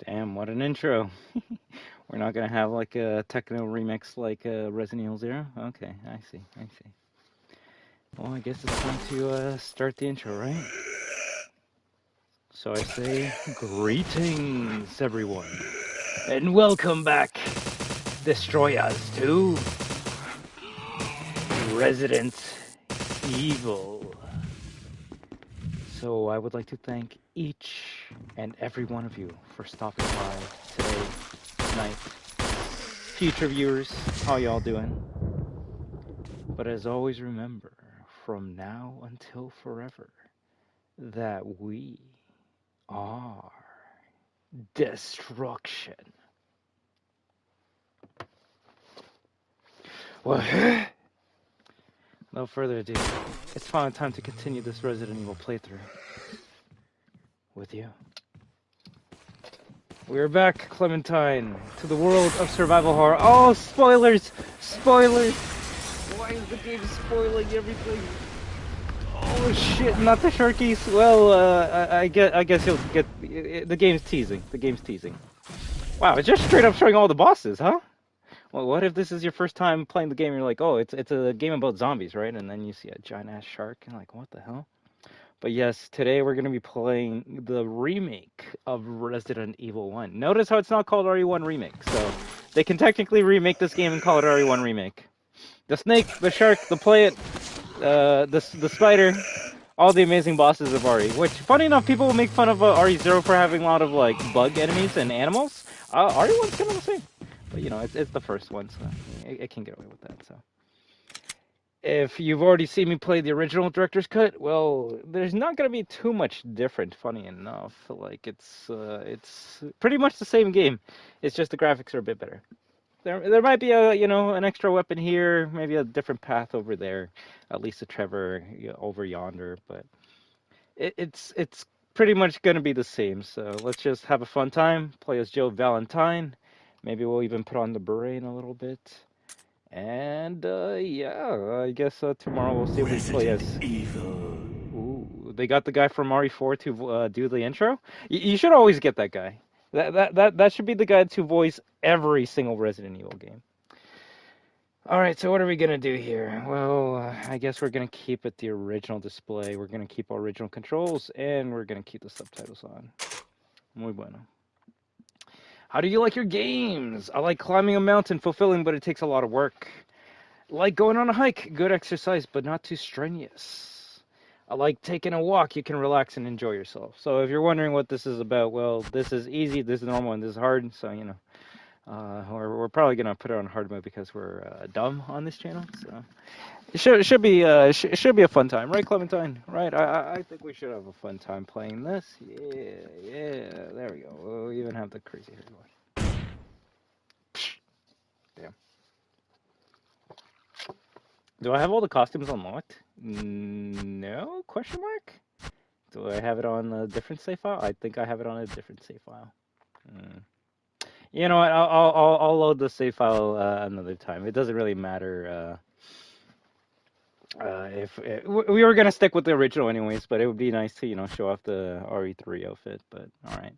Damn, what an intro. We're not gonna have like a techno remix like Resident Evil 0? Okay, I see. Well, I guess it's time to start the intro, right? So I say, greetings everyone, and welcome back, Destroyers, to Resident Evil. So I would like to thank each and every one of you for stopping by today, tonight. Future viewers, how y'all doing? But as always, remember, from now until forever, that we are destruction. Well, no further ado, it's finally time to continue this Resident Evil playthrough with you. We're back, Clementine, to the world of survival horror. Oh, spoilers! Spoilers! Why is the game spoiling everything? Oh shit, not the short keys. Well, I guess you'll get the game's teasing. The game's teasing. Wow, it's just straight up showing all the bosses, huh? Well, what if this is your first time playing the game and you're like, oh, it's a game about zombies, right? And then you see a giant ass shark and like, what the hell? But yes, today we're going to be playing the remake of Resident Evil 1. Notice how it's not called RE1 Remake. So they can technically remake this game and call it RE1 Remake. The snake, the shark, the plate, the spider, all the amazing bosses of RE. Which, funny enough, people will make fun of RE0 for having a lot of like bug enemies and animals. RE1's kind of the same. But you know, it's the first one, so it can get away with that, so. If you've already seen me play the original director's cut, well, there's not going to be too much different, funny enough. Like, it's pretty much the same game. It's just the graphics are a bit better. There might be an extra weapon here, maybe a different path over there, at least a Trevor over yonder, but it's pretty much going to be the same. So let's just have a fun time, play as Joe Valentine. Maybe we'll even put on the beret a little bit. And, yeah, I guess tomorrow we'll see if we play as Evil. Ooh, they got the guy from RE4 to do the intro? You should always get that guy. That should be the guy to voice every single Resident Evil game. Alright, so what are we going to do here? Well, I guess we're going to keep it the original display. We're going to keep our original controls, and we're going to keep the subtitles on. Muy bueno. How do you like your games? I like climbing a mountain, fulfilling, but it takes a lot of work. Like going on a hike, good exercise, but not too strenuous. I like taking a walk, you can relax and enjoy yourself. So if you're wondering what this is about, well, this is easy, this is normal, and this is hard. So, you know, we're probably going to put it on hard mode because we're dumb on this channel. So it should be a fun time, right, Clementine? Right? I think we should have a fun time playing this. Yeah, there we go. We'll even have the crazy hair going. Damn. Do I have all the costumes unlocked? No? Question mark? Do I have it on a different save file? I think I have it on a different save file. You know what? I'll load the save file another time. It doesn't really matter. We were gonna stick with the original anyways, but it would be nice to show off the RE3 outfit. But all right.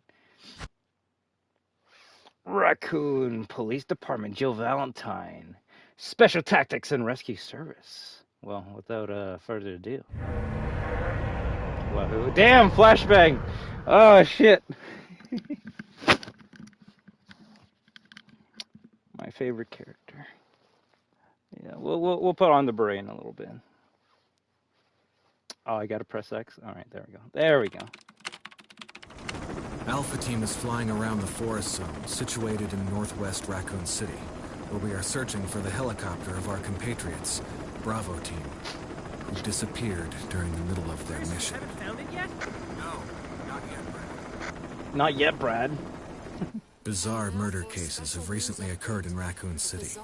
Raccoon Police Department, Jill Valentine, Special Tactics and Rescue Service. Well, without further ado. WAHOO. Damn, flashbang! Oh, shit. My favorite character. Yeah, we'll put on the beret in a little bit. Oh, I gotta press X? Alright, there we go. There we go. Alpha Team is flying around the forest zone, situated in northwest Raccoon City, where we are searching for the helicopter of our compatriots, Bravo Team, who disappeared during the middle of their mission. Haven't found it yet? No, not yet, Brad. Not yet, Brad. Bizarre murder cases have recently occurred in Raccoon City.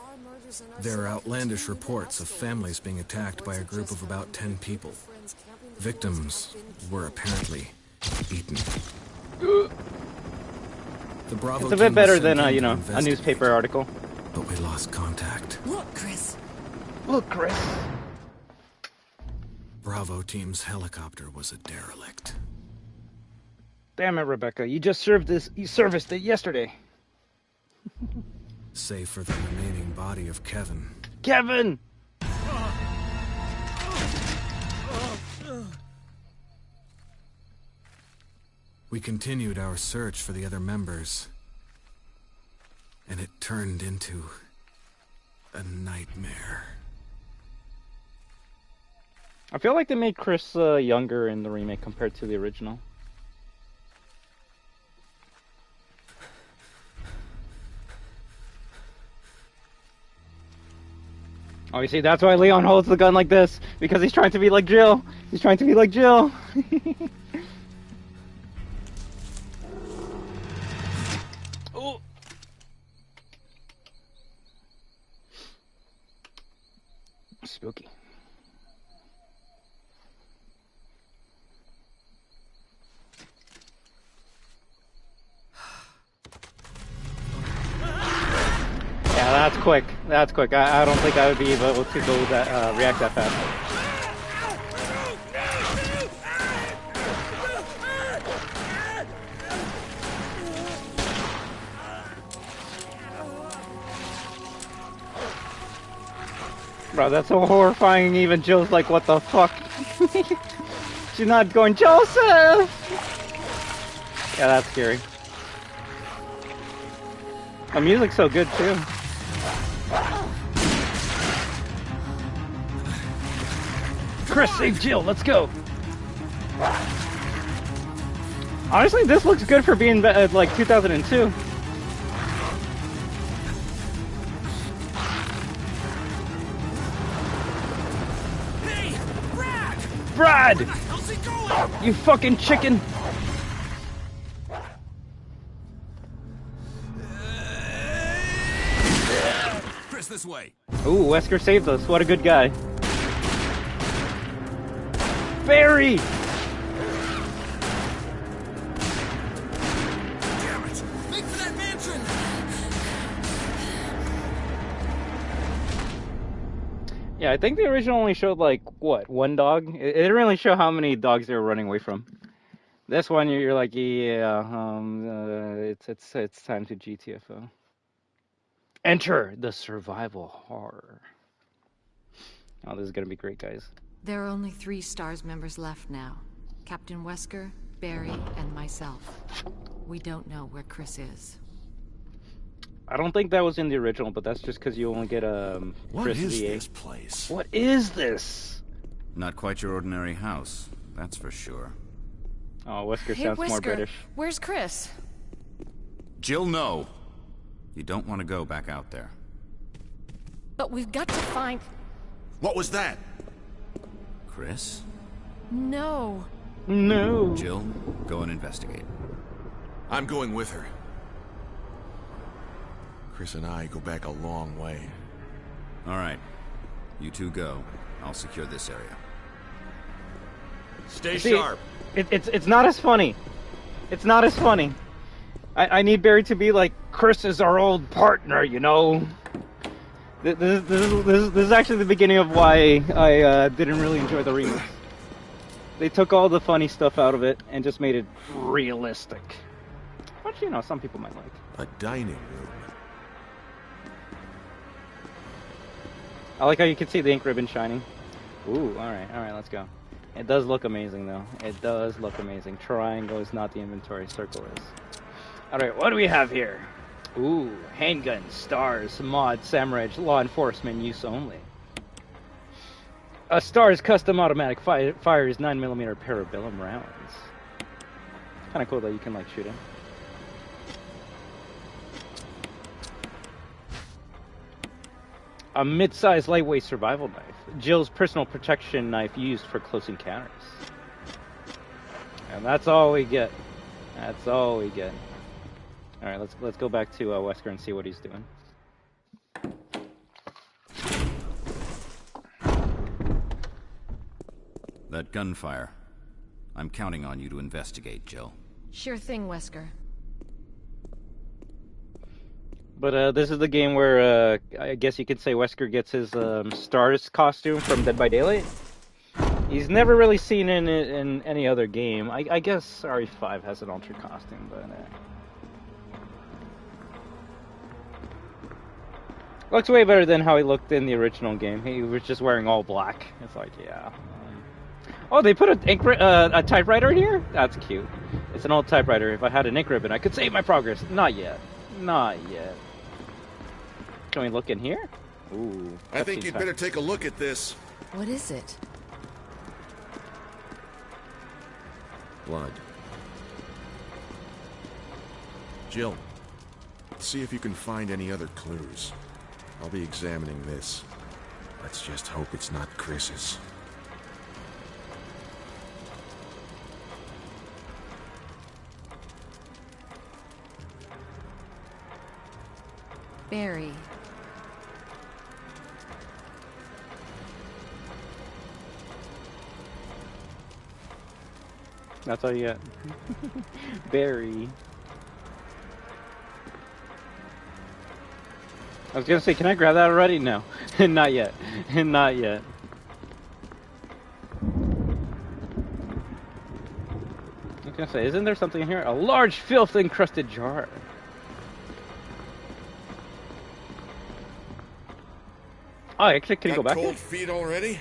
There are outlandish reports of families being attacked by a group of about 10 people. Victims were apparently eaten. The Bravo It's a bit better than, a a newspaper article. But we lost contact. Look, Chris. Look, Chris. Bravo Team's helicopter was a derelict. Damn it, Rebecca. You just serviced it yesterday. Save for the remaining body of Kevin. Kevin! We continued our search for the other members, and it turned into a nightmare. I feel like they made Chris younger in the remake compared to the original. Oh, you see, that's why Leon holds the gun like this, because he's trying to be like Jill. He's trying to be like Jill. Oh. Spooky. Yeah, that's quick. That's quick. I don't think I would be able to go that react that fast. Bro, that's so horrifying. Even Jill's like, "What the fuck?" She's not going, Joseph. Yeah, that's scary. The music's so good too. Chris, save Jill, let's go! Honestly, this looks good for being like 2002. Hey, Brad! Brad! Where the hell's he going? You fucking chicken! Chris, this way. Ooh, Wesker saved us. What a good guy. Barry! Damn it! Make for that mansion! Yeah, I think the original only showed like, what, one dog? It didn't really show how many dogs they were running away from. This one, you're like, yeah, it's time to GTFO. Enter the survival horror. Oh, this is gonna be great, guys. There are only 3 STARS members left now. Captain Wesker, Barry, and myself. We don't know where Chris is. I don't think that was in the original, but that's just because you only get What Chris is VA. this place? What is this? Not quite your ordinary house, that's for sure. Oh, Wesker Hey, sounds more Wesker, British. where's Chris? Jill, no! You don't want to go back out there. But we've got to find... What was that? Chris? No. No. Jill, go and investigate. I'm going with her. Chris and I go back a long way. All right. You two go. I'll secure this area. Stay See, sharp. It's not as funny. It's not as funny. I need Barry to be like, Chris is our old partner, you know? This is actually the beginning of why I didn't really enjoy the remake. They took all the funny stuff out of it and just made it realistic. Which, you know, some people might like. A dining room. I like how you can see the ink ribbon shining. Ooh, alright, let's go. It does look amazing, though. It does look amazing. Triangle is not the inventory, circle is. Alright, what do we have here? Ooh, handguns, stars, mod, samurai, law enforcement use only. A STARS custom automatic fires 9mm parabellum rounds. Kind of cool that you can like shoot him. A mid-sized lightweight survival knife. Jill's personal protection knife used for close encounters. And that's all we get. That's all we get. All right, let's go back to Wesker and see what he's doing. That gunfire. I'm counting on you to investigate, Jill. Sure thing, Wesker. But this is the game where I guess you could say Wesker gets his STARS costume from Dead by Daylight. He's never really seen it in any other game. I guess RE5 has an altered costume, but looks way better than how he looked in the original game. He was just wearing all black. It's like, yeah. Oh, they put a typewriter in here? That's cute. It's an old typewriter. If I had an ink ribbon, I could save my progress. Not yet. Not yet. Can we look in here? Ooh. I think you'd better take a look at this. What is it? Blood. Jill, see if you can find any other clues. I'll be examining this. Let's just hope it's not Chris's. Barry. That's all you get. Barry. I was gonna say, can I grab that already? No. Not yet. Not yet. I was gonna say, isn't there something in here? A large filth-encrusted jar. Oh, actually, can you go back cold here? feet already?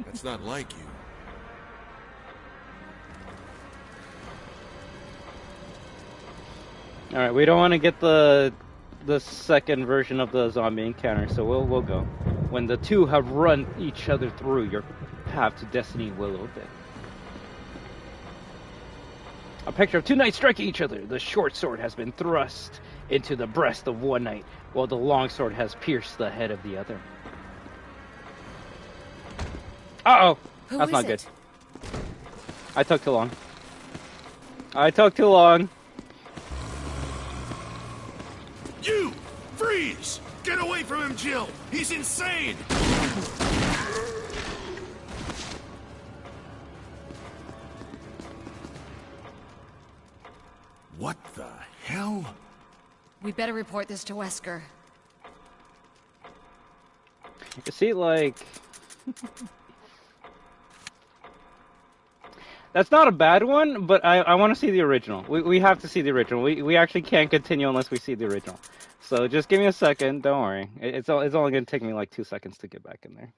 That's not like you. All right, we don't want to get the second version of the zombie encounter, so we'll go. When the two have run each other through, your path to destiny will open. A picture of two knights striking each other. The short sword has been thrust into the breast of one knight, while the long sword has pierced the head of the other. Uh-oh! That's not good. I took too long. I took too long. You! Freeze! Get away from him, Jill! He's insane! What the hell? We better report this to Wesker. You see, like... That's not a bad one, but I want to see the original. We have to see the original. We actually can't continue unless we see the original. So just give me a second. Don't worry. It's only going to take me like 2 seconds to get back in there.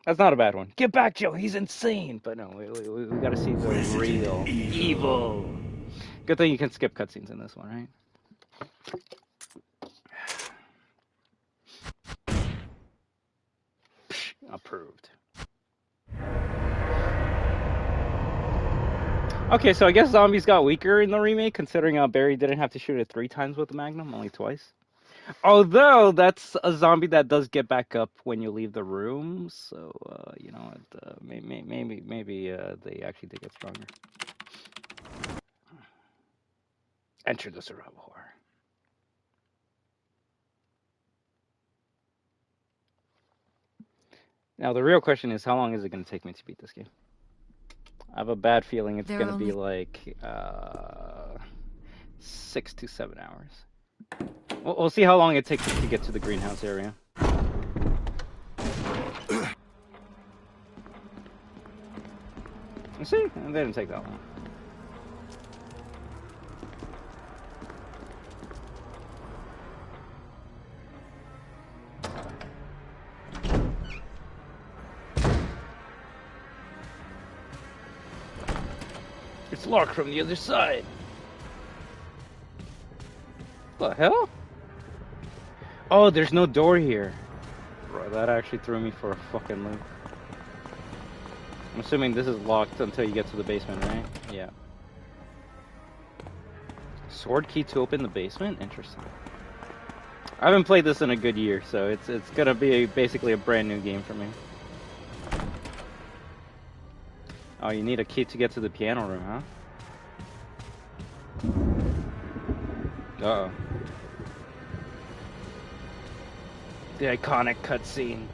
That's not a bad one. Get back, Joe. He's insane. But no, we got to see the real evil. Good thing you can skip cutscenes in this one, right? Approved. Okay, so I guess zombies got weaker in the remake, considering Barry didn't have to shoot it 3 times with the Magnum, only twice. Although, that's a zombie that does get back up when you leave the room, so, you know, maybe they actually did get stronger. Enter the survival horror. Now, the real question is, how long is it going to take me to beat this game? I have a bad feeling it's going to be like 6 to 7 hours. We'll see how long it takes to get to the greenhouse area. You see? It didn't take that long. It's locked from the other side. What the hell? Oh, there's no door here. Bro, that actually threw me for a fucking loop. I'm assuming this is locked until you get to the basement, right? Yeah. Sword key to open the basement? Interesting. I haven't played this in a good year, so it's gonna be basically a brand new game for me. Oh, you need a key to get to the piano room, huh? Uh-oh. The iconic cutscene.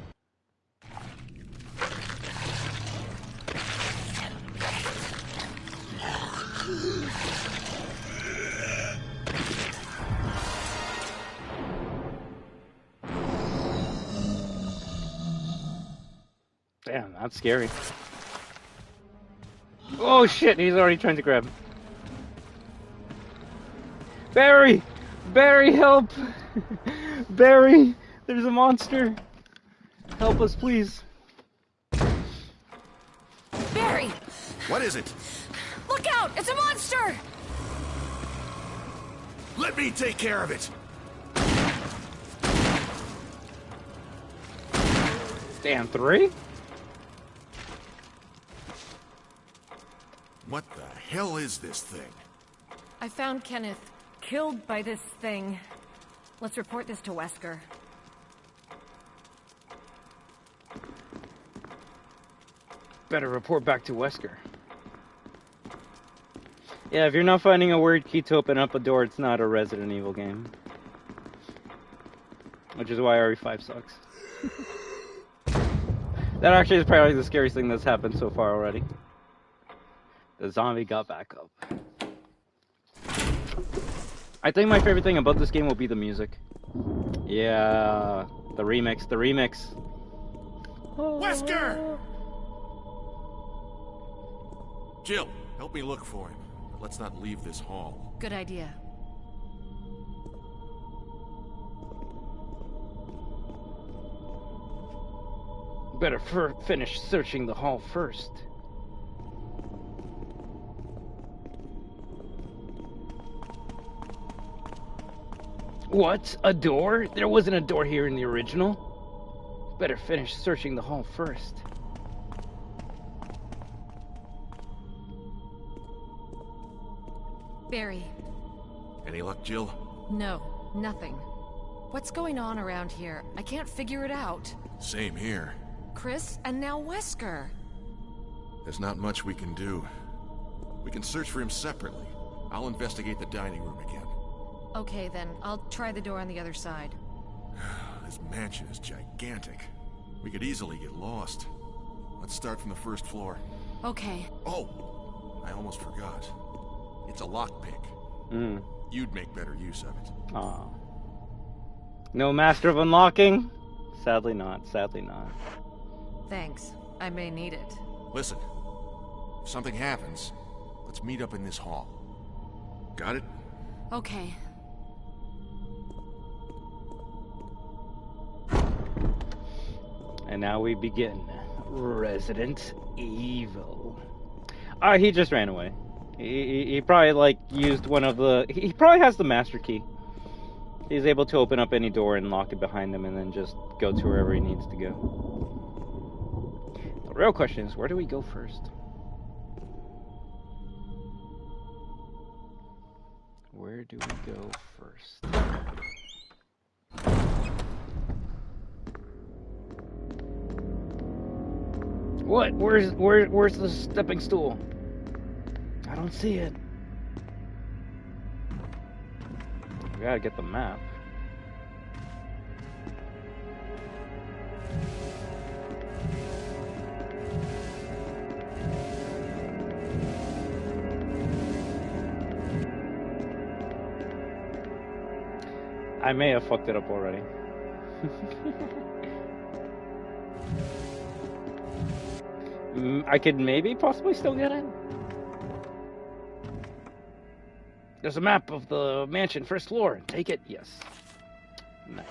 Damn, that's scary. Oh shit, he's already trying to grab. Barry! Barry, help! Barry! There's a monster! Help us, please. Barry! What is it? Look out! It's a monster! Let me take care of it. Stand 3? What the hell is this thing? I found Kenneth killed by this thing. Let's report this to Wesker. Better report back to Wesker. Yeah, if you're not finding a weird key to open up a door, it's not a Resident Evil game. Which is why RE5 sucks. That actually is probably the scariest thing that's happened so far already. The zombie got back up. I think my favorite thing about this game will be the music. Yeah, the remix, the remix. Wesker! Jill, help me look for him. But let's not leave this hall. Good idea. Better finish searching the hall first. What? A door? There wasn't a door here in the original. Better finish searching the hall first. Barry. Any luck, Jill? No, nothing. What's going on around here? I can't figure it out. Same here. Chris, and now Wesker. There's not much we can do. We can search for him separately. I'll investigate the dining room again. Okay then, I'll try the door on the other side. This mansion is gigantic. We could easily get lost. Let's start from the first floor. Okay. Oh! I almost forgot. It's a lockpick. You'd make better use of it. Aw. No master of unlocking? Sadly not, sadly not. Thanks. I may need it. Listen, if something happens, let's meet up in this hall. Got it? Okay. And now we begin. Resident Evil. He just ran away. He probably, like, used one of the... He probably has the master key. He's able to open up any door and lock it behind him and then just go to wherever he needs to go. The real question is, where do we go first? Where do we go first? What? Where's the stepping stool? I don't see it. We gotta get the map. I may have fucked it up already. I could maybe possibly still get it. There's a map of the mansion, first floor. Take it? Yes. Nice.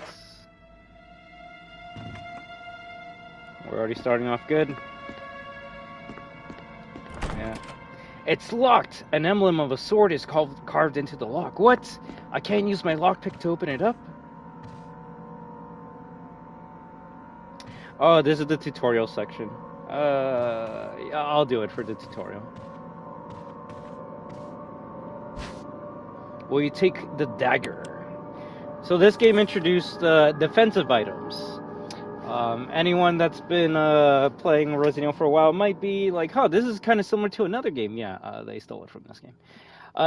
We're already starting off good. Yeah. It's locked! An emblem of a sword is carved into the lock. What? I can't use my lockpick to open it up? Oh, this is the tutorial section. I'll do it for the tutorial. Will you take the dagger? So this game introduced defensive items. Anyone that's been playing Resident Evil for a while might be like, huh, this is kind of similar to another game. Yeah, they stole it from this game.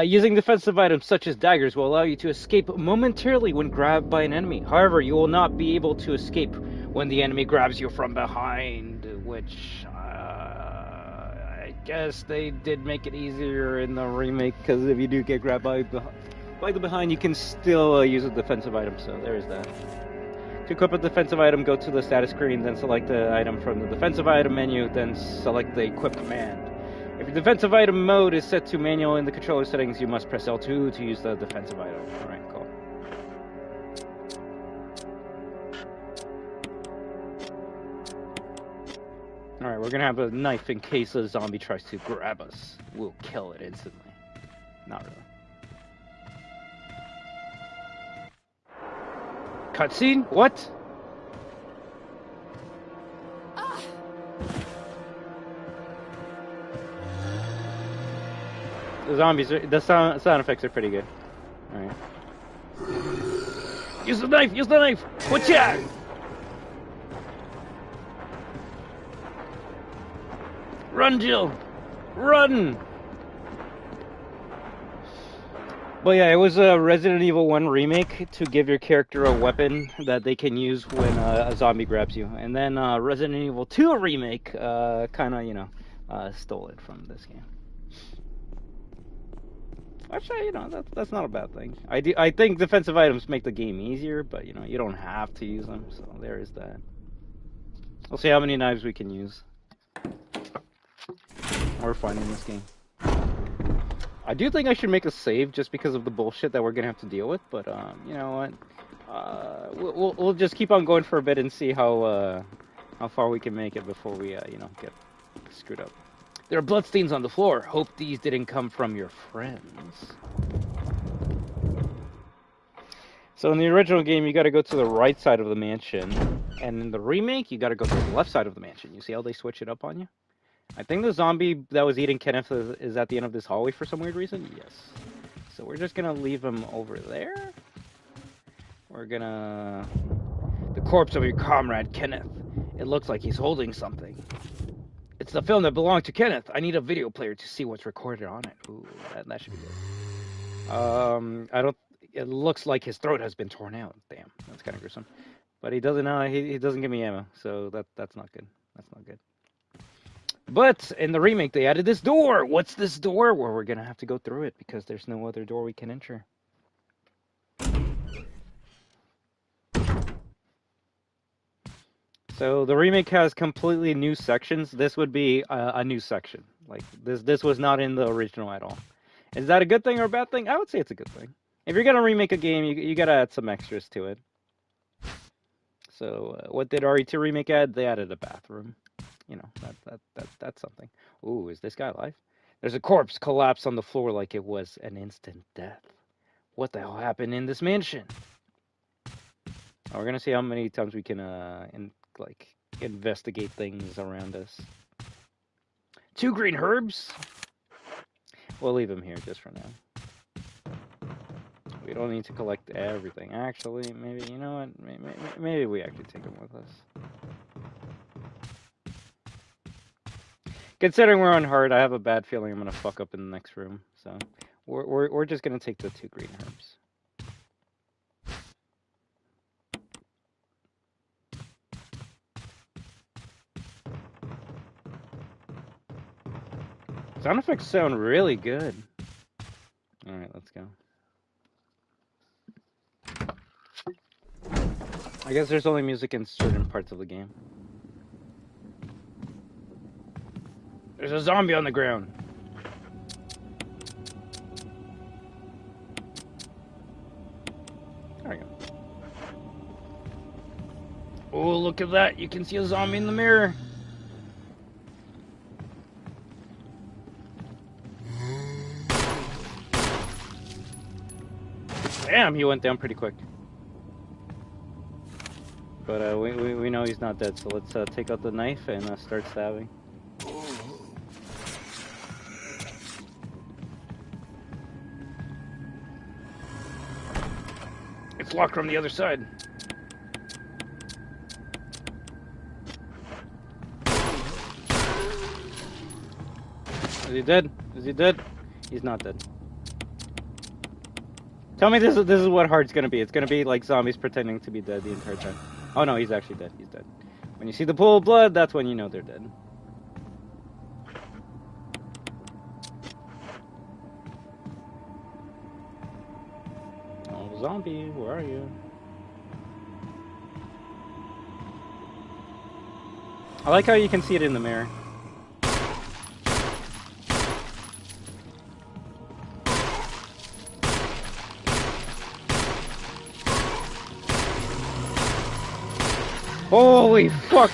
Using defensive items such as daggers will allow you to escape momentarily when grabbed by an enemy. However, you will not be able to escape when the enemy grabs you from behind, which I guess they did make it easier in the remake, because if you do get grabbed by the behind, you can still use a defensive item, so there's that. To equip a defensive item, go to the status screen, then select the item from the defensive item menu, then select the equip command. If your defensive item mode is set to manual in the controller settings, you must press L2 to use the defensive item. Alright, cool. Alright, we're gonna have a knife in case a zombie tries to grab us. We'll kill it instantly. Not really. Cutscene? What? The zombies are, the sound effects are pretty good. Alright. Use the knife! Use the knife! Watch out! Run, Jill! Run! But yeah, it was a Resident Evil 1 remake to give your character a weapon that they can use when a zombie grabs you. And then Resident Evil 2 remake kind of, you know, stole it from this game. Actually, you know, that's not a bad thing. I think defensive items make the game easier, but, you know, you don't have to use them, so there is that. We'll see how many knives we can use. We're finding this game. I do think I should make a save just because of the bullshit that we're gonna have to deal with, but you know what? We'll just keep on going for a bit and see how far we can make it before we you know, get screwed up. There are bloodstains on the floor. Hope these didn't come from your friends. So in the original game, you got to go to the right side of the mansion, and in the remake, you got to go to the left side of the mansion. You see how they switch it up on you? I think the zombie that was eating Kenneth is at the end of this hallway for some weird reason. Yes. So we're just gonna leave him over there. We're gonna... The corpse of your comrade, Kenneth. It looks like he's holding something. It's the film that belonged to Kenneth. I need a video player to see what's recorded on it. Ooh, that should be good. I don't... It looks like his throat has been torn out. Damn, that's kind of gruesome. But he doesn't, he doesn't give me ammo, so that's not good. That's not good. But in the remake, they added this door. What's this door? Well, we're gonna have to go through it because there's no other door we can enter. So the remake has completely new sections. This would be a new section. Like this was not in the original at all. Is that a good thing or a bad thing? I would say it's a good thing. If you're gonna remake a game, you gotta add some extras to it. So what did RE2 remake add? They added a bathroom. You know, that's something. Ooh, is this guy alive? There's a corpse collapsed on the floor like it was an instant death. What the hell happened in this mansion? Oh, we're gonna see how many times we can investigate things around us. 2 green herbs. We'll leave them here just for now. We don't need to collect everything. Actually, maybe, you know what? Maybe we actually take them with us. Considering we're on hard, I have a bad feeling I'm gonna fuck up in the next room. So we're just gonna take the 2 green herbs. Sound effects sound really good. All right, let's go. I guess there's only music in certain parts of the game. There's a zombie on the ground. There we go. Oh, look at that. You can see a zombie in the mirror. Damn, he went down pretty quick. But we know he's not dead, so let's take out the knife and start stabbing. It's locked from the other side. Is he dead? Is he dead? He's not dead. Tell me this is what hard's gonna be. It's gonna be like zombies pretending to be dead the entire time. Oh no, he's actually dead. He's dead. When you see the pool of blood, that's when you know they're dead. Oh, zombie, where are you? I like how you can see it in the mirror. Holy fuck!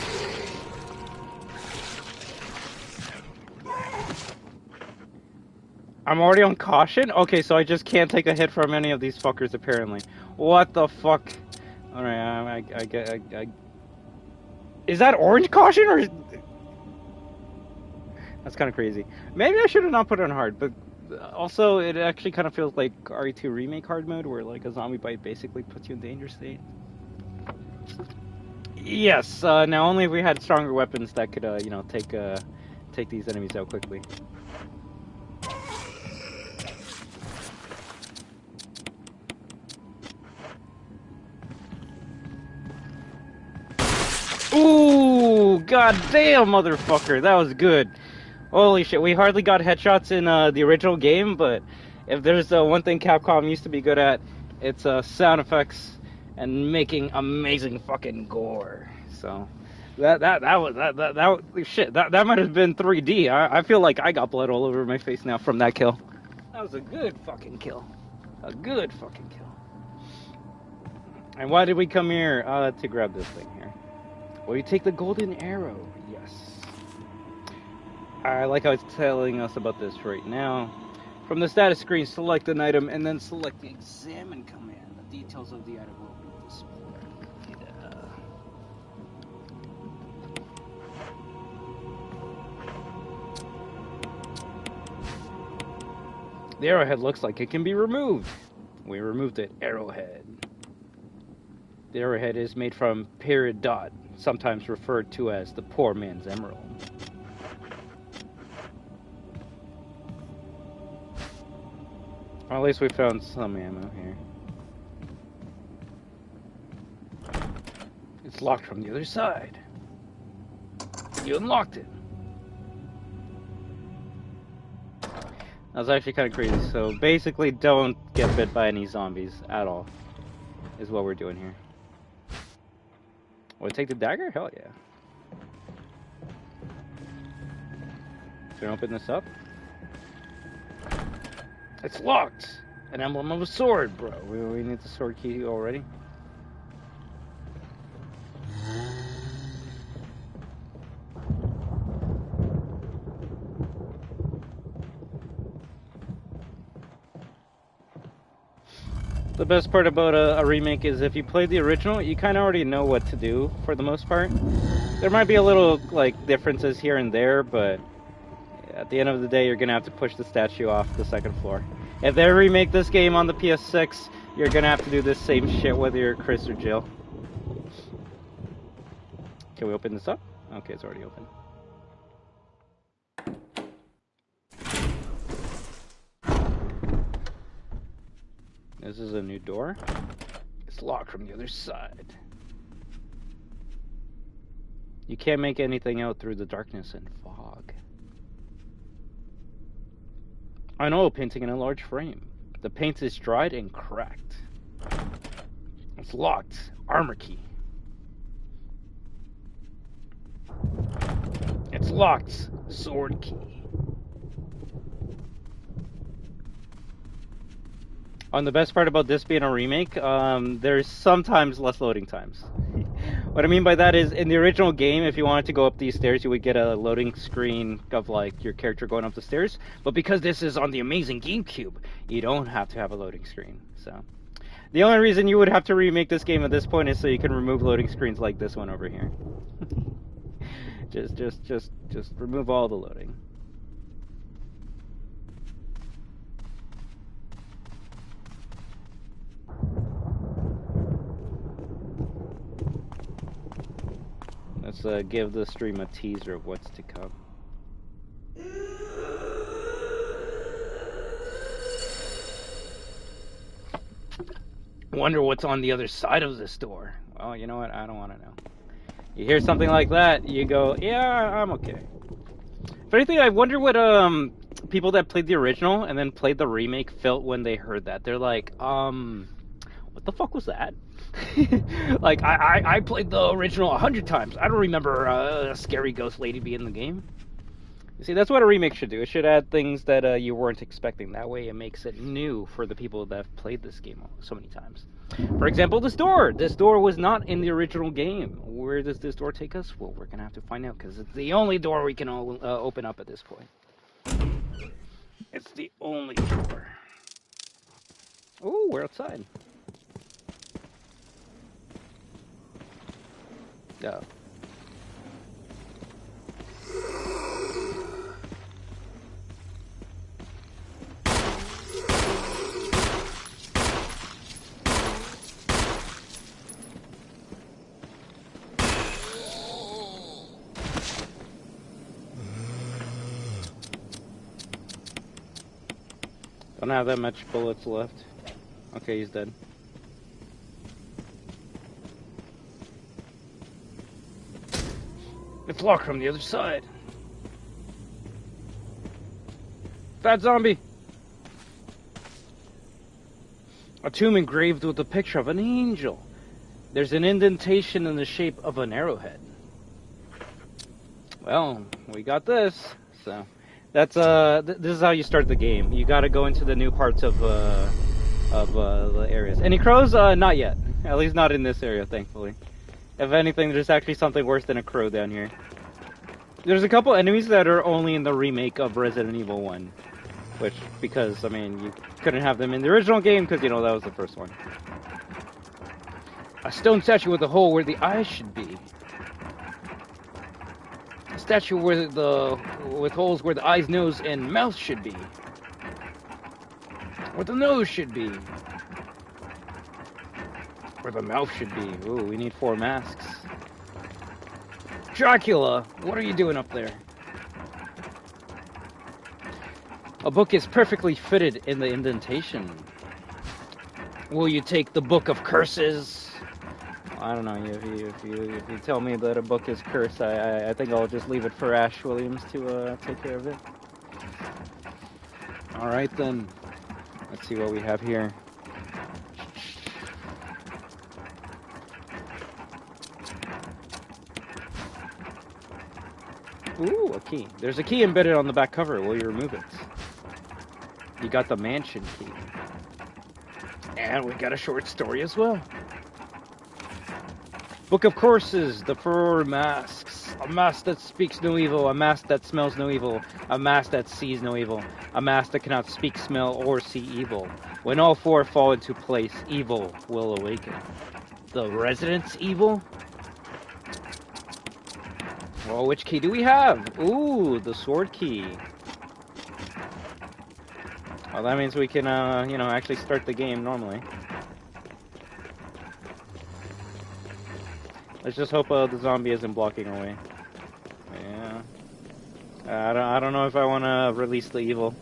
I'm already on caution? Okay, so I just can't take a hit from any of these fuckers, apparently. What the fuck? Alright, I get... Is that orange caution, or... That's kind of crazy. Maybe I should have not put it on hard, but... Also, it actually kind of feels like RE2 Remake hard mode, where like a zombie bite basically puts you in danger state. Yes, now only if we had stronger weapons that could, you know, take these enemies out quickly. Ooh, goddamn, motherfucker, that was good. Holy shit, we hardly got headshots in the original game, but if there's one thing Capcom used to be good at, it's sound effects and making amazing fucking gore. So that might have been 3D. I feel like I got blood all over my face now from that kill. That was a good fucking kill. A good fucking kill. And why did we come here? To grab this thing here. Well, you take the golden arrow. Yes. Like I was telling us about this right now. From the status screen, select an item and then select the examine command. The details of the item will be displayed. The arrowhead looks like it can be removed. We removed it. Arrowhead. The arrowhead is made from peridot, sometimes referred to as the poor man's emerald. Well, at least we found some ammo here. It's locked from the other side. You unlocked it. That was actually kind of crazy. So basically, don't get bit by any zombies at all, is what we're doing here. Want to take the dagger? Hell yeah. Can I open this up? It's locked! An emblem of a sword, bro. We need the sword key already. The best part about a remake is if you play the original, you kind of already know what to do for the most part. There might be a little like differences here and there, but at the end of the day, you're gonna have to push the statue off the second floor. If they remake this game on the PS6, you're gonna have to do this same shit whether you're Chris or Jill. Can we open this up? Okay, it's already open. This is a new door. It's locked from the other side. You can't make anything out through the darkness and fog. An oil painting in a large frame. The paint is dried and cracked. It's locked. Armor key. It's locked. Sword key. And the best part about this being a remake, there's sometimes less loading times. What I mean by that is, in the original game, if you wanted to go up these stairs, you would get a loading screen of like your character going up the stairs. But because this is on the amazing GameCube, you don't have to have a loading screen. So the only reason you would have to remake this game at this point is so you can remove loading screens like this one over here. just remove all the loading. Let's give the stream a teaser of what's to come. Wonder what's on the other side of this door. Well, you know what? I don't want to know. You hear something like that, you go, yeah, I'm okay. If anything, I wonder what people that played the original and then played the remake felt when they heard that. They're like, what the fuck was that? Like, I played the original 100 times. I don't remember a scary ghost lady being in the game. You see, that's what a remake should do. It should add things that you weren't expecting. That way it makes it new for the people that have played this game so many times. For example, this door. This door was not in the original game. Where does this door take us? Well, we're going to have to find out, because it's the only door we can open up at this point. It's the only door. Oh, we're outside. Yeah. Don't have that much bullets left. Okay, he's dead. It's locked from the other side. Fat zombie! A tomb engraved with a picture of an angel. There's an indentation in the shape of an arrowhead. Well, we got this, so... That's this is how you start the game. You gotta go into the new parts of the areas. Any crows? Not yet. At least not in this area, thankfully. If anything, there's actually something worse than a crow down here. There's a couple enemies that are only in the remake of Resident Evil 1. Which, because, I mean, you couldn't have them in the original game, because, you know, that was the first one. A stone statue with a hole where the eyes should be. A statue with holes where the eyes, nose, and mouth should be. Where the nose should be. Where the mouth should be. Ooh, we need 4 masks. Dracula, what are you doing up there? A book is perfectly fitted in the indentation. Will you take the Book of Curses? I don't know, if you tell me that a book is cursed, I think I'll just leave it for Ash Williams to take care of it. Alright then, let's see what we have here. Ooh, a key. There's a key embedded on the back cover. Will you remove it? You got the mansion key. And we got a short story as well. Book of Curses, the 4 masks. A mask that speaks no evil, a mask that smells no evil, a mask that sees no evil, a mask that cannot speak, smell, or see evil. When all 4 fall into place, evil will awaken. The resident's evil? Well, which key do we have? Ooh, the sword key. Well, that means we can, you know, actually start the game normally. Let's just hope the zombie isn't blocking our way. Yeah. I don't know if I want to release the evil.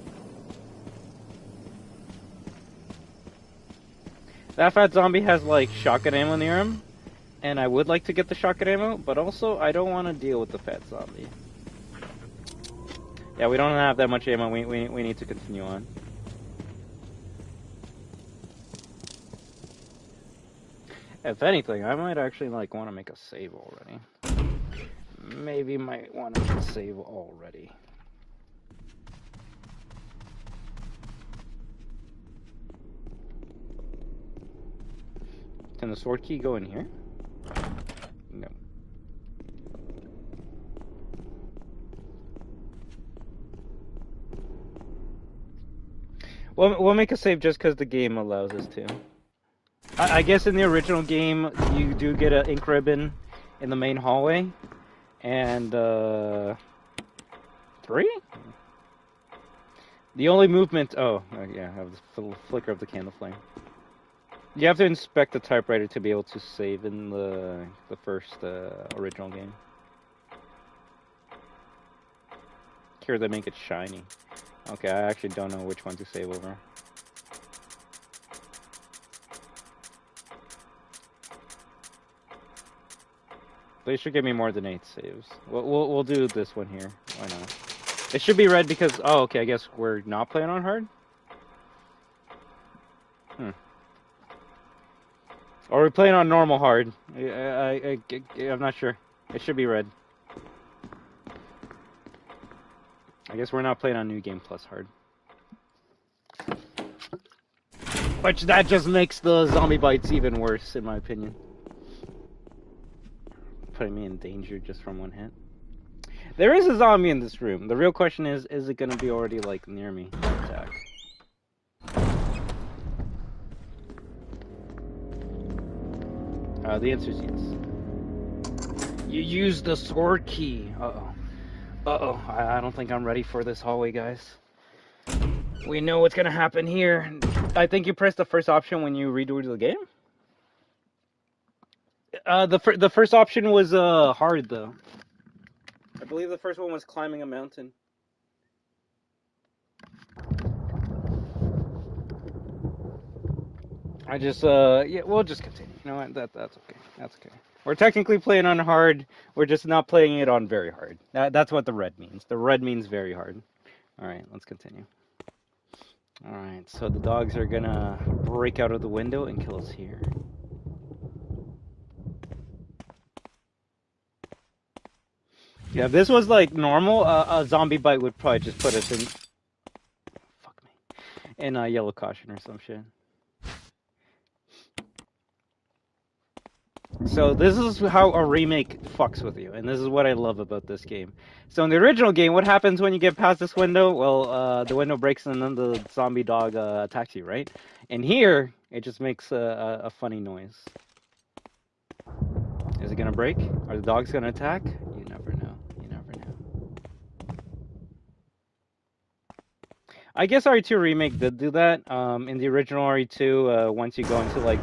That fat zombie has, like, shotgun ammo near him. And I would like to get the shotgun ammo, but also I don't want to deal with the fat zombie. Yeah, we don't have that much ammo. We need to continue on. If anything, I might actually like want to make a save already. Maybe might want to make a save already. Can the sword key go in here? No. We'll make a save just because the game allows us to. I guess in the original game, you do get an ink ribbon in the main hallway. And, 3? The only movement... Oh, yeah, I have the flicker of the candle flame. You have to inspect the typewriter to be able to save in the first original game. Here they make it shiny. Okay, I actually don't know which one to save over. They should give me more than 8 saves. We'll do this one here. Why not? It should be red because... Oh, okay, I guess we're not playing on hard? Or we're playing on normal hard. I'm not sure. It should be red. I guess we're not playing on New Game Plus Hard. Which that just makes the zombie bites even worse, in my opinion. Putting me in danger just from one hit. There is a zombie in this room. The real question is it going to be already, like, near me to attack? The answer is yes. You used the sword key. Uh-oh. Uh-oh. I don't think I'm ready for this hallway, guys. We know what's going to happen here. I think you press the first option when you redo the game? The first option was hard, though. I believe the first one was climbing a mountain. I just, yeah, we'll just continue. You know what? That's okay. That's okay. We're technically playing on hard. We're just not playing it on very hard. That's what the red means. The red means very hard. All right, let's continue. All right, so the dogs are gonna break out of the window and kill us here. Yeah, if this was like normal, a zombie bite would probably just put us in. Fuck me. In a yellow caution or some shit. So this is how a remake fucks with you, and this is what I love about this game. So in the original game, what happens when you get past this window? Well, the window breaks and then the zombie dog attacks you, right? And here, it just makes a funny noise. Is it gonna break? Are the dogs gonna attack? You never know. You never know. I guess RE2 Remake did do that. In the original RE2, once you go into like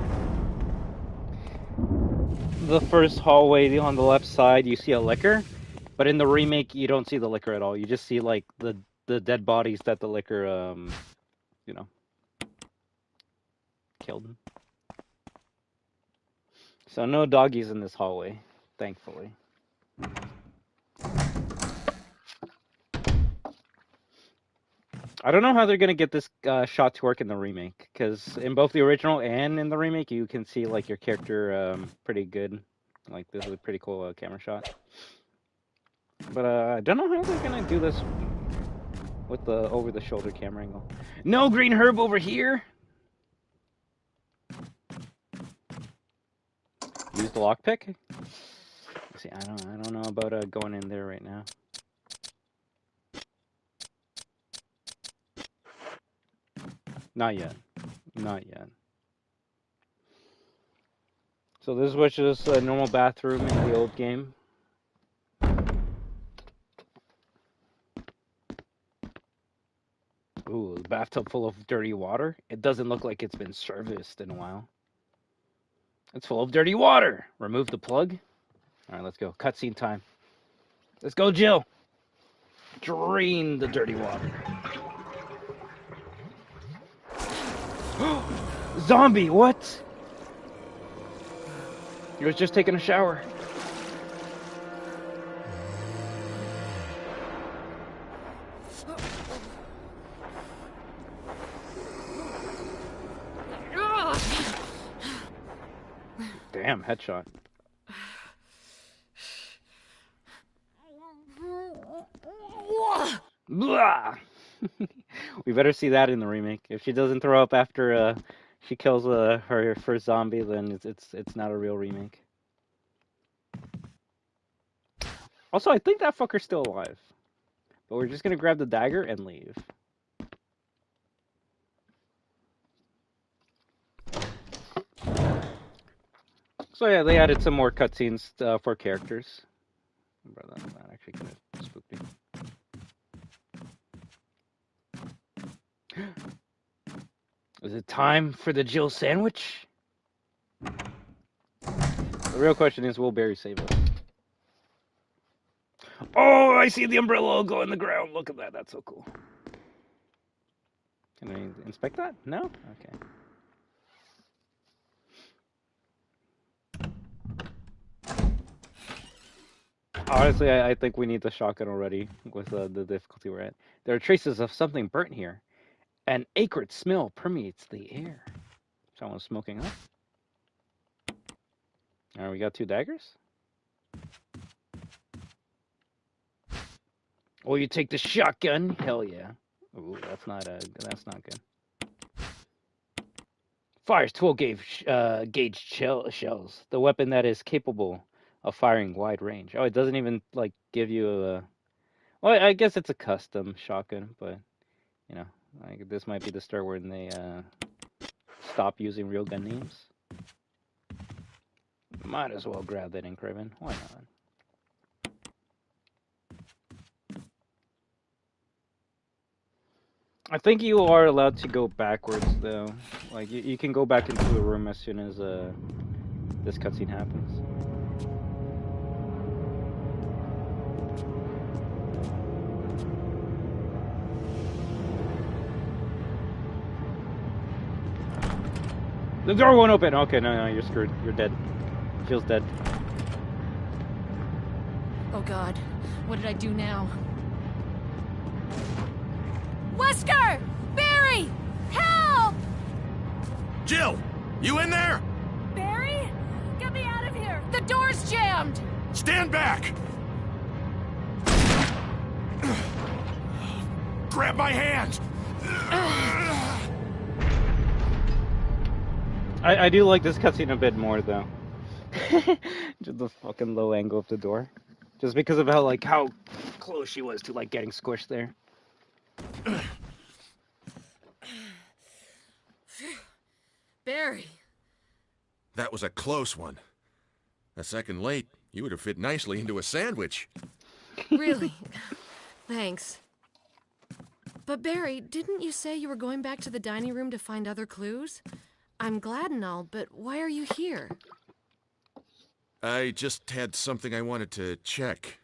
the first hallway on the left side, you see a liquor, but in the remake you don't see the liquor at all. You just see like the dead bodies that the liquor you know, killed. So no doggies in this hallway, thankfully. I don't know how they're gonna get this shot to work in the remake, because in both the original and in the remake, you can see like your character pretty good. Like this is a pretty cool camera shot. But I don't know how they're gonna do this with the over-the-shoulder camera angle. No green herb over here. Use the lockpick. See, I don't know about going in there right now. Not yet. Not yet. So this was just a normal bathroom in the old game. Ooh, a bathtub full of dirty water. It doesn't look like it's been serviced in a while. It's full of dirty water. Remove the plug. All right, let's go. Cutscene time. Let's go, Jill. Drain the dirty water. Zombie, what? He was just taking a shower. Damn, headshot. Blah! We better see that in the remake. If she doesn't throw up after she kills her first zombie, then it's not a real remake. Also, I think that fucker's still alive. But we're just gonna grab the dagger and leave. So yeah, they added some more cutscenes for characters. Bro, that actually kind of spooked me. Is it time for the Jill sandwich? The real question is, will Barry save us? Oh, I see the umbrella go in the ground. Look at that. That's so cool. Can I inspect that? No? Okay. Honestly, I think we need the shotgun already with the difficulty we're at. There are traces of something burnt here. An acrid smell permeates the air. Someone's smoking up. Alright, we got 2 daggers. Or you take the shotgun? Hell yeah. Ooh, that's not good. Fires 12 gauge shells. The weapon that is capable of firing wide range. Oh, it doesn't even like give you a. Well, I guess it's a custom shotgun, but you know, like this might be the start when they stop using real gun names. Might as well grab that ink ribbon. Why not? I think you are allowed to go backwards though. Like you can go back into the room as soon as this cutscene happens. The door won't open. Okay, no, you're screwed. You're dead. Feels dead. Oh God, what did I do now? Wesker! Barry! Help! Jill! You in there? Barry? Get me out of here! The door's jammed! Stand back! Grab my hand! I do like this cutscene a bit more though. Just the fucking low angle of the door. Just because of how close she was to like getting squished there. Barry. That was a close one. A second late, you would have fit nicely into a sandwich. Really? Thanks. But Barry, didn't you say you were going back to the dining room to find other clues? I'm glad and all, but why are you here? I just had something I wanted to check.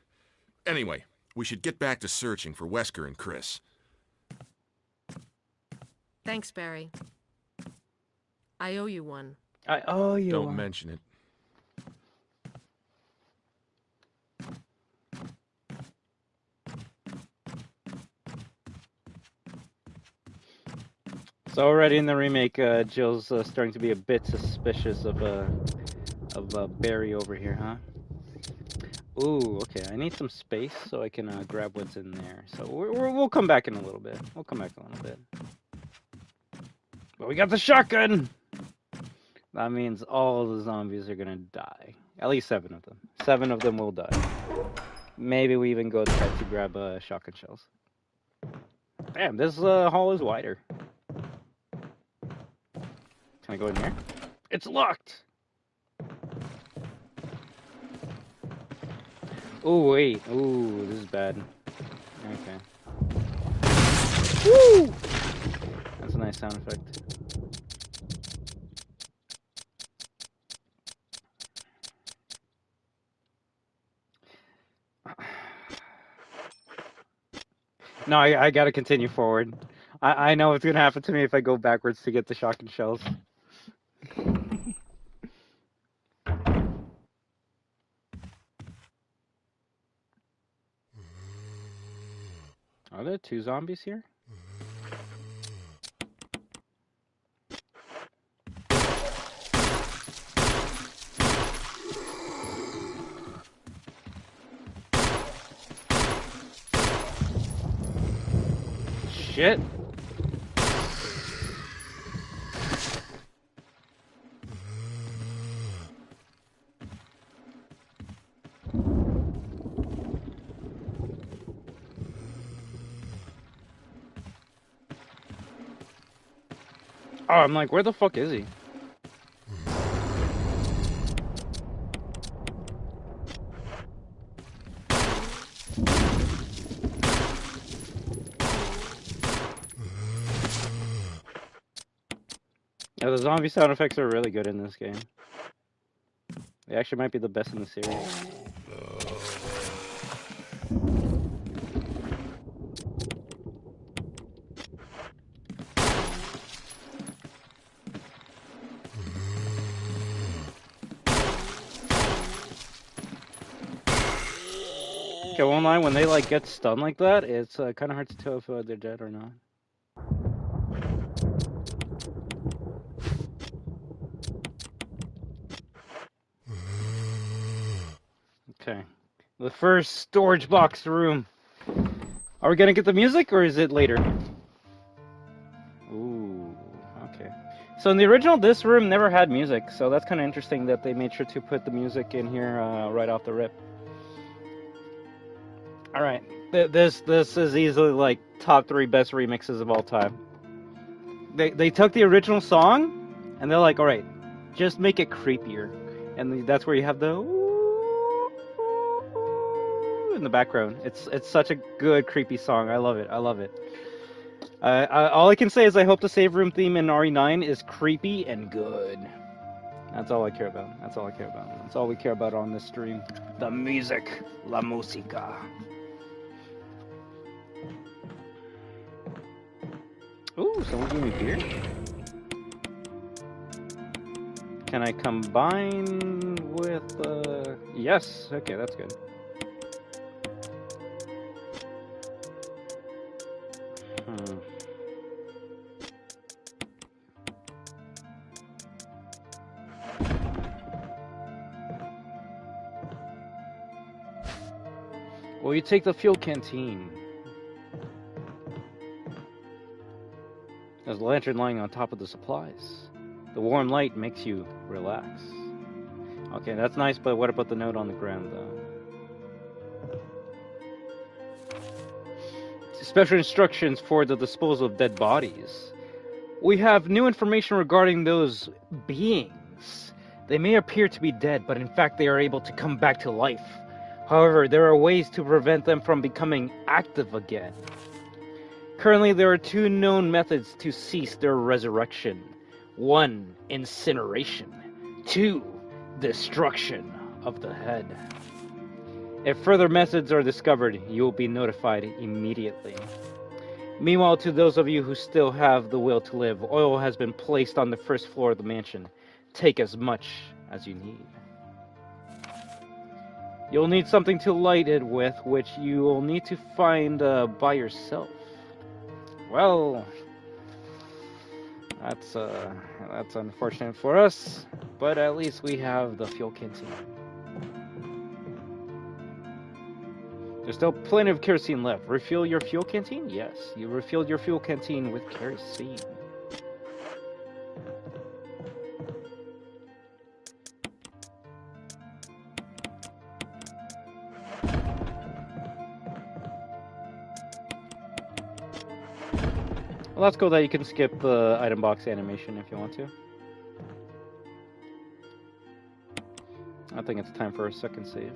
Anyway, we should get back to searching for Wesker and Chris. Thanks, Barry. I owe you one. I owe you Don't one. mention it. So already in the remake, Jill's starting to be a bit suspicious of Barry over here, huh? Ooh, okay. I need some space so I can grab what's in there. So we'll come back in a little bit. We'll come back in a little bit. But we got the shotgun! That means all the zombies are gonna die. At least 7 of them. 7 of them will die. Maybe we even go try to grab shotgun shells. Damn, this hall is wider. Can I go in here? It's locked! Oh, wait. Ooh, this is bad. Okay. Woo! That's a nice sound effect. No, I gotta continue forward. I know what's gonna happen to me if I go backwards to get the shotgun shells. Are there 2 zombies here? Shit. Oh, I'm like, where the fuck is he? Yeah, the zombie sound effects are really good in this game. They actually might be the best in the series. Okay, one line, when they like get stunned like that, it's kind of hard to tell if they're dead or not. Okay, the first storage box room. Are we gonna get the music, or is it later? Ooh, okay. So in the original, this room never had music, so that's kind of interesting that they made sure to put the music in here right off the rip. All right, this is easily like top 3 best remixes of all time. They took the original song, and they're like, all right, just make it creepier, and that's where you have the in the background. It's such a good creepy song. I love it. I love it. All I can say is I hope the save room theme in RE9 is creepy and good. That's all I care about. That's all I care about. That's all we care about on this stream. The music, la música. Ooh, someone gave me beer. Can I combine with? Yes. Okay, that's good. Well, you take the fuel canteen. There's a lantern lying on top of the supplies. The warm light makes you relax. Okay, that's nice, but what about the note on the ground, though? Special instructions for the disposal of dead bodies. We have new information regarding those beings. They may appear to be dead, but in fact they are able to come back to life. However, there are ways to prevent them from becoming active again. Currently, there are 2 known methods to cease their resurrection. 1, incineration. 2, destruction of the head. If further methods are discovered, you will be notified immediately. Meanwhile, to those of you who still have the will to live, oil has been placed on the first floor of the mansion. Take as much as you need. You'll need something to light it with, which you will need to find by yourself. Well, that's unfortunate for us, but at least we have the fuel canteen. There's still plenty of kerosene left. Refuel your fuel canteen? Yes, you refilled your fuel canteen with kerosene. Well, that's cool that you can skip the item box animation if you want to. I think it's time for a second save.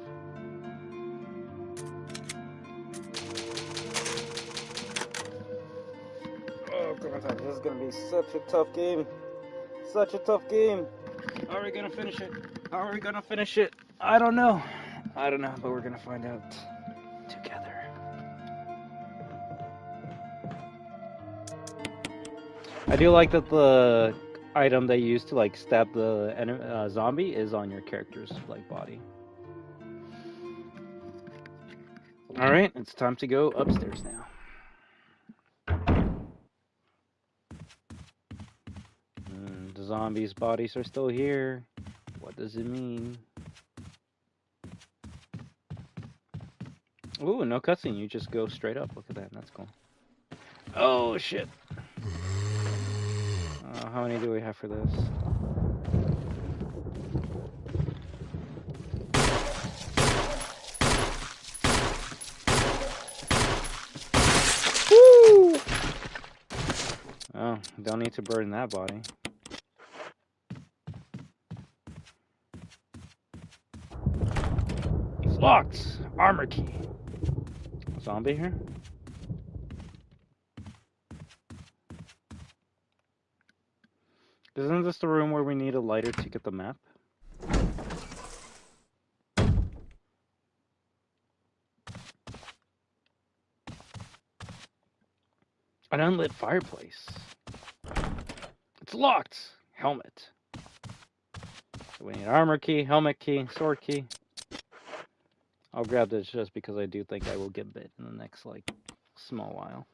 Oh god, this is gonna be such a tough game. Such a tough game. How are we gonna finish it? How are we gonna finish it? I don't know. I don't know, but we're gonna find out together. I do like that the item they use to like stab the zombie is on your character's like body. All right, it's time to go upstairs now. The zombies' bodies are still here. What does it mean? Ooh, no cutscene. You just go straight up. Look at that. That's cool. Oh shit. How many do we have for this? Woo! Oh, don't need to burn that body. It's locked. Armor key. Zombie here? Isn't this the room where we need a lighter to get the map? An unlit fireplace. It's locked. Helmet. So we need armor key, helmet key, sword key. I'll grab this just because I do think I will get bit in the next, like, small while.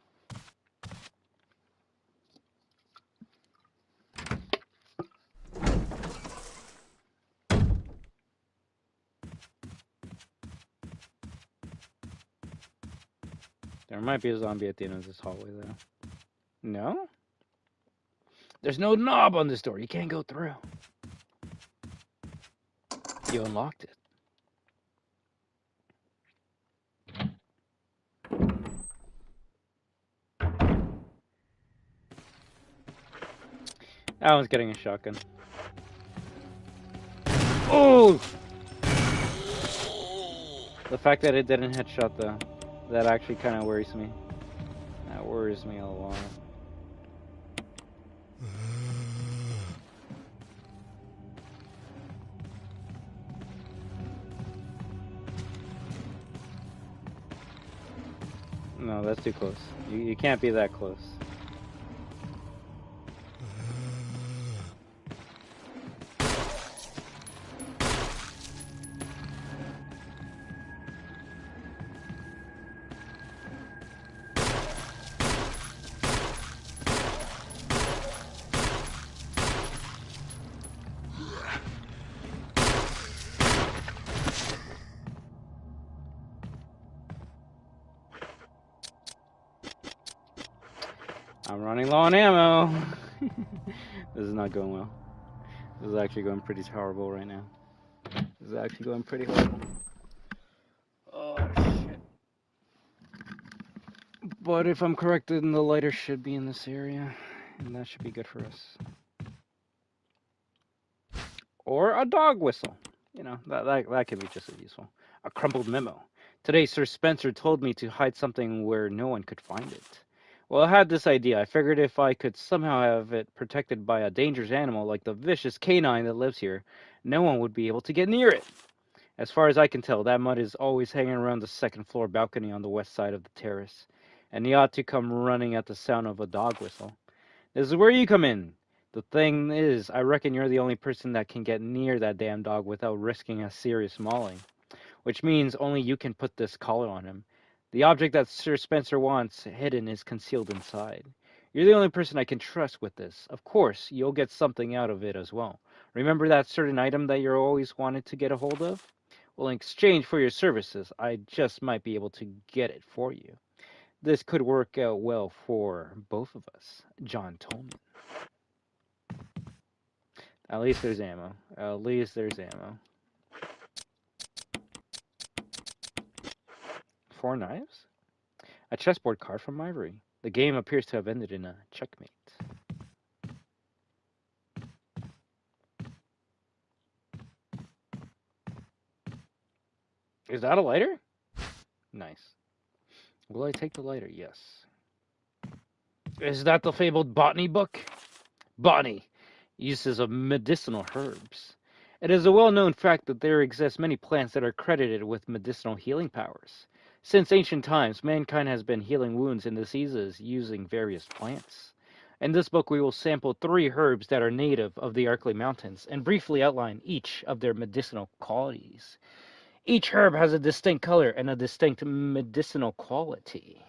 There might be a zombie at the end of this hallway, though. No? There's no knob on this door. You can't go through. You unlocked it. That one's getting a shotgun. Oh! The fact that it didn't headshot, though, that actually kind of worries me. That worries me a lot. No, that's too close. You can't be that close. I'm running low on ammo. This is not going well. This is actually going pretty horrible right now. This is actually going pretty horrible. Oh, shit. But if I'm correct, then the lighter should be in this area. And that should be good for us. Or a dog whistle. You know, that can be just as useful. A crumpled memo. Today, Sir Spencer told me to hide something where no one could find it. Well, I had this idea. I figured if I could somehow have it protected by a dangerous animal like the vicious canine that lives here, no one would be able to get near it. As far as I can tell, that mud is always hanging around the second floor balcony on the west side of the terrace, and he ought to come running at the sound of a dog whistle. This is where you come in. The thing is, I reckon you're the only person that can get near that damn dog without risking a serious mauling, which means only you can put this collar on him. The object that Sir Spencer wants hidden is concealed inside. You're the only person I can trust with this. Of course, you'll get something out of it as well. Remember that certain item that you're always wanted to get a hold of? Well, in exchange for your services, I just might be able to get it for you. This could work out well for both of us, John Tolman. At least there's ammo. At least there's ammo. 4 knives? A chessboard card from Ivory. The game appears to have ended in a checkmate. Is that a lighter? Nice. Will I take the lighter? Yes. Is that the fabled botany book? Botany. Uses of medicinal herbs. It is a well-known fact that there exist many plants that are credited with medicinal healing powers. Since ancient times, mankind has been healing wounds and diseases using various plants. In this book, we will sample 3 herbs that are native of the Arklay Mountains and briefly outline each of their medicinal qualities. Each herb has a distinct color and a distinct medicinal quality.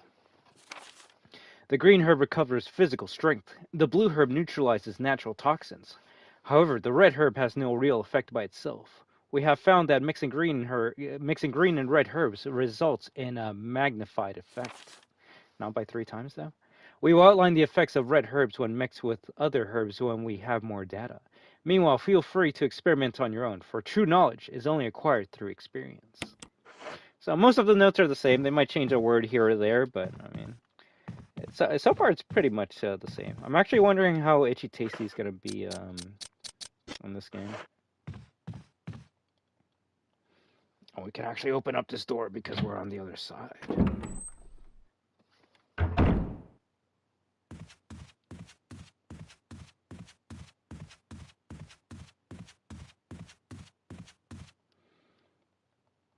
The green herb recovers physical strength. The blue herb neutralizes natural toxins. However, the red herb has no real effect by itself. We have found that mixing green and red herbs results in a magnified effect. Not by 3 times, though. We will outline the effects of red herbs when mixed with other herbs when we have more data. Meanwhile, feel free to experiment on your own, for true knowledge is only acquired through experience. So most of the notes are the same. They might change a word here or there, but, I mean, so far it's pretty much the same. I'm actually wondering how Itchy Tasty is going to be in this game. Oh, we can actually open up this door because we're on the other side.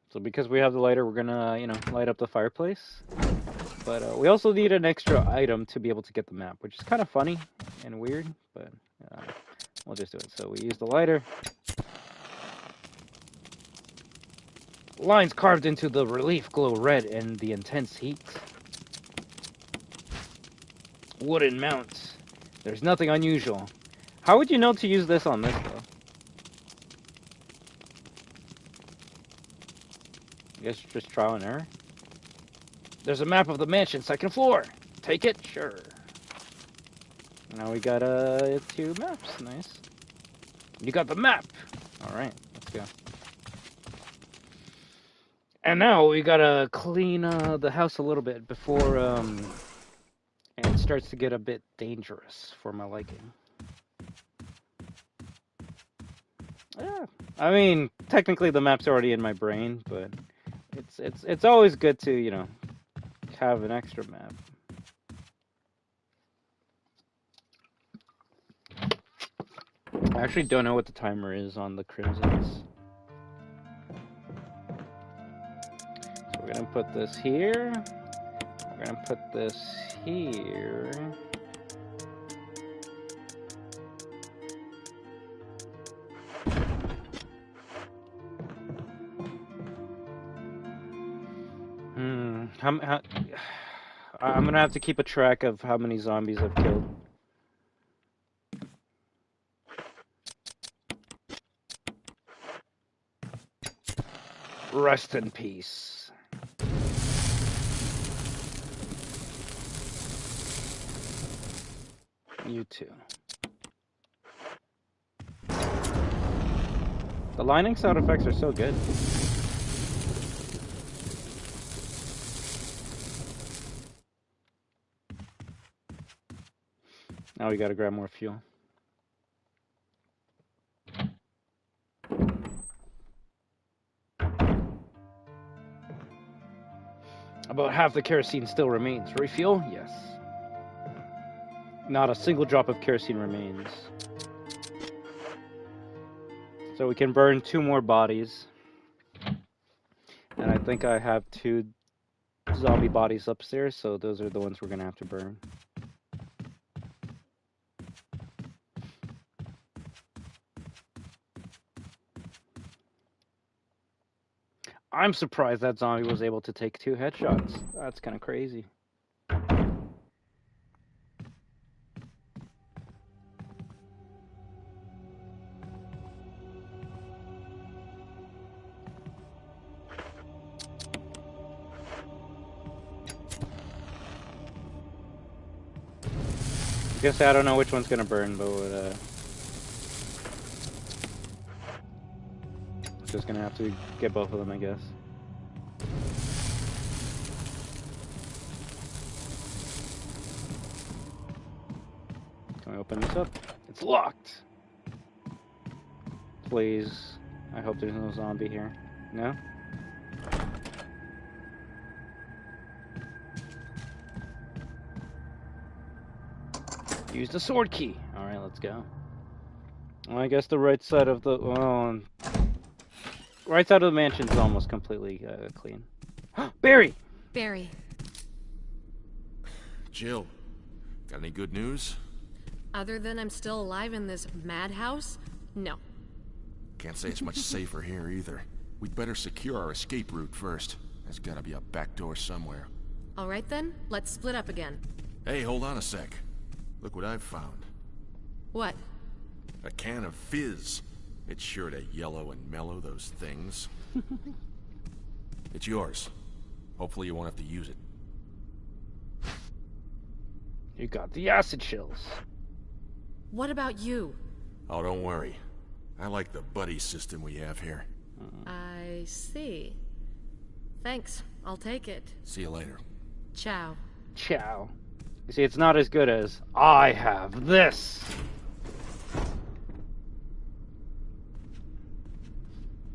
So because we have the lighter, we're gonna, light up the fireplace. But we also need an extra item to be able to get the map, which is kind of funny and weird, but we'll just do it. So we use the lighter. Lines carved into the relief glow red in the intense heat. Wooden mount. There's nothing unusual. How would you know to use this on this, though? I guess just trial and error. There's a map of the mansion, second floor. Take it? Sure. Now we got 2 maps. Nice. You got the map. All right, let's go. And now we gotta clean the house a little bit before it starts to get a bit dangerous for my liking. Yeah, I mean, technically the map's already in my brain, but it's always good to, you know, have an extra map. I actually don't know what the timer is on the Crimsons. So we're gonna put this here. We're gonna put this here. I'm gonna have to keep a track of how many zombies I've killed. Rest in peace. You too. The lining sound effects are so good. Now we gotta grab more fuel. About half the kerosene still remains. Refuel? Yes. Not a single drop of kerosene remains. So we can burn 2 more bodies. And I think I have 2 zombie bodies upstairs, so those are the ones we're gonna have to burn. I'm surprised that zombie was able to take 2 headshots. That's kind of crazy. I guess I don't know which one's gonna burn, but just gonna have to get both of them, I guess. Can I open this up? It's locked! Please. I hope there's no zombie here. No? Use the sword key. Alright, let's go. Well, I guess the right side of the... right side of the mansion's almost completely clean. Barry! Barry. Jill, got any good news? Other than I'm still alive in this madhouse? No. Can't say it's much safer here either. We'd better secure our escape route first. There's gotta be a back door somewhere. All right then, let's split up again. Hey, hold on a sec. Look what I've found. What? A can of fizz. It's sure to yellow and mellow those things. It's yours. Hopefully you won't have to use it. You got the acid chills. What about you? Oh, don't worry. I like the buddy system we have here. I see. Thanks, I'll take it. See you later. Ciao. Ciao. You see, it's not as good as I have this.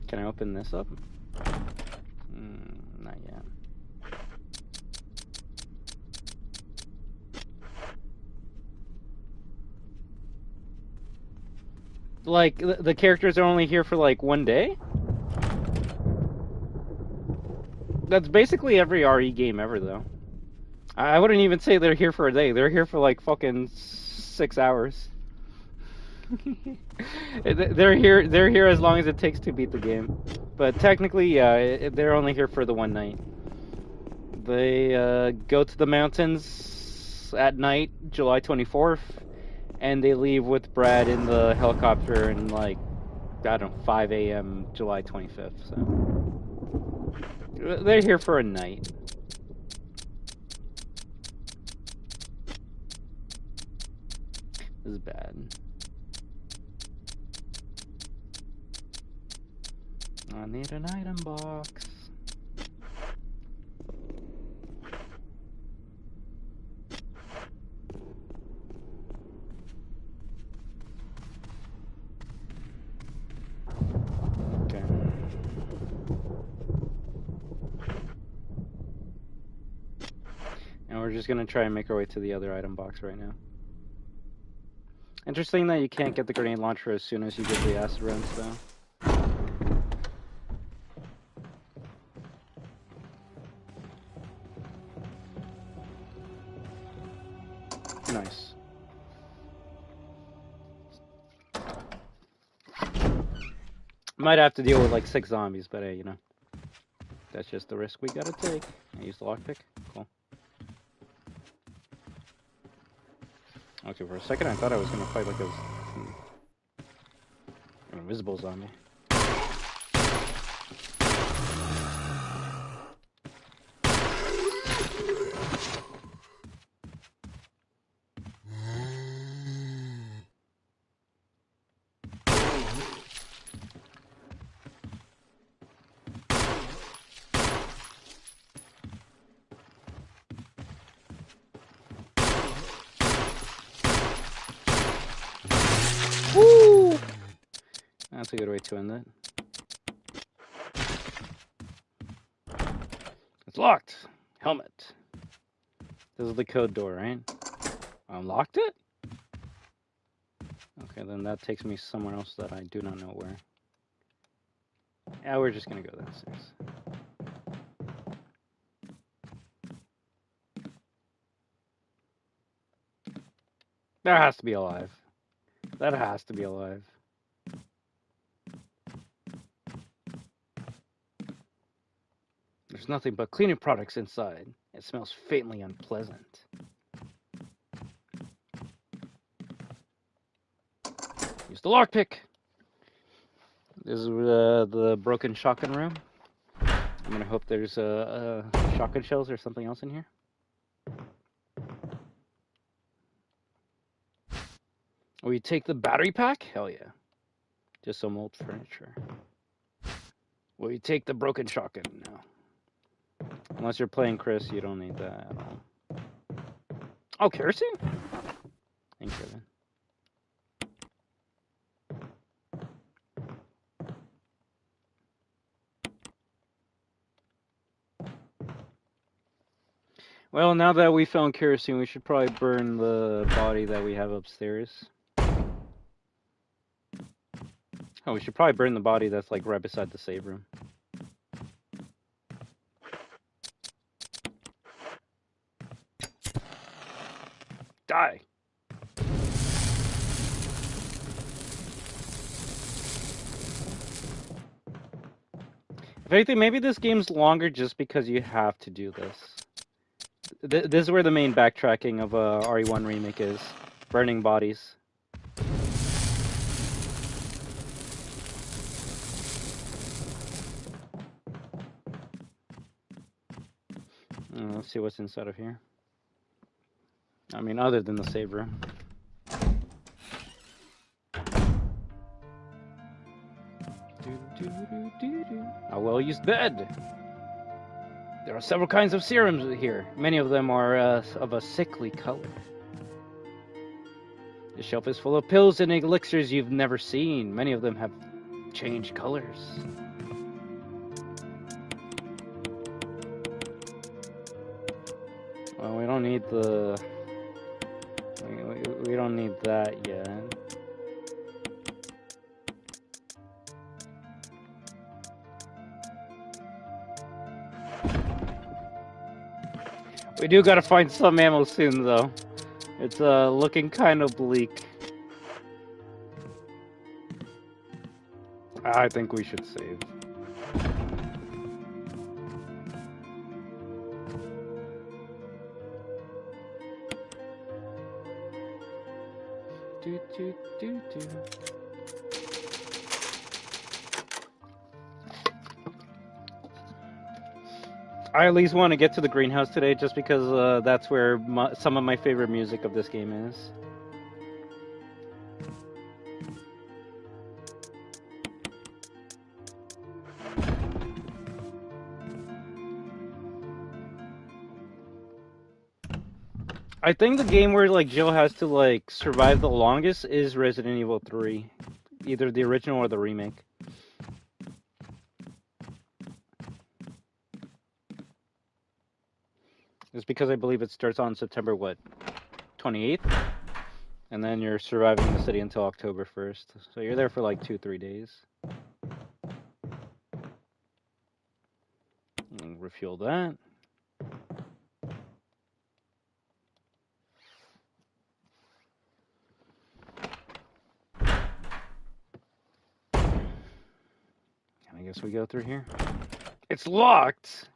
Can I open this up? Not yet. Like, the characters are only here for, like, 1 day? That's basically every RE game ever, though. I wouldn't even say they're here for a day. They're here for, like, fucking 6 hours. They're here as long as it takes to beat the game. But technically, yeah, they're only here for the 1 night. They go to the mountains at night, July 24th, and they leave with Brad in the helicopter in, like, I don't know, 5 a.m. July 25th. So they're here for a night. This is bad. I need an item box. Okay. And we're just gonna try and make our way to the other item box right now. Interesting that you can't get the grenade launcher as soon as you get the acid runs, though. Nice. Might have to deal with like 6 zombies, but hey, you know. That's just the risk we gotta take. I used the lockpick. Cool. Okay, for a second I thought I was gonna fight like an invisible zombie. Woo! That's a good way to end it. It's locked. Helmet. This is the code door, right? Unlocked it? Okay, then that takes me somewhere else that I do not know where. Yeah, we're just gonna go downstairs. That has to be alive. That has to be alive. There's nothing but cleaning products inside. It smells faintly unpleasant. Use the lockpick. This is the broken shotgun room. I'm gonna hope there's shotgun shells or something else in here. Will you take the battery pack? Hell yeah. Just some old furniture. Will you take the broken shotgun? No. Unless you're playing Chris, you don't need that at all. Oh, kerosene? Thanks, Kevin. Well, now that we found kerosene, we should probably burn the body that we have upstairs. Oh, we should probably burn the body that's like right beside the save room. Die! If anything, maybe this game's longer just because you have to do this. This is where the main backtracking of RE1 Remake is. Burning bodies. Let's see what's inside of here. I mean, other than the save room. A well-used bed. There are several kinds of serums here. Many of them are of a sickly color. The shelf is full of pills and elixirs you've never seen. Many of them have changed colors. Well, we don't need the... We don't need that yet. We do gotta find some ammo soon, though. It's looking kind of bleak. I think we should save. Do. I at least want to get to the greenhouse today just because that's where some of my favorite music of this game is. I think the game where like Jill has to like survive the longest is Resident Evil 3, either the original or the remake. It's because I believe it starts on September what, 28th, and then you're surviving the city until October 1st. So you're there for like 2-3 days. And refuel that. I guess we go through here. It's locked!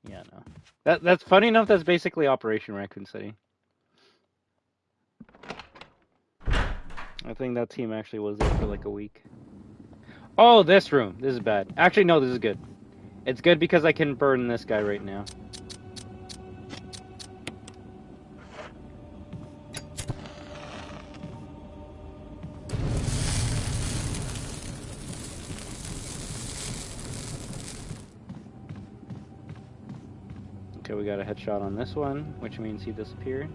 Yeah, no. That's funny enough, that's basically Operation Raccoon City. I think that team actually was there for like a week. Oh, this room. This is bad. Actually, no, this is good. It's good because I can burn this guy right now. Okay, we got a headshot on this one, which means he disappeared.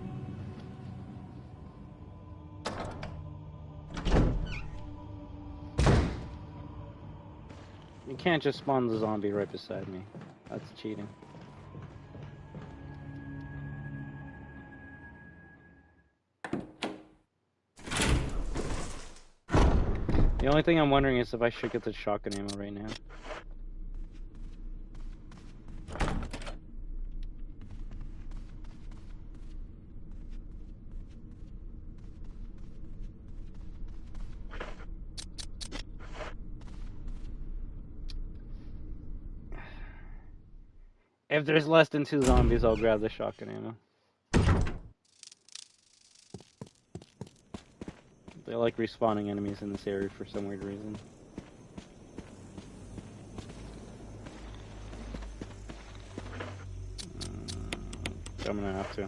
You can't just spawn the zombie right beside me. That's cheating. The only thing I'm wondering is if I should get the shotgun ammo right now. If there's less than 2 zombies, I'll grab the shotgun ammo. They like respawning enemies in this area for some weird reason. I'm gonna have to.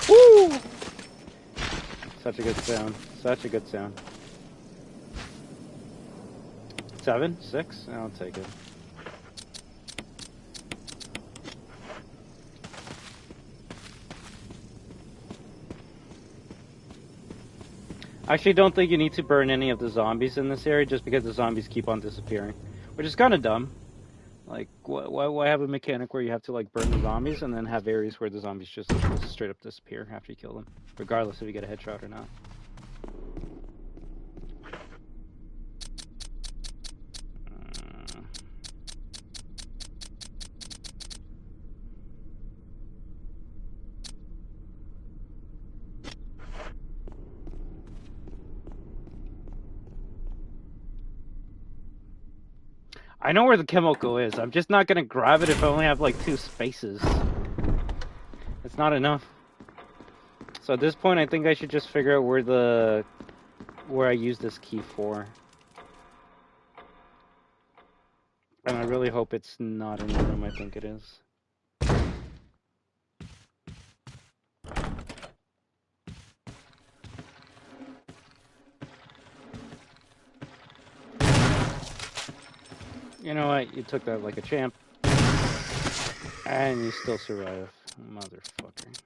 Woo! Such a good sound. Such a good sound. 7? 6? I'll take it. I actually don't think you need to burn any of the zombies in this area just because the zombies keep on disappearing. Which is kind of dumb. Like, why have a mechanic where you have to like burn the zombies and then have areas where the zombies just straight up disappear after you kill them, regardless if you get a headshot or not. I know where the chemical is. I'm just not gonna grab it if I only have like 2 spaces. It's not enough. So at this point, I think I should just figure out where I use this key for. And I really hope it's not in the room I think it is. You know what? You took that like a champ. And you still survive. Motherfucker.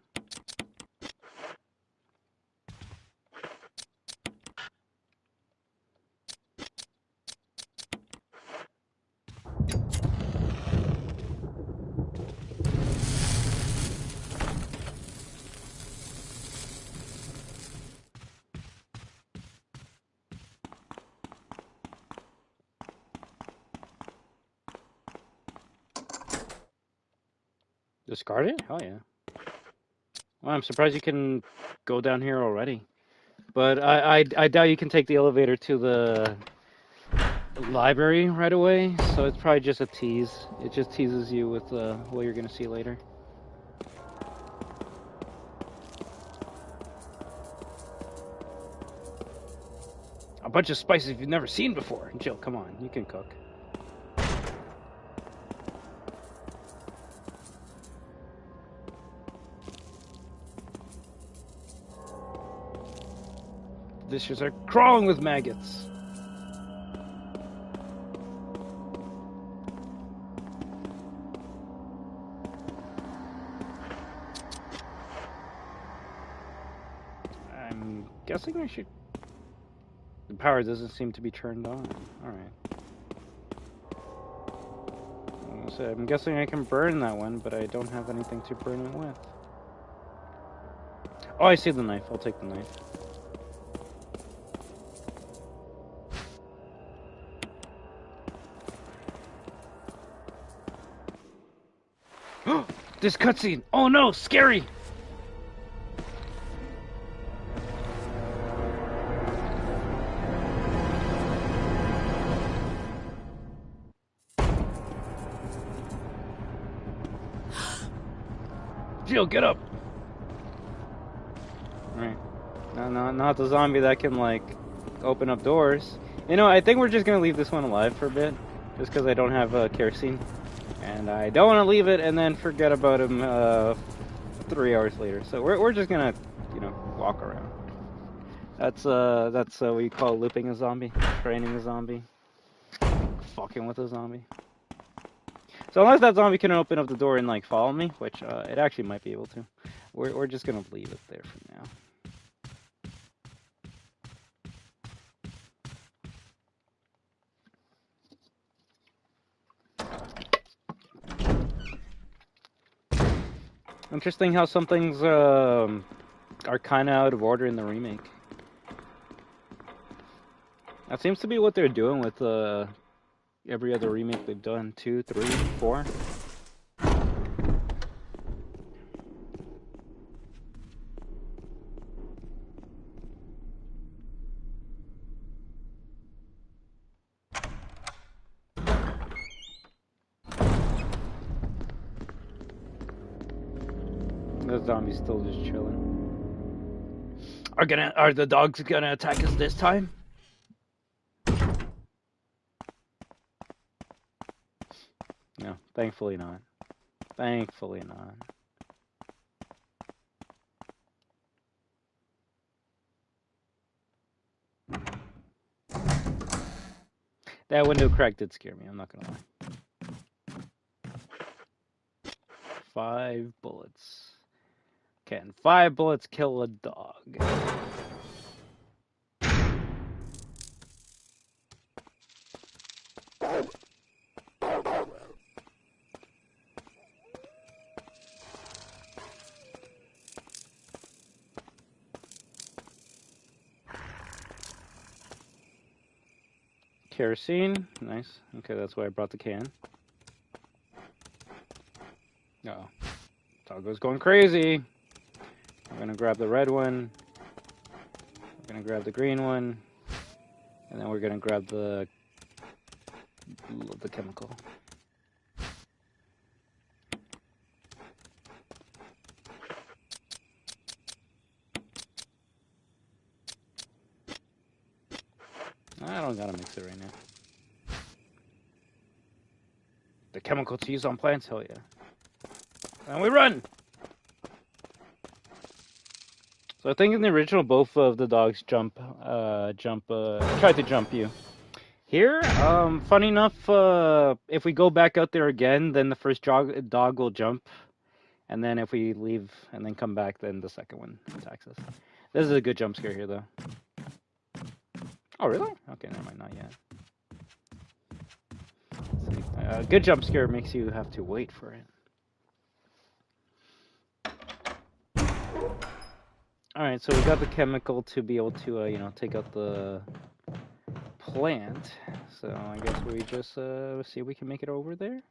Discard it? Hell yeah. Well, I'm surprised you can go down here already. But I doubt you can take the elevator to the library right away, so it's probably just a tease. It just teases you with what you're gonna see later. A bunch of spices you've never seen before. Jill, come on, you can cook. dishes are crawling with maggots. I'm guessing I should... The power doesn't seem to be turned on. Alright. So I'm guessing I can burn that one, but I don't have anything to burn it with. Oh, I see the knife. I'll take the knife. This cutscene! Oh no, scary! Jill, get up! Alright. No, not the zombie that can, like, open up doors. You know, I think we're just gonna leave this one alive for a bit. Just because I don't have kerosene. And I don't want to leave it and then forget about him 3 hours later. So we're just gonna, you know, walk around. That's what you call looping a zombie, training a zombie, fucking with a zombie. So unless that zombie can open up the door and like follow me, which it actually might be able to, we're just gonna leave it there for now. Interesting how some things are kind of out of order in the remake. That seems to be what they're doing with every other remake they've done. 2, 3, 4. The zombie's still just chilling. Are the dogs gonna attack us this time? No, thankfully not. Thankfully not. That window crack did scare me, I'm not gonna lie. 5 bullets. Can 5 bullets kill a dog? Kerosene, nice. Okay, that's why I brought the can. Uh-oh. Doggo's going crazy. I'm gonna grab the red one. We're gonna grab the green one. And then we're gonna grab the chemical. I don't gotta mix it right now. The chemical to use on plants, hell yeah. And we run! So I think in the original, both of the dogs tried to jump you. Here, funny enough, if we go back out there again, then the first dog will jump. And then if we leave and then come back, then the second one attacks us. This is a good jump scare here, though. Oh, really? Okay, never mind, not yet. A good jump scare makes you have to wait for it. Alright, so we got the chemical to be able to, you know, take out the plant. So I guess we just see if we can make it over there.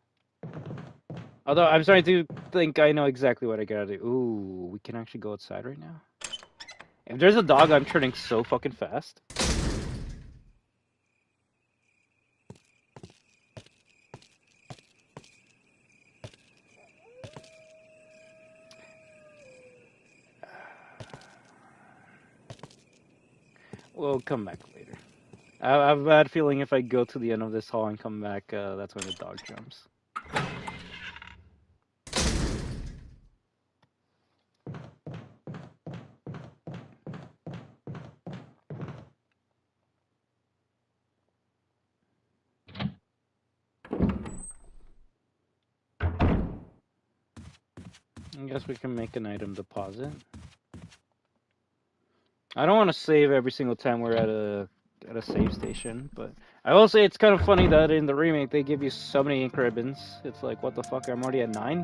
Although I'm starting to think I know exactly what I gotta do. Ooh, we can actually go outside right now. If there's a dog, I'm turning so fucking fast. We'll come back later. I have a bad feeling if I go to the end of this hall and come back, that's when the dog jumps. I guess we can make an item deposit. I don't want to save every single time we're at a save station, but I will say it's kind of funny that in the remake they give you so many ink ribbons. It's like, what the fuck? I'm already at 9?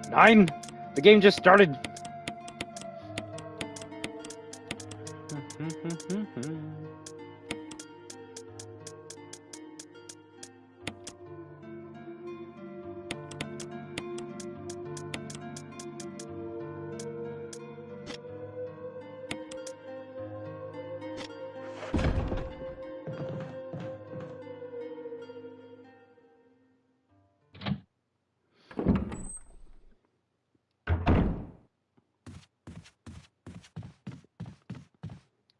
9? The game just started.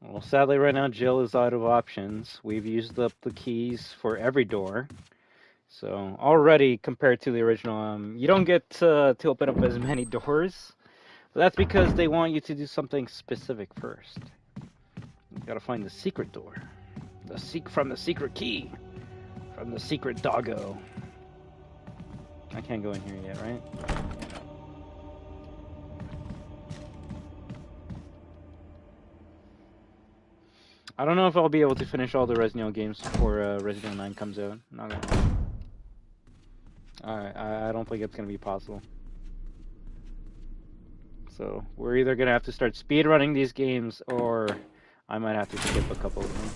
Well, sadly, right now Jill is out of options. We've used up the keys for every door. So already, compared to the original, you don't get to open up as many doors. But that's because they want you to do something specific first. You gotta find the secret door. From the secret key. From the secret doggo. I can't go in here yet, right? I don't know if I'll be able to finish all the Resident Evil games before Resident Evil 9 comes out. Not gonna lie. I don't think it's gonna be possible. So we're either gonna have to start speedrunning these games, or I might have to skip a couple of them.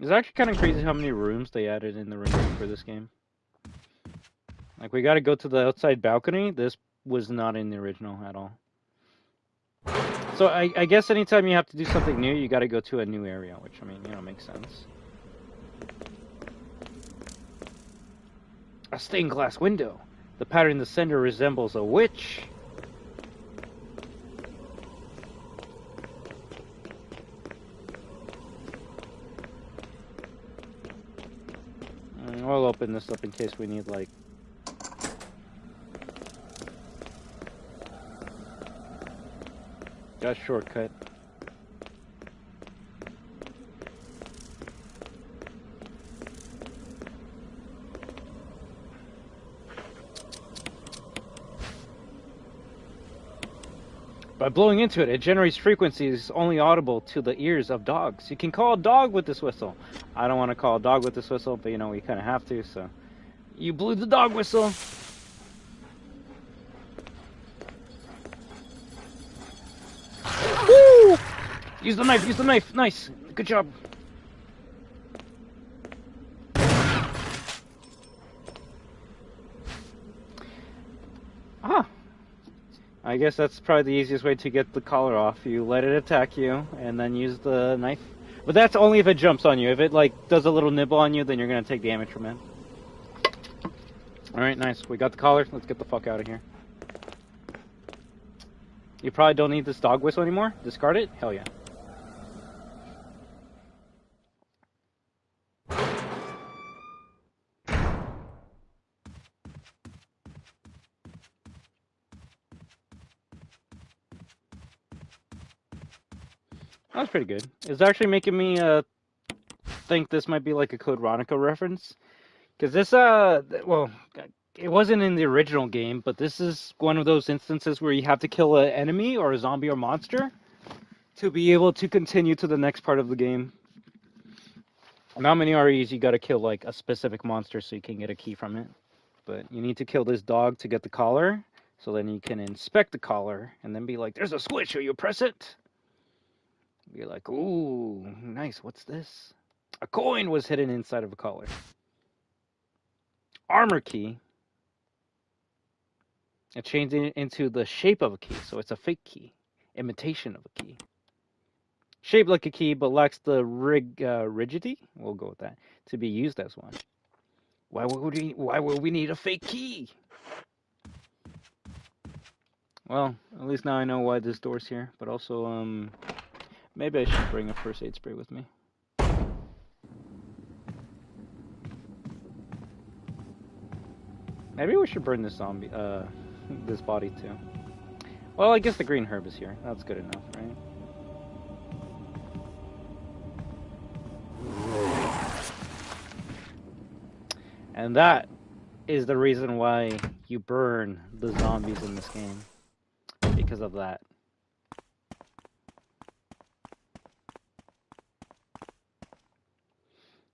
It's actually kind of crazy how many rooms they added in the remake for this game. Like, we gotta go to the outside balcony. This was not in the original at all. So I guess anytime you have to do something new, you gotta go to a new area, which, I mean, you know, makes sense. A stained glass window. The pattern in the center resembles a witch. I'll open this up in case we need, like... Got a shortcut. By blowing into it, it generates frequencies only audible to the ears of dogs. You can call a dog with this whistle. I don't want to call a dog with this whistle, but you know, we kind of have to, so... You blew the dog whistle! Woo! Use the knife, nice! Good job! Ah! I guess that's probably the easiest way to get the collar off. You let it attack you, and then use the knife. But that's only if it jumps on you. If it, like, does a little nibble on you, then you're gonna take damage from it. Alright, nice. We got the collar. Let's get the fuck out of here. You probably don't need this dog whistle anymore? Discard it? Hell yeah. That was pretty good. It's actually making me think this might be like a Code Veronica reference. Because this, well, it wasn't in the original game, but this is one of those instances where you have to kill an enemy or a zombie or monster to be able to continue to the next part of the game. Not many REs, you gotta kill like a specific monster so you can get a key from it. But you need to kill this dog to get the collar, so then you can inspect the collar and then be like, there's a switch, will you press it? You're like, ooh, nice, what's this? A coin was hidden inside of a collar. Armor key. It changed it into the shape of a key, so it's a fake key. Imitation of a key. Shaped like a key, but lacks the rigidity, we'll go with that, to be used as one. Why would we need a fake key? Well, at least now I know why this door's here, but also, maybe I should bring a first aid spray with me. Maybe we should burn this zombie, this body too. Well, I guess the green herb is here. That's good enough, right? And that is the reason why you burn the zombies in this game. Because of that.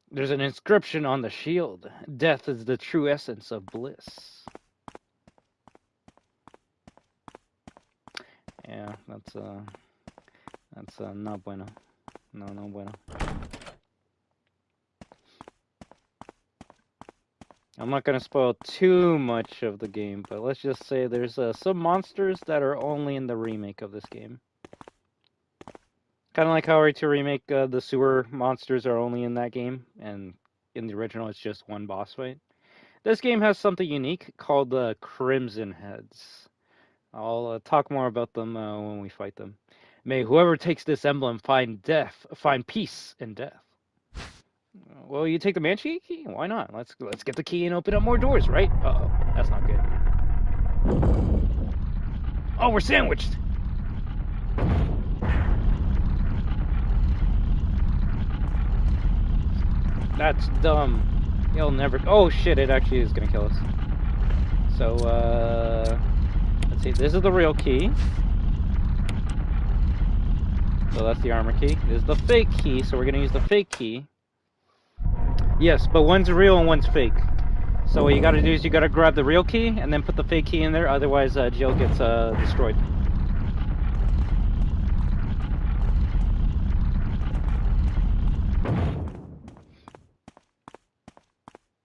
There's an inscription on the shield. Death is the true essence of bliss. Yeah, that's not bueno. No bueno. I'm not gonna spoil too much of the game, but let's just say there's some monsters that are only in the remake of this game. Kind of like how R2 Remake, the sewer monsters are only in that game, and in the original it's just one boss fight. This game has something unique called the Crimson Heads. I'll talk more about them when we fight them. May whoever takes this emblem find peace in death. Well, you take the Banshee key? Why not? Let's get the key and open up more doors, right? Uh-oh, that's not good. Oh, we're sandwiched! That's dumb. He'll never... Oh, shit, it actually is gonna kill us. So, let's see. This is the real key. So that's the armor key. This is the fake key, so we're gonna use the fake key. Yes, but one's real and one's fake. So what you gotta do is you gotta grab the real key and then put the fake key in there, otherwise Jill gets destroyed.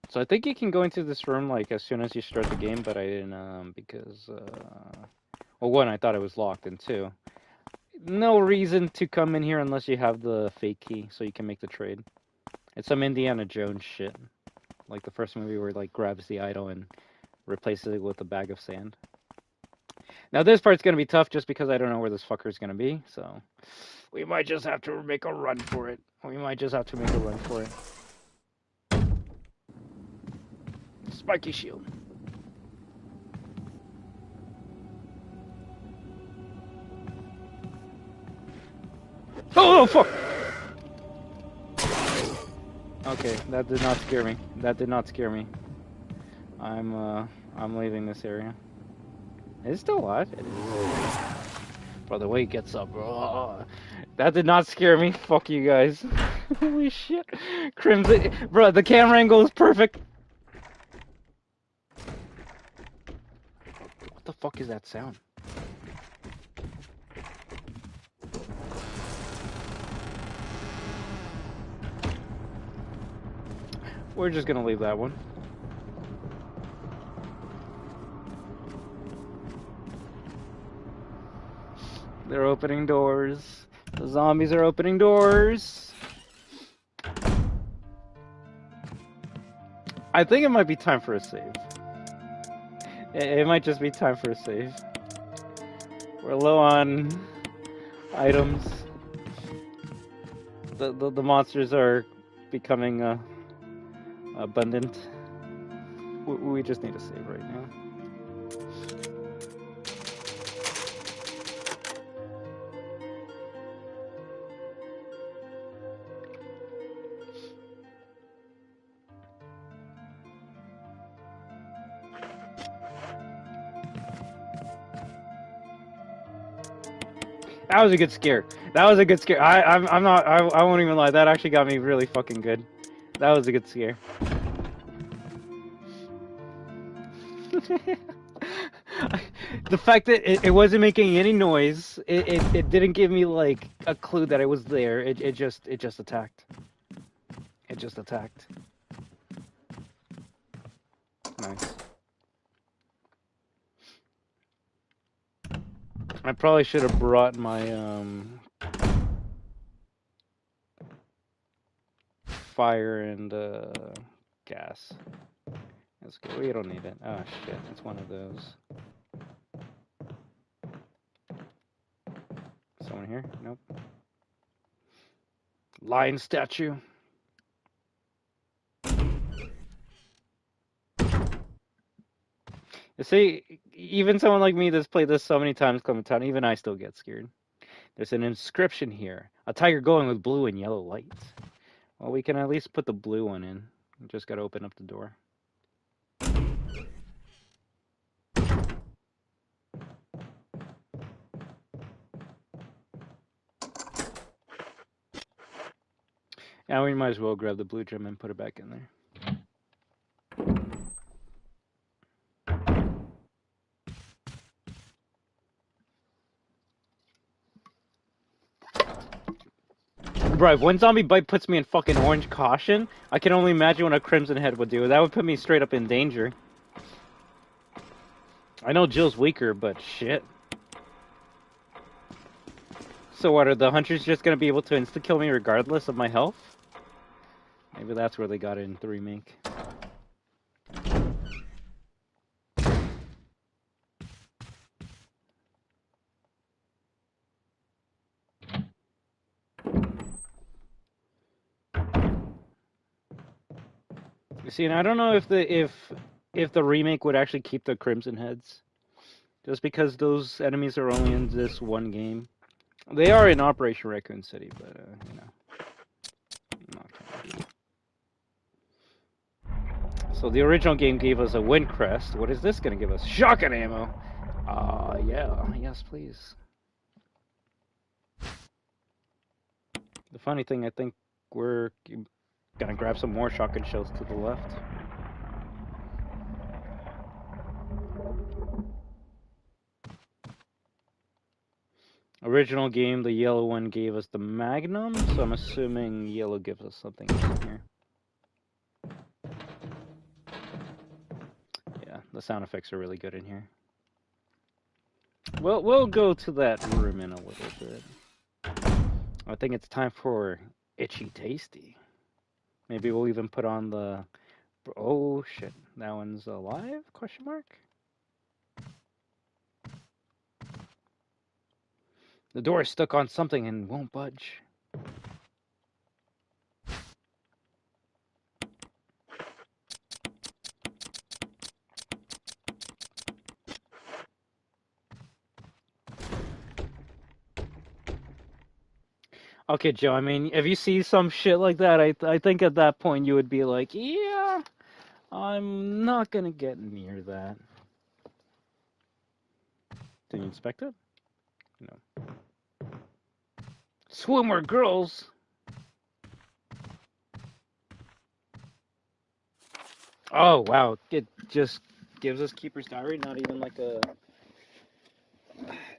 So I think you can go into this room like as soon as you start the game, but I didn't because well, one, I thought it was locked, and two, no reason to come in here unless you have the fake key so you can make the trade. It's some Indiana Jones shit. Like the first movie where it like grabs the idol and replaces it with a bag of sand. Now this part's gonna be tough just because I don't know where this fucker's gonna be, so we might just have to make a run for it. Spiky shield. Oh fuck! Okay, that did not scare me. I'm leaving this area. Is it still alive? It is. Bro, the way it gets up, bro. That did not scare me. Fuck you guys. Holy shit. Crimson. Bro, the camera angle is perfect. What the fuck is that sound? We're just gonna leave that one. They're opening doors. The zombies are opening doors. I think it might be time for a save. It might just be time for a save. We're low on items. The monsters are becoming abundant. We just need a save right now. That was a good scare. I won't even lie. That actually got me really fucking good. That was a good scare. The fact that it wasn't making any noise, it didn't give me like a clue that it was there. It just attacked. It just attacked. Nice. I probably should have brought my fire and gas. That's good. We don't need it. Oh shit, it's one of those. Someone here? Nope. Lion statue. See, even someone like me that's played this so many times, Clementine, even I still get scared. There's an inscription here. A tiger glowing with blue and yellow lights. Well, we can at least put the blue one in. We just gotta open up the door. Yeah, we might as well grab the blue gem and put it back in there. Bro, if one zombie bite puts me in fucking orange caution, I can only imagine what a crimson head would do. That would put me straight up in danger. I know Jill's weaker, but shit. So what, are the hunters just gonna be able to insta-kill me regardless of my health? Maybe that's where they got it in the remake. You see, and I don't know if the remake would actually keep the crimson heads, just because those enemies are only in this one game. They are in Operation Raccoon City, but you know, not counting. So the original game gave us a wind crest. What is this gonna give us? Shotgun ammo. Yeah, yes, please. The funny thing, I think we're gonna grab some more shotgun shells to the left. Original game, the yellow one gave us the Magnum, so I'm assuming yellow gives us something in here. Yeah, the sound effects are really good in here. Well, we'll go to that room in a little bit. I think it's time for Itchy Tasty. Maybe we'll even put on the... Oh, shit. That one's alive? Question mark? The door is stuck on something and won't budge. Okay, Joe, I mean, if you see some shit like that, I think at that point you would be like, yeah, I'm not gonna get near that. Did you inspect it? No. Swimmer girls! Oh, wow. It just gives us Keeper's Diary, not even like a...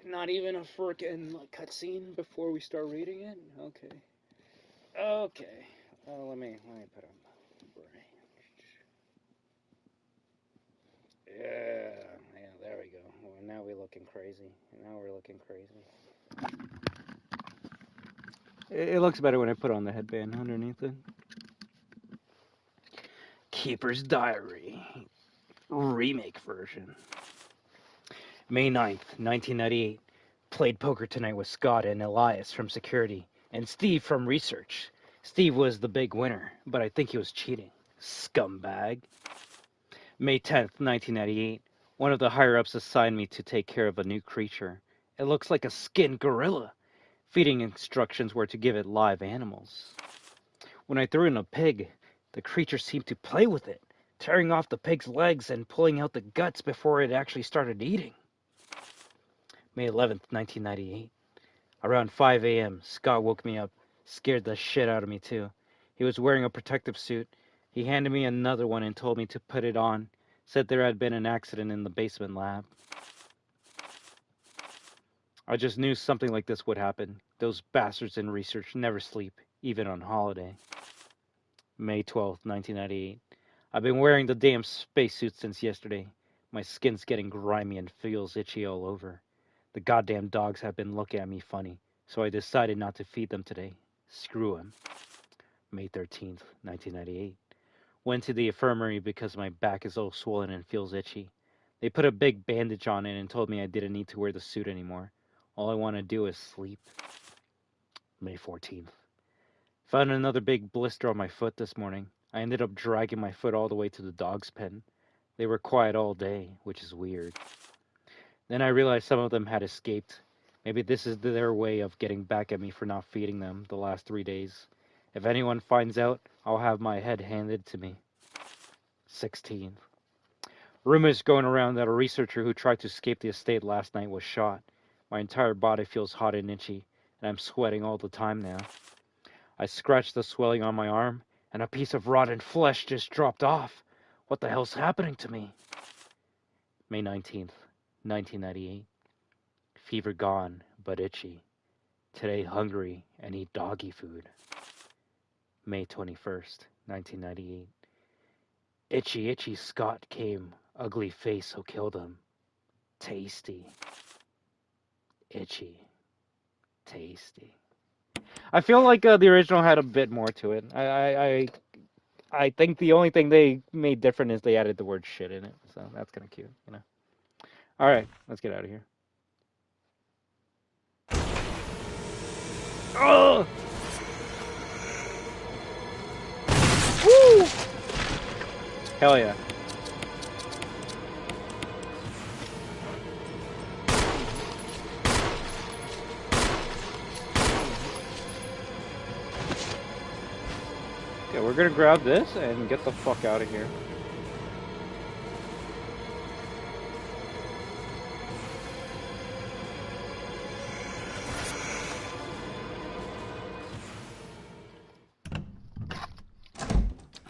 Not even a frickin' like, cutscene before we start reading it? Okay. Okay. Let me put on... Yeah, there we go. Well, now we're looking crazy. Now we're looking crazy. It looks better when I put on the headband underneath it. Keeper's Diary. Remake version. May 9th, 1998. Played poker tonight with Scott and Elias from security, and Steve from research. Steve was the big winner, but I think he was cheating. Scumbag. May 10th, 1998. One of the higher-ups assigned me to take care of a new creature. It looks like a skinned gorilla. Feeding instructions were to give it live animals. When I threw in a pig, the creature seemed to play with it, tearing off the pig's legs and pulling out the guts before it actually started eating. May 11th, 1998. Around 5 a.m., Scott woke me up, scared the shit out of me too. He was wearing a protective suit. He handed me another one and told me to put it on. Said there had been an accident in the basement lab. I just knew something like this would happen. Those bastards in research never sleep, even on holiday. May 12th, 1998. I've been wearing the damn spacesuit since yesterday. My skin's getting grimy and feels itchy all over. The goddamn dogs have been looking at me funny, so I decided not to feed them today. Screw them. May 13th, 1998. Went to the infirmary because my back is all swollen and feels itchy. They put a big bandage on it and told me I didn't need to wear the suit anymore. All I want to do is sleep. May 14th. Found another big blister on my foot this morning. I ended up dragging my foot all the way to the dog's pen. They were quiet all day, which is weird. Then I realized some of them had escaped. Maybe this is their way of getting back at me for not feeding them the last 3 days. If anyone finds out, I'll have my head handed to me. 16. Rumors going around that a researcher who tried to escape the estate last night was shot. My entire body feels hot and itchy, and I'm sweating all the time now. I scratched the swelling on my arm, and a piece of rotten flesh just dropped off. What the hell's happening to me? May 19th, 1998. Fever gone, but itchy. Today hungry and eat doggy food. May 21st, 1998. Itchy, itchy Scott came. Ugly face who killed him. Tasty. Itchy. Tasty. I feel like the original had a bit more to it. I think the only thing they made different is they added the word shit in it. So that's kind of cute, you know. All right, let's get out of here. Oh! Woo! Hell yeah. Okay, we're gonna grab this and get the fuck out of here.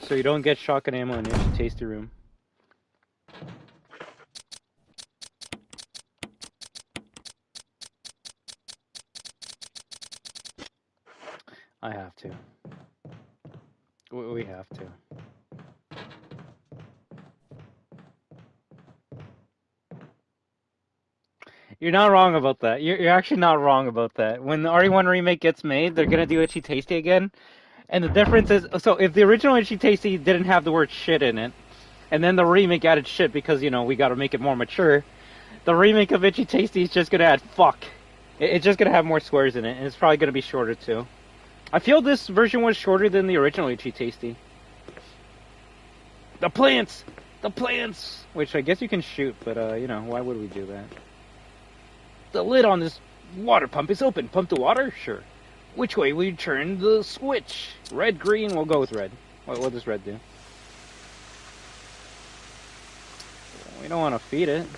So you don't get shotgun ammo in your tasty room. I have to. We have to. You're not wrong about that. You're actually not wrong about that. When the RE1 remake gets made, they're gonna do Itchy Tasty again. And the difference is, so if the original Itchy Tasty didn't have the word shit in it, and then the remake added shit because, you know, we gotta make it more mature, the remake of Itchy Tasty is just gonna add fuck. It's just gonna have more swears in it, and it's probably gonna be shorter too. I feel this version was shorter than the original Itchy Tasty. The plants! The plants! Which I guess you can shoot, but, you know, why would we do that? The lid on this water pump is open. Pump the water? Sure. Which way will you turn the switch? Red, green? We'll go with red. What does red do? We don't want to feed it.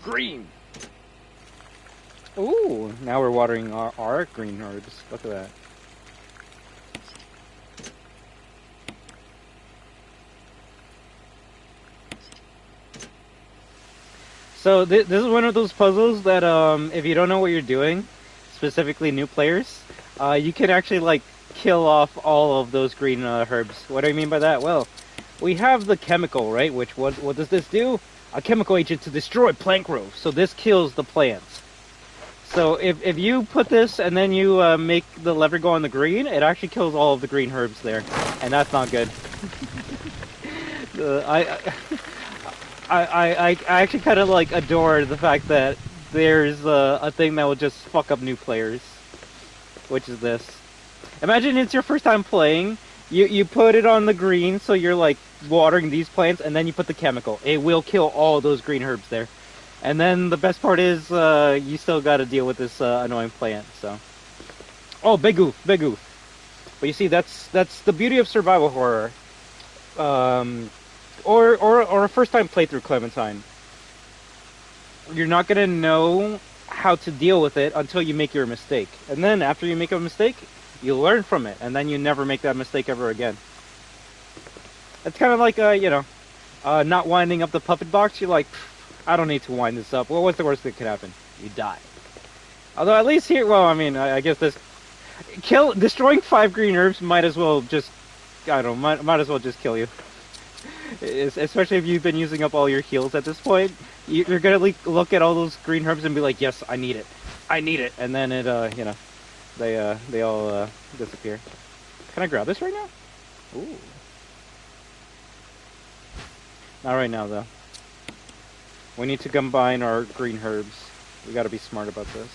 Green! Ooh, now we're watering our green herbs. Look at that. So this is one of those puzzles that if you don't know what you're doing, specifically new players, you can actually like kill off all of those green herbs. What do I mean by that? Well, we have the chemical, right? Which what does this do? A chemical agent to destroy plant growth. So this kills the plants. So if you put this and then you make the lever go on the green, it actually kills all of the green herbs there, and that's not good. I actually kind of like adore the fact that there's a thing that will just fuck up new players, which is this. Imagine it's your first time playing, you put it on the green, so you're like watering these plants, and then you put the chemical. It will kill all those green herbs there. And then the best part is you still got to deal with this annoying plant. So, oh, big oof, big oof. But you see, that's the beauty of survival horror. Or a first-time playthrough Clementine. You're not gonna know how to deal with it until you make your mistake. And then after you make a mistake, you learn from it, and then you never make that mistake ever again. It's kind of like, you know, not winding up the puppet box. You're like, I don't need to wind this up. Well, what's the worst that could happen? You die. Although at least here, well, I mean, I guess this destroying 5 green herbs might as well just, I don't know, might as well just kill you. Especially if you've been using up all your heals at this point, you're gonna look at all those green herbs and be like, yes, I need it, and then it, you know, they all disappear. Can I grab this right now? Ooh. Not right now though. We need to combine our green herbs. We gotta be smart about this.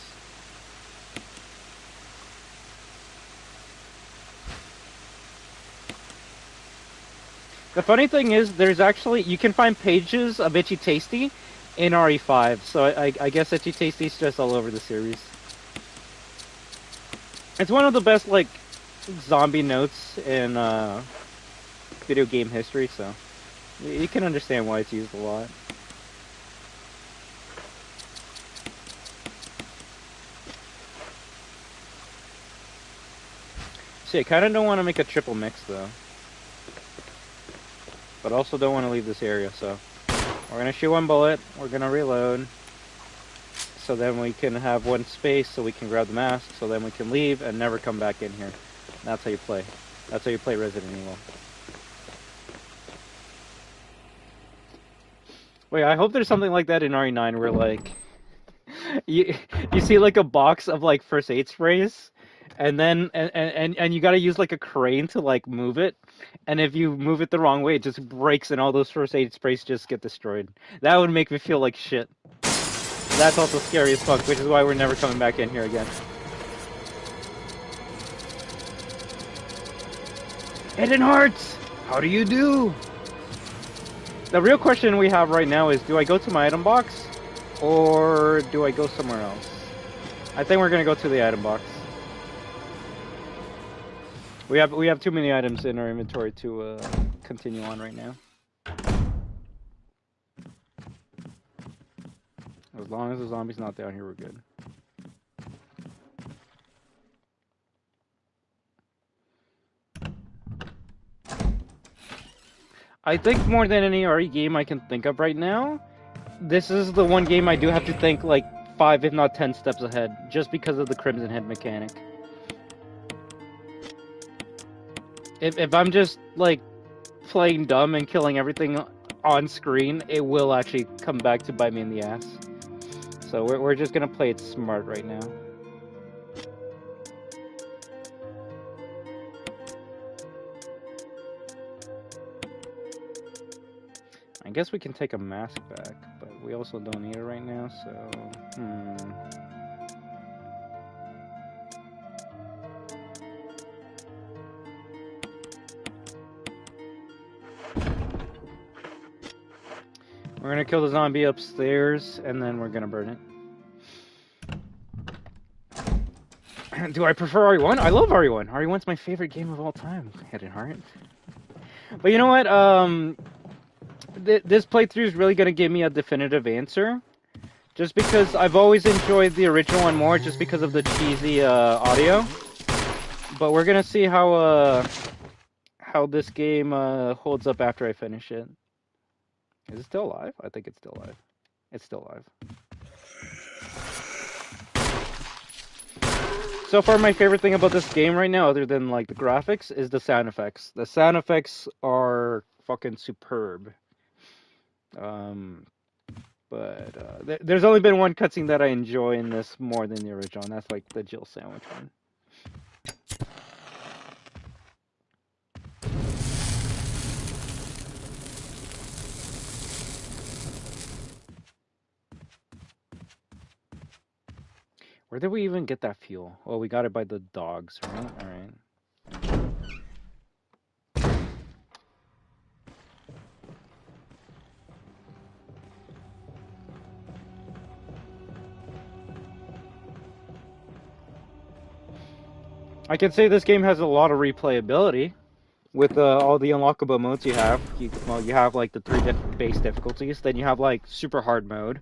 The funny thing is, there's actually, you can find pages of Itchy Tasty in RE5, so I guess Itchy Tasty's just all over the series. It's one of the best, like, zombie notes in video game history, so you can understand why it's used a lot. See, I kind of don't want to make a triple mix, though. But also don't want to leave this area, so we're going to shoot one bullet, we're going to reload, so then we can have one space so we can grab the mask, so then we can leave and never come back in here. That's how you play. That's how you play Resident Evil. Wait, I hope there's something like that in RE9 where, like, you see, like, a box of, like, first aid sprays, and then, and you gotta use, like, a crane to, like, move it, and if you move it the wrong way, it just breaks and all those first aid sprays just get destroyed. That would make me feel like shit. That's also scary as fuck, which is why we're never coming back in here again. Hidden Hearts! How do you do? The real question we have right now is, do I go to my item box, or do I go somewhere else? I think we're gonna go to the item box. We have too many items in our inventory to continue on right now. As long as the zombie's not down here, we're good. I think more than any RE game I can think of right now, this is the one game I do have to think like 5 if not 10 steps ahead, just because of the Crimson Head mechanic. If I'm just like playing dumb and killing everything on screen, it will actually come back to bite me in the ass. So we're just gonna play it smart right now. I guess we can take a mask back, but we also don't need it right now, so... We're gonna kill the zombie upstairs, and then we're gonna burn it. Do I prefer RE1? I love RE1. RE1's my favorite game of all time, Hidden Heart. But you know what? This playthrough is really gonna give me a definitive answer. Just because I've always enjoyed the original one more, just because of the cheesy audio. But we're gonna see how this game holds up after I finish it. Is it still alive? I think it's still alive. It's still alive. So far, my favorite thing about this game right now, other than like the graphics, is the sound effects. The sound effects are fucking superb. There's only been one cutscene that I enjoy in this more than the original, and that's like the Jill sandwich one. Where did we even get that fuel? Oh, we got it by the dogs, right? Alright. I can say this game has a lot of replayability with all the unlockable modes you have. You have like the 3 base difficulties, then you have like super hard mode.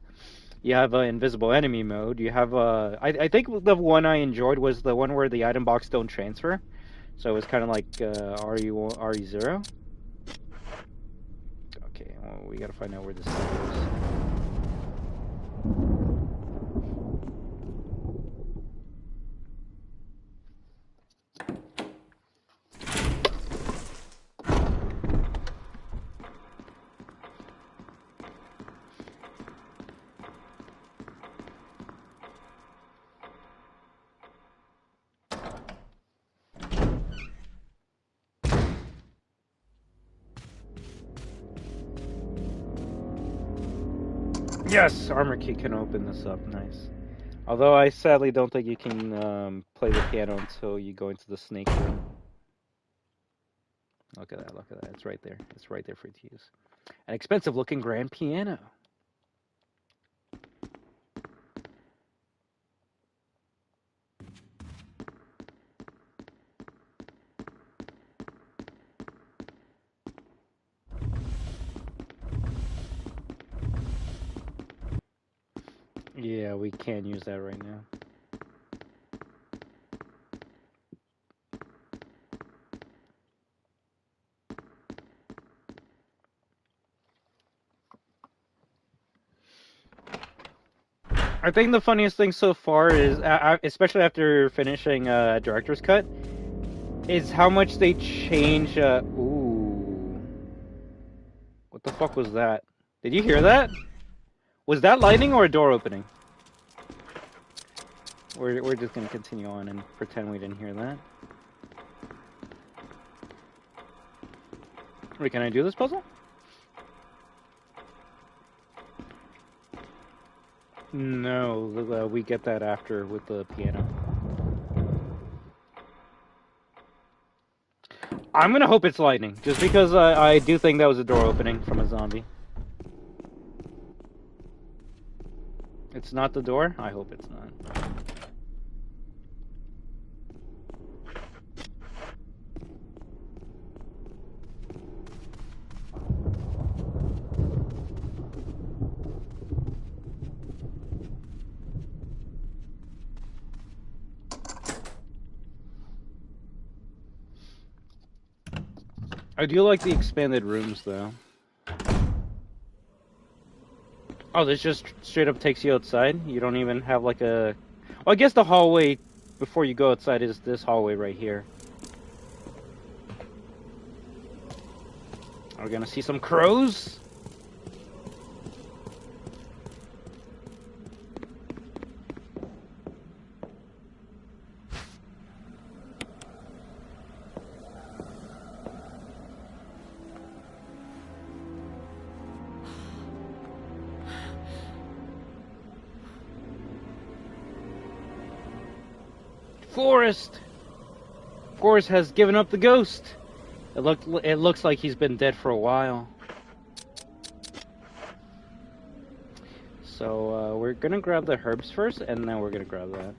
You have invisible enemy mode. You have I think the one I enjoyed was the one where the item box don't transfer. So it's kind of like RE0. Okay, well, we gotta find out where this thing is. Yes! Armor key can open this up. Nice. Although I sadly don't think you can play the piano until you go into the snake room. Look at that, look at that. It's right there. It's right there for you to use. An expensive looking grand piano. Yeah, we can't use that right now. I think the funniest thing so far is, especially after finishing Director's Cut, is how much they change. Ooh. What the fuck was that? Did you hear that? Was that lightning or a door opening? We're just gonna continue on and pretend we didn't hear that. Wait, can I do this puzzle? No, we get that after with the piano. I'm gonna hope it's lightning, just because I do think that was a door opening from a zombie. It's not the door? I hope it's not. I do like the expanded rooms, though. Oh, this just straight up takes you outside? You don't even have like a... Well, I guess the hallway before you go outside is this hallway right here. Are we gonna see some crows? Forrest has given up the ghost. It looks like he's been dead for a while. So we're gonna grab the herbs first, and then we're gonna grab that.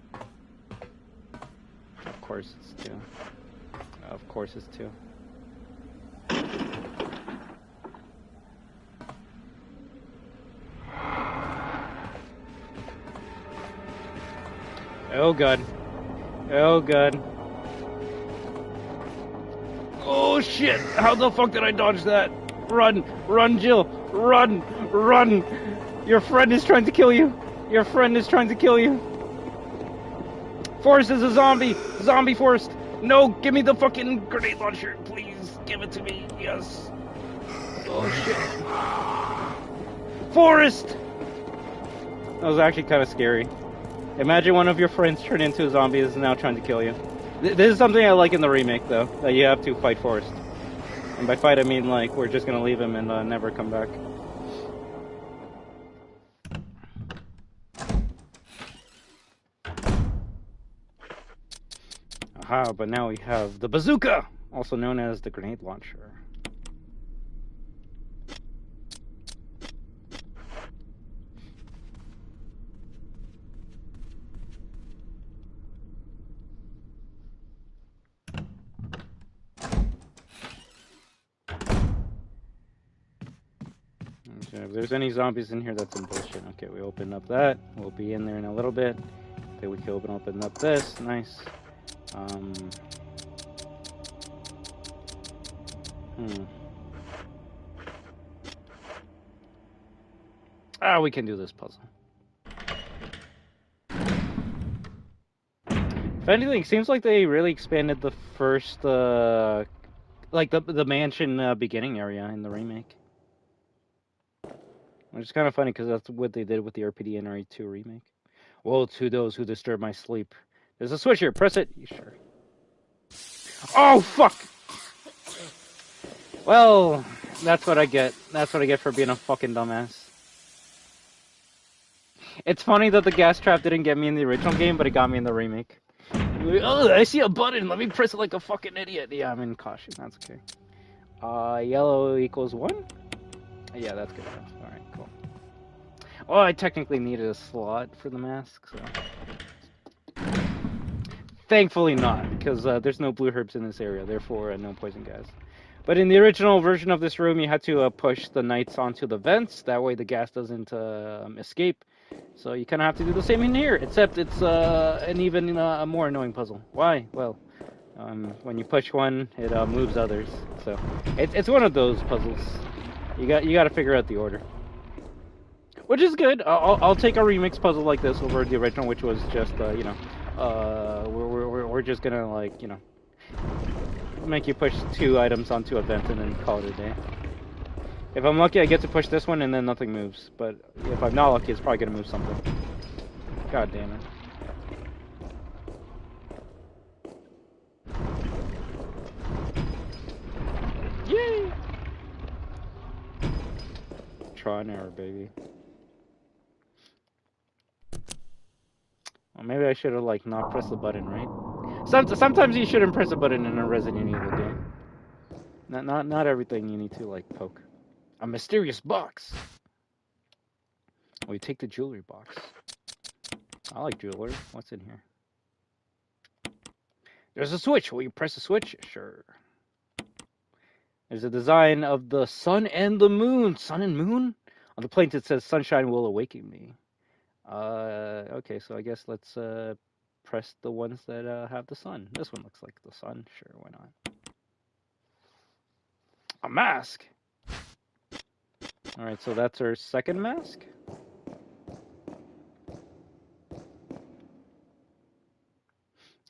Of course it's 2. Of course it's 2. Oh god. Oh god. Oh shit! How the fuck did I dodge that? Run! Run, Jill! Run! Run! Your friend is trying to kill you! Your friend is trying to kill you! Forrest is a zombie! Zombie Forrest! No! Give me the fucking grenade launcher! Please! Give it to me! Yes! Oh shit! Forrest! That was actually kind of scary. Imagine one of your friends turned into a zombie and is now trying to kill you. This is something I like in the remake, though, that you have to fight Forrest. And by fight, I mean, like, we're just gonna leave him and never come back. Aha, but now we have the bazooka, also known as the grenade launcher. Okay, if there's any zombies in here, that's some bullshit. Okay, we open up that. We'll be in there in a little bit. Okay, we can open up this. Nice. We can do this puzzle. If anything, seems like they really expanded the first, like the mansion beginning area in the remake. Which is kind of funny because that's what they did with the RPD and RE2 remake. Woe to those who disturb my sleep. There's a switch here. Press it. You sure? Oh fuck! Well, that's what I get. That's what I get for being a fucking dumbass. It's funny that the gas trap didn't get me in the original game, but it got me in the remake. Oh, I see a button. Let me press it like a fucking idiot. Yeah, I'm in caution. That's okay. Yellow equals 1? Yeah, that's good enough. Alright, cool. Well, I technically needed a slot for the mask, so... Thankfully not, because there's no blue herbs in this area, therefore no poison gas. But in the original version of this room, you had to push the knights onto the vents, that way the gas doesn't escape. So you kind of have to do the same in here, except it's an even more annoying puzzle. Why? Well, when you push one, it moves others. So it's one of those puzzles. You got to figure out the order, which is good. I'll take a remix puzzle like this over the original, which was just you know, we're just gonna like, you know, make you push 2 items onto a vent and then call it a day. If I'm lucky, I get to push this one and then nothing moves. But if I'm not lucky, it's probably gonna move something. God damn it. Yay! Try and error, baby. Well, maybe I should have like not pressed the button, right? Sometimes you shouldn't press a button in a Resident Evil game. Not everything you need to like poke. A mysterious box. We take the jewelry box. I like jewelry. What's in here? There's a switch. Will you press the switch? Sure. There's a design of the sun and the moon. Sun and moon? On the plate it says sunshine will awaken me. Okay, so I guess let's press the ones that have the sun. This one looks like the sun. Sure, why not? A mask! Alright, so that's our second mask.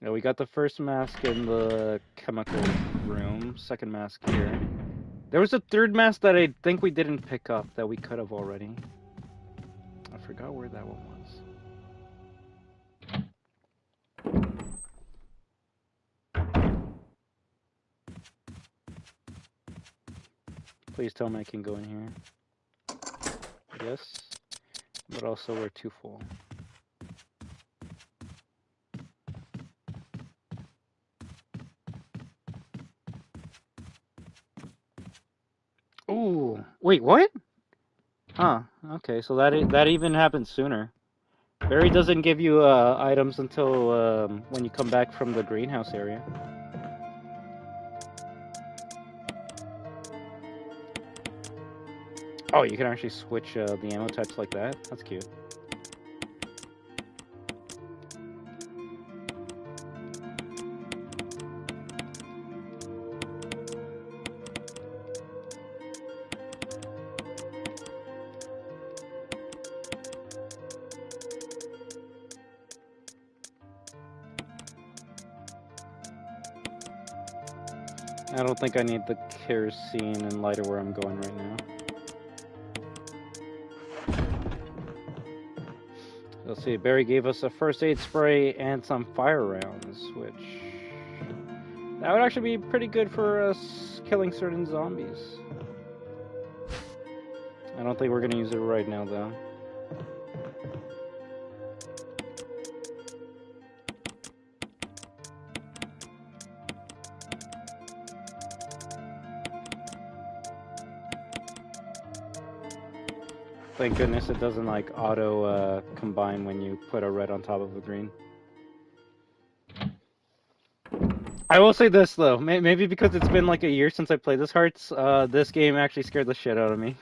Yeah, we got the first mask in the chemical room. Second mask here. There was a third mask that I think we didn't pick up that we could have already. I forgot where that one was. Please tell me I can go in here. Yes, but also we're too full. Ooh, wait, what? Huh, okay, so that even happened sooner. Barry doesn't give you items until when you come back from the greenhouse area. Oh, you can actually switch the ammo types like that? That's cute. I don't think I need the kerosene and lighter where I'm going right now. Let's see, Barry gave us a first aid spray and some fire rounds, which... that would actually be pretty good for us killing certain zombies. I don't think we're gonna use it right now, though. Thank goodness it doesn't like auto combine when you put a red on top of a green. I will say this though, maybe because it's been like a year since I played this Hearts, this game actually scared the shit out of me.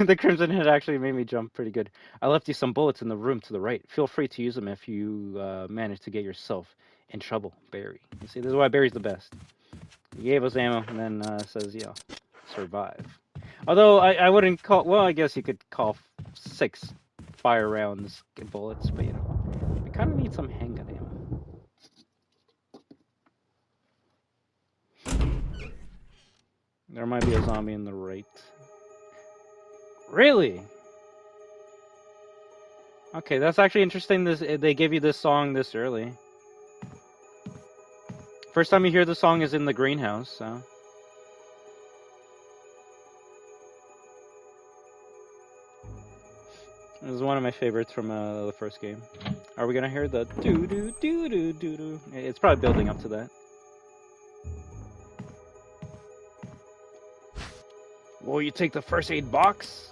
The Crimson Head actually made me jump pretty good. I left you some bullets in the room to the right. Feel free to use them if you manage to get yourself in trouble, Barry. You see, this is why Barry's the best. He gave us ammo and then says, yeah, survive. Although I wouldn't call, well, I guess you could call 6 fire rounds bullets, but you know, we kind of need some handgun ammo. There might be a zombie in the right. Really? Okay, that's actually interesting. They give you this song this early. First time you hear the song is in the greenhouse, so. This is one of my favorites from the first game. Are we gonna hear the doo doo doo doo doo doo? It's probably building up to that. Will you take the first aid box?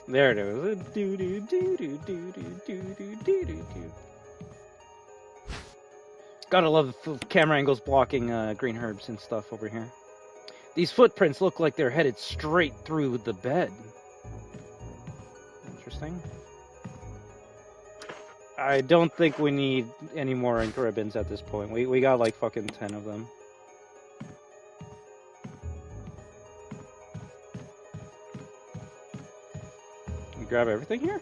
There it is. Do do do do do do do do do do. Gotta love the camera angles blocking green herbs and stuff over here. These footprints look like they're headed straight through the bed. Interesting. I don't think we need any more ink ribbons at this point. We got like fucking 10 of them. You grab everything here?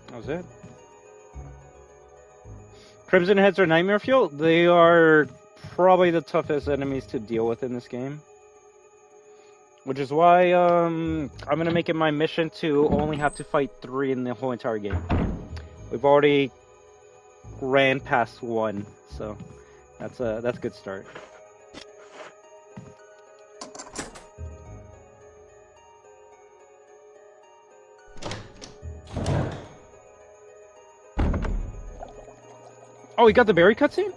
That was it. Crimson Heads are nightmare fuel. They are probably the toughest enemies to deal with in this game. Which is why I'm going to make it my mission to only have to fight 3 in the whole entire game. We've already ran past 1, so that's a good start. Oh, we got the berry cutscene?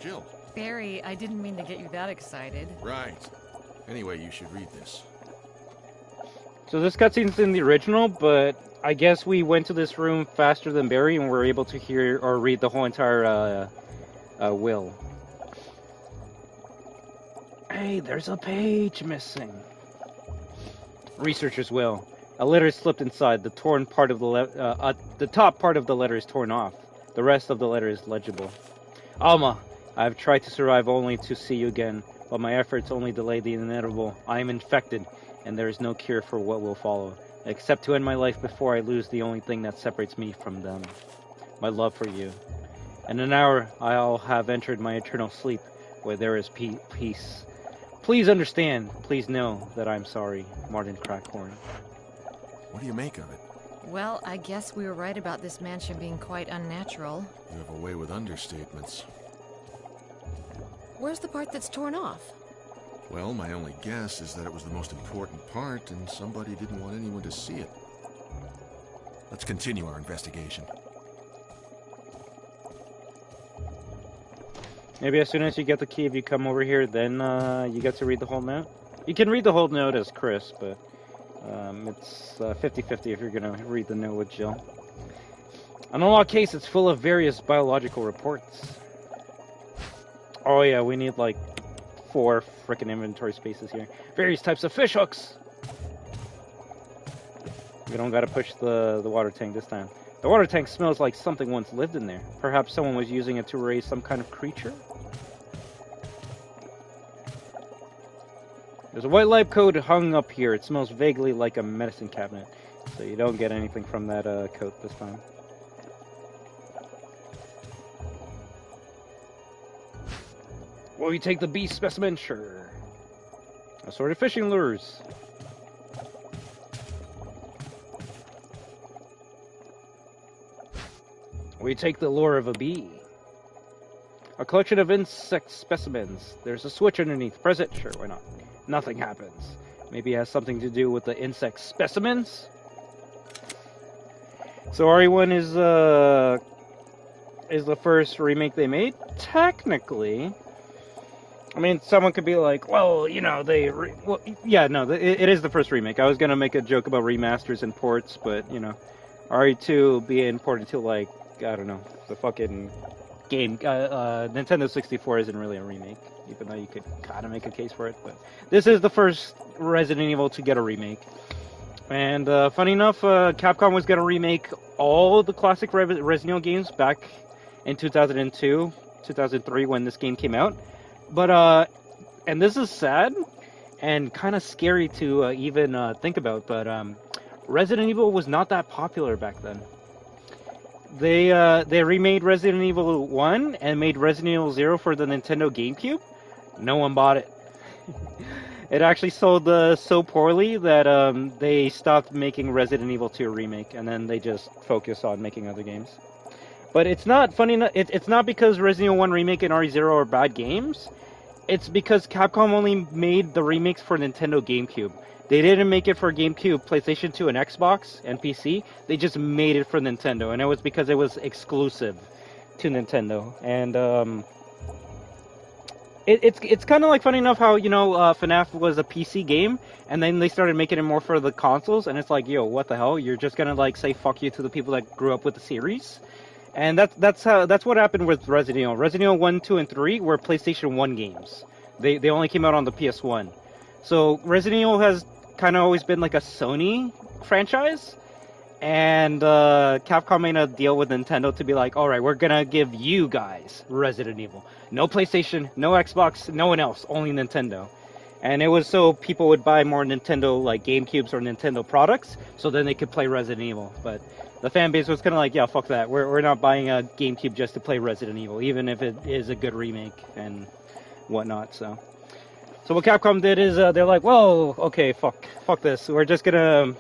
Jill. Barry, I didn't mean to get you that excited. Right. Anyway, you should read this. So this cutscene's in the original, but I guess we went to this room faster than Barry and were able to hear or read the whole entire will. Hey, there's a page missing. Researcher's will. A letter slipped inside. The torn part of the top part of the letter is torn off. The rest of the letter is legible. Alma, I have tried to survive only to see you again, but my efforts only delay the inevitable. I am infected, and there is no cure for what will follow, except to end my life before I lose the only thing that separates me from them. My love for you. In an hour, I'll have entered my eternal sleep, where there is peace. Please understand, please know that I'm sorry, Martin Crackhorn. What do you make of it? Well, I guess we were right about this mansion being quite unnatural. You have a way with understatements. Where's the part that's torn off? Well, my only guess is that it was the most important part, and somebody didn't want anyone to see it. Let's continue our investigation. Maybe as soon as you get the key, if you come over here, then you get to read the whole note. You can read the whole note as Chris, but it's 50-50 if you're going to read the note with Jill. An unlocked case, it's full of various biological reports. Oh yeah, we need like 4 frickin' inventory spaces here. Various types of fish hooks! We don't gotta push the water tank this time. The water tank smells like something once lived in there. Perhaps someone was using it to raise some kind of creature? There's a white lab coat hung up here. It smells vaguely like a medicine cabinet. So you don't get anything from that coat this time. Will you take the beast specimen? Sure. Assorted fishing lures. Will you take the lure of a bee? A collection of insect specimens. There's a switch underneath. Press it. Sure, why not? Nothing happens. Maybe it has something to do with the insect specimens? So RE1 is the first remake they made? Technically. I mean, someone could be like, well, you know, it is the first remake. I was going to make a joke about remasters and ports, but, you know, RE2 being ported to, like, I don't know, the fucking game. Nintendo 64 isn't really a remake, even though you could kind of make a case for it. But this is the first Resident Evil to get a remake. And funny enough, Capcom was going to remake all the classic Resident Evil games back in 2002, 2003 when this game came out. But, and this is sad and kind of scary to even think about, but Resident Evil was not that popular back then. They remade Resident Evil 1 and made Resident Evil 0 for the Nintendo GameCube. No one bought it. It actually sold so poorly that they stopped making Resident Evil 2 remake, and then they just focused on making other games. But it's not funny. It's not because Resident Evil 1 remake and RE0 are bad games. It's because Capcom only made the remakes for Nintendo GameCube. They didn't make it for GameCube, PlayStation 2, and Xbox, and PC. They just made it for Nintendo, and it was because it was exclusive to Nintendo. And it's kind of like funny enough how, you know, FNAF was a PC game, and then they started making it more for the consoles, and it's like, yo, what the hell? You're just gonna like say fuck you to the people that grew up with the series? And that's what happened with Resident Evil. Resident Evil 1, 2, and 3 were PlayStation 1 games. They only came out on the PS1. So Resident Evil has kind of always been like a Sony franchise, and Capcom made a deal with Nintendo to be like, all right, we're gonna give you guys Resident Evil. No PlayStation, no Xbox, no one else, only Nintendo. And it was so people would buy more Nintendo like GameCubes or Nintendo products, so then they could play Resident Evil. But the fan base was kind of like, yeah, fuck that. We're not buying a GameCube just to play Resident Evil, even if it is a good remake and whatnot. So what Capcom did is they're like, well, okay, fuck this. We're just gonna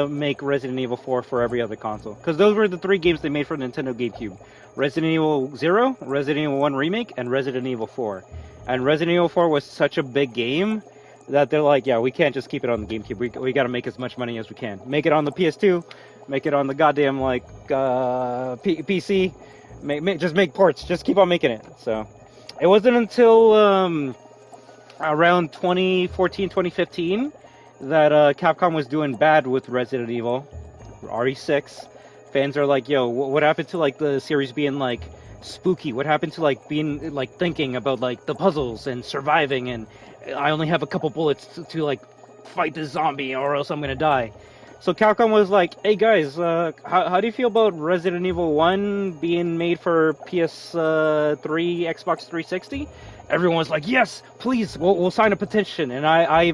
make Resident Evil 4 for every other console, because those were the 3 games they made for Nintendo GameCube: Resident Evil 0, Resident Evil 1 Remake, and Resident Evil 4. And Resident Evil 4 was such a big game that they're like, yeah, we can't just keep it on the GameCube. We got to make as much money as we can. Make it on the PS2, make it on the goddamn like PC. Just make ports. Just keep on making it. So it wasn't until around 2014, 2015 that Capcom was doing bad with Resident Evil RE6. Fans are like, yo, what happened to like the series being like spooky? What happened to like being like thinking about like the puzzles and surviving, and I only have a couple bullets to like fight this zombie or else I'm gonna die? So Capcom was like, hey guys, how do you feel about Resident Evil 1 being made for PS3, Xbox 360? Everyone was like, yes, please, we'll sign a petition. And I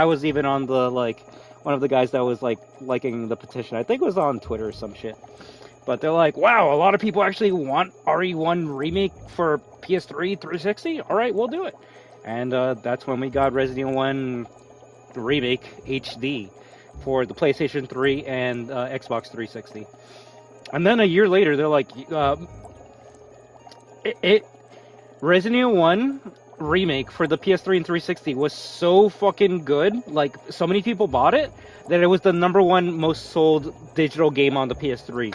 was even on the like one of the guys that was like liking the petition. I think it was on Twitter or some shit. But they're like, wow, a lot of people actually want RE1 remake for PS3 360. All right, we'll do it. And that's when we got Resident Evil 1 remake HD for the PlayStation 3 and Xbox 360. And then a year later, they're like, Resident Evil 1 remake for the PS3 and 360 was so fucking good, like so many people bought it, that it was the #1 most sold digital game on the PS3.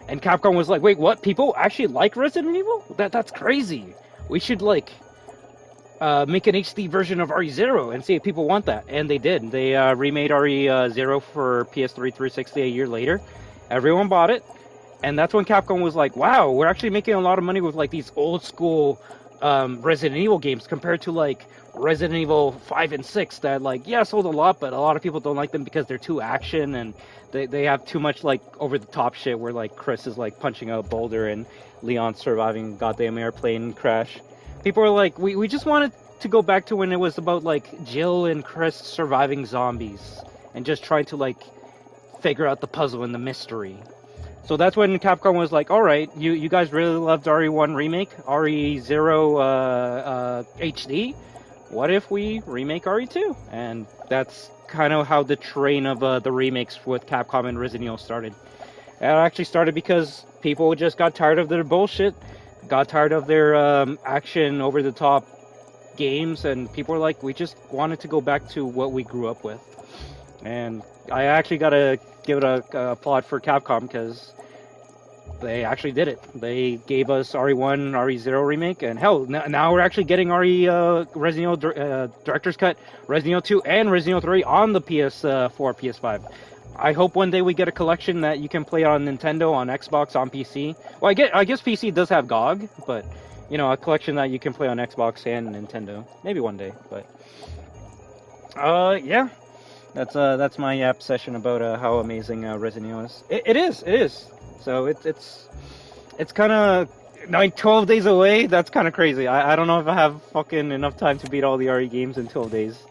And Capcom was like, wait, what? People actually like Resident Evil? That's crazy. We should like make an HD version of RE0 and see if people want that. And they did. They remade RE0 for PS3 360 a year later. Everyone bought it. And that's when Capcom was like, wow, we're actually making a lot of money with like these old school Resident Evil games compared to like Resident Evil 5 and 6 that like, yeah, sold a lot, but a lot of people don't like them because they're too action and they have too much like over the top shit where like Chris is like punching a boulder and Leon surviving goddamn airplane crash. People are like, we just wanted to go back to when it was about like Jill and Chris surviving zombies and just trying to like figure out the puzzle and the mystery. So that's when Capcom was like, all right, you guys really loved RE1 remake, RE0 HD. What if we remake RE2? And that's kind of how the train of the remakes with Capcom and Resident Evil started. It actually started because people just got tired of their bullshit, got tired of their action over-the-top games, and people were like, we just wanted to go back to what we grew up with. And I actually gotta give it a applaud for Capcom, because they actually did it. They gave us RE1, RE0 remake, and hell, now we're actually getting Resident Evil Director's Cut, Resident Evil 2, and Resident Evil 3 on the PS4, PS5. I hope one day we get a collection that you can play on Nintendo, on Xbox, on PC. Well, I guess PC does have GOG, but you know, a collection that you can play on Xbox and Nintendo. Maybe one day, but yeah. That's my yap session about how amazing Resident Evil is. It is. So it's kind of like 12 days away. That's kind of crazy. I don't know if I have fucking enough time to beat all the RE games in 12 days.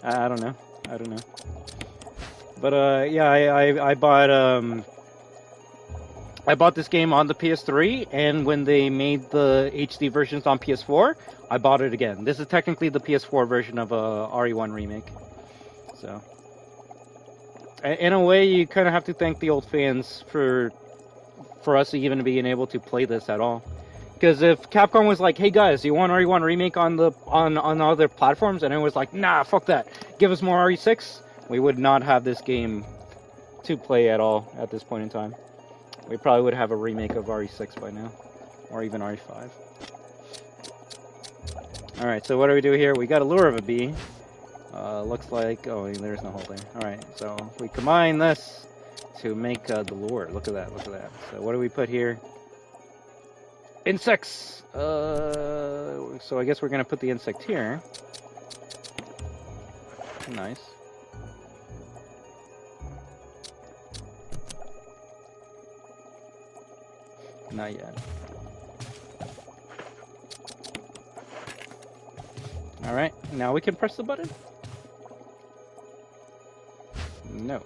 I don't know. But yeah, I bought this game on the PS3, and when they made the HD versions on PS4, I bought it again. This is technically the PS4 version of RE1 remake. So, in a way, you kind of have to thank the old fans for us even being able to play this at all. Because if Capcom was like, "Hey guys, you want RE1 remake on other platforms?" and it was like, "Nah, fuck that. Give us more RE6," we would not have this game to play at all at this point in time. We probably would have a remake of RE6 by now, or even RE5. All right, so what do we do here? We got a lure of a bee. Looks like there's no hole there. All right, so we combine this to make the lure. Look at that. Look at that. So what do we put here? Insects! So I guess we're gonna put the insect here. Nice. Not yet. Alright, now we can press the button? No.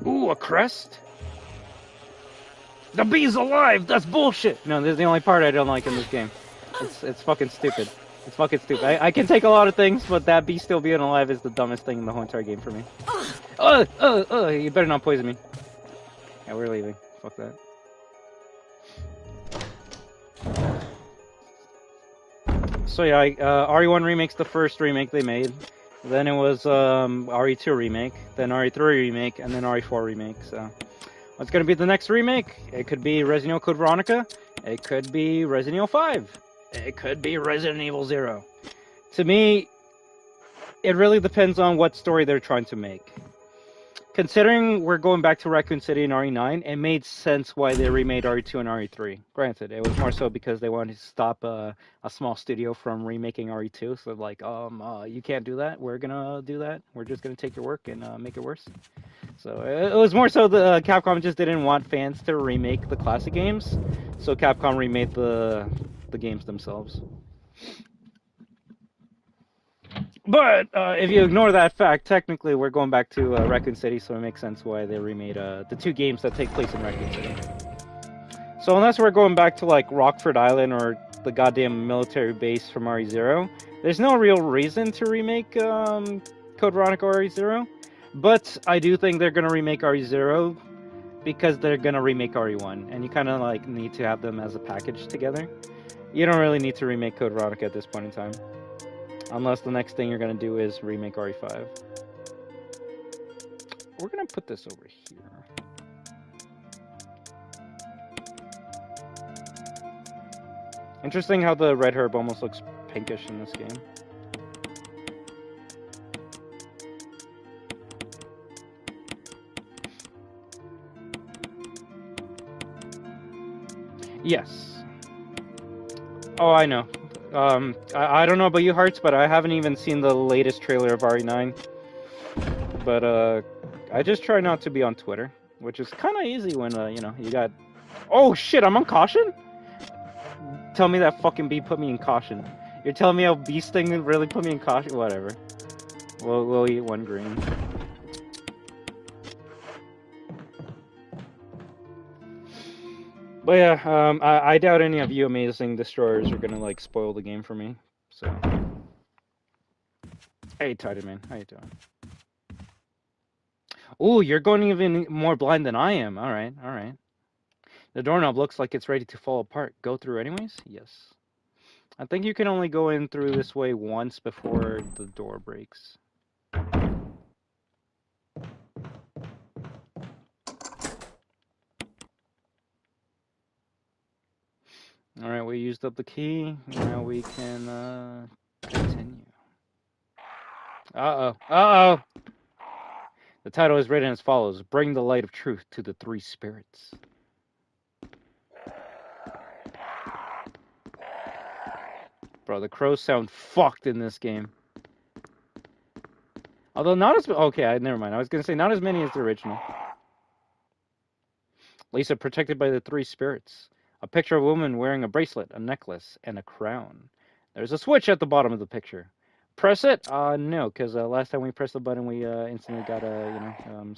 Ooh, a crest? The bee's alive! That's bullshit! No, this is the only part I don't like in this game. It's fucking stupid. It's fucking stupid. I can take a lot of things, but that bee still being alive is the dumbest thing in the whole entire game for me. You better not poison me. Yeah, we're leaving. Fuck that. So yeah, RE1 Remake's the first remake they made. Then it was RE2 Remake, then RE3 Remake, and then RE4 Remake. So what's going to be the next remake? It could be Resident Evil Code Veronica. It could be Resident Evil 5. It could be Resident Evil 0. To me, it really depends on what story they're trying to make. Considering we're going back to Raccoon City in RE9, it made sense why they remade RE2 and RE3. Granted, it was more so because they wanted to stop a small studio from remaking RE2. So like, you can't do that. We're gonna do that. We're just gonna take your work and make it worse. So it was more so the Capcom just didn't want fans to remake the classic games, so Capcom remade the games themselves. But if you ignore that fact, technically we're going back to Raccoon City, so it makes sense why they remade the two games that take place in Raccoon City. So unless we're going back to like Rockford Island or the goddamn military base from RE0, there's no real reason to remake Code Veronica or RE0. But I do think they're gonna remake RE0 because they're gonna remake RE1, and you kind of like need to have them as a package together. You don't really need to remake Code Veronica at this point in time. Unless the next thing you're going to do is remake RE5. We're going to put this over here. Interesting how the red herb almost looks pinkish in this game. Yes. Oh, I know. I don't know about you, Hearts, but I haven't even seen the latest trailer of RE9. But, I just try not to be on Twitter, which is kind of easy when, you got... Oh, shit, I'm on caution? Tell me that fucking bee put me in caution. You're telling me a bee sting really put me in caution? Whatever. We'll eat one green. But yeah, I doubt any of you amazing destroyers are gonna like spoil the game for me. So, hey, Titan Man, how you doing? Oh, you're going even more blind than I am. All right, all right. The doorknob looks like it's ready to fall apart. Go through anyways? Yes. I think you can only go in through this way once before the door breaks. Alright, we used up the key. Now we can continue. Uh-oh. Uh-oh! The title is written as follows. Bring the light of truth to the three spirits. Bro, the crows sound fucked in this game. Although not as... Okay, never mind. I was going to say not as many as the original. Lisa protected by the three spirits. A picture of a woman wearing a bracelet, a necklace, and a crown. There's a switch at the bottom of the picture. Press it? No, because last time we pressed the button, we instantly got,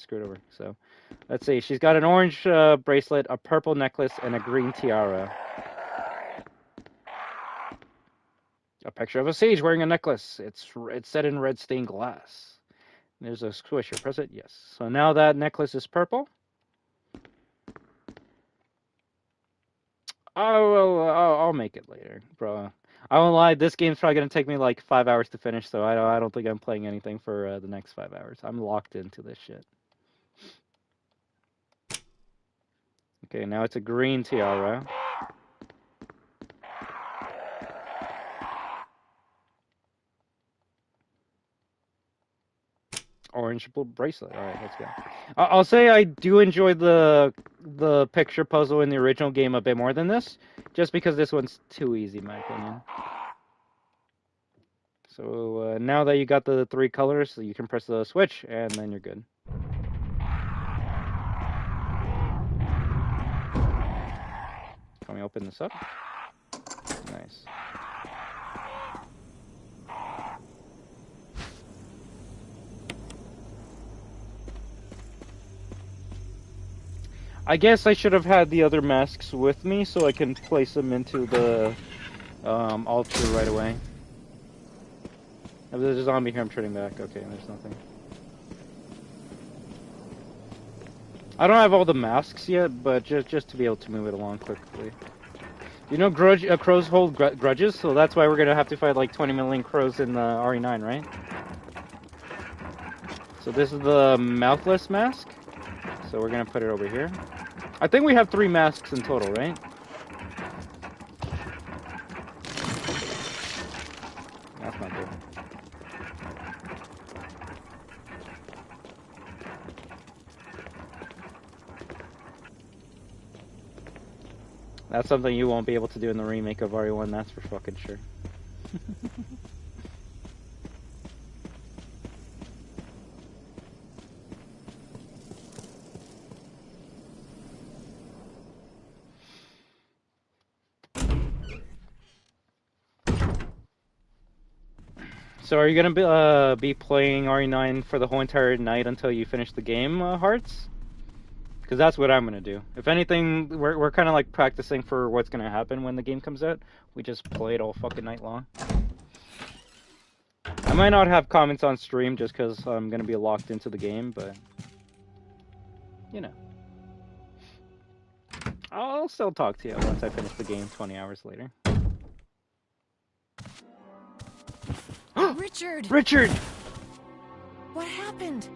screwed over. So, let's see. She's got an orange bracelet, a purple necklace, and a green tiara. A picture of a sage wearing a necklace. It's set in red stained glass. There's a squisher. Press it. Yes. So now that necklace is purple. I'll make it later, bro. I won't lie. This game's probably gonna take me like 5 hours to finish, so I don't think I'm playing anything for the next 5 hours. I'm locked into this shit. Okay, now it's a green tiara. Orange bracelet. All right, let's go. I'll say I do enjoy the picture puzzle in the original game a bit more than this, just because this one's too easy, in my opinion. So now that you got the 3 colors, you can press the switch, and then you're good. Can we open this up? Nice. I guess I should have had the other masks with me so I can place them into the altar right away. If there's a zombie here, I'm turning back. Okay, there's nothing. I don't have all the masks yet, but just to be able to move it along quickly. You know, crows hold grudges, so that's why we're gonna have to fight like 20 million crows in RE9, right? So this is the mouthless mask. So we're gonna put it over here. I think we have 3 masks in total, right? That's not good. That's something you won't be able to do in the remake of RE1, that's for fucking sure. So are you gonna be playing RE9 for the whole entire night until you finish the game, Hearts? Because that's what I'm gonna do. If anything, we're kind of like practicing for what's gonna happen when the game comes out. We just play it all fucking night long. I might not have comments on stream just because I'm gonna be locked into the game, but you know, I'll still talk to you once I finish the game 20 hours later. Richard! Richard! What happened?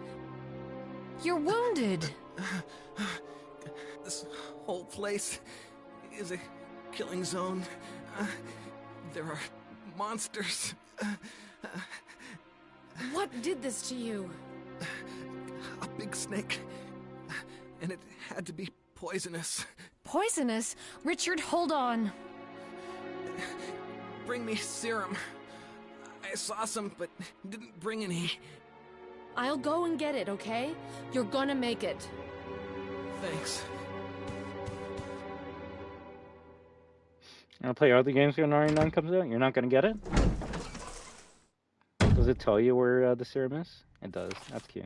You're wounded. This whole place is a killing zone. There are monsters. What did this to you? A big snake. And it had to be poisonous. Poisonous? Richard, hold on. Bring me serum. I saw some, but didn't bring any. I'll go and get it, okay? You're gonna make it. Thanks. You wanna play other games when RE9 comes out? You're not gonna get it? Does it tell you where the serum is? It does. That's cute.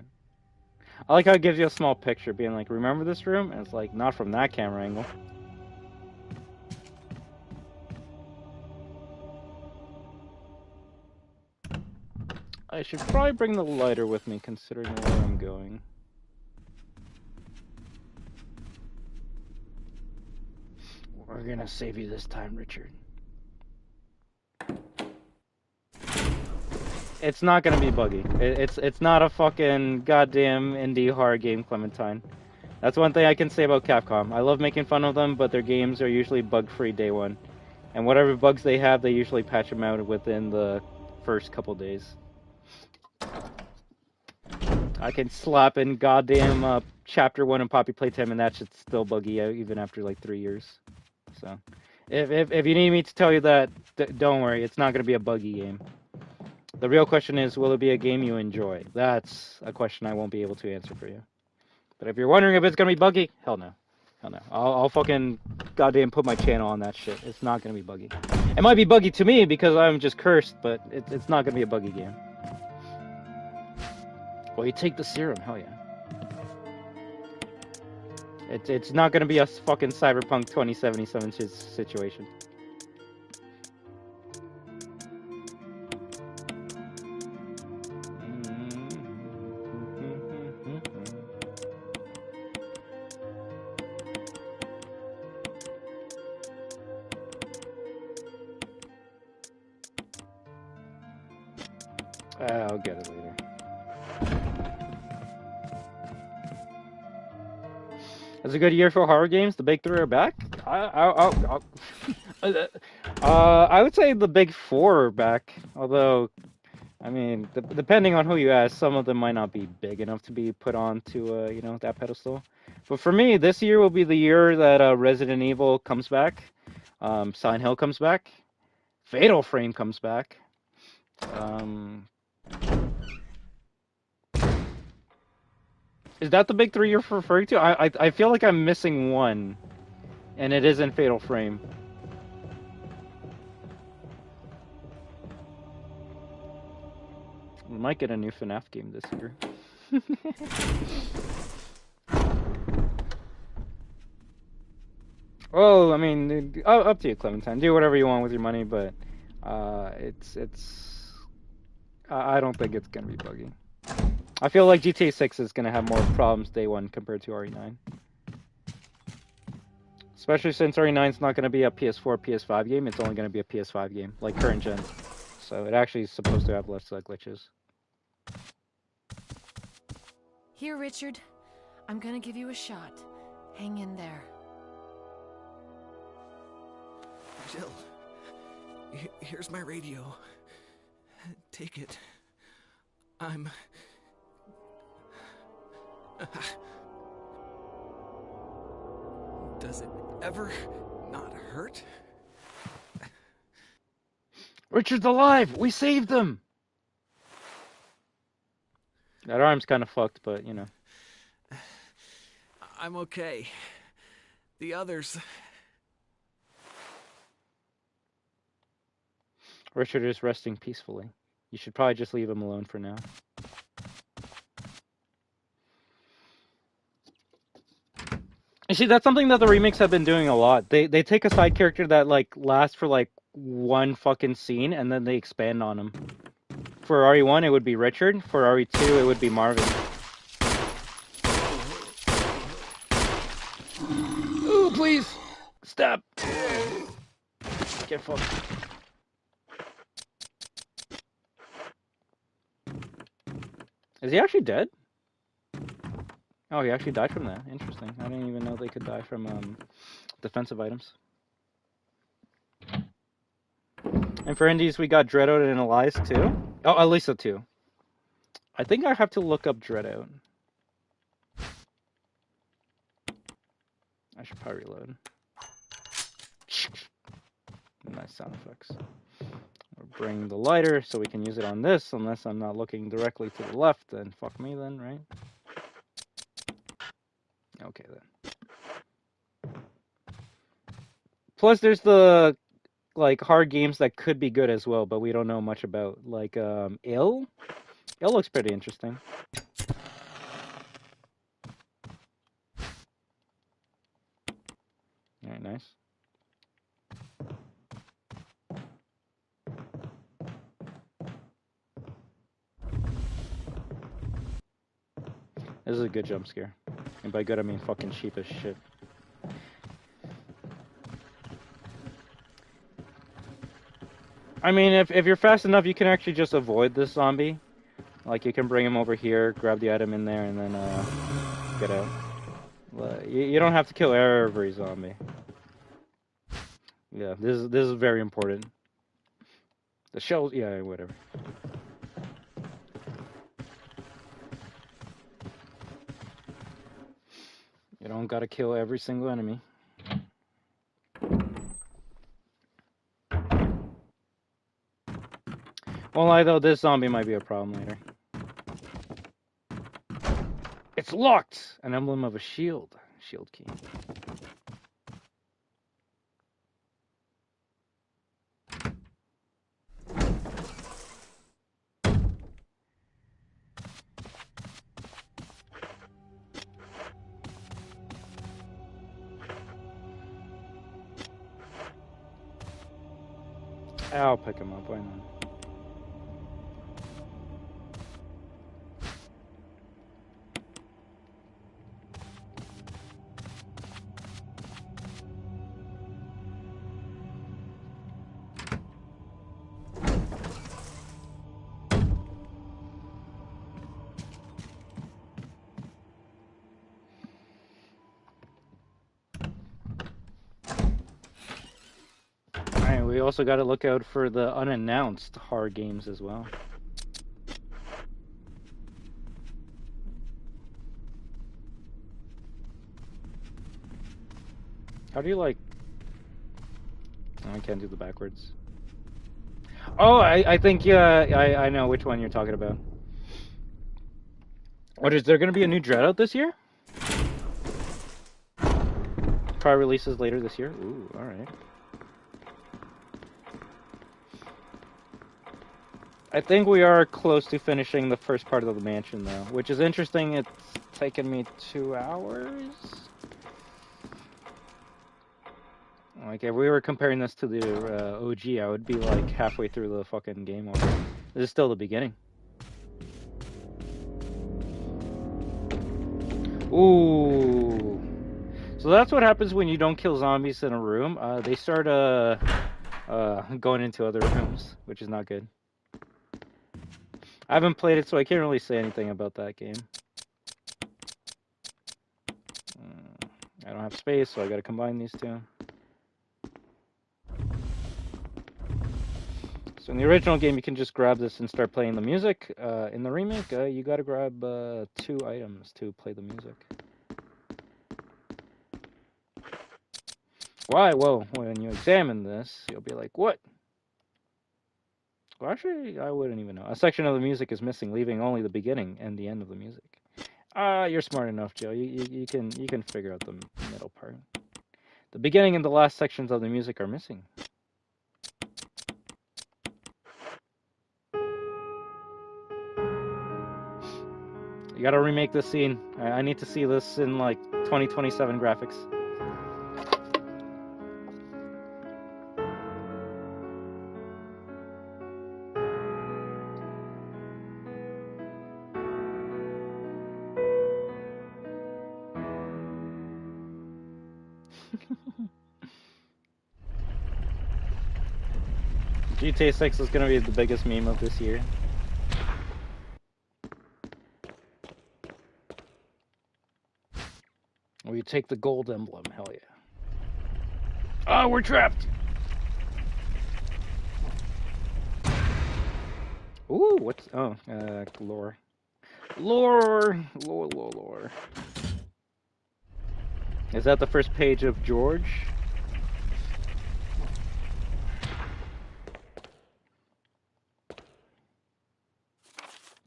I like how it gives you a small picture, being like, remember this room? And it's like, not from that camera angle. I should probably bring the lighter with me, considering where I'm going. We're gonna save you this time, Richard. It's not gonna be buggy. It's not a fucking goddamn indie horror game, Clementine. That's one thing I can say about Capcom. I love making fun of them, but their games are usually bug-free day one. And whatever bugs they have, they usually patch them out within the first couple days. I can slap in goddamn Chapter 1 and Poppy Playtime, and that shit's still buggy out even after like 3 years. So, if you need me to tell you that, don't worry, it's not going to be a buggy game. The real question is, will it be a game you enjoy? That's a question I won't be able to answer for you. But if you're wondering if it's going to be buggy, hell no. Hell no. I'll fucking goddamn put my channel on that shit. It's not going to be buggy. It might be buggy to me because I'm just cursed, but it's not going to be a buggy game. Well, you take the serum, hell yeah. It's not gonna be a fucking Cyberpunk 2077 situation. I'll get it later. It's a good year for horror games. The big three are back. I would say the big four are back. Although, I mean, depending on who you ask, some of them might not be big enough to be put onto you know, that pedestal. But for me, this year will be the year that Resident Evil comes back, Silent Hill comes back, Fatal Frame comes back. Is that the big three you're referring to? I feel like I'm missing one, and it isn't Fatal Frame. We might get a new FNAF game this year. Oh, I mean, up to you, Clementine. Do whatever you want with your money, but I don't think it's gonna be buggy. I feel like GTA 6 is gonna have more problems day one compared to RE9. Especially since RE9 is not gonna be a PS4, PS5 game. It's only gonna be a PS5 game, like current gen. So it actually is supposed to have less glitches. Here, Richard. I'm gonna give you a shot. Hang in there. Jill, here's my radio. Take it. I'm... Does it ever not hurt? Richard's alive! We saved him! That arm's kind of fucked, but, you know. I'm okay. The others... Richard is resting peacefully. You should probably just leave him alone for now. You see, that's something that the remakes have been doing a lot. They take a side character that, like, lasts for, like, one fucking scene, and then they expand on him. For RE1, it would be Richard. For RE2, it would be Marvin. Ooh, please! Stop! Get fucked. Is he actually dead? Oh, he actually died from that. Interesting. I didn't even know they could die from defensive items. And for indies, we got Dreadout and Elias too. Oh, Elisa too. I think I have to look up Dreadout. I should probably reload. Nice sound effects. We'll bring the lighter so we can use it on this, unless I'm not looking directly to the left, then fuck me then, right? Okay then. Plus there's the, like, hard games that could be good as well, but we don't know much about. Like, Ill? Ill looks pretty interesting. Alright, nice. This is a good jump scare. And by good, I mean fucking cheap as shit. I mean, if you're fast enough, you can actually just avoid this zombie. Like, you can bring him over here, grab the item in there, and then, get out. You don't have to kill every zombie. Yeah, this is very important. The shells, yeah, whatever. You don't gotta kill every single enemy. Won't lie though, this zombie might be a problem later. It's locked! An emblem of a shield. Shield key. I'll pick him up, why not? we also got to look out for the unannounced horror games as well. How do you like... Oh, I can't do the backwards. Oh, I think I know which one you're talking about. What, is there going to be a new Dread out this year? Probably releases later this year. Ooh, alright. I think we are close to finishing the first part of the mansion, though, which is interesting. It's taken me 2 hours. Like, if we were comparing this to the OG, I would be like halfway through the fucking game already. This is still the beginning. Ooh. So that's what happens when you don't kill zombies in a room. They start going into other rooms, which is not good. I haven't played it, so I can't really say anything about that game. I don't have space, so I gotta combine these two. So in the original game, you can just grab this and start playing the music. In the remake, you gotta grab 2 items to play the music. Why? Whoa, when you examine this, you'll be like, what? Well, actually, I wouldn't even know. A section of the music is missing, leaving only the beginning and the end of the music. You're smart enough, Joe. You can figure out the middle part. The beginning and the last sections of the music are missing. You gotta remake this scene. I need to see this in like 2027 graphics. GTA 6 is gonna be the biggest meme of this year. We take the gold emblem, hell yeah. Oh, we're trapped! Ooh, what's... Oh, lore. Lore. Is that the first page of George?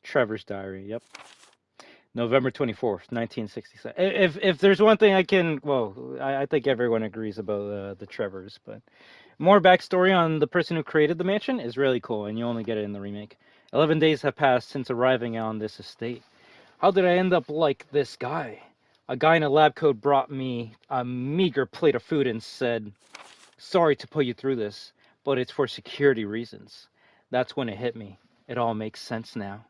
Trevor's diary, yep. November 24th, 1967. If there's one thing I can... Well, I think everyone agrees about the Trevors, but... More backstory on the person who created the mansion is really cool, and you only get it in the remake. 11 days have passed since arriving on this estate. How did I end up like this guy? A guy in a lab coat brought me a meager plate of food and said, "Sorry to put you through this, but it's for security reasons." That's when it hit me. It all makes sense now.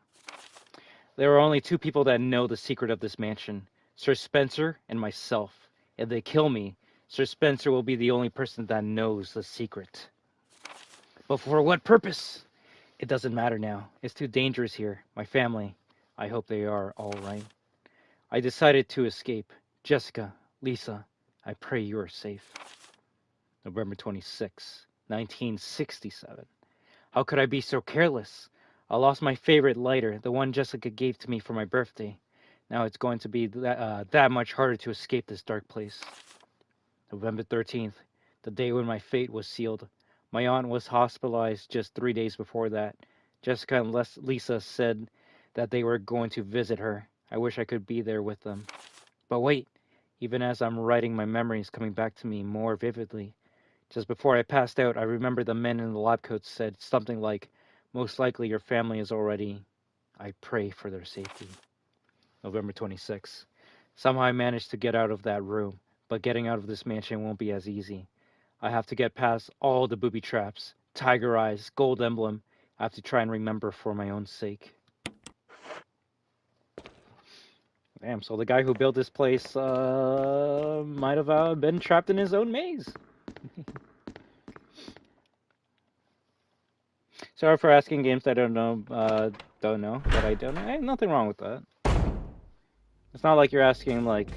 There are only 2 people that know the secret of this mansion, Sir Spencer and myself. If they kill me, Sir Spencer will be the only person that knows the secret. But for what purpose? It doesn't matter now. It's too dangerous here. My family, I hope they are all right. I decided to escape. Jessica, Lisa, I pray you are safe. November 26, 1967. How could I be so careless? I lost my favorite lighter, the one Jessica gave to me for my birthday. Now it's going to be that much harder to escape this dark place. November 13th, the day when my fate was sealed. My aunt was hospitalized just 3 days before that. Jessica and Lisa said that they were going to visit her. I wish I could be there with them. But wait, even as I'm writing, my memories coming back to me more vividly. Just before I passed out, I remember the men in the lab coats said something like, "Most likely your family is already... I pray for their safety." November 26th. Somehow I managed to get out of that room, but getting out of this mansion won't be as easy. I have to get past all the booby traps, tiger eyes, gold emblem. I have to try and remember for my own sake. Damn, so the guy who built this place might have been trapped in his own maze. Sorry for asking games that I don't know, but I don't know. Hey, nothing wrong with that. It's not like you're asking, like,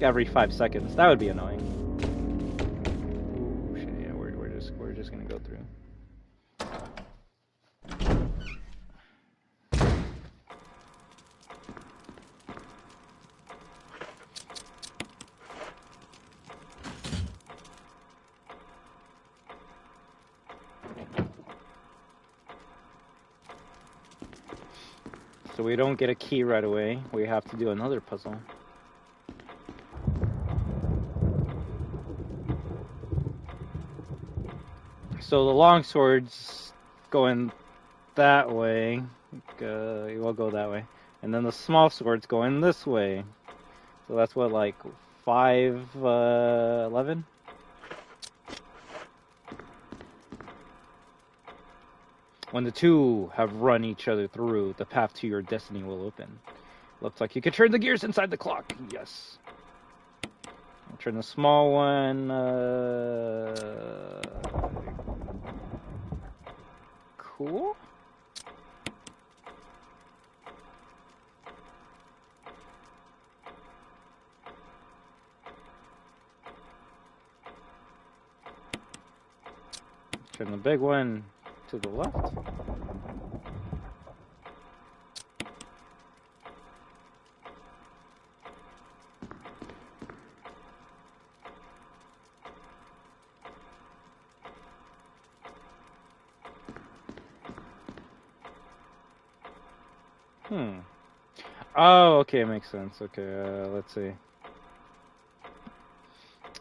every 5 seconds. That would be annoying. Ooh, shit, yeah, we're just just gonna go through. So we don't get a key right away. We have to do another puzzle. So the long sword's going that way. We'll go that way. And then the small sword's going this way. So that's what, like 511? When the two have run each other through, the path to your destiny will open. Looks like you can turn the gears inside the clock. Yes. I'll turn the small one. Cool. Turn the big one to the left. Oh, okay, makes sense. Okay, let's see.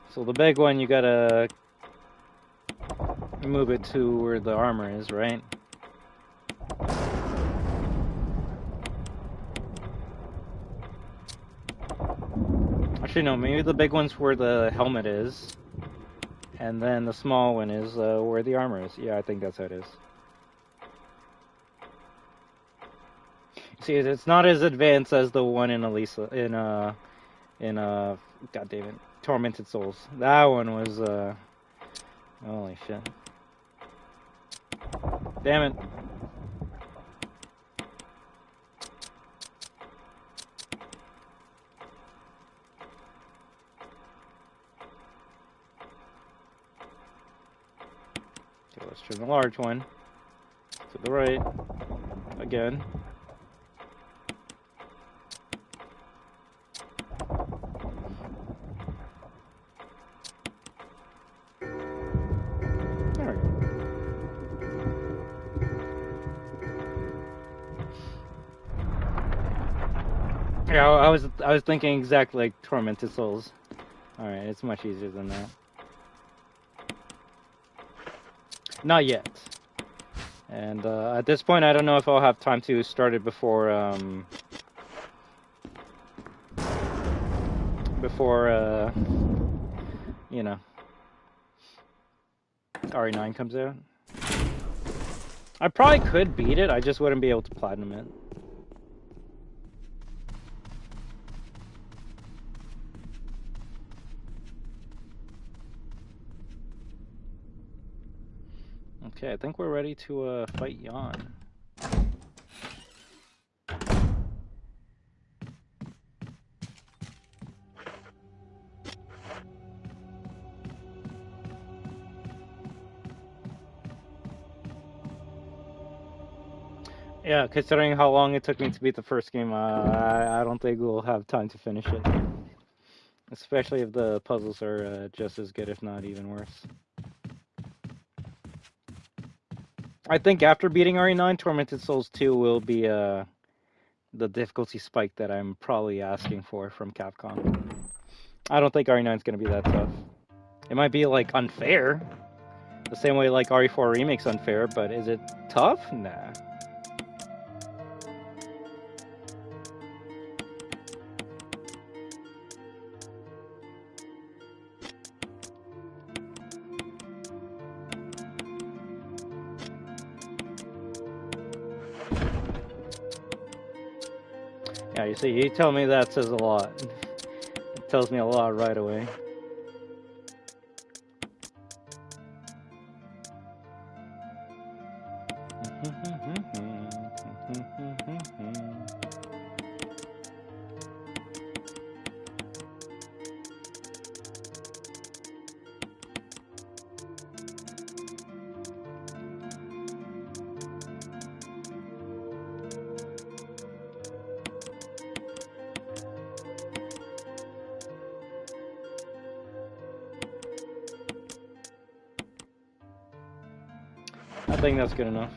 So the big one, you gotta move it to where the armor is, right? Actually, no, maybe the big one's where the helmet is. And then the small one is where the armor is. Yeah, I think that's how it is. See, it's not as advanced as the one in Elisa, in God damn it, Tormented Souls. That one was, holy shit. Damn it. Okay, let's turn the large one to the right again. Yeah, I was thinking exactly like Tormented Souls. Alright, it's much easier than that. Not yet. And at this point, I don't know if I'll have time to start it before you know, RE9 comes out. I probably could beat it, I just wouldn't be able to platinum it. Okay, I think we're ready to fight Jan. Yeah, considering how long it took me to beat the first game, I don't think we'll have time to finish it. Especially if the puzzles are just as good, if not even worse. I think after beating RE9, Tormented Souls 2 will be the difficulty spike that I'm probably asking for from Capcom. I don't think RE9 is going to be that tough. It might be, like, unfair. The same way, like, RE4 Remake's unfair, but is it tough? Nah. Yeah, you see, you tell me that says a lot. It tells me a lot right away. I think that's good enough.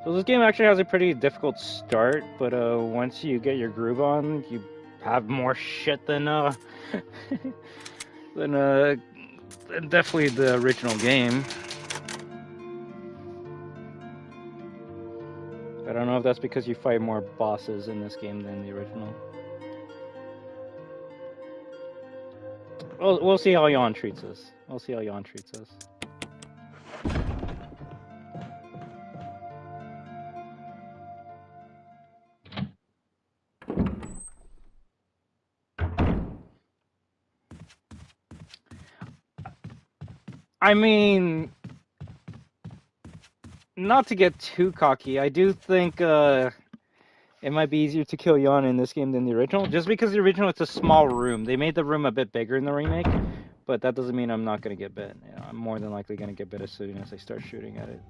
So this game actually has a pretty difficult start, but once you get your groove on, you have more shit than than definitely the original game. I don't know if that's because you fight more bosses in this game than the original. We'll see how Jan treats us. We'll see how Jan treats us. I mean, not to get too cocky, I do think it might be easier to kill Jan in this game than the original. Just because the original, it's a small room. They made the room a bit bigger in the remake, but that doesn't mean I'm not going to get bit. You know, I'm more than likely going to get bit as soon as I start shooting at it.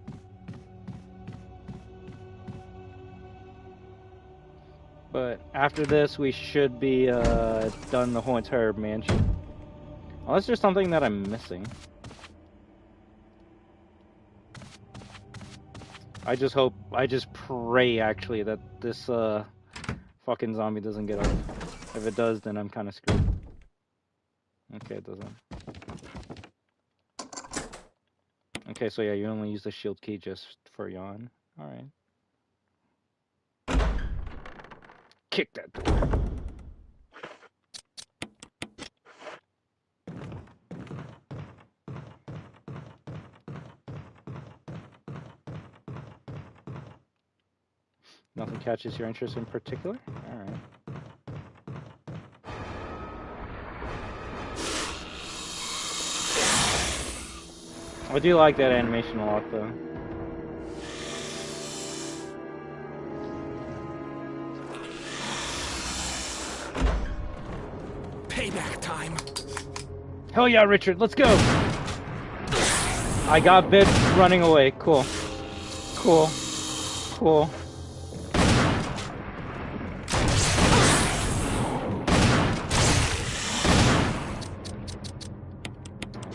But after this, we should be done the whole entire mansion. Unless there's something that I'm missing. I just pray actually that this fucking zombie doesn't get up. If it does, then I'm kind of screwed. Okay, it doesn't. Okay, so yeah, you only use the shield key just for Jan. Alright. Kick that door. Nothing catches your interest in particular? Alright. I do like that animation a lot though. Payback time. Hell yeah, Richard, let's go! I got bit running away. Cool. Cool. Cool.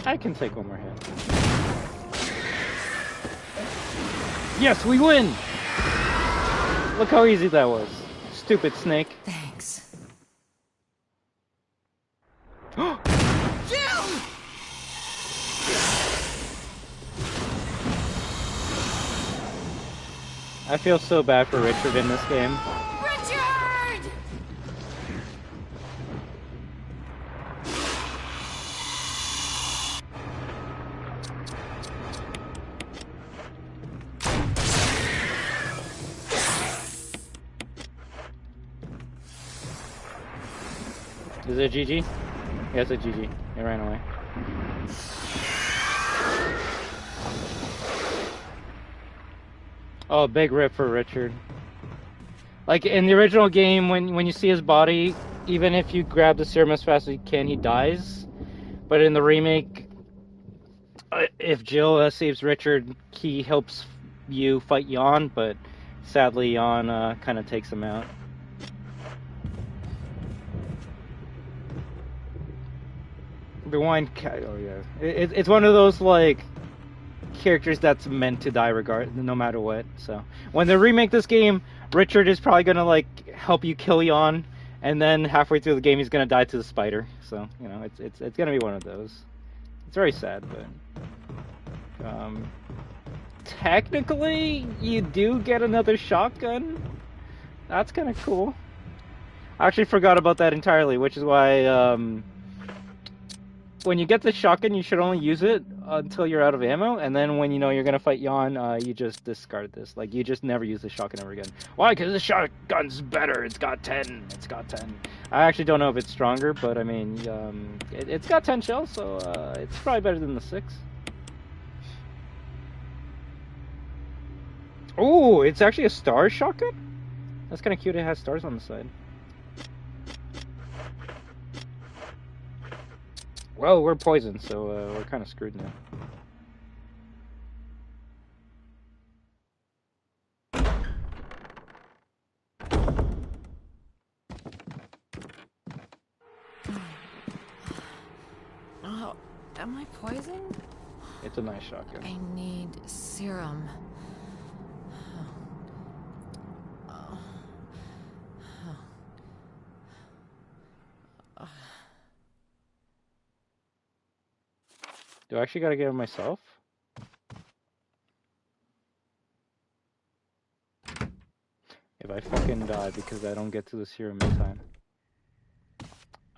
I can take one more hit. Yes, we win! Look how easy that was. Stupid snake. Thanks. I feel so bad for Richard in this game. Richard! Is it GG? Yeah, it's a GG. It ran away. Oh, big rip for Richard. Like in the original game, when you see his body, even if you grab the serum as fast as you can, he dies. But in the remake, if Jill saves Richard, he helps you fight Jan, but sadly Jan kind of takes him out. Rewind. Oh yeah, it's one of those like characters that's meant to die no matter what. So when they remake this game, Richard is probably gonna like help you kill Jan, and then halfway through the game he's gonna die to the spider. So you know it's gonna be one of those. It's very sad, but technically you do get another shotgun. That's kind of cool. I actually forgot about that entirely, which is why when you get the shotgun, you should only use it until you're out of ammo, and then when you know you're gonna fight Jan, you just discard this. Like, you just never use the shotgun ever again. Why? Because the shotgun's better. It's got 10. It's got 10. I actually don't know if it's stronger, but I mean, it's got 10 shells, so it's probably better than the 6. Oh, it's actually a star shotgun? That's kind of cute. It has stars on the side. Well, we're poisoned, so we're kind of screwed now. Oh, am I poisoned? It's a nice shotgun. I need serum. Do I actually gotta get it myself? If I fucking die because I don't get to the serum in time.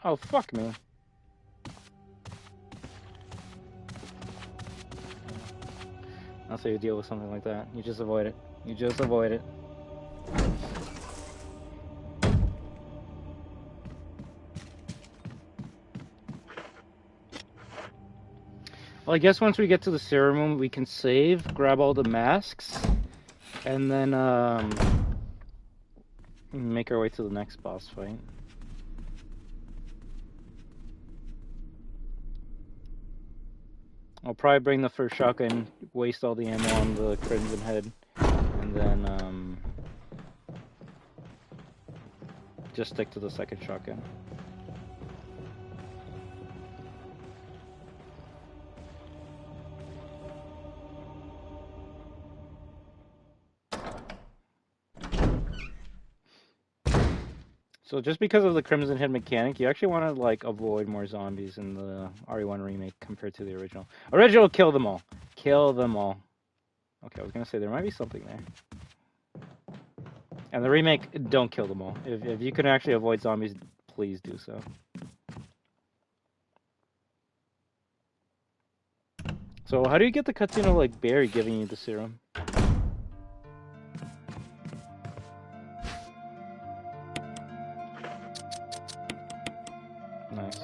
Oh, fuck me. I'll say you deal with something like that. You just avoid it. You just avoid it. Well, I guess once we get to the serum room, we can save, grab all the masks, and then, make our way to the next boss fight. I'll probably bring the first shotgun, waste all the ammo on the Crimson Head, and then, just stick to the second shotgun. So just because of the Crimson Head mechanic, you actually want to like avoid more zombies in the RE1 remake compared to the original. Original, kill them all. Kill them all. Okay, I was gonna say there might be something there. And the remake, don't kill them all. If you can actually avoid zombies, please do so. So how do you get the cutscene of like Barry giving you the serum? Nice.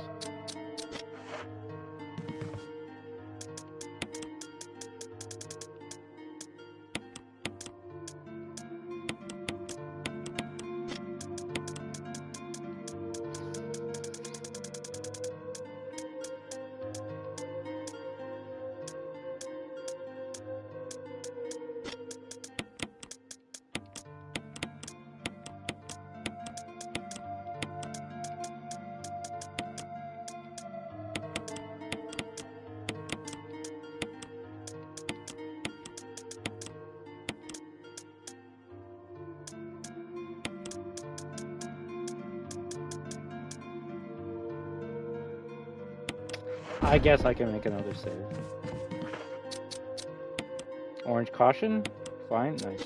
I guess I can make another save. Orange caution? Fine, nice.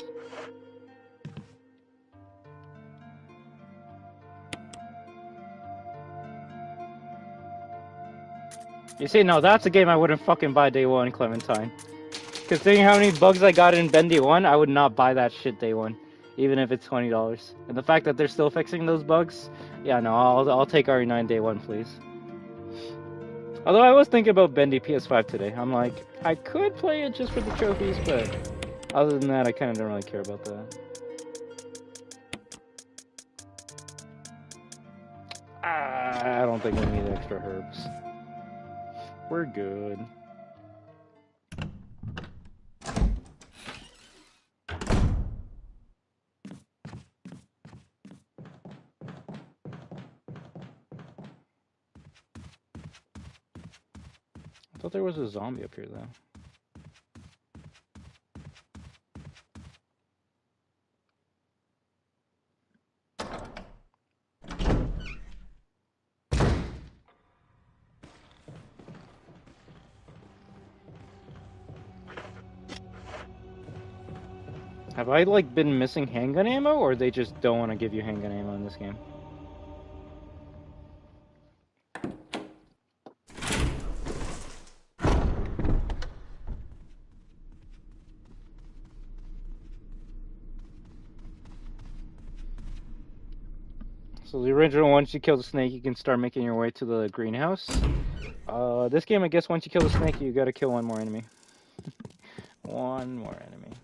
You see, no, that's a game I wouldn't fucking buy day one, Clementine. Considering how many bugs I got in Bendy 1, I would not buy that shit day one. Even if it's $20. And the fact that they're still fixing those bugs, yeah, no, I'll take RE9 day one, please. Although I was thinking about Bendy PS5 today. I'm like, I could play it just for the trophies, but other than that, I kind of don't really care about that. I don't think we need extra herbs. We're good. I thought there was a zombie up here, though. Have I, like, been missing handgun ammo, or they just don't want to give you handgun ammo in this game? So the original, once you kill the snake, you can start making your way to the greenhouse. This game, I guess once you kill the snake, you gotta kill one more enemy. One more enemy.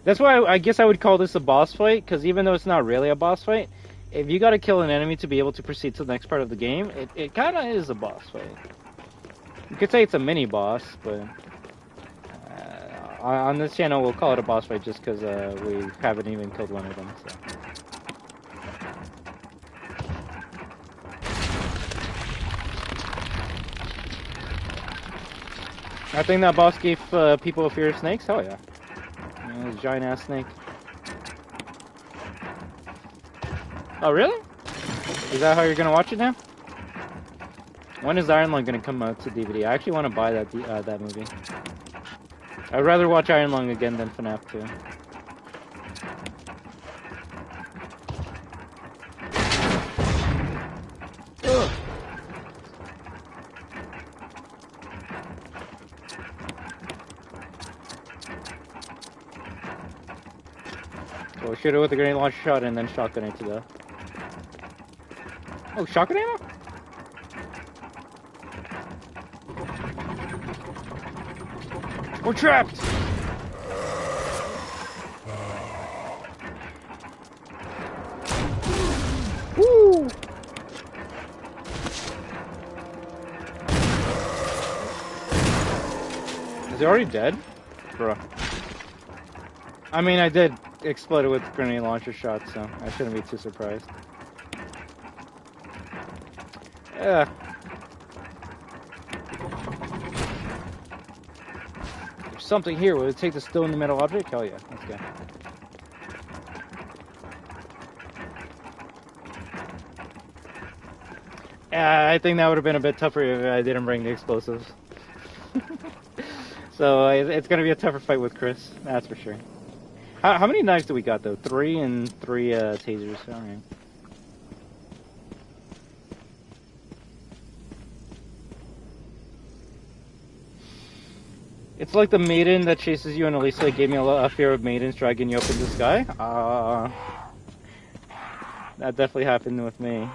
That's why I guess I would call this a boss fight, because even though it's not really a boss fight, if you gotta kill an enemy to be able to proceed to the next part of the game, it kinda is a boss fight. You could say it's a mini boss, but on this channel we'll call it a boss fight just because we haven't even killed one of them. So. I think that boss gave people a fear of snakes. Hell yeah. You know, giant ass snake. Oh really? Is that how you're gonna watch it now? When is Iron Lung gonna come out to DVD? I actually want to buy that movie. I'd rather watch Iron Lung again than FNAF 2. Ugh. Well, shoot it with a grenade launcher shot and then shotgun it to death. Oh, shotgun ammo? We're trapped! Woo! Is he already dead? Bruh. I mean, I did explode it with grenade launcher shots, so I shouldn't be too surprised. Yeah. There's something here. Will it take the stone in the metal object? Hell yeah. Let's go. I think that would have been a bit tougher if I didn't bring the explosives. So it's going to be a tougher fight with Chris. That's for sure. How many knives do we got, though? 3 and 3 tasers. All right. It's like the maiden that chases you, and Elisa gave me a fear of maidens dragging you up in the sky. That definitely happened with me.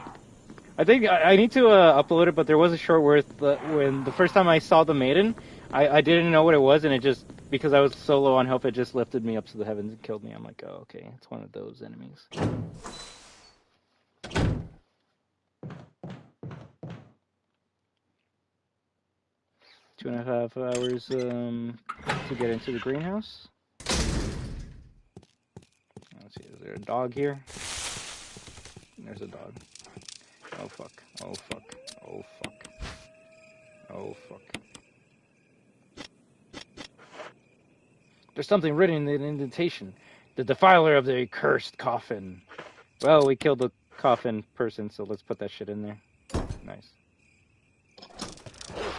I think I need to upload it, but there was a short where when the first time I saw the maiden, I didn't know what it was, and it just, because I was so low on health, it just lifted me up to the heavens and killed me. I'm like, oh, okay, it's one of those enemies. 2.5 hours to get into the greenhouse. Let's see, is there a dog here? There's a dog. Oh fuck, oh fuck, oh fuck, oh fuck. There's something written in the indentation. The defiler of the accursed coffin. Well, we killed the coffin person, so let's put that shit in there. Nice.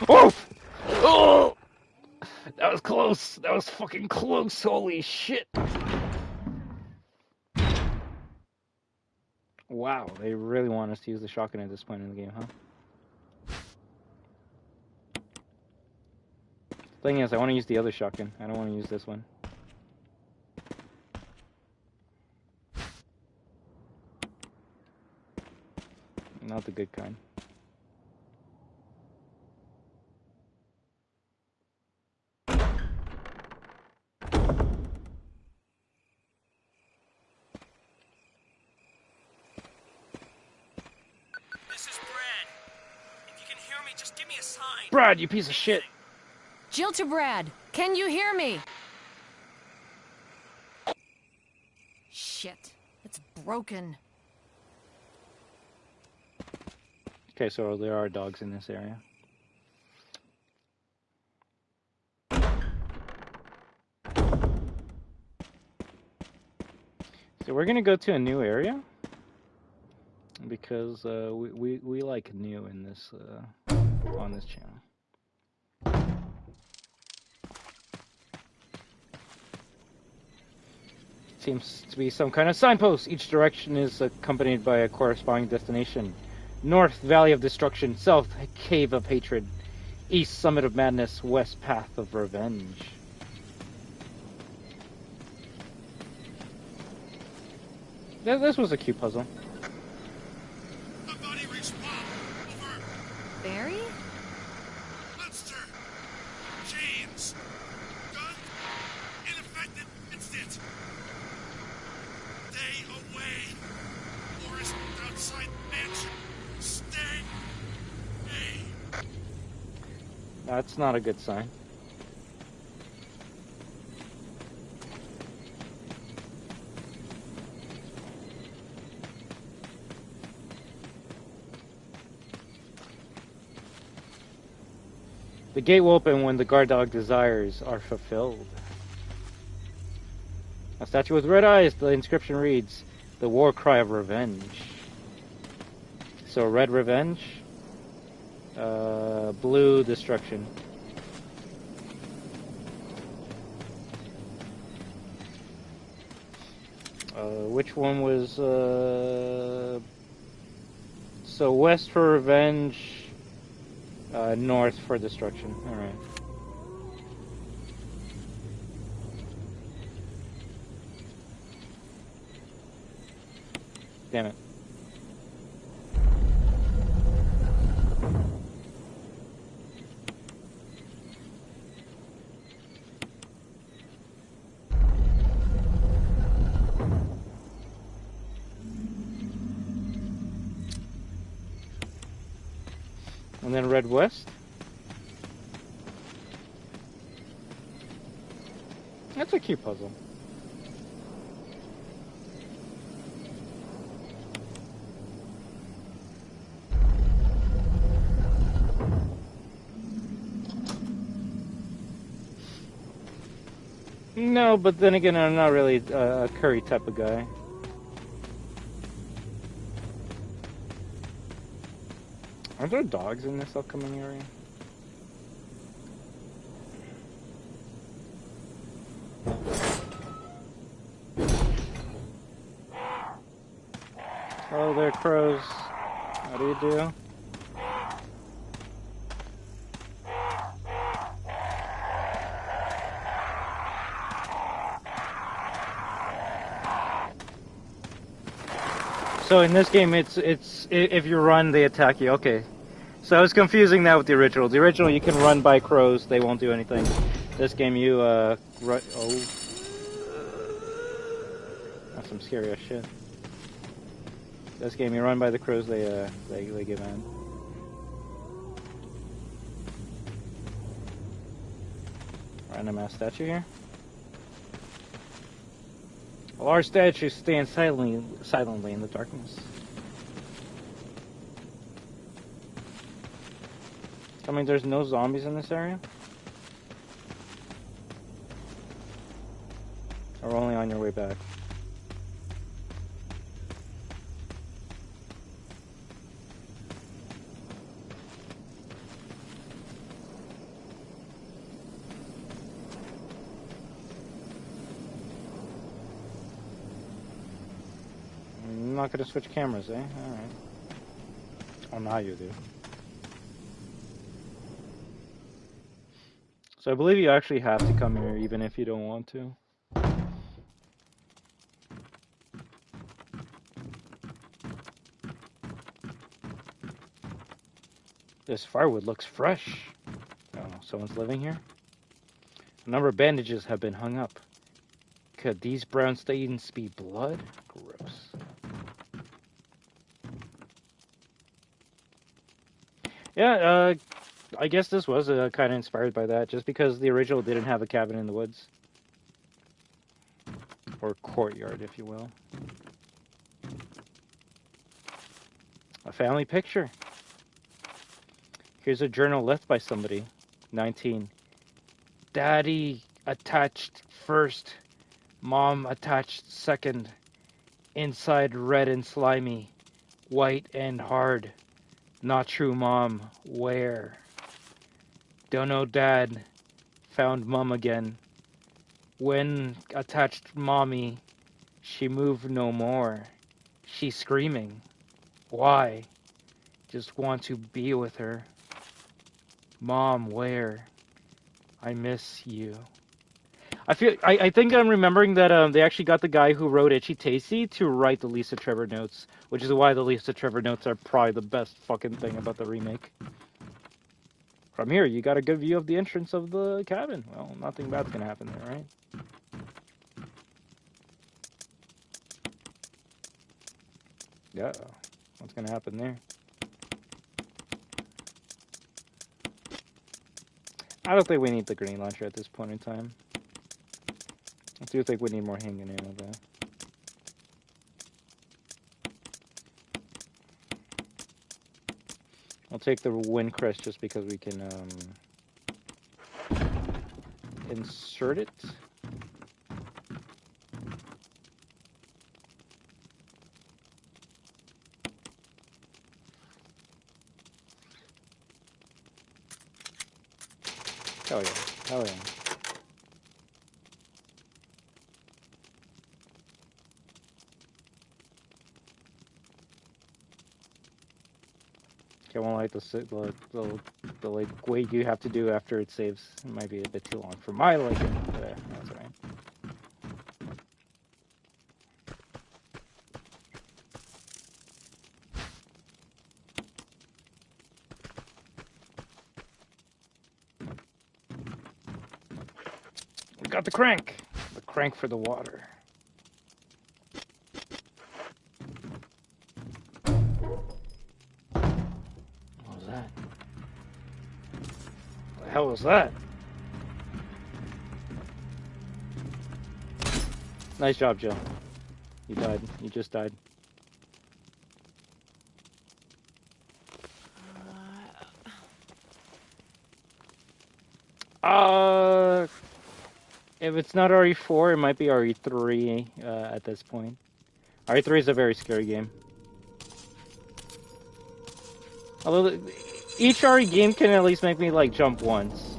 Oh! Oh! That was close. That was fucking close. Holy shit. Wow, they really want us to use the shotgun at this point in the game, huh? Thing is, I want to use the other shotgun. I don't want to use this one. Not the good kind. This is Brad. If you can hear me, just give me a sign. Brad, you piece of shit. Jill to Brad. Can you hear me? Shit. It's broken. Okay, so there are dogs in this area. So we're gonna go to a new area because we like new in this on this channel. Seems to be some kind of signpost. Each direction is accompanied by a corresponding destination. North, Valley of Destruction. South, Cave of Hatred. East, Summit of Madness. West, Path of Revenge. This was a cute puzzle. Somebody respond. Over. Barry? Monster. James. Gun. Ineffective. Instant. Stay away. Forest outside mansion. Stay. Hey. That's not a good sign. The gate will open when the guard dog desires are fulfilled. A statue with red eyes. The inscription reads, "The war cry of revenge." So red revenge, blue destruction. Which one was, so west for revenge, north for destruction. Alright. Damn it. And then red west. That's a cute puzzle. No, but then again, I'm not really a curry type of guy. Are there dogs in this upcoming area? Oh, there are crows. How do you do? So in this game, it's if you run, they attack you. Okay. So I was confusing that with the original. The original, you can run by crows; they won't do anything. This game, you run. Oh, that's some scary ass shit. This game, you run by the crows; they give in. Random ass statue here. A large statue stands silently in the darkness. I mean, there's no zombies in this area? Or only on your way back? I'm not gonna switch cameras, eh? Alright. Oh, now you do. So I believe you actually have to come here even if you don't want to. This firewood looks fresh. Oh, someone's living here? A number of bandages have been hung up. Could these brown stains be blood? Gross. Yeah, I guess this was kind of inspired by that, just because the original didn't have a cabin in the woods. Or courtyard, if you will. A family picture. Here's a journal left by somebody. 19. Daddy attached first. Mom attached second. Inside red and slimy. White and hard. Not true, Mom. Where? Don't know, Dad. Found Mom again. When attached Mommy, she moved no more. She's screaming. Why? Just want to be with her. Mom, where? I miss you. I think I'm remembering that they actually got the guy who wrote Itchy Tasty to write the Lisa Trevor notes, which is why the Lisa Trevor notes are probably the best fucking thing about the remake. From here, you got a good view of the entrance of the cabin. Well, nothing bad's gonna happen there, right? Yeah, what's gonna happen there? I don't think we need the grenade launcher at this point in time. I do think we need more hanging ammo though. I'll take the Windcrest just because we can insert it. Hell yeah, hell yeah. Okay, I won't like the like wait you have to do after it saves. It might be a bit too long for my liking, but that's alright. We got the crank for the water. What was that? What the hell was that? Nice job, Jill. You died. You just died. If it's not RE4, it might be RE3 at this point. RE3 is a very scary game. Although each RE game can at least make me like jump once.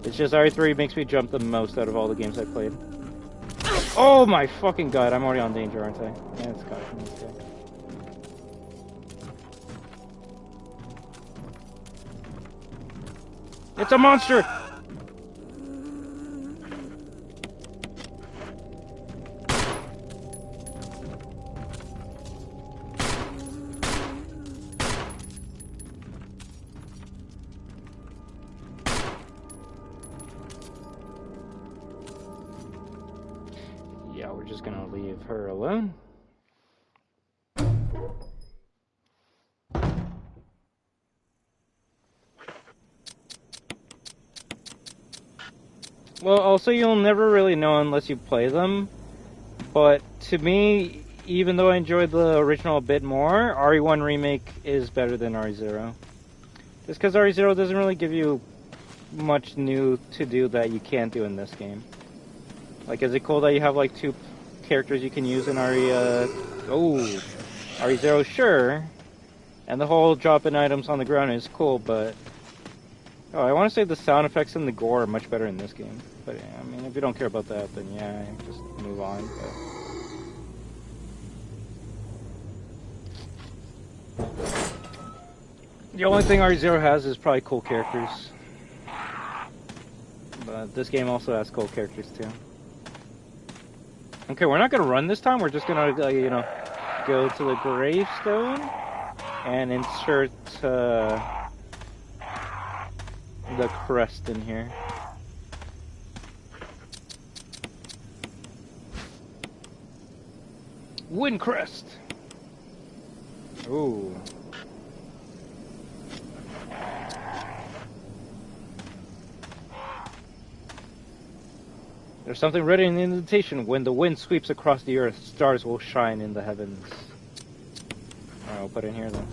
It's just RE3 makes me jump the most out of all the games I played. Oh my fucking god, I'm already on danger, aren't I? Yeah, it's got it. It's a monster! Yeah, we're just gonna leave her alone. Well, also you'll never really know unless you play them, but to me, even though I enjoyed the original a bit more, RE1 Remake is better than RE0. Just because RE0 doesn't really give you much new to do that you can't do in this game. Like, is it cool that you have like 2 characters you can use in RE0, sure. And the whole dropping items on the ground is cool, but I want to say the sound effects and the gore are much better in this game. But yeah, I mean, if you don't care about that, then yeah, just move on. But the only thing RE0 has is probably cool characters. But this game also has cool characters too. Okay, we're not gonna run this time. We're just gonna, go to the gravestone and insert the crest in here. Wind crest. Ooh. There's something written in the invitation. When the wind sweeps across the earth, stars will shine in the heavens. Alright, I'll put it in here then.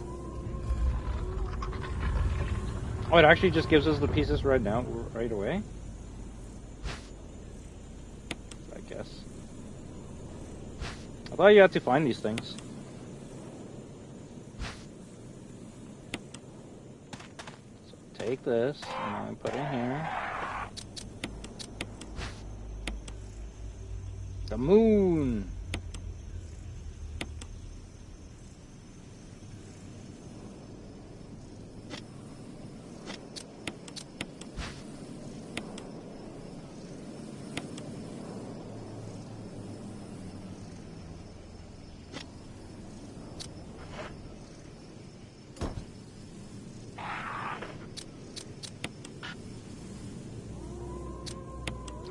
Oh, it actually just gives us the pieces right now, right away? I guess. I thought you had to find these things. So take this, and put it in here. The moon!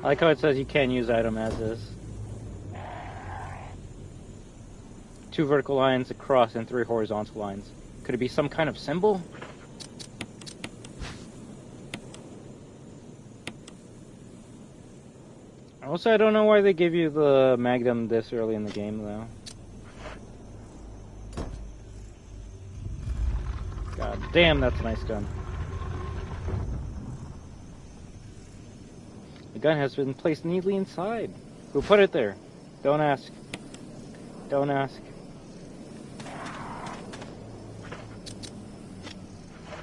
I like how it says you can't use item as is. 2 vertical lines across and 3 horizontal lines. Could it be some kind of symbol? Also, I don't know why they give you the Magnum this early in the game, though. God damn, that's a nice gun. The gun has been placed neatly inside. Who put it there? Don't ask. Don't ask.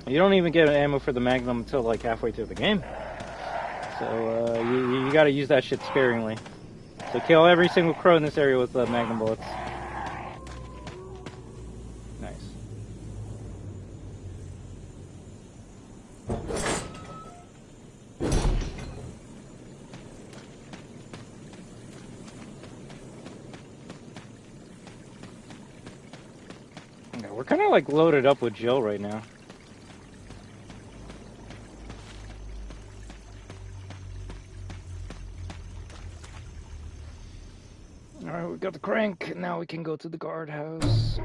You don't even get ammo for the Magnum until like halfway through the game. So you gotta use that shit sparingly. So kill every single crow in this area with Magnum bullets. Nice. Okay, we're kind of like loaded up with Jill right now. Alright, we got the crank. Now we can go to the guardhouse.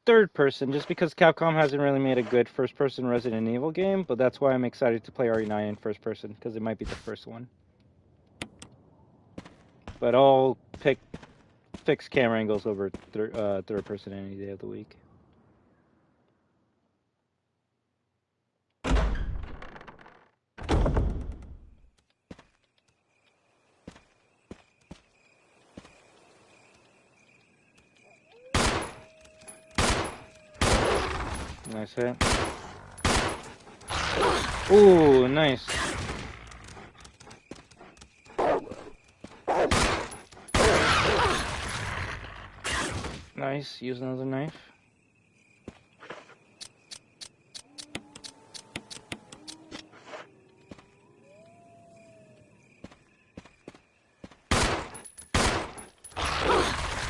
Third person, just because Capcom hasn't really made a good first-person Resident Evil game, but that's why I'm excited to play RE9 in first person, because it might be the first one. But I'll pick fixed camera angles over third person any day of the week. Nice hit. Ooh, nice. Nice, use another knife.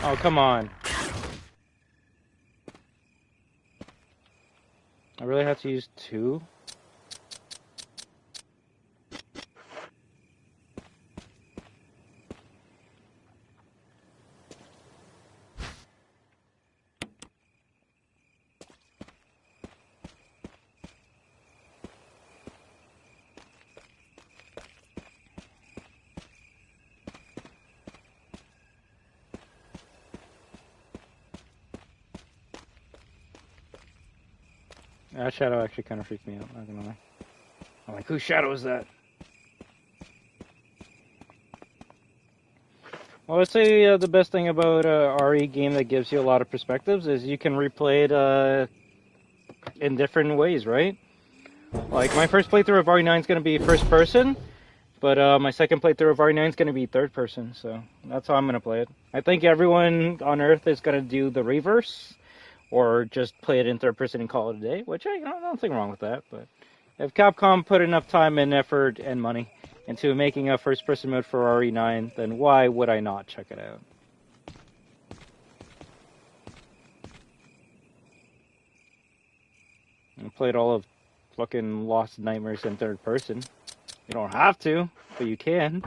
Oh, come on. I really have to use two? That shadow actually kind of freaked me out, not gonna lie. I'm like, whose shadow is that? Well, I'd say the best thing about a RE game that gives you a lot of perspectives is you can replay it in different ways, right? Like, my first playthrough of RE9 is going to be first person, but my second playthrough of RE9 is going to be third person, so that's how I'm going to play it. I think everyone on Earth is going to do the reverse, or just play it in third person and call it a day, which I don't nothing wrong with that, but if Capcom put enough time and effort and money into making a first person mode for RE9, then why would I not check it out? I played all of fucking Lost Nightmares in third person. You don't have to, but you can.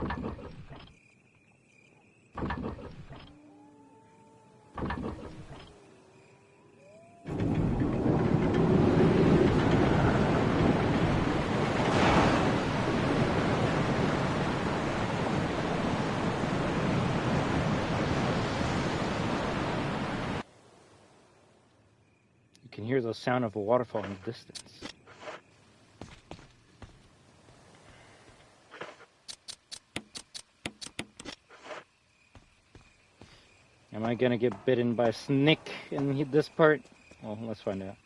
You can hear the sound of a waterfall in the distance. Am I gonna get bitten by a snake in this part? Well, let's find out.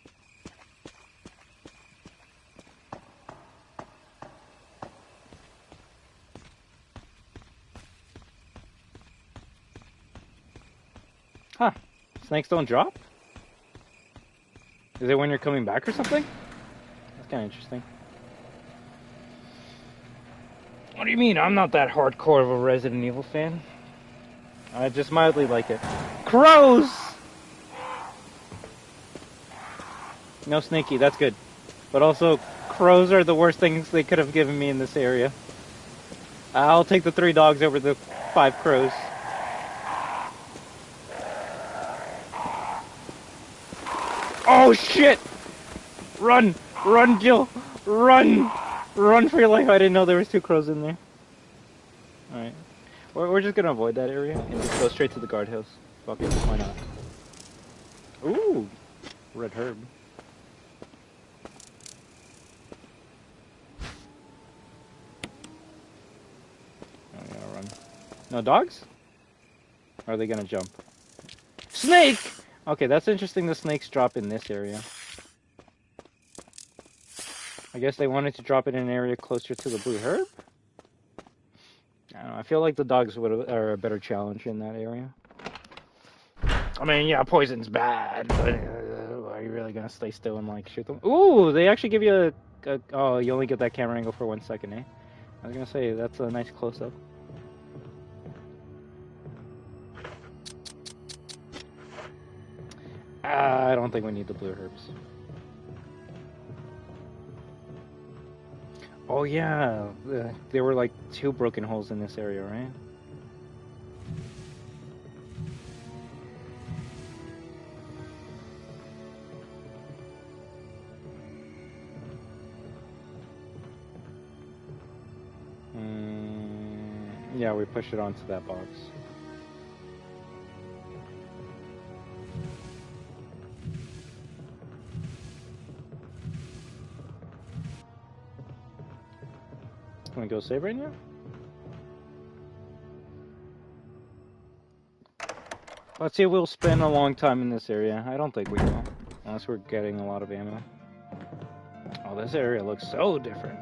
Huh. Snakes don't drop? Is it when you're coming back or something? That's kind of interesting. What do you mean? I'm not that hardcore of a Resident Evil fan. I just mildly like it. Crows! No sneaky, that's good. But also, crows are the worst things they could have given me in this area. I'll take the 3 dogs over the 5 crows. Oh shit! Run! Run, Jill! Run! Run for your life! I didn't know there was 2 crows in there. Alright. We're just gonna avoid that area and just go straight to the guardhouse. Fuck it, why not? Ooh! Red herb. No dogs? Or are they gonna jump? Snake! Okay, that's interesting the snakes drop in this area. I guess they wanted to drop it in an area closer to the blue herb? I don't know, I feel like the dogs are a better challenge in that area. I mean, yeah, poison's bad, but are you really gonna stay still and like shoot them? Ooh, they actually give you oh, you only get that camera angle for 1 second, eh? I was gonna say, that's a nice close-up. I don't think we need the blue herbs. Oh yeah, there were like 2 broken holes in this area, right? Yeah, we push it onto that box. Can we go save right now? Let's see if we'll spend a long time in this area. I don't think we will, unless we're getting a lot of ammo. Oh, this area looks so different.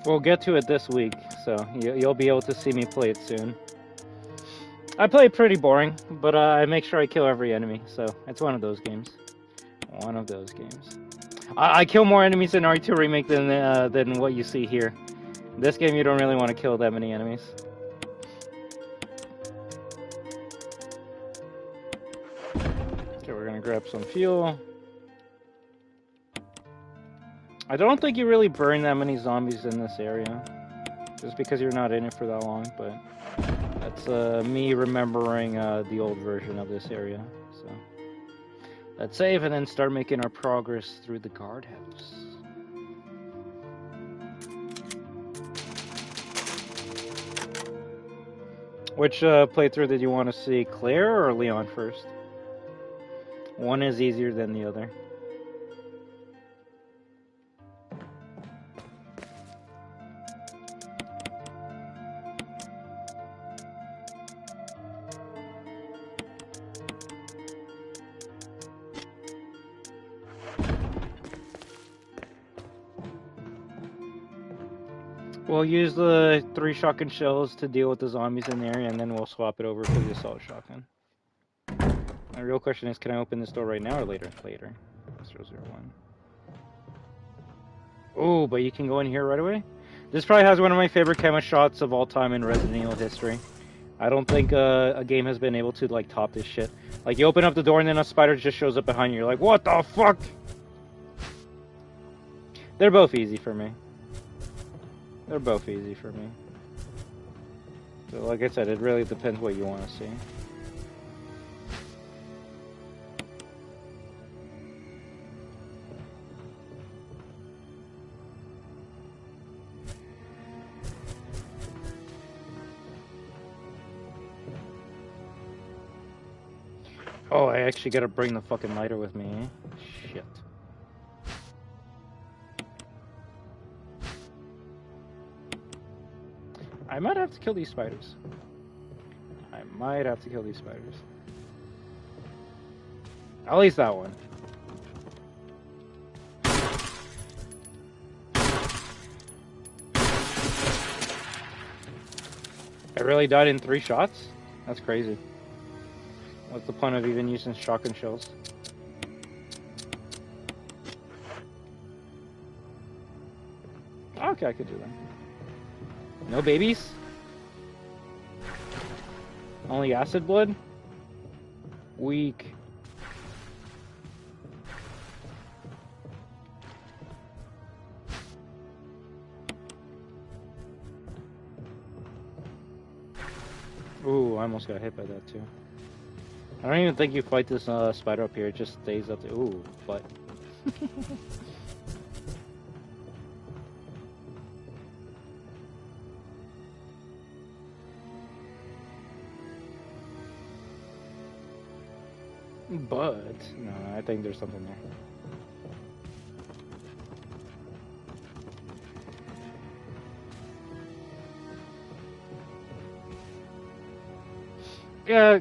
We'll get to it this week, so you'll be able to see me play it soon. I play it pretty boring, but I make sure I kill every enemy, so it's one of those games. One of those games. I kill more enemies in RE2 Remake than what you see here. This game, you don't really want to kill that many enemies. Okay, we're gonna grab some fuel. I don't think you really burn that many zombies in this area, just because you're not in it for that long, but that's me remembering the old version of this area. So let's save and then start making our progress through the guardhouse. Which playthrough did you want to see, Claire or Leon first? One is easier than the other. We'll use the 3 shotgun shells to deal with the zombies in there, and then we'll swap it over for the assault shotgun. My real question is, can I open this door right now or later? Later. 001. Oh, but you can go in here right away? This probably has one of my favorite camera shots of all time in Resident Evil history. I don't think a game has been able to, like, top this shit. Like, you open up the door and then a spider just shows up behind you. You're like, what the fuck? They're both easy for me. They're both easy for me. So, like I said, it really depends what you want to see. Oh, I actually gotta bring the fucking lighter with me, eh? Shit. I might have to kill these spiders. I might have to kill these spiders. At least that one. I really died in 3 shots? That's crazy. What's the point of even using shotgun shells? Okay, I could do that. No babies? Only acid blood? Weak. Ooh, I almost got hit by that too. I don't even think you fight this spider up here. It just stays up there. Ooh, but. But no, I think there's something there. Yeah,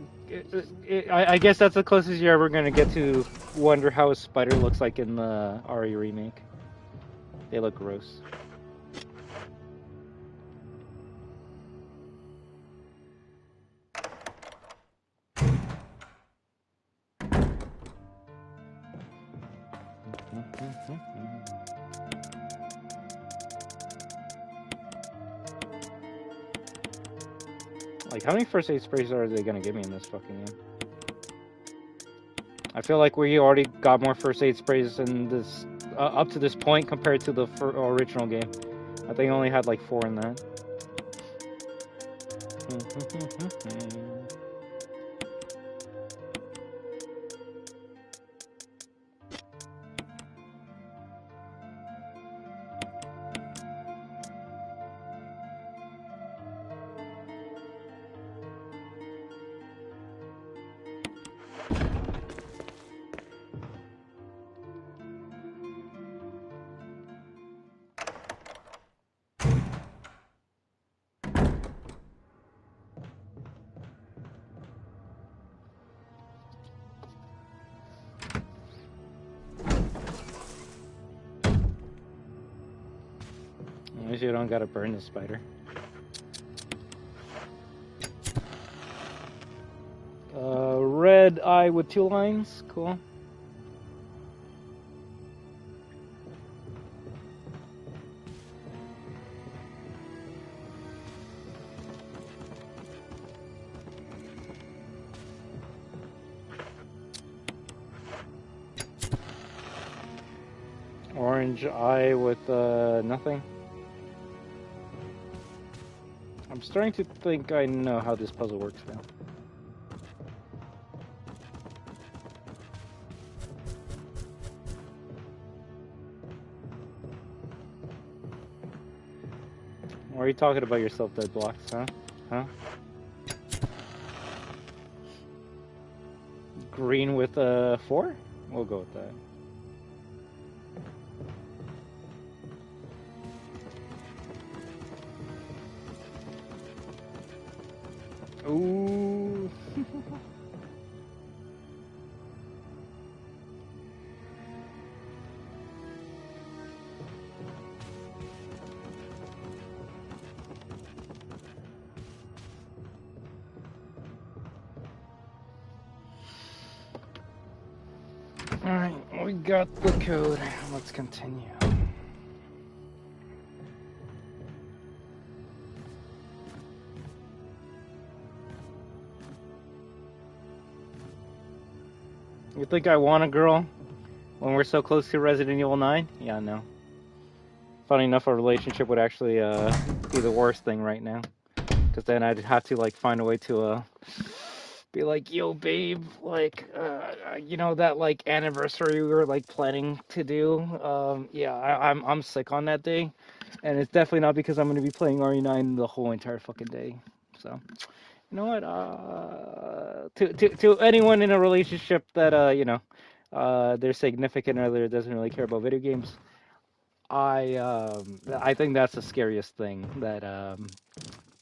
I guess that's the closest you're ever gonna get to wonder how a spider looks like in the RE remake. They look gross. Like, how many first aid sprays are they gonna give me in this fucking game? I feel like we already got more first aid sprays in this up to this point compared to the original game. I think I only had like 4 in that. At least you don't gotta burn the spider. Red eye with 2 lines, cool. Orange eye with nothing. I'm starting to think I know how this puzzle works now. Why are you talking about yourself dead blocks, huh? Huh? Green with 4? We'll go with that. Ooh. Alright, we got the code. Let's continue. You think I want a girl when we're so close to Resident Evil 9? Yeah, no. Funny enough, a relationship would actually be the worst thing right now. Because then I'd have to like find a way to be like, yo, babe, like, you know that like anniversary we were like planning to do. Yeah, I'm sick on that day, and it's definitely not because I'm gonna be playing RE9 the whole entire fucking day. So, you know what? To anyone in a relationship that you know, their significant other doesn't really care about video games, I think that's the scariest thing that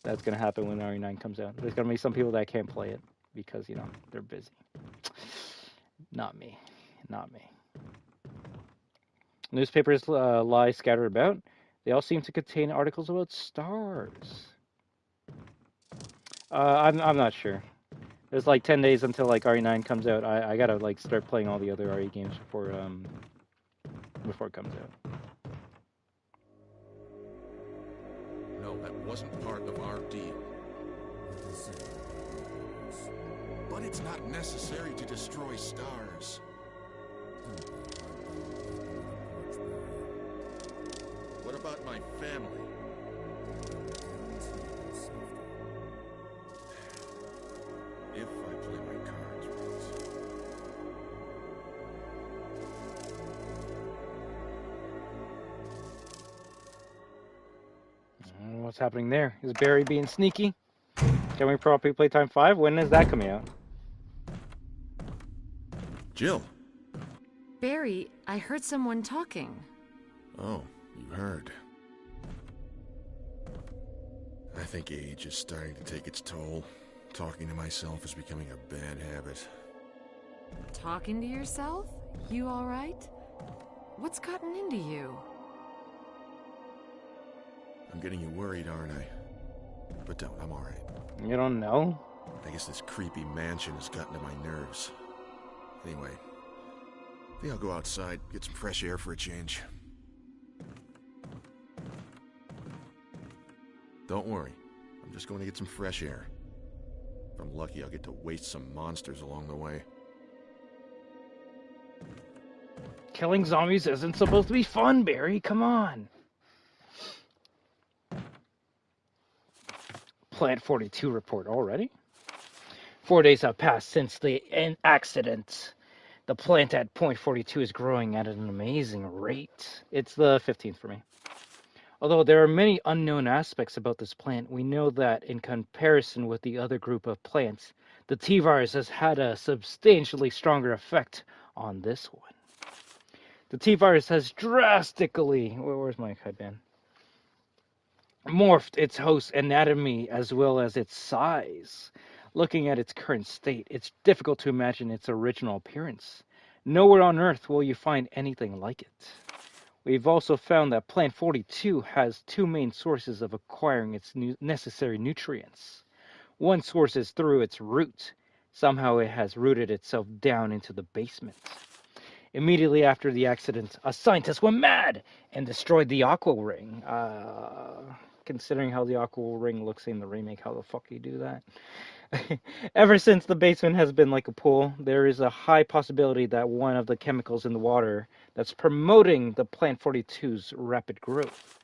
that's gonna happen when RE9 comes out. There's gonna be some people that can't play it because, you know, they're busy. Not me. Not me. Newspapers lie scattered about. They all seem to contain articles about stars. I'm not sure. There's like 10 days until like RE9 comes out. I gotta like start playing all the other RE games before it comes out. No, that wasn't part of our deal. But it's not necessary to destroy stars. What about my family? What's happening there? Is Barry being sneaky? Can we probably play time 5? When is that coming out? Jill. Barry, I heard someone talking. Oh, you heard. I think age is starting to take its toll. Talking to myself is becoming a bad habit. Talking to yourself? You all right? What's gotten into you? I'm getting you worried, aren't I? But don't, I'm alright. You don't know? I guess this creepy mansion has gotten to my nerves. Anyway, I think I'll go outside, get some fresh air for a change. Don't worry, I'm just going to get some fresh air. If I'm lucky, I'll get to waste some monsters along the way. Killing zombies isn't supposed to be fun, Barry. Come on. Plant 42 report already? 4 days have passed since the accident. The plant at point 42 is growing at an amazing rate. It's the 15th for me. Although there are many unknown aspects about this plant, we know that in comparison with the other group of plants, the T-virus has had a substantially stronger effect on this one. The T-virus has drastically... Where's my headband? Morphed its host anatomy as well as its size. Looking at its current state, it's difficult to imagine its original appearance. Nowhere on Earth will you find anything like it. We've also found that Plant 42 has two main sources of acquiring its necessary nutrients. One source is through its root. Somehow it has rooted itself down into the basement. Immediately after the accident, a scientist went mad and destroyed the Aqua Ring. Considering how the Aqua Ring looks in the remake, how the fuck do you do that? Ever since the basement has been like a pool, there is a high possibility that one of the chemicals in the water that's promoting the Plant 42's rapid growth.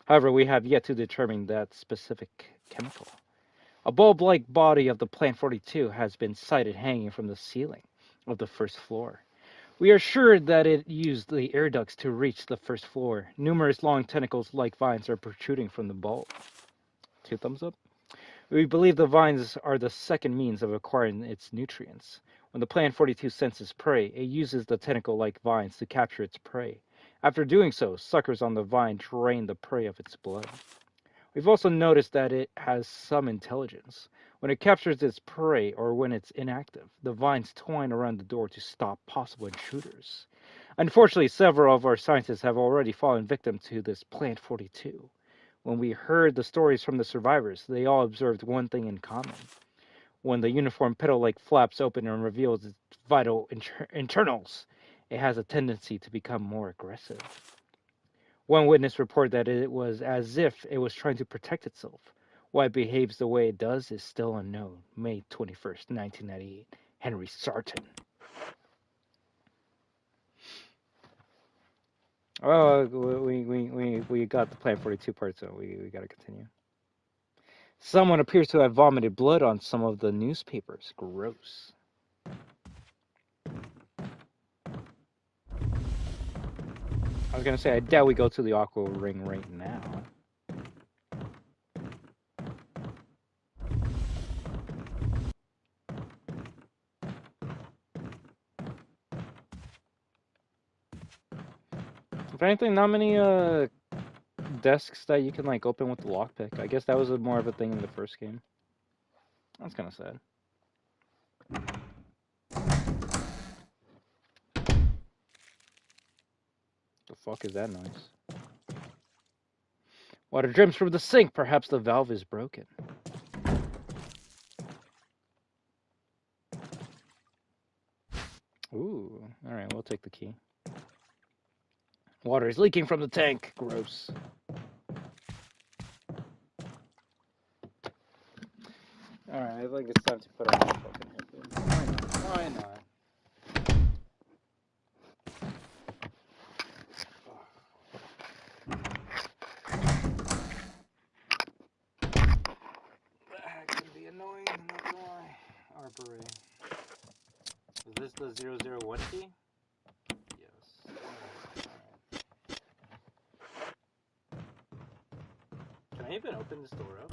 However, we have yet to determine that specific chemical. A bulb-like body of the Plant 42 has been sighted hanging from the ceiling of the first floor. We are sure that it used the air ducts to reach the first floor. Numerous long tentacles like vines are protruding from the bulb. 2 thumbs up. We believe the vines are the second means of acquiring its nutrients. When the Plant 42 senses prey, it uses the tentacle-like vines to capture its prey. After doing so, suckers on the vine drain the prey of its blood. We've also noticed that it has some intelligence. When it captures its prey or when it's inactive, the vines twine around the door to stop possible intruders. Unfortunately, several of our scientists have already fallen victim to this Plant 42. When we heard the stories from the survivors, they all observed one thing in common. When the uniform petal-like flaps open and reveals its vital internals, it has a tendency to become more aggressive. One witness reported that it was as if it was trying to protect itself. Why it behaves the way it does is still unknown. May 21st, 1998. Henry Sarton. Oh, we got the Plant 42 part, so we got to continue. Someone appears to have vomited blood on some of the newspapers. Gross. I was gonna say, I doubt we go to the Aqua Ring right now. If anything, not many desks that you can like open with the lockpick. I guess that was more of a thing in the first game. That's kind of sad. The fuck is that noise? Water drips from the sink. Perhaps the valve is broken. Ooh, alright, we'll take the key. Water is leaking from the tank. Gross. Alright, I think it's time to put on my fucking headphones. Why not? That can be annoying, I'm not gonna lie. Arbor. Is this the 001 key? Yes. Alright. Can I even open open this door up.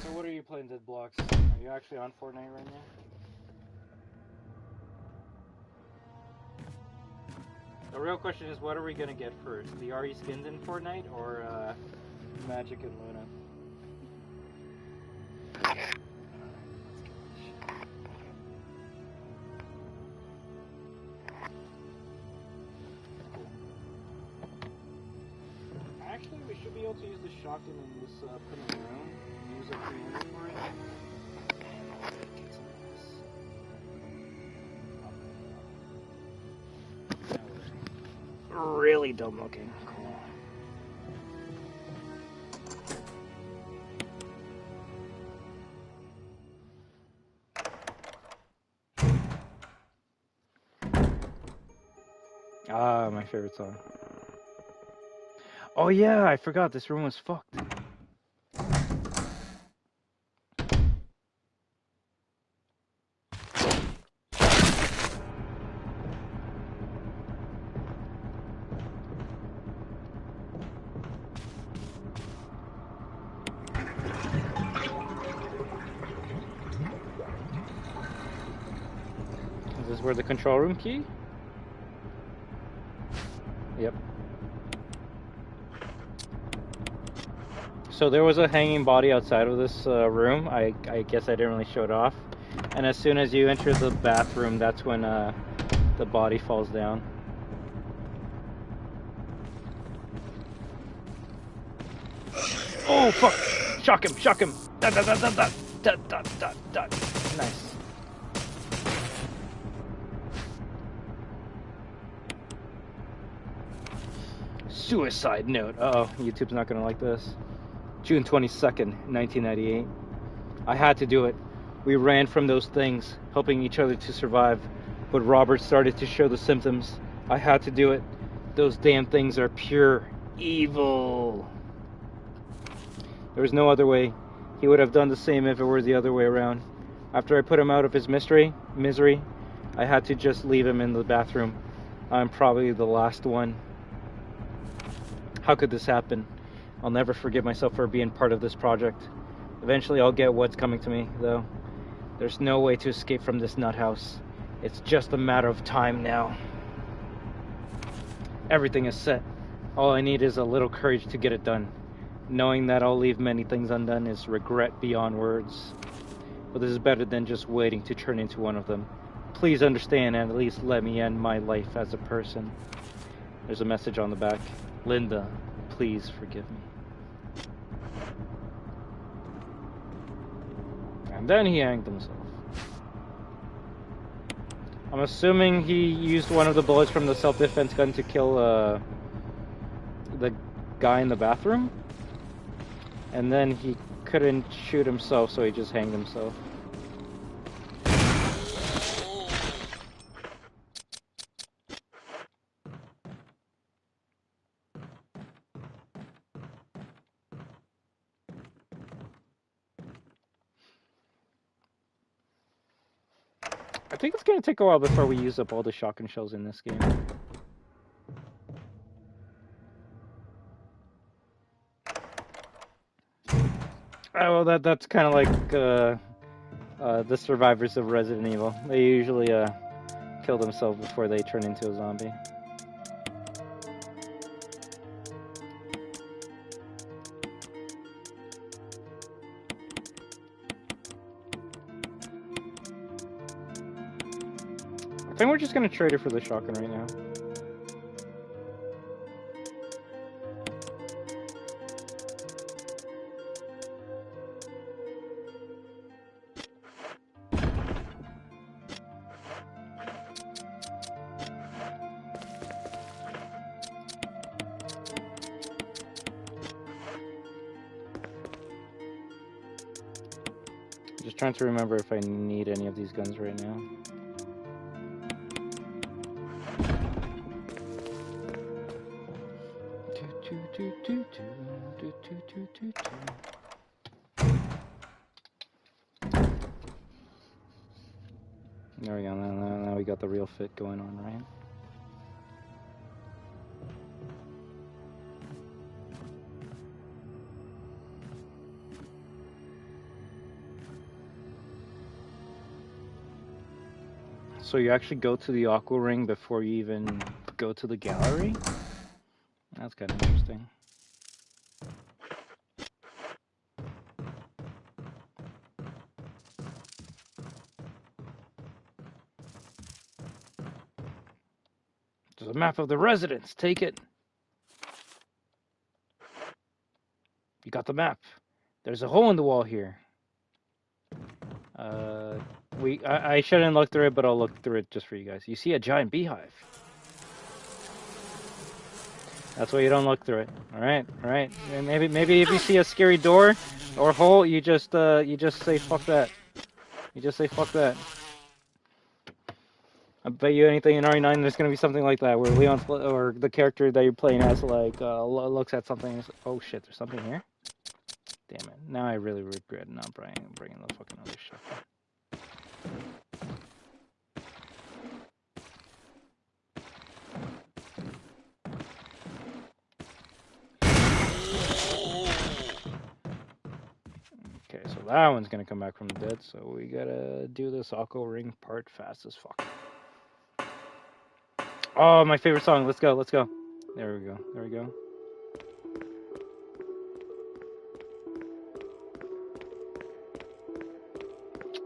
So what are you playing, Dead Blocks? Are you actually on Fortnite right now? The real question is, what are we gonna get first? The RE skins in Fortnite or Magic and Luna? Actually, we should be able to use the shotgun in this putting room. Use a preamble for it. Really dumb looking. Cool. Ah, my favorite song. Oh yeah, I forgot this room was fucked. Is this where the control room key? Yep. So there was a hanging body outside of this room. I guess I didn't really show it off. And as soon as you enter the bathroom, that's when the body falls down. Oh fuck! Shock him! Shock him! Da da da da da da da da da. Nice. Suicide note. Uh-oh, YouTube's not gonna like this. June 22nd, 1998. I had to do it. We ran from those things, helping each other to survive. But Robert started to show the symptoms. I had to do it. Those damn things are pure evil. There was no other way. He would have done the same if it were the other way around. After I put him out of his misery, I had to just leave him in the bathroom. I'm probably the last one. How could this happen? I'll never forgive myself for being part of this project. Eventually I'll get what's coming to me, though. There's no way to escape from this nut house. It's just a matter of time now. Everything is set. All I need is a little courage to get it done. Knowing that I'll leave many things undone is regret beyond words. But this is better than just waiting to turn into one of them. Please understand and at least let me end my life as a person. There's a message on the back. Linda, please forgive me. And then he hanged himself. I'm assuming he used one of the bullets from the self-defense gun to kill the guy in the bathroom. And then he couldn't shoot himself, so he just hanged himself. I think it's going to take a while before we use up all the shotgun shells in this game. Oh, well, that's kind of like the survivors of Resident Evil. They usually kill themselves before they turn into a zombie. I think we're just going to trade it for the shotgun right now. Just trying to remember if I need any of these guns right now. There we go. Now we got the real fit going on, right? So you actually go to the aqua ring before you even go to the gallery? That's kind of interesting. There's a map of the residence. Take it. You got the map. There's a hole in the wall here. I shouldn't look through it, but I'll look through it just for you guys. You see a giant beehive. That's why you don't look through it. All right. And maybe if you see a scary door or hole, you just say fuck that. You just say fuck that. I bet you anything in RE9 there's gonna be something like that where Leon or the character that you're playing as like looks at something and says, oh shit, there's something here. Damn it! Now I really regret not bringing the fucking other shit. Okay, so that one's gonna come back from the dead, so we gotta do this aqua ring part fast as fuck. Oh, my favorite song. Let's go. There we go.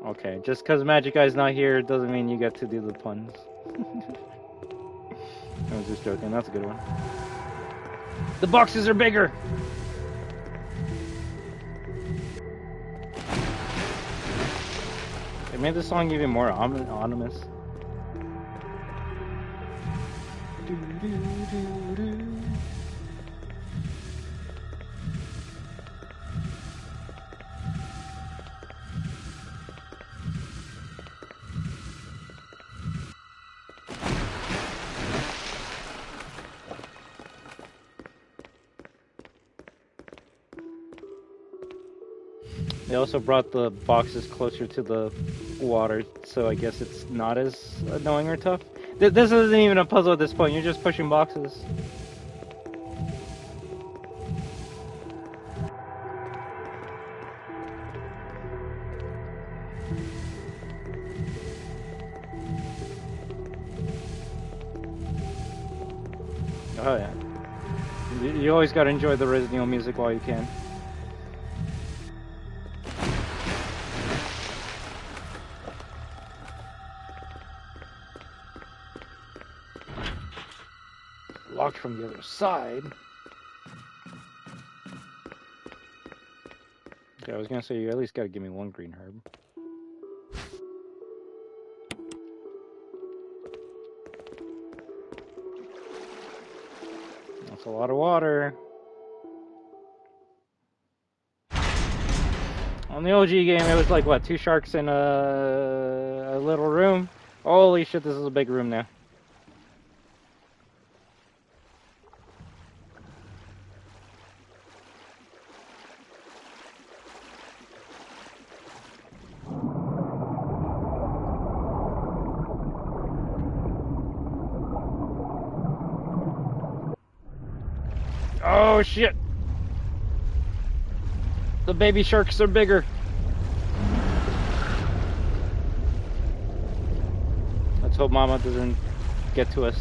Okay, just because Magic Guy's not here doesn't mean you get to do the puns. I was just joking. That's a good one. The boxes are bigger! They made this song even more ominous. They also brought the boxes closer to the water, so I guess it's not as annoying or tough. This isn't even a puzzle at this point, you're just pushing boxes. Oh yeah. You always gotta enjoy the Resident Evil music while you can. Locked from the other side. Okay, I was gonna say you at least gotta give me one green herb. That's a lot of water. On the OG game, it was like, what, 2 sharks in a little room? Holy shit, this is a big room now. Oh shit! The baby sharks are bigger. Let's hope Mama doesn't get to us.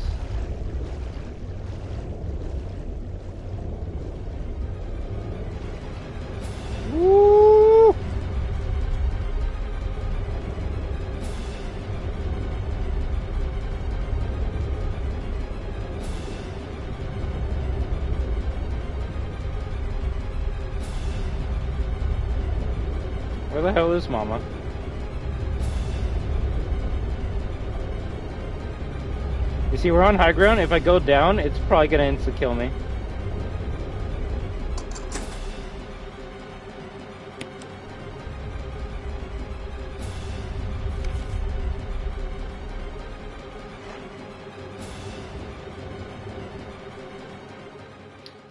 Woo! Where the hell is Mama? You see, we're on high ground. If I go down, it's probably gonna insta-kill me.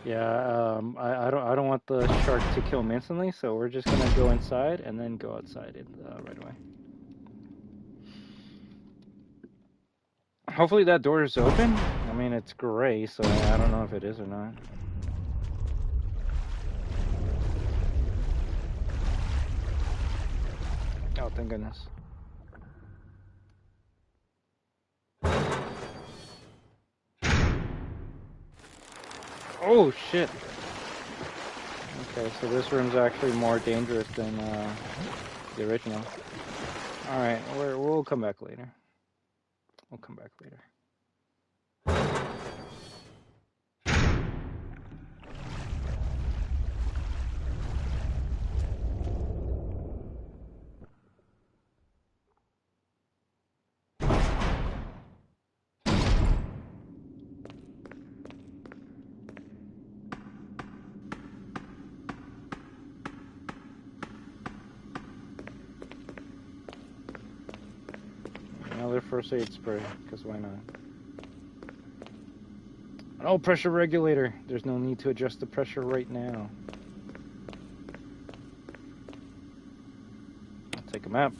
Yeah, I don't want the shark to kill me instantly, so we're just gonna go inside and then go outside right away. Hopefully that door is open. I mean, it's gray, so I don't know if it is or not. Oh, thank goodness. Oh, shit. Okay, so this room's actually more dangerous than the original. Alright, we'll come back later. We'll come back later. Another first aid spray, because why not? An old pressure regulator. There's no need to adjust the pressure right now. I'll take a map.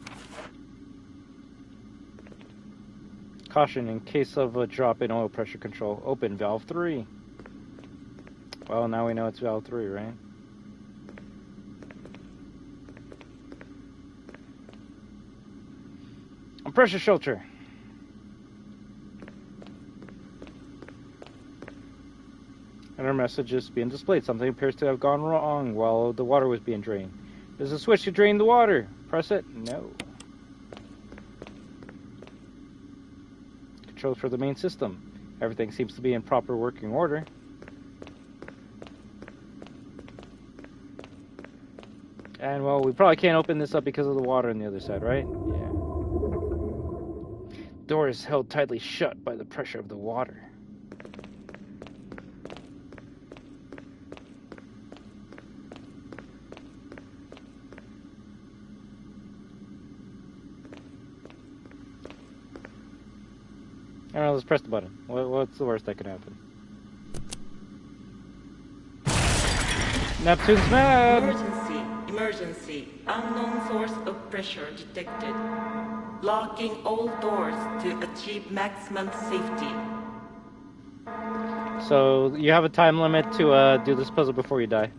Caution, in case of a drop in oil pressure control, open valve 3. Well, now we know it's valve 3, right? A pressure filter. And our message is being displayed. Something appears to have gone wrong while the water was being drained. There's a switch to drain the water. Press it. No. Controls for the main system. Everything seems to be in proper working order. And well, we probably can't open this up because of the water on the other side, right? Yeah. Door is held tightly shut by the pressure of the water. Alright, let's press the button. What's the worst that could happen? Neptune's mad! Emergency! Emergency! Unknown source of pressure detected. Locking all doors to achieve maximum safety. So, you have a time limit to do this puzzle before you die.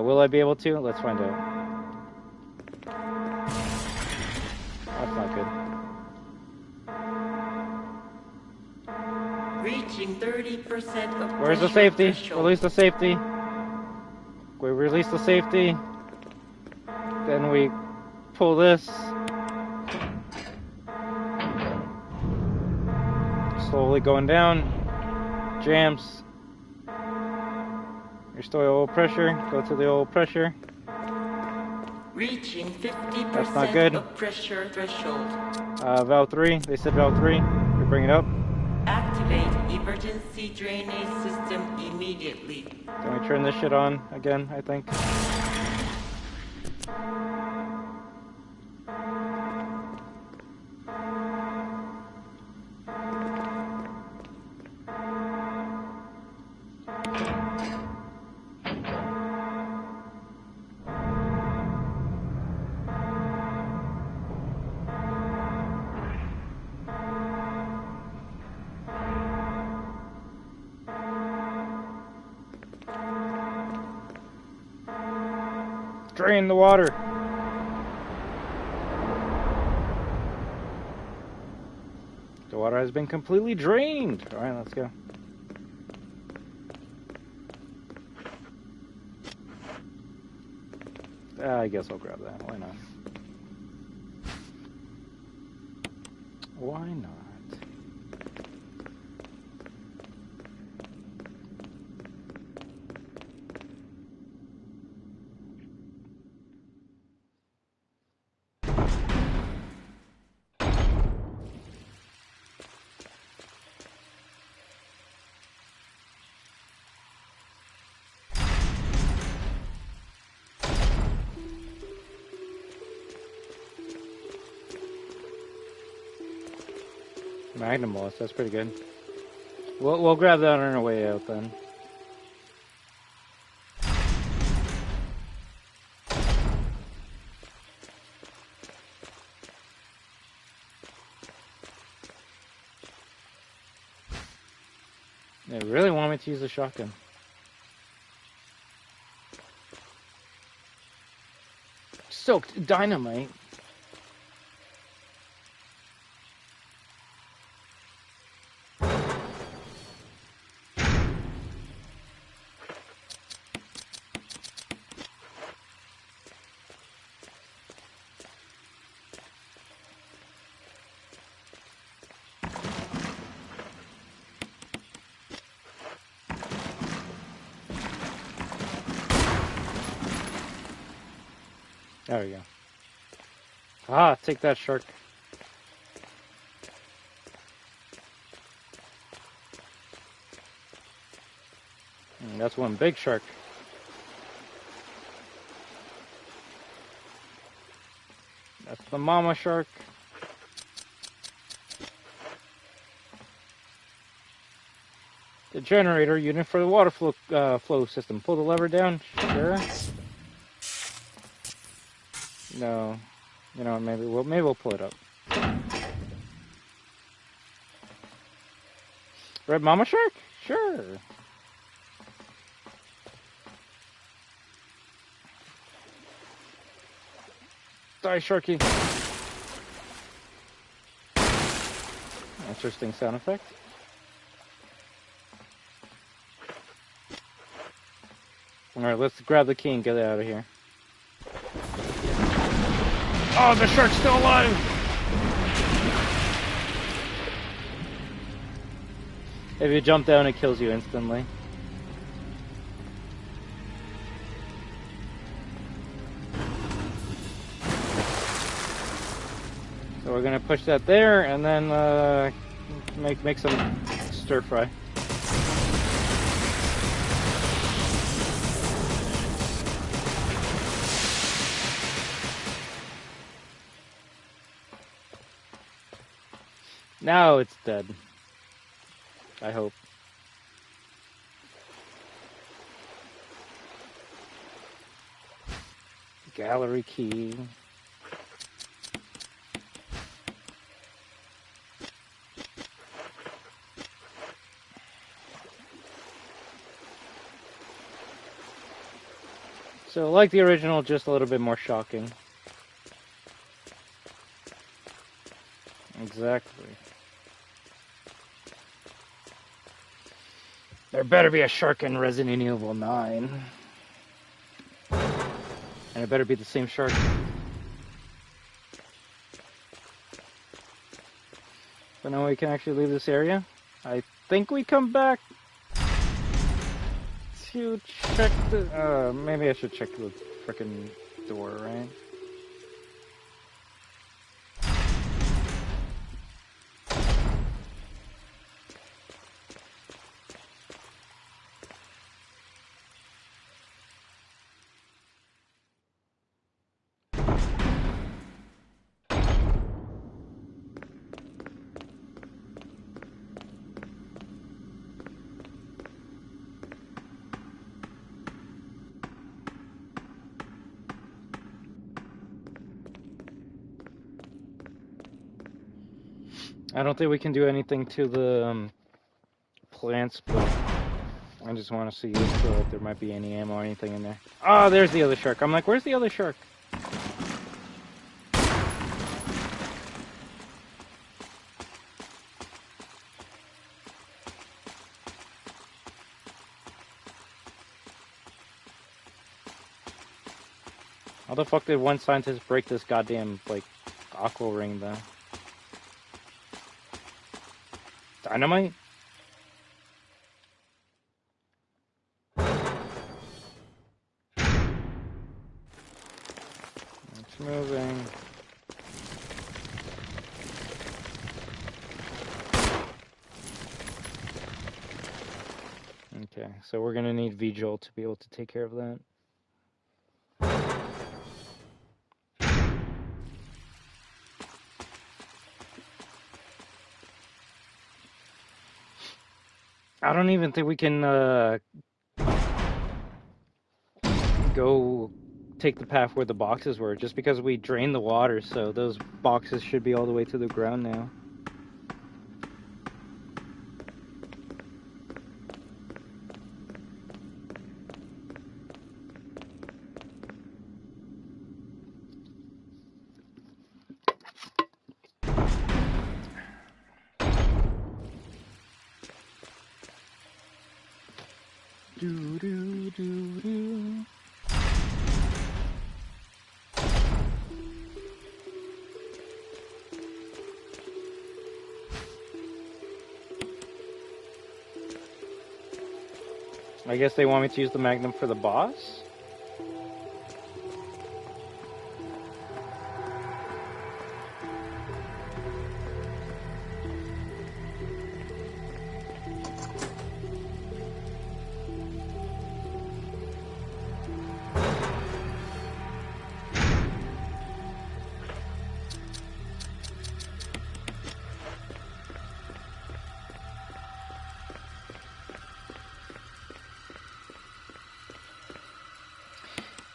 Will I be able to? Let's find out. That's not good. Reaching 30% of Where's the pressure safety? threshold. Release the safety. We release the safety. Then we pull this. Slowly going down. Jams. Restore oil pressure. Go to the oil pressure. Reaching 50% That's not good. of pressure threshold. Valve 3. They said valve 3. We bring it up. Activate emergency drainage system immediately. Then we turn this shit on again, I think. Drain the water. The water has been completely drained. All right, let's go. I guess I'll grab that. Why not? Why not? Magnum loss, that's pretty good. We'll grab that on our way out then. They really want me to use the shotgun. Soaked dynamite. There we go. Ah, take that, shark. That's one big shark. That's the mama shark. The generator unit for the water flow system. Pull the lever down. Sure. No. You know, maybe we'll pull it up. Red mama shark? Sure. Die, Sharky. Interesting sound effect. Alright, let's grab the key and get out of here. Oh, the shark's still alive! If you jump down, it kills you instantly. So we're gonna push that there, and then make some stir fry. Now it's dead. I hope. Gallery key. So, like the original, just a little bit more shocking. Exactly. There better be a shark in Resident Evil 9. And it better be the same shark. But now we can actually leave this area. I think we come back to check the... maybe I should check the frickin' door, right? I don't think we can do anything to the plants, but I just want to see if there might be any ammo or anything in there. Oh, there's the other shark. I'm like, where's the other shark? How the fuck did one scientist break this goddamn, like, aqua ring, though? Dynamite? It's moving. Okay, so we're gonna need V-Jolt to be able to take care of that. I don't even think we can go take the path where the boxes were, just because we drained the water, so those boxes should be all the way to the ground now. Do, do, do, do. I guess they want me to use the Magnum for the boss?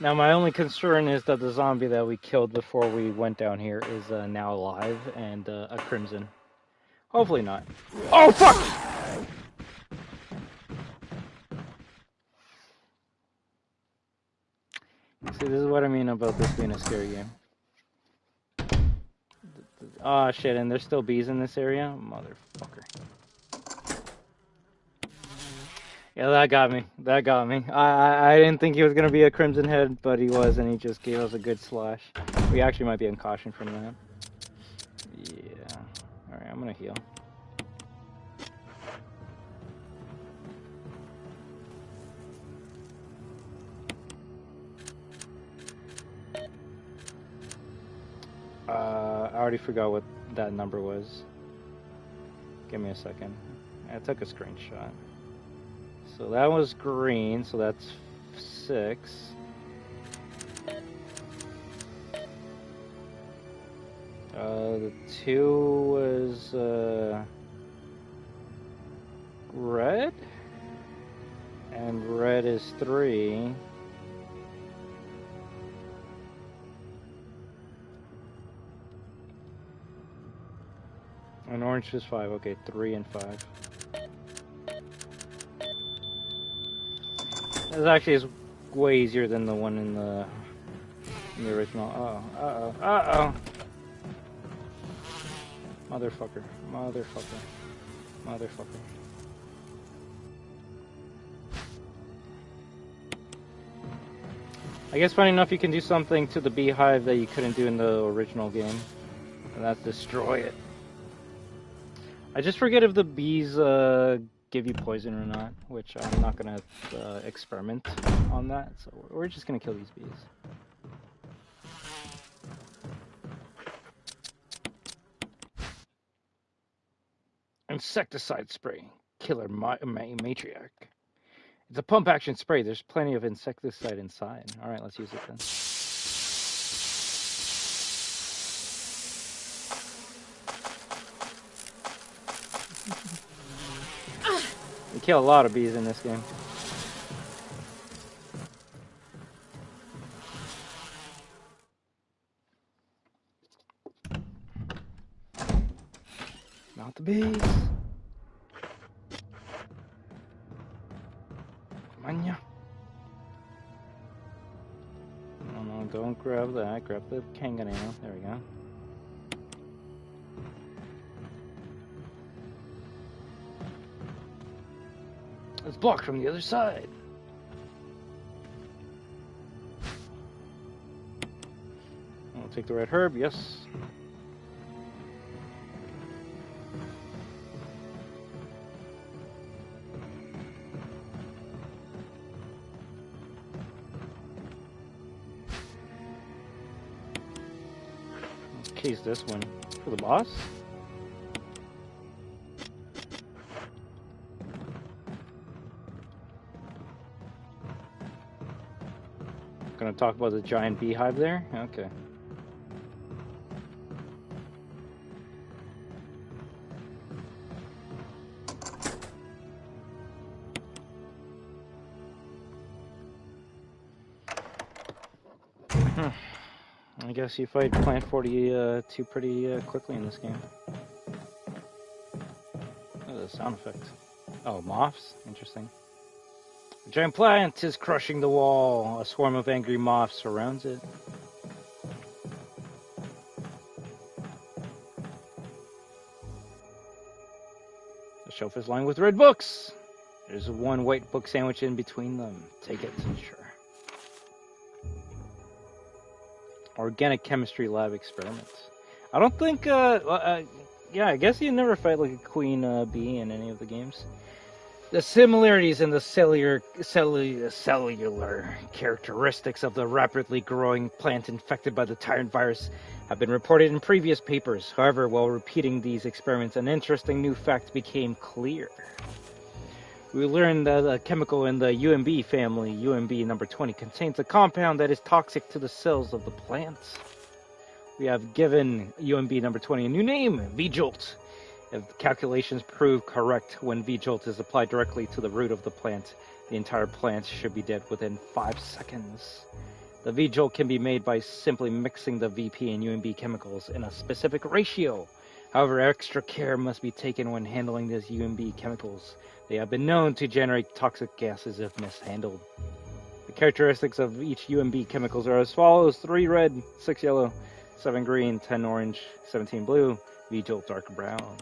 Now, my only concern is that the zombie that we killed before we went down here is now alive and a crimson. Hopefully not. Oh, fuck! See, this is what I mean about this being a scary game. Oh, shit, and there's still bees in this area? Motherfucker. Yeah, that got me. That got me. I didn't think he was going to be a Crimson Head, but he was, and he just gave us a good slash. We actually might be in caution from that. Yeah. Alright, I'm going to heal. I already forgot what that number was. Give me a second. I took a screenshot. So that was green, so that's 6. The 2 was red, and red is 3. And orange is 5. Okay, 3 and 5. This actually is way easier than the one in the original. Uh-oh. Motherfucker. I guess funny enough, you can do something to the beehive that you couldn't do in the original game. And that's destroy it. I just forget if the bees give you poison or not, which I'm not going to experiment on that, so we're just going to kill these bees. Insecticide spray, killer matriarch. It's a pump action spray, there's plenty of insecticide inside. Alright, let's use it then. We kill a lot of bees in this game. Not the bees. Come on, ya. No, don't grab that. Grab the kangaroo. There we go. It's blocked from the other side. I'll take the red herb, yes. Let's case this one for the boss. Gonna talk about the giant beehive there? Okay. I guess you fight Plant 42 pretty quickly in this game. Oh, the sound effect. Oh, moths? Interesting. A giant plant is crushing the wall. A swarm of angry moths surrounds it. The shelf is lined with red books. There's one white book sandwich in between them. Take it, sure. Organic chemistry lab experiments. I don't think, yeah, I guess you never fight like a queen bee in any of the games. The similarities in the cellular characteristics of the rapidly growing plant infected by the tyrant virus have been reported in previous papers. However, while repeating these experiments, an interesting new fact became clear. We learned that a chemical in the UMB family, UMB number 20, contains a compound that is toxic to the cells of the plants. We have given UMB number 20 a new name, V-Jolt. If the calculations prove correct, when V-Jolt is applied directly to the root of the plant, the entire plant should be dead within 5 seconds. The V-Jolt can be made by simply mixing the VP and UMB chemicals in a specific ratio. However, extra care must be taken when handling these UMB chemicals. They have been known to generate toxic gases if mishandled. The characteristics of each UMB chemicals are as follows: 3 red, 6 yellow, 7 green, 10 orange, 17 blue, V-Jolt dark brown.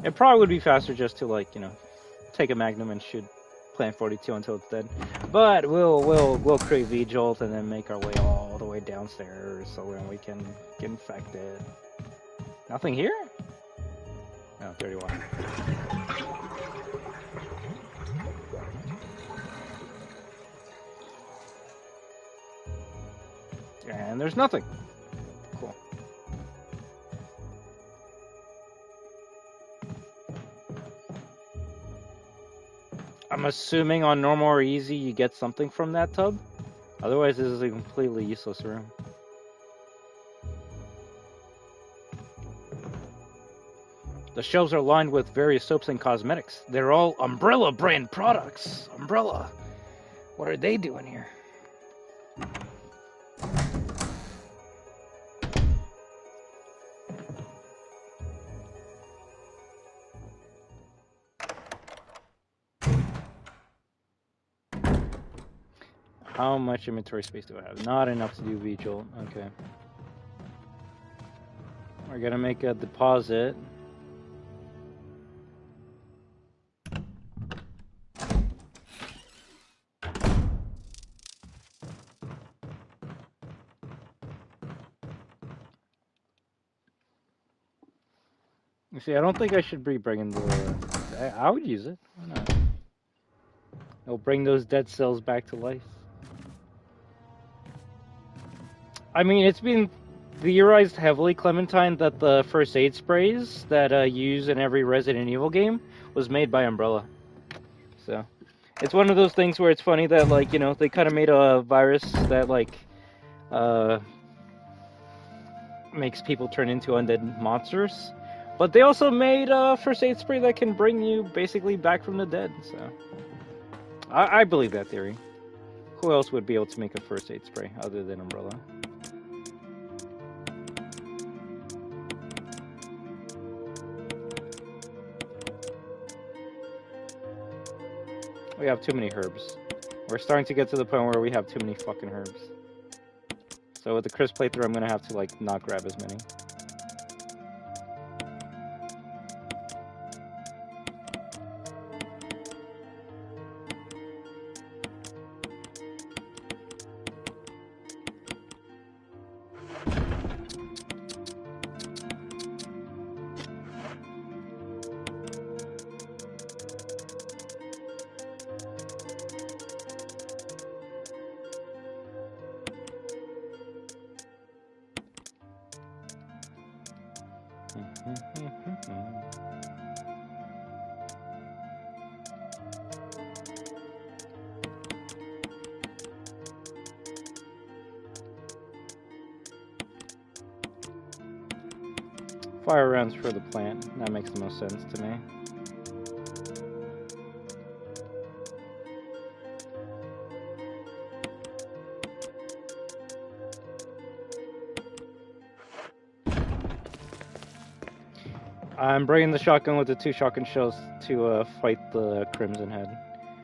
It probably would be faster just to, like, you know, take a magnum and shoot Plant 42 until it's dead. But we'll create V-Jolt and then make our way all the way downstairs so then we can get infected. Nothing here? No, 31. And there's nothing. Cool. I'm assuming on normal or easy you get something from that tub. Otherwise this is a completely useless room. The shelves are lined with various soaps and cosmetics. They're all Umbrella brand products. Umbrella. What are they doing here? How much inventory space do I have? Not enough to do V-Jolt. Okay. We're gonna make a deposit. You see, I don't think I should be bringing the... I would use it. Why not? It'll bring those dead cells back to life. I mean, it's been theorized heavily, Clementine, that the first aid sprays that use in every Resident Evil game was made by Umbrella. So, it's one of those things where it's funny that, like, you know, they kind of made a virus that, like, makes people turn into undead monsters. But they also made a first aid spray that can bring you basically back from the dead, so... I believe that theory. Who else would be able to make a first aid spray other than Umbrella? We have too many herbs. We're starting to get to the point where we have too many fucking herbs. So with the crisp playthrough, I'm gonna have to, like, not grab as many. Fire rounds for the plant. That makes the most sense to me. I'm bringing the shotgun with the 2 shotgun shells to fight the Crimson Head.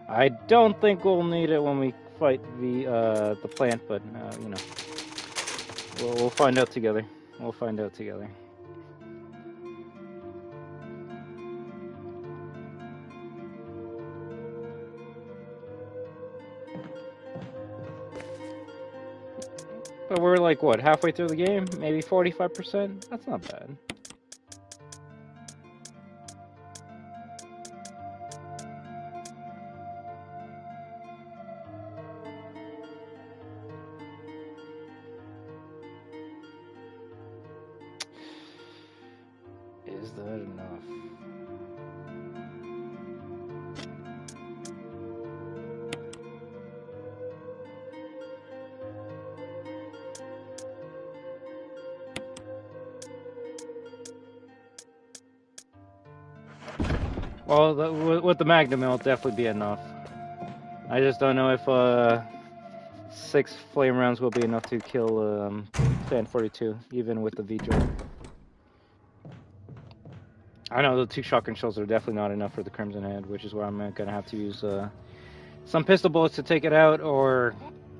I don't think we'll need it when we fight the plant, but you know, we'll find out together. We'll find out together. But we're like, what, halfway through the game? Maybe 45%? That's not bad. Is that enough? Well, with the Magnum, it'll definitely be enough. I just don't know if 6 flame rounds will be enough to kill Fan 42, even with the V-Jolt. I know the 2 shotgun shells are definitely not enough for the Crimson Head, which is why I'm gonna have to use some pistol bullets to take it out, or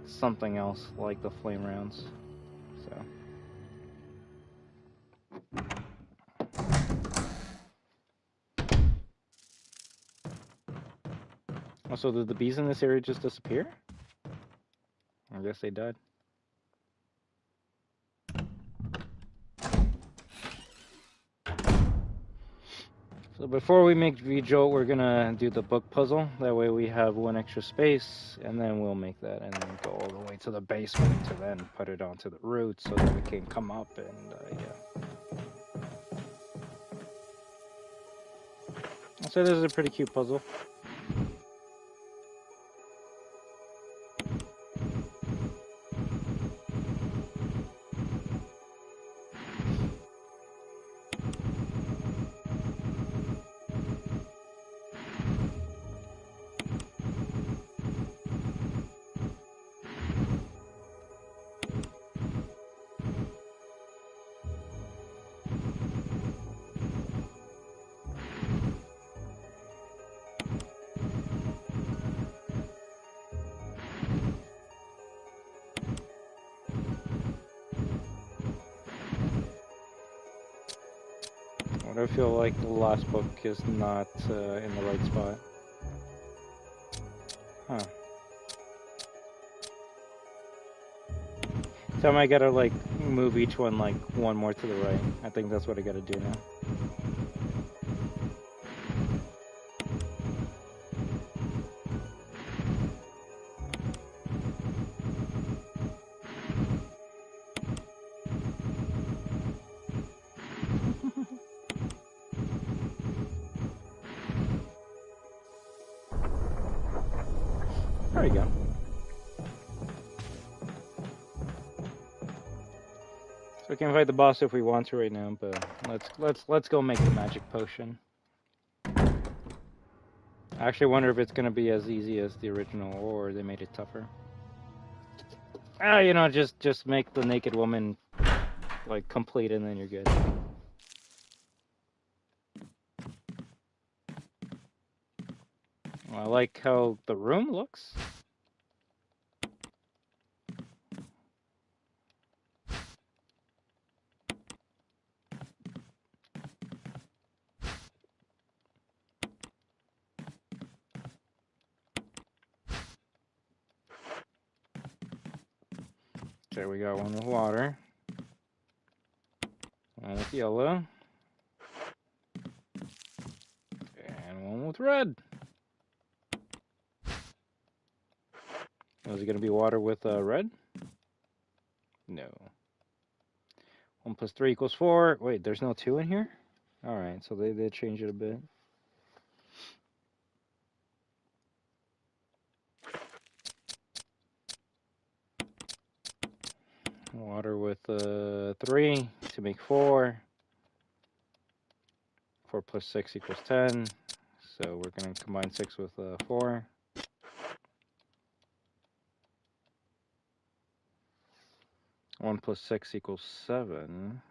something else like the flame rounds. Also, did the bees in this area just disappear? I guess they died. So before we make V-Jolt, we're gonna do the book puzzle. That way we have 1 extra space, and then we'll make that, and then go all the way to the basement to then put it onto the root so that we can come up and, yeah. I'll say this is a pretty cute puzzle. I feel like the last book is not in the right spot. Huh. So I gotta like move each one like 1 more to the right. I think that's what I gotta do now. There we go. So we can fight the boss if we want to right now, but let's go make the magic potion. I actually wonder if it's gonna be as easy as the original, or they made it tougher. Ah, you know, just make the naked woman like complete, and then you're good. Well, I like how the room looks. Okay, we got one with water, one with yellow, and one with red. Is it going to be water with red? No. 1 plus 3 equals 4. Wait, there's no 2 in here? Alright, so they did change it a bit. Water with 3 to make 4. 4 plus 6 equals 10. So we're going to combine 6 with 4. One plus 6 equals 7.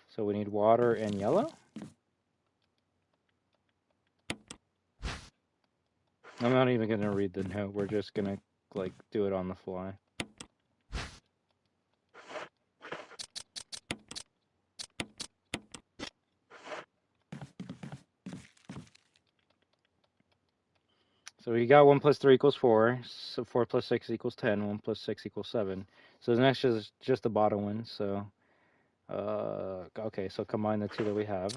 So we need water and yellow? I'm not even going to read the note. We're just going to like do it on the fly. So we got 1 plus 3 equals 4. So 4 plus 6 equals 10. 1 plus 6 equals 7. So the next is just the bottom one. So, okay, so combine the two that we have.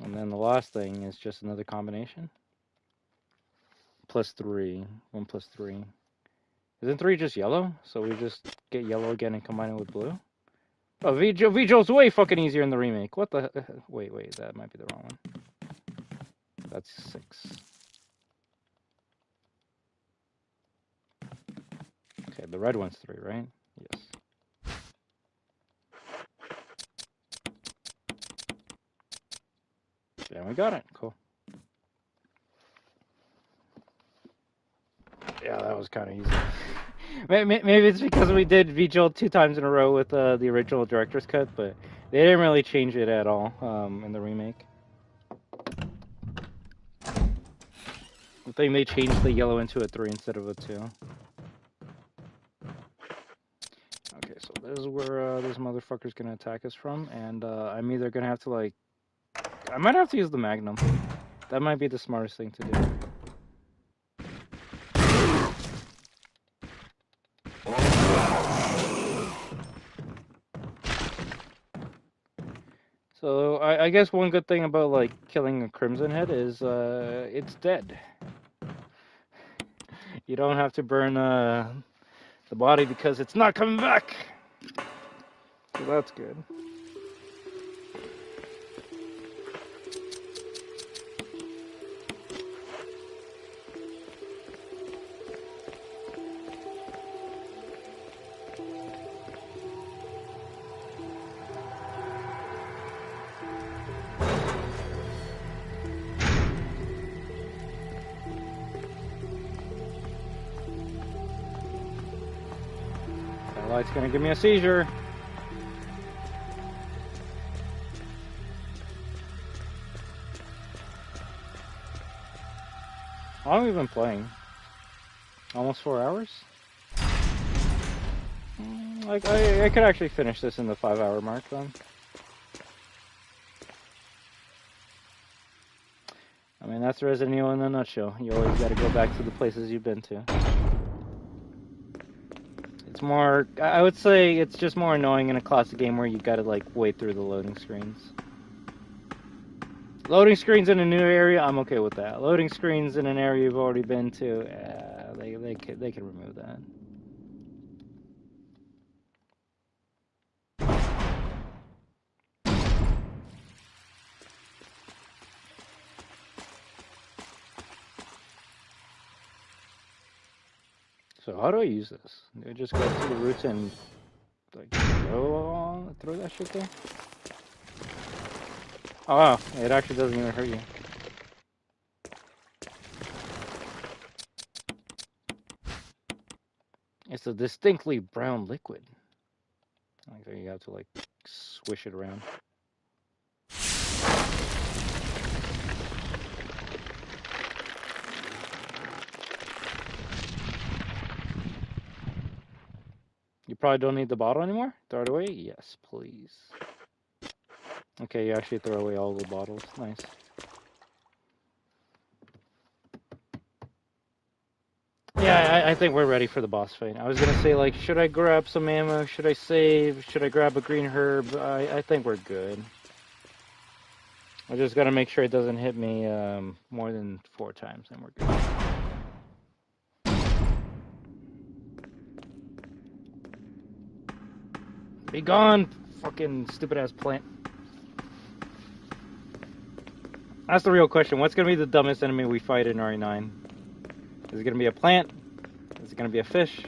And then the last thing is just another combination. Plus 3. 1 plus 3. Isn't 3 just yellow? So we just get yellow again and combine it with blue? Oh, Vjo's way fucking easier in the remake. What the... Wait, that might be the wrong one. That's 6. Okay, the red one's 3, right? Yes. Yeah, we got it. Cool. Yeah, that was kind of easy. Maybe it's because we did Vjol 2 times in a row with the original director's cut, but they didn't really change it at all in the remake. I think they changed the yellow into a 3 instead of a 2. Okay, so this is where this motherfucker's gonna attack us from, and I'm either gonna have to, like... I might have to use the Magnum. That might be the smartest thing to do. So I guess one good thing about like killing a Crimson Head is it's dead. You don't have to burn the body because it's not coming back. So that's good. That light's gonna give me a seizure. How long have we been playing? Almost 4 hours? Like I could actually finish this in the 5-hour mark then. I mean, that's Resident Evil in a nutshell. You always gotta go back to the places you've been to. It's more, I would say it's just more annoying in a classic game where you gotta like wait through the loading screens. Loading screens in a new area, I'm okay with that. Loading screens in an area you've already been to, they can remove that. So how do I use this? Do I just go to the roots and like throw that shit there? Oh wow, it actually doesn't even hurt you. It's a distinctly brown liquid. Like there you have to like swish it around. You probably don't need the bottle anymore? Throw it away? Yes, please. Okay, you actually throw away all the bottles. Nice. Yeah, I think we're ready for the boss fight. I was gonna say, like, should I grab some ammo? Should I save? Should I grab a green herb? I think we're good. I just gotta make sure it doesn't hit me more than 4 times, and we're good. Be gone, fucking stupid-ass plant. That's the real question. What's gonna be the dumbest enemy we fight in RE9? Is it gonna be a plant? Is it gonna be a fish?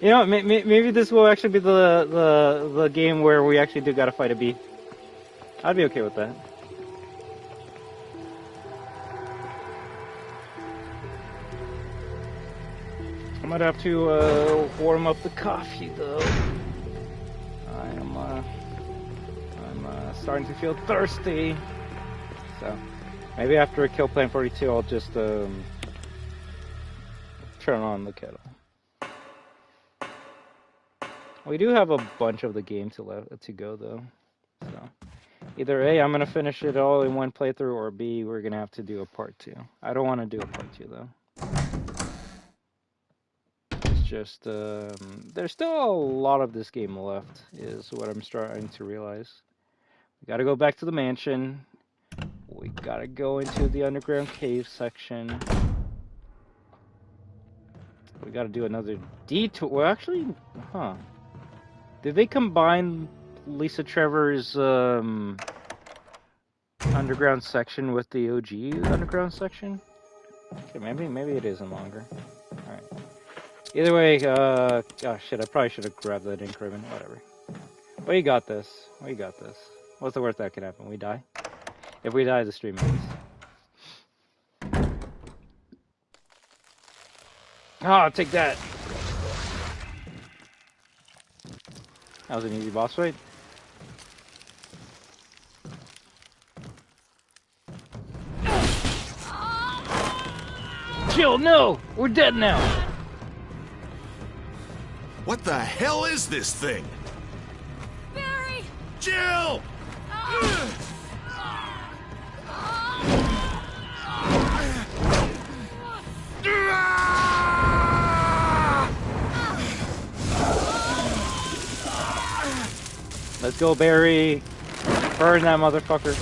You know, maybe this will actually be the game where we actually do gotta fight a bee. I'd be okay with that. might have to warm up the coffee though. I'm starting to feel thirsty. So maybe after I kill Plan 42, I'll just turn on the kettle. We do have a bunch of the game to go though. So either A, I'm gonna finish it all in one playthrough, or B, we're gonna have to do a part 2. I don't want to do a part 2 though. It's just there's still a lot of this game left, is what I'm starting to realize. We gotta go back to the mansion. We gotta go into the underground cave section. We gotta do another detour. Well, actually, huh? Did they combine Lisa Trevor's underground section with the OG underground section? Okay, maybe it isn't longer. Alright. Either way, oh shit, I probably should have grabbed that ink ribbon. Whatever. We got this. We got this. What's the worst that could happen? We die? If we die, the stream ends. Oh, take that! That was an easy boss fight. Jill, no! We're dead now! What the hell is this thing? Barry! Jill! Let's go, Barry! Burn that motherfucker.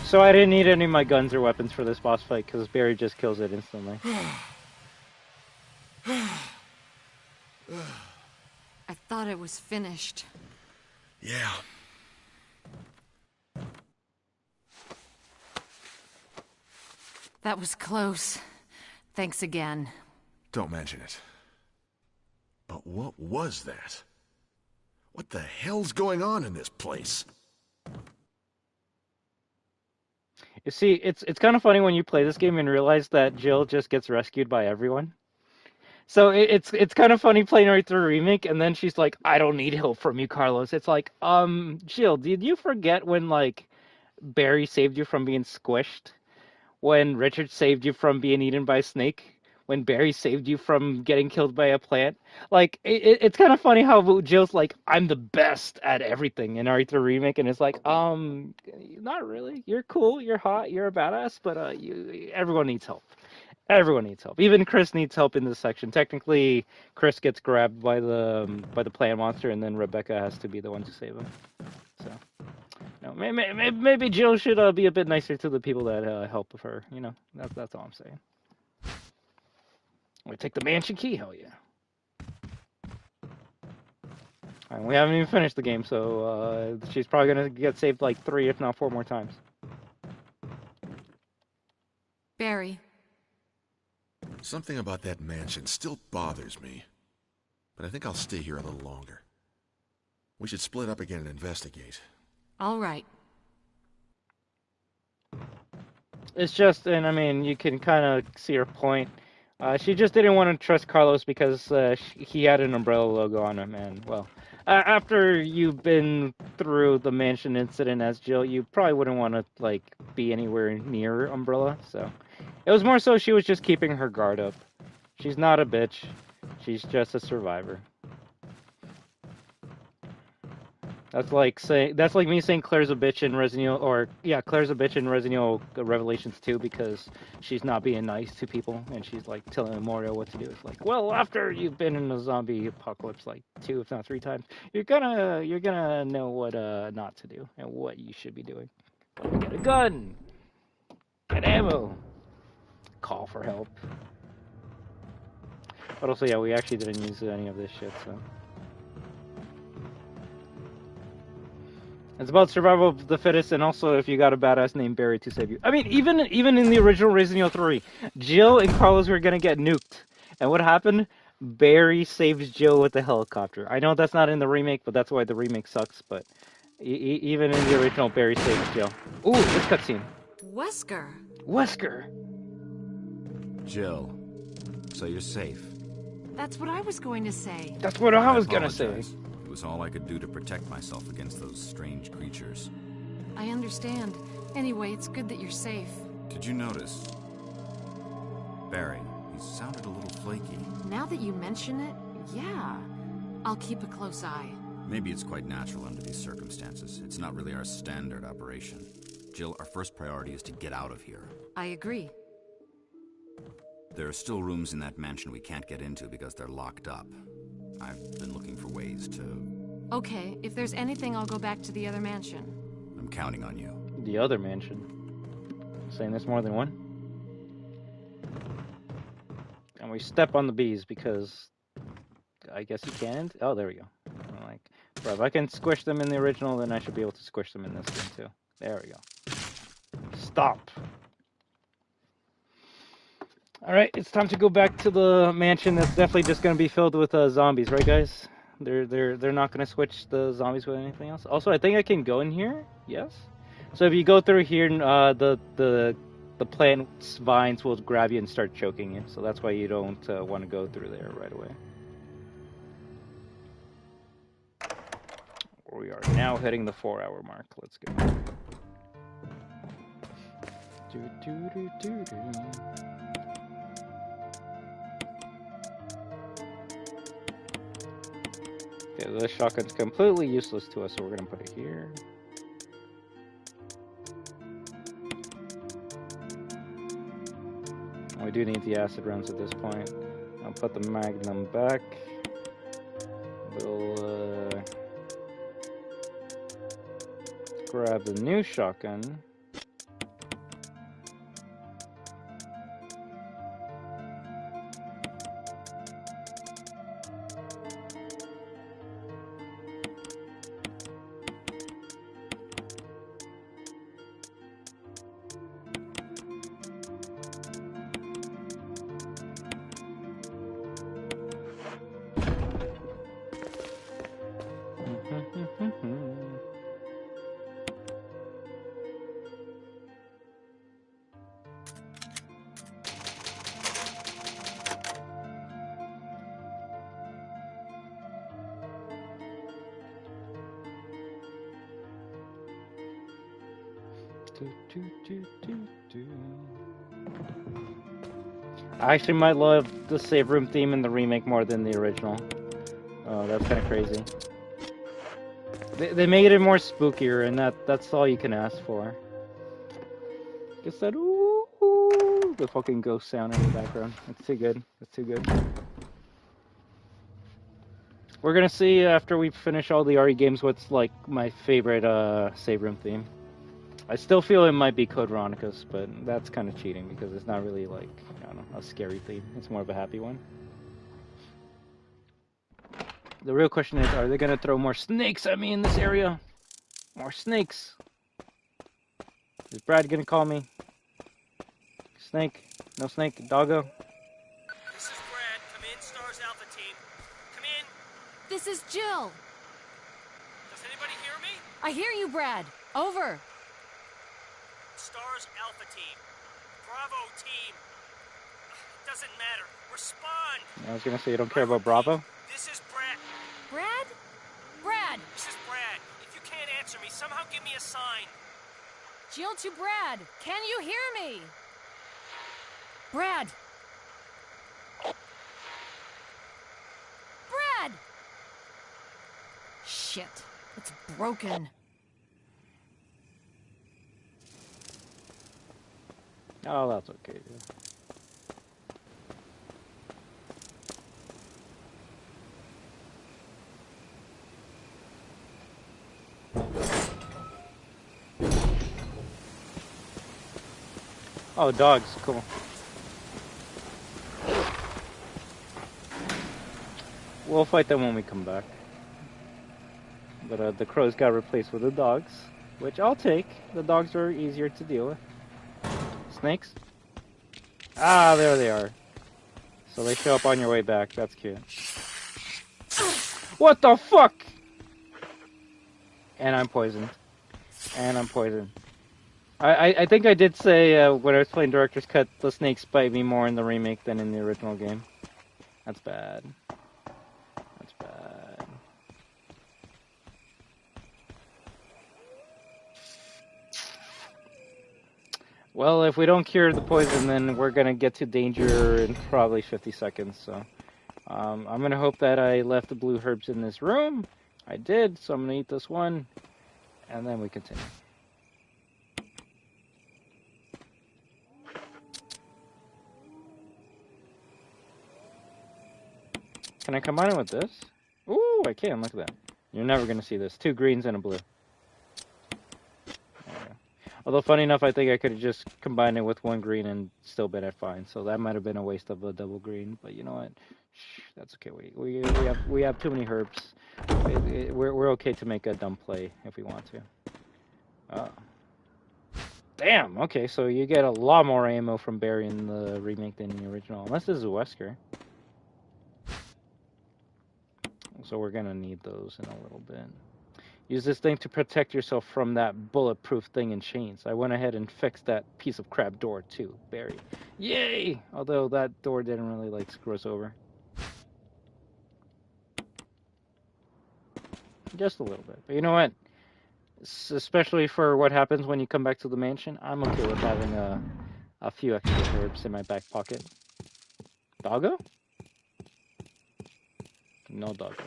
So I didn't need any of my guns or weapons for this boss fight, because Barry just kills it instantly. I thought it was finished. Yeah. That was close. Thanks again. Don't mention it. But what was that? What the hell's going on in this place? You see, it's kind of funny when you play this game and realize that Jill just gets rescued by everyone. So it's kind of funny playing right through a remake, and then she's like, "I don't need help from you, Carlos." It's like, Jill, did you forget when like Barry saved you from being squished? When Richard saved you from being eaten by a snake? When Barry saved you from getting killed by a plant? Like, it's kind of funny how Jill's like, "I'm the best at everything" in R3 Remake, and it's like, not really. You're cool, you're hot, you're a badass, but everyone needs help. Everyone needs help. Even Chris needs help in this section. Technically, Chris gets grabbed by the plant monster, and then Rebecca has to be the one to save him. So, no, maybe Jill should be a bit nicer to the people that help her. You know, that's all I'm saying. We take the mansion key, hell yeah. And we haven't even finished the game, so she's probably gonna get saved like 3, if not 4 more times. Barry. Something about that mansion still bothers me. But I think I'll stay here a little longer. We should split up again and investigate. All right. It's just, and I mean, you can kind of see her point. She just didn't want to trust Carlos because he had an umbrella logo on him, and well, after you've been through the mansion incident as Jill, you probably wouldn't want to like be anywhere near Umbrella. So it was more so she was just keeping her guard up. She's not a bitch. She's just a survivor. That's like me saying Claire's a bitch in Resident Evil, or yeah, Claire's a bitch in Resident Evil Revelations 2 because she's not being nice to people and she's like telling Mario what to do. It's like, well, after you've been in a zombie apocalypse like 2, if not 3 times, you're gonna know what not to do and what you should be doing. Get a gun, get ammo, call for help. But also, yeah, we actually didn't use any of this shit, so. It's about survival of the fittest, and also if you got a badass named Barry to save you. I mean, even in the original Resident Evil 3, Jill and Carlos were gonna get nuked. And what happened? Barry saves Jill with the helicopter. I know that's not in the remake, but that's why the remake sucks, but Even in the original, Barry saves Jill. Ooh, this cutscene. Wesker. Wesker. Jill, so you're safe. That's what I was going to say. That's what I was gonna say. apologize. It was all I could do to protect myself against those strange creatures. I understand. Anyway, it's good that you're safe. Did you notice? Barry, he sounded a little flaky. Now that you mention it, yeah. I'll keep a close eye. Maybe it's quite natural under these circumstances. It's not really our standard operation. Jill, our first priority is to get out of here. I agree. There are still rooms in that mansion we can't get into because they're locked up. I've been looking for ways to... Okay, if there's anything, I'll go back to the other mansion. I'm counting on you. The other mansion. Saying this more than one? And we step on the bees because I guess you can. Oh, there we go. I'm like, bro, if I can squish them in the original, then I should be able to squish them in this game too. There we go. Stop. All right, it's time to go back to the mansion. That's definitely just going to be filled with zombies, right, guys? They're not going to switch the zombies with anything else. Also, I think I can go in here. Yes. So if you go through here, the plant's vines will grab you and start choking you. So that's why you don't want to go through there right away. We are now hitting the 4-hour mark. Let's go. Okay, this shotgun's completely useless to us, so we're gonna put it here. We do need the acid rounds at this point. I'll put the magnum back. We'll grab the new shotgun. I actually might love the save room theme in the remake more than the original. Oh, that's kind of crazy. They made it more spookier, and that's all you can ask for. Just that ooh, the fucking ghost sound in the background. It's too good. It's too good. We're gonna see after we finish all the RE games what's like my favorite save room theme. I still feel it might be Code Veronica's, but that's kind of cheating because it's not really like, I don't know, a scary theme. It's more of a happy one. The real question is, are they going to throw more snakes at me in this area? More snakes. Is Brad going to call me? Snake? No snake? Doggo? This is Brad. Come in, Stars Alpha Team. Come in. This is Jill. Does anybody hear me? I hear you, Brad. Over. Stars Alpha Team. Bravo Team. Doesn't matter. Respond. I was going to say you don't care about Bravo? This is Brad. Brad? Brad. This is Brad. If you can't answer me, somehow give me a sign. Jill to Brad. Can you hear me? Brad. Brad! Shit. It's broken. Oh, that's okay, dude. Oh, dogs, cool. We'll fight them when we come back. But the crows got replaced with the dogs, which I'll take. The dogs are easier to deal with. Snakes? Ah, there they are. So they show up on your way back. That's cute. What the fuck? And I'm poisoned. And I'm poisoned. I think I did say when I was playing Director's Cut, the snakes bite me more in the remake than in the original game. That's bad. That's bad. Well, if we don't cure the poison, then we're gonna get to danger in probably 50 seconds, so... I'm gonna hope that I left the blue herbs in this room. I did, so I'm gonna eat this one, and then we continue. Can I combine it with this? Ooh, I can, look at that. You're never gonna see this. 2 greens and a blue. Although, funny enough, I think I could have just combined it with 1 green and still been at fine. So that might have been a waste of a double green. But you know what? Shh, that's okay. We have too many herbs. We're okay to make a dumb play if we want to. Damn. Okay, so you get a lot more ammo from Barry in the remake than in the original, unless this is a Wesker. So we're gonna need those in a little bit. Use this thing to protect yourself from that bulletproof thing in chains. I went ahead and fixed that piece of crap door too, Barry. Yay! Although that door didn't really like screw us over. Just a little bit. But you know what? Especially for what happens when you come back to the mansion, I'm okay with having a few extra herbs in my back pocket. Doggo? No doggo.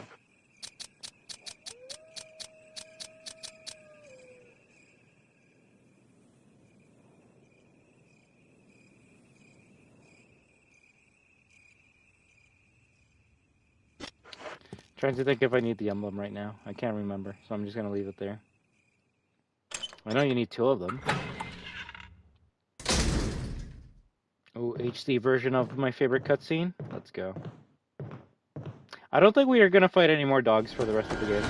Trying to think if I need the emblem right now. I can't remember, so I'm just gonna leave it there. I know you need 2 of them. Oh, HD version of my favorite cutscene. Let's go. I don't think we are gonna fight any more dogs for the rest of the game,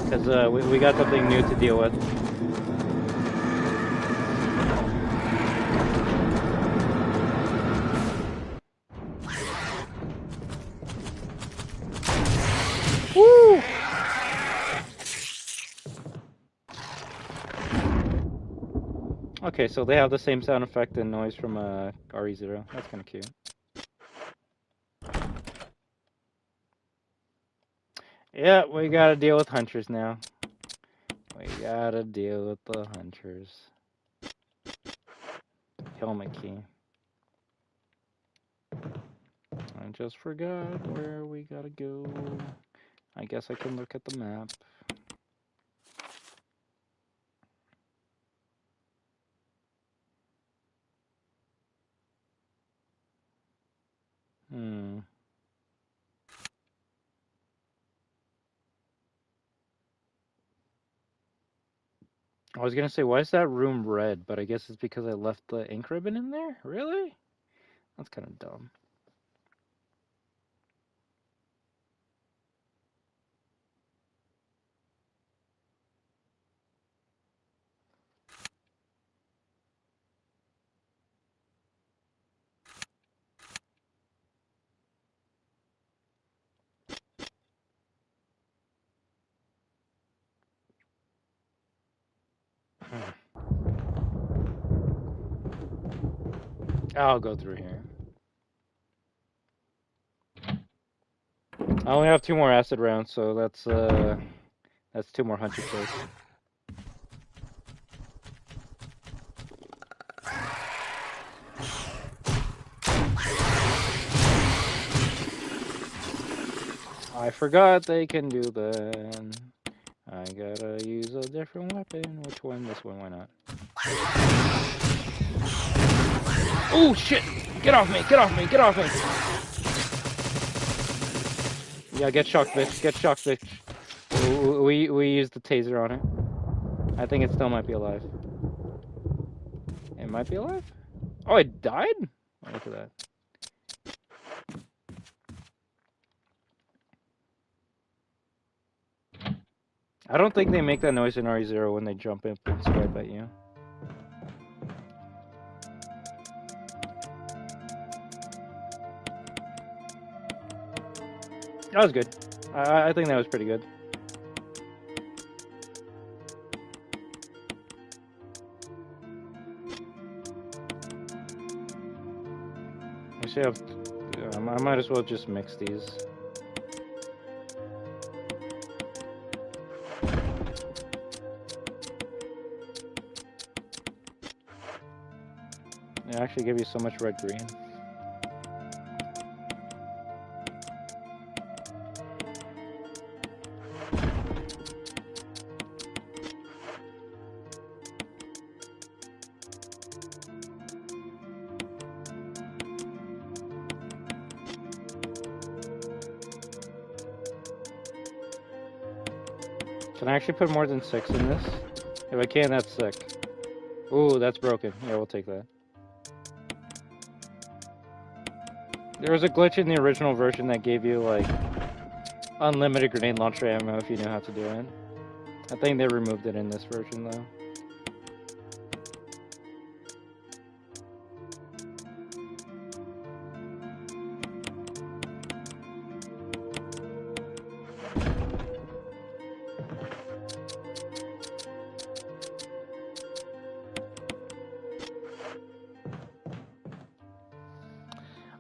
because we got something new to deal with. Woo! Okay, so they have the same sound effect and noise from RE0. That's kind of cute. Yeah, we gotta deal with hunters now. We gotta deal with the hunters. Helmet key. I just forgot where we gotta go. I guess I can look at the map. I was gonna say, why is that room red? But I guess it's because I left the ink ribbon in there? Really? That's kind of dumb. I'll go through here. I only have 2 more acid rounds, so that's 2 more hunter kills. I forgot they can do that. I gotta use a different weapon. Which one? This one, why not? Oh shit! Get off me! Get off me! Get off me! Yeah, get shocked, bitch. Get shocked, bitch. We used the taser on it. I think it still might be alive. It might be alive? Oh, it died? Oh, look at that. I don't think they make that noise in RE0 when they jump in and swipe at you. That was good. I think that was pretty good. Actually, I might as well just mix these. They actually give you so much red green. Can I actually put more than 6 in this? If I can, that's sick. Ooh, that's broken. Yeah, we'll take that. There was a glitch in the original version that gave you, like, unlimited grenade launcher ammo if you knew how to do it. I think they removed it in this version, though.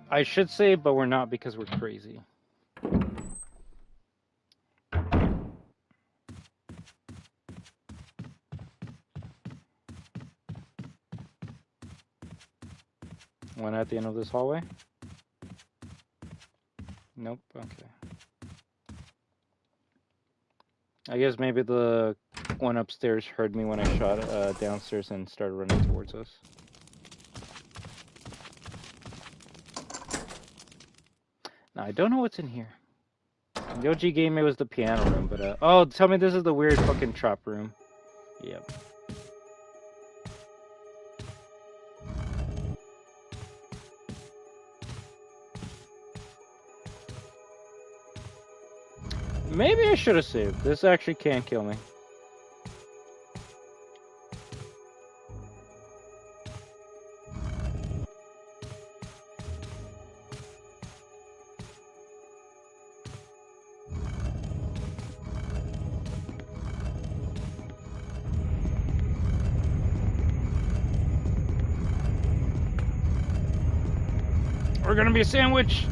I should say, but we're not because we're crazy. One at the end of this hallway? Nope, okay. I guess maybe the one upstairs heard me when I shot downstairs and started running towards us. Now, I don't know what's in here. In the OG game, it was the piano room, but, oh, tell me this is the weird fucking trap room. Yep. Maybe I should have saved. This actually can't kill me. We're gonna be a sandwich.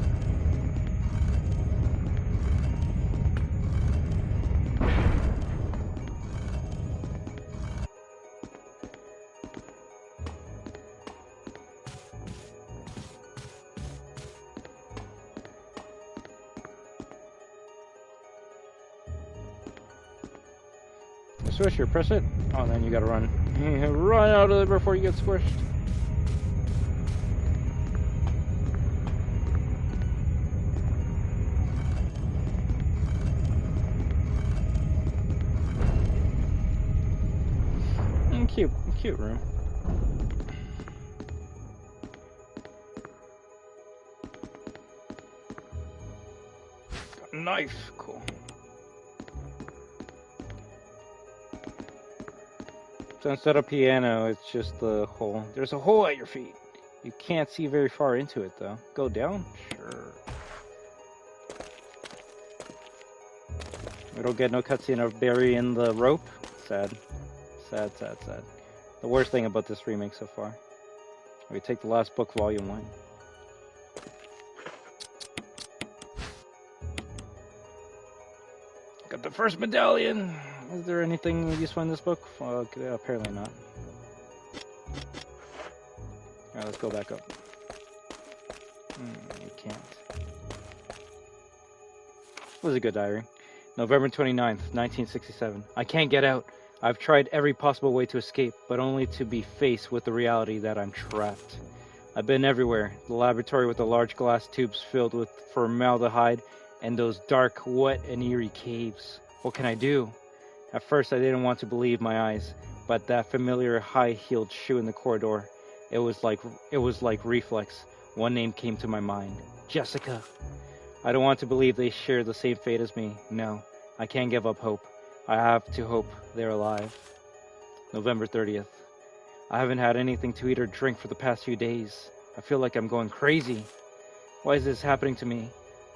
Swish here, press it. Oh, then you gotta run. Run out of there before you get squished. Cute room. Got a knife, cool. So instead of piano, it's just the hole. There's a hole at your feet. You can't see very far into it, though. Go down? Sure. We don't get no cutscene of Barry in the rope. Sad. Sad, sad, sad. The worst thing about this remake so far. We take the last book, Volume 1. Got the first medallion! Is there anything useful in this book? Apparently not. Alright, let's go back up. You can't. It was a good diary. November 29th, 1967. I can't get out. I've tried every possible way to escape, but only to be faced with the reality that I'm trapped. I've been everywhere. The laboratory with the large glass tubes filled with formaldehyde and those dark, wet, and eerie caves. What can I do? At first, I didn't want to believe my eyes, but that familiar high-heeled shoe in the corridor, it was like reflex. One name came to my mind. Jessica. I don't want to believe they share the same fate as me. No, I can't give up hope. I have to hope they're alive. November 30th. I haven't had anything to eat or drink for the past few days. I feel like I'm going crazy. Why is this happening to me?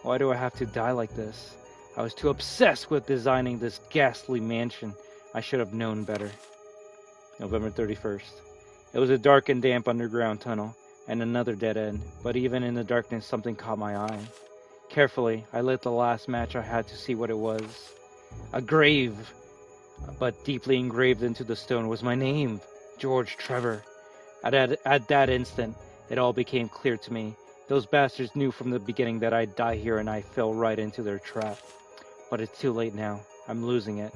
Why do I have to die like this? I was too obsessed with designing this ghastly mansion. I should have known better. November 31st. It was a dark and damp underground tunnel. and another dead end, but even in the darkness something caught my eye. Carefully, I lit the last match I had to see what it was. A grave, but deeply engraved into the stone was my name, George Trevor. At that instant, it all became clear to me. Those bastards knew from the beginning that I'd die here, and I fell right into their trap. But it's too late now. I'm losing it.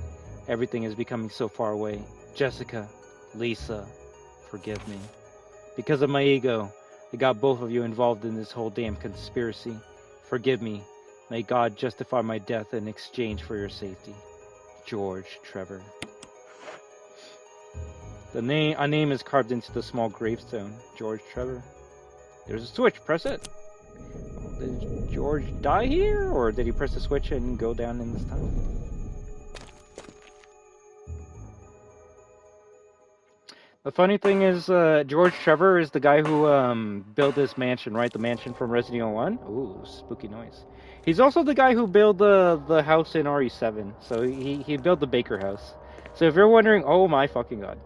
Everything is becoming so far away. Jessica, Lisa, forgive me. Because of my ego, I got both of you involved in this whole damn conspiracy. Forgive me. May God justify my death in exchange for your safety. George Trevor. A name is carved into the small gravestone. George Trevor. There's a switch. Press it. Did George die here, or did he press the switch and go down in this tunnel? The funny thing is, George Trevor is the guy who built this mansion, right? The mansion from Resident Evil 1. Ooh, spooky noise. He's also the guy who built the house in RE7. So he built the Baker house. So if you're wondering, oh my fucking god.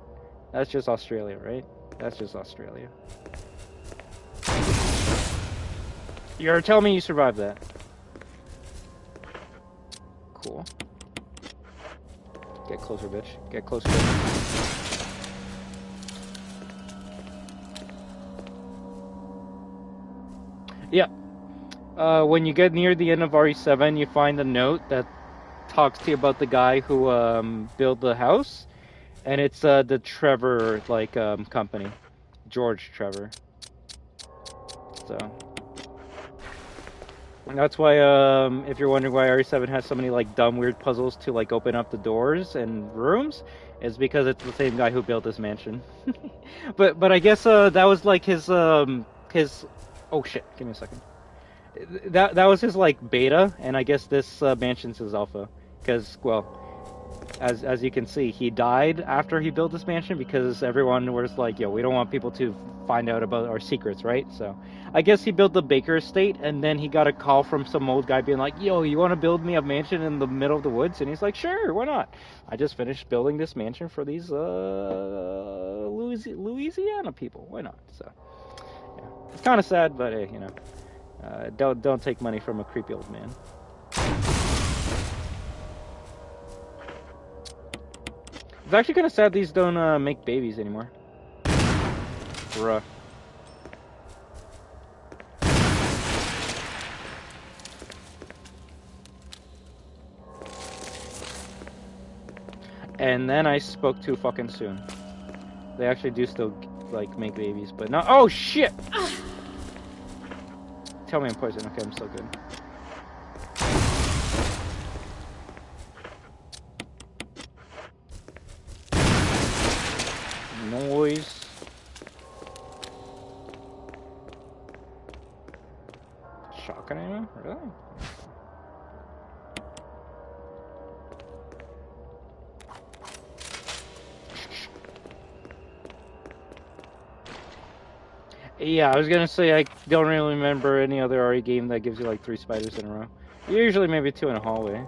That's just Australia, right? That's just Australia. You're telling me you survived that? Cool. Get closer, bitch. Get closer, bitch. Yeah. When you get near the end of RE7, you find a note that talks to you about the guy who built the house, and it's the Trevor company, George Trevor. So that's why if you're wondering why RE7 has so many dumb weird puzzles to open up the doors and rooms, it's because it's the same guy who built this mansion. but I guess that was his oh shit, give me a second. That was his beta, and I guess this mansion's his alpha, because well, as you can see, he died after he built this mansion because everyone was like, yo, we don't want people to find out about our secrets, right? So I guess he built the Baker estate, and then he got a call from some old guy being like, yo, you want to build me a mansion in the middle of the woods? And he's like, sure, why not? I just finished building this mansion for these Louisiana people, why not? So yeah, it's kind of sad, but hey, you know, don't take money from a creepy old man. It's actually kind of sad these don't make babies anymore. Bruh. And then I spoke too fucking soon. They actually do still make babies, but not. Oh shit! Tell me I'm poisoned. Okay, I'm still good. Noise. Shotgun ammo? Really? Yeah, I was gonna say I don't really remember any other RE game that gives you 3 spiders in a row. Usually maybe 2 in a hallway.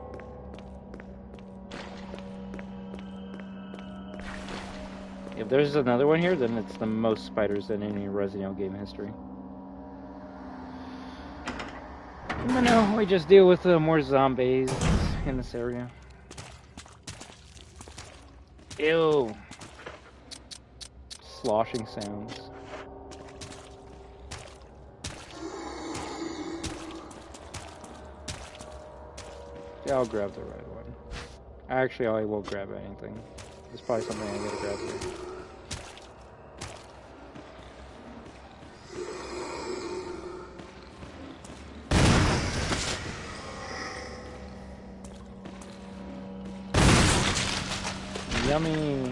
If there's another one here, then it's the most spiders in any Resident Evil game in history. But no, we just deal with more zombies in this area. Ew. Sloshing sounds. Yeah, I'll grab the right one. Actually, I won't grab anything. There's probably something I gotta grab here. Yummy!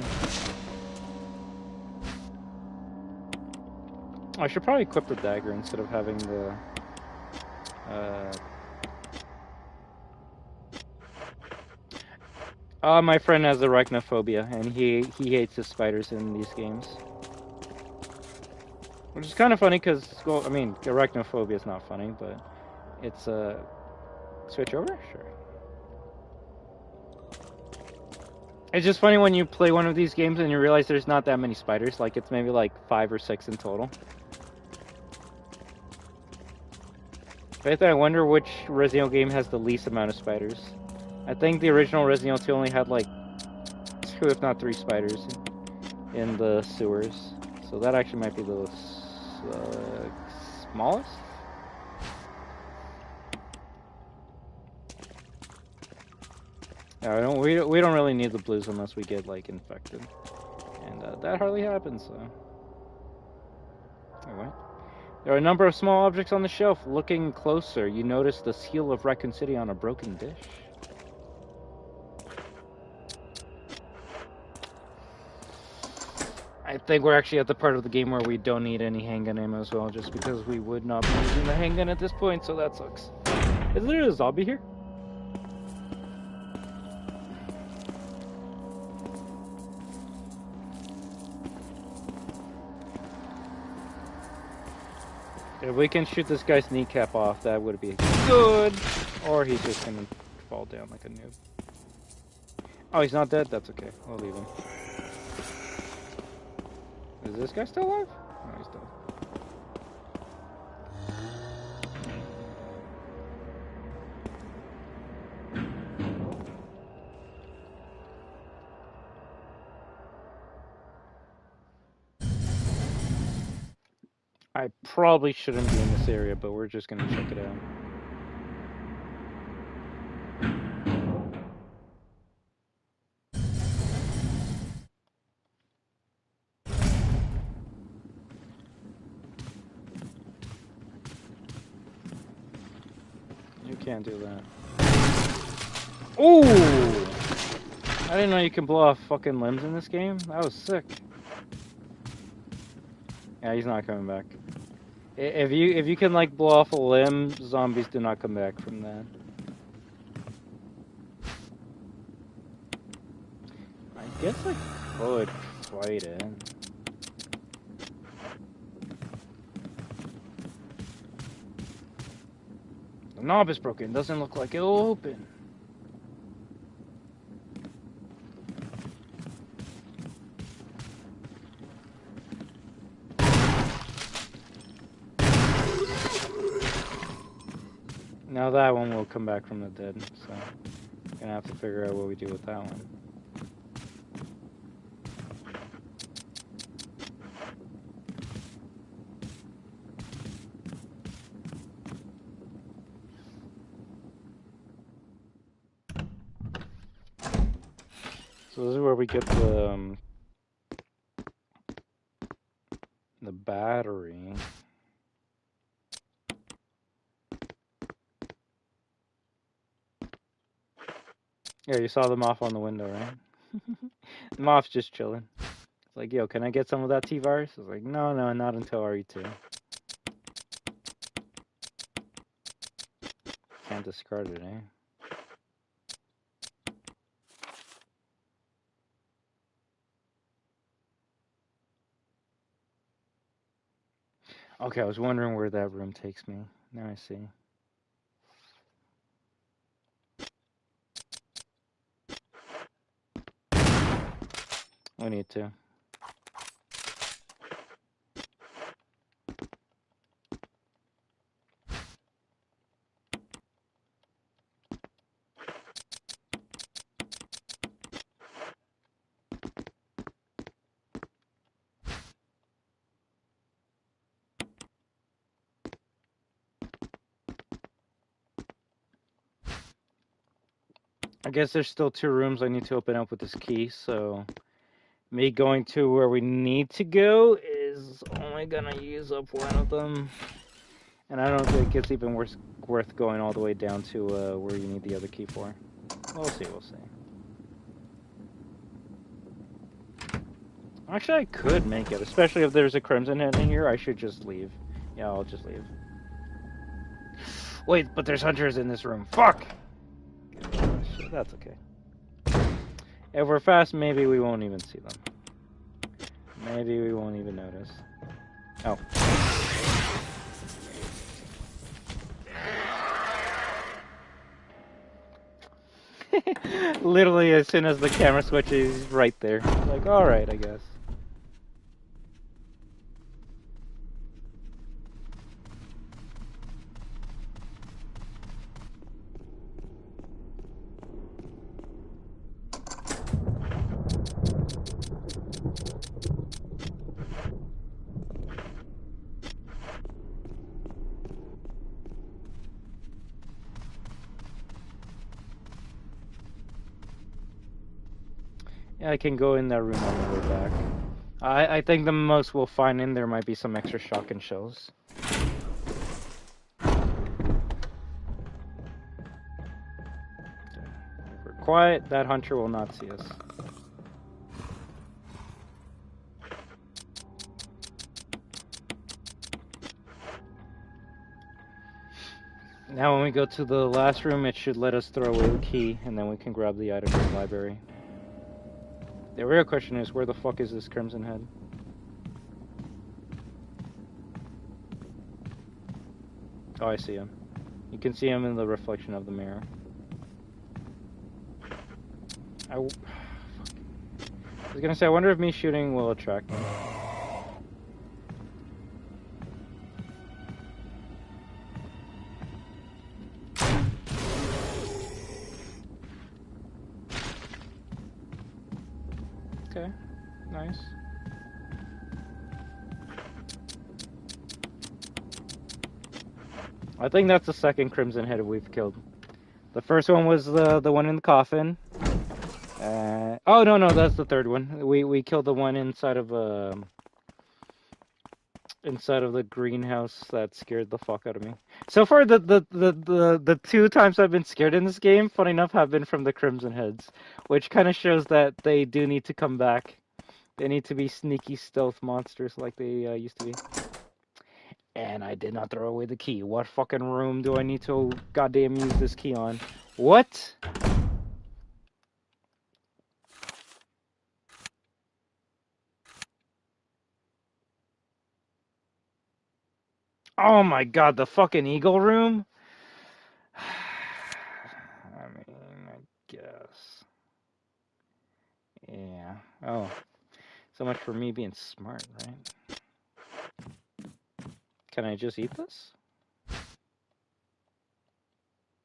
I should probably equip the dagger instead of having the my friend has arachnophobia, and he hates the spiders in these games. Which is kind of funny, because, well, I mean, arachnophobia is not funny, but it's, switch over? Sure. It's just funny when you play one of these games and you realize there's not that many spiders, it's maybe 5 or 6 in total. Faith, I wonder which Resident Evil game has the least amount of spiders. I think the original Resident Evil 2 only had like 2, if not 3 spiders in the sewers. So that actually might be the smallest? Yeah, we don't really need the blues unless we get like infected. And that hardly happens, so. Anyway. There are a number of small objects on the shelf. Looking closer, you notice the seal of Raccoon City on a broken dish. I think we're actually at the part of the game where we don't need any handgun ammo as well, just because we would not be using the handgun at this point, so that sucks. Is there a zombie here? If we can shoot this guy's kneecap off, that would be good. Or he's just gonna fall down like a noob. Oh, he's not dead? That's okay. I'll leave him. Is this guy still alive? No, he's dead. I probably shouldn't be in this area, but we're just gonna check it out. You can't do that. Ooh! I didn't know you can blow off fucking limbs in this game. That was sick. Yeah, he's not coming back. If you can like blow off a limb, zombies do not come back from that. I guess I could fight it. The knob is broken. Doesn't look like it'll open. Now that one will come back from the dead, so I'm gonna have to figure out what we do with that one. So this is where we get the battery. Yeah, you saw the moth on the window, right? The moth's just chilling. It's like, yo, can I get some of that T-virus? I was like, no, not until RE2. Can't discard it, eh? Okay, I was wondering where that room takes me. Now I see. We need to. I guess there's still 2 rooms I need to open up with this key, so me going to where we need to go is only gonna use up one of them. And I don't think it's even worth going all the way down to where you need the other key for. We'll see. Actually, I could make it, especially if there's a Crimson Head in here. I should just leave. Yeah, I'll just leave. Wait, but there's hunters in this room. Fuck! That's okay. If we're fast, maybe we won't even see them. Maybe we won't even notice. Oh. Literally, as soon as the camera switches, he's right there. Like, alright, I guess. I can go in that room on the way back. I think the most we'll find in there might be some extra shotgun shells. If we're quiet, that hunter will not see us. Now when we go to the last room, it should let us throw away the key, and then we can grab the item from the library. The real question is, where the fuck is this Crimson Head? Oh, I see him. You can see him in the reflection of the mirror. I was gonna say, I wonder if me shooting will attract him. Okay, nice. I think that's the second Crimson Head we've killed. The first one was the one in the coffin. Oh no, that's the third one. We killed the one inside of the greenhouse that scared the fuck out of me. So far, the 2 times I've been scared in this game, funny enough, have been from the Crimson Heads, which kind of shows that they do need to come back. They need to be sneaky stealth monsters like they used to be. And I did not throw away the key. What fucking room do I need to goddamn use this key on? What? Oh my god, the fucking eagle room? I mean, I guess. Yeah. Oh. So much for me being smart, right? Can I just eat this?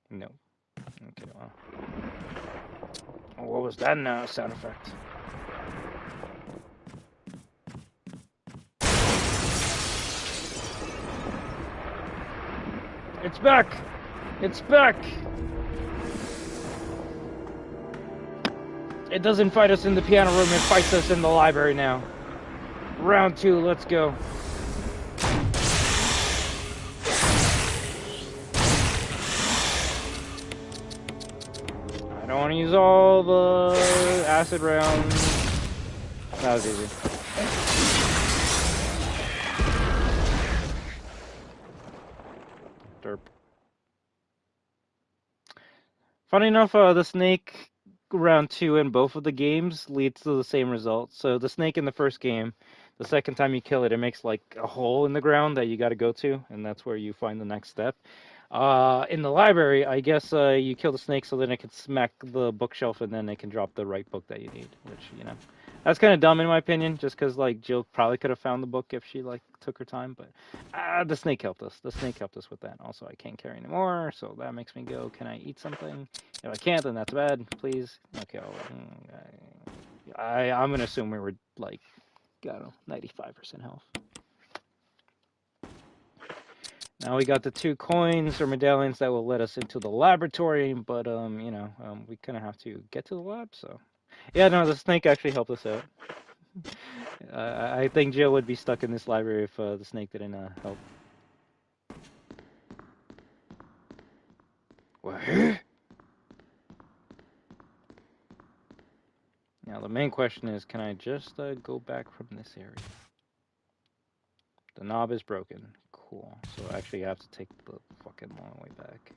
No. Okay, well. What was that now sound effect? It's back! It's back! It doesn't fight us in the piano room, it fights us in the library now. Round 2, let's go. I don't want to use all the acid rounds. That was easy. Derp. Funny enough, the snake round 2 in both of the games leads to the same result. So the snake in the first game, the second time you kill it, it makes like a hole in the ground that you got to go to, and that's where you find the next step. In the library, I guess you kill the snake so then it can smack the bookshelf and then it can drop the right book that you need, which, you know, that's kind of dumb in my opinion, just because, like, Jill probably could have found the book if she, like, took her time, but the snake helped us. The snake helped us with that. Also, I can't carry anymore, so that makes me go, can I eat something? If I can't, then that's bad, please. Okay, I'm going to assume we were, like, I don't know, 95% health. Now we got the 2 coins or medallions that will let us into the laboratory, but, you know, we kind of have to get to the lab, so. Yeah, no, the snake actually helped us out. I think Jill would be stuck in this library if the snake didn't help. WAHOO! Now the main question is, can I just go back from this area? The knob is broken. Cool. So actually I have to take the fucking long way back.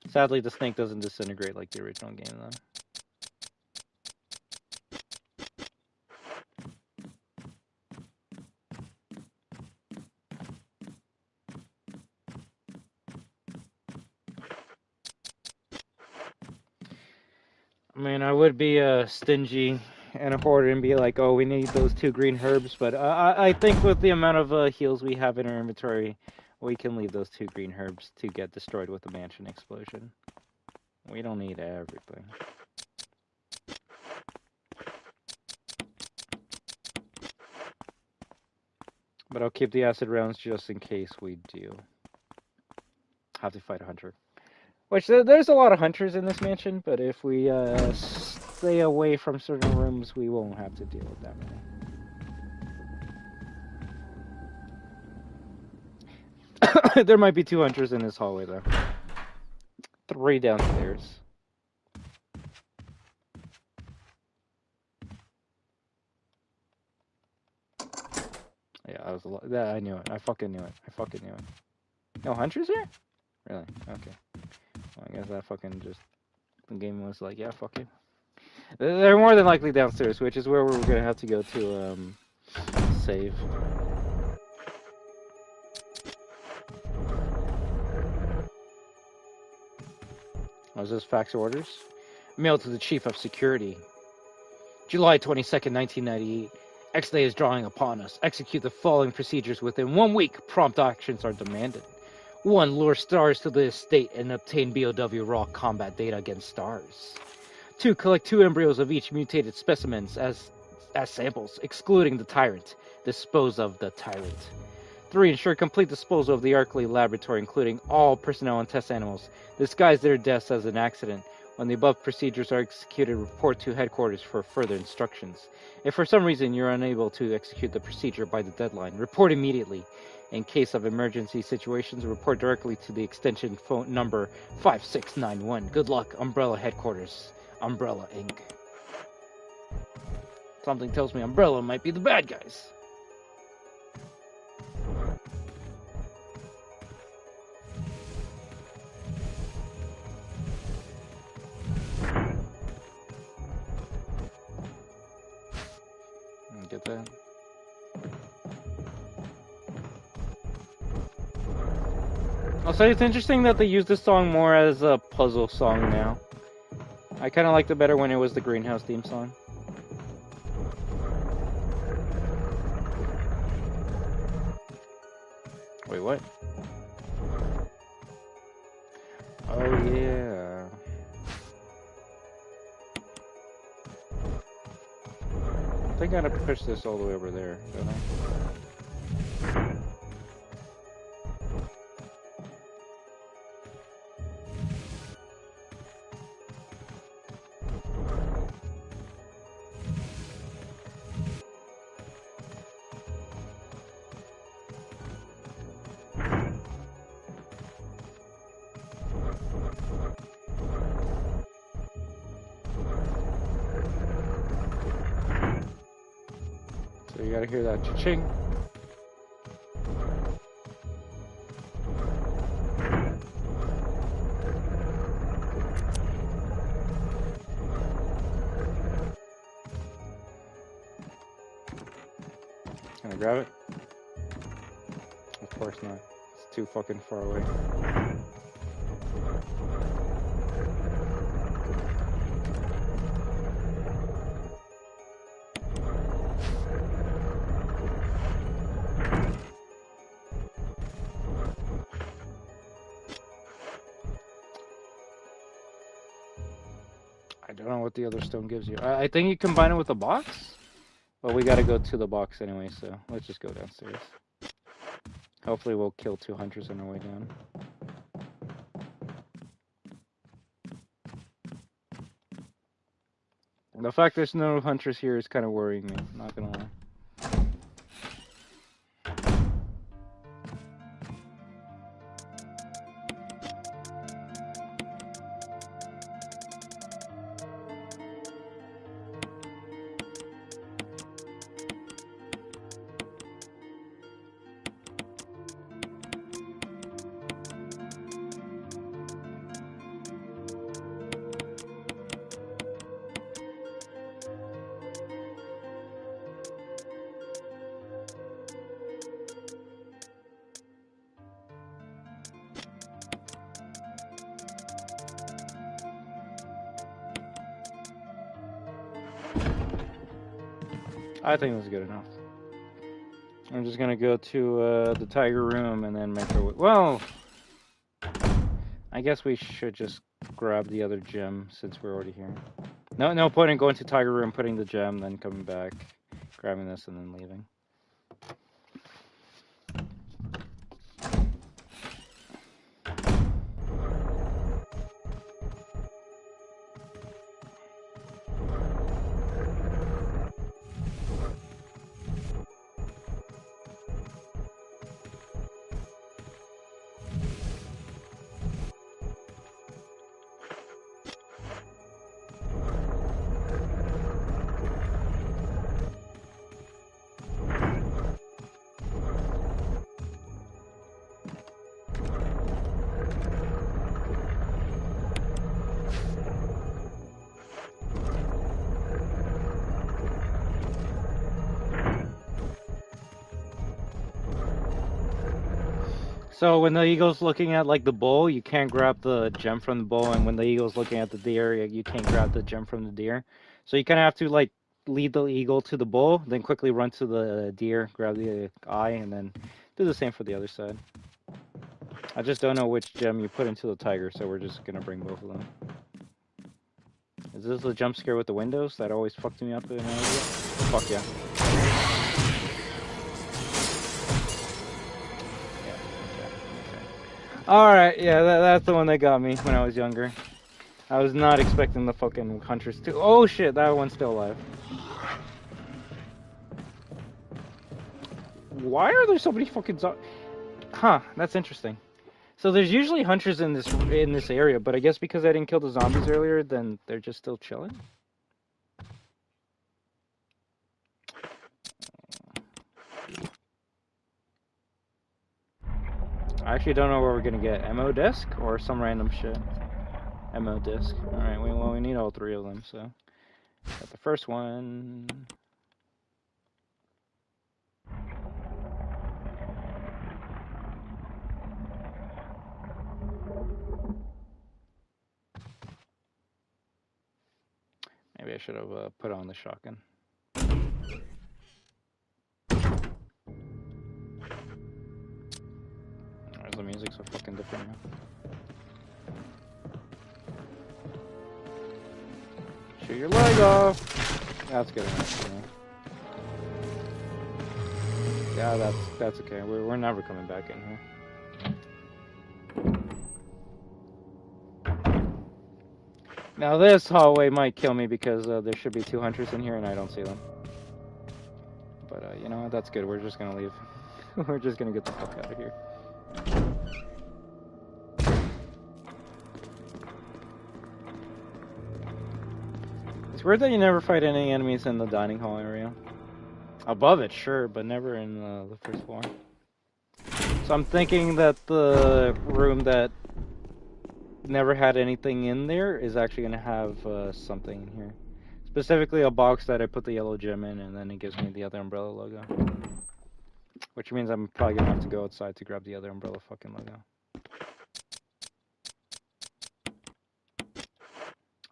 Sadly, the snake doesn't disintegrate like the original game, though. I mean, I would be stingy and a hoarder and be like, oh, we need those 2 green herbs, but I think with the amount of heals we have in our inventory, we can leave those 2 green herbs to get destroyed with the mansion explosion. We don't need everything. But I'll keep the acid rounds just in case we do have to fight a hunter. Which there's a lot of hunters in this mansion, but if we stay away from certain rooms, we won't have to deal with that many. There might be 2 hunters in this hallway, though. 3 downstairs. Yeah, that was a lot. I knew it. I fucking knew it. I fucking knew it. No hunters here? Really? Okay. Well, I guess that fucking just... The game was like, yeah, fuck it. They're more than likely downstairs, which is where we're gonna have to go to, save. Was this fax orders? Mailed to the Chief of Security. July 22nd, 1998. X-Day is drawing upon us. Execute the following procedures within 1 week. Prompt actions are demanded. 1. Lure stars to the estate and obtain BOW raw combat data against stars. 2. Collect 2 embryos of each mutated specimens as samples, excluding the tyrant. Dispose of the tyrant. 3. Ensure complete disposal of the Arkley laboratory, including all personnel and test animals. Disguise their deaths as an accident. When the above procedures are executed, report to headquarters for further instructions. If for some reason you're unable to execute the procedure by the deadline, report immediately. In case of emergency situations, report directly to the extension phone number 5691. Good luck, Umbrella Headquarters. Umbrella Inc. Something tells me Umbrella might be the bad guys. Get that? Also, it's interesting that they use this song more as a puzzle song now. I kind of liked it better when it was the Greenhouse theme song. Wait, what? Oh, yeah. I think I gotta push this all the way over there, don't I? So you gotta hear that cha-ching. Can I grab it? Of course not. It's too fucking far away. I don't know what the other stone gives you. I think you combine it with the box? Well, we gotta go to the box anyway, so let's just go downstairs. Hopefully we'll kill 2 hunters on our way down. The fact there's no hunters here is kind of worrying me, not gonna lie. I think that's good enough. I'm just gonna go to the tiger room and then make our way. Well, I guess we should just grab the other gem since we're already here. No point in going to tiger room, putting the gem, then coming back, grabbing this, and then leaving. So when the eagle's looking at like the bull, you can't grab the gem from the bull, and when the eagle's looking at the deer, you can't grab the gem from the deer. So you kind of have to like lead the eagle to the bull, then quickly run to the deer, grab the eye, and then do the same for the other side. I just don't know which gem you put into the tiger, so we're just gonna bring both of them. Is this a jump scare with the windows that always fucked me up in an idea? Fuck yeah. Alright, yeah, that's the one that got me when I was younger. I was not expecting the fucking hunters to. Oh shit, that one's still alive. Why are there so many fucking zombies? Huh, that's interesting. So there's usually hunters in this area, but I guess because I didn't kill the zombies earlier, then they're just still chilling? I actually don't know where we're gonna get. MO disc or some random shit? MO disc. Alright, well, we need all three of them, so. Got the first one. Maybe I should have put on the shotgun. Why is the music so fucking different now? Shoot your leg off! That's good enough for me. Yeah, that's okay. We're never coming back in here. Now this hallway might kill me because there should be two hunters in here and I don't see them. But you know what? That's good. We're just gonna leave. We're just gonna get the fuck out of here. It's weird that you never fight any enemies in the dining hall area. Above it, sure, but never in the first floor. So I'm thinking that the room that never had anything in there is actually going to have something in here. Specifically a box that I put the yellow gem in, and then it gives me the other umbrella logo. Which means I'm probably going to have to go outside to grab the other umbrella fucking logo.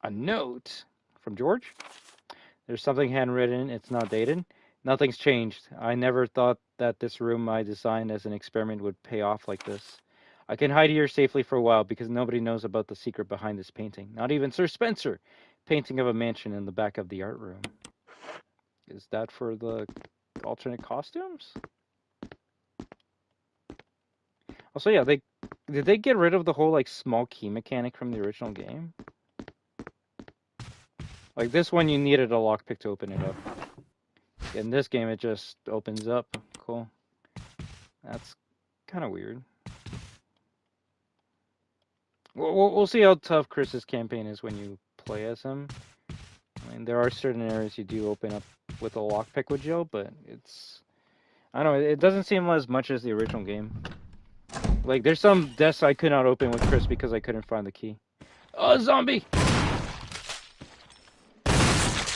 A note from George. There's something handwritten. It's not dated. Nothing's changed. I never thought that this room I designed as an experiment would pay off like this. I can hide here safely for a while because nobody knows about the secret behind this painting. Not even Sir Spencer. Painting of a mansion in the back of the art room. Is that for the alternate costumes? Also, yeah, did they get rid of the whole like small key mechanic from the original game? Like this one, you needed a lockpick to open it up. In this game, it just opens up. Cool. That's kind of weird. We'll see how tough Chris's campaign is when you play as him. I mean, there are certain areas you do open up with a lockpick with Jill, but it's... I don't know, it doesn't seem as much as the original game. Like, there's some desks I could not open with Chris because I couldn't find the key. Oh, zombie!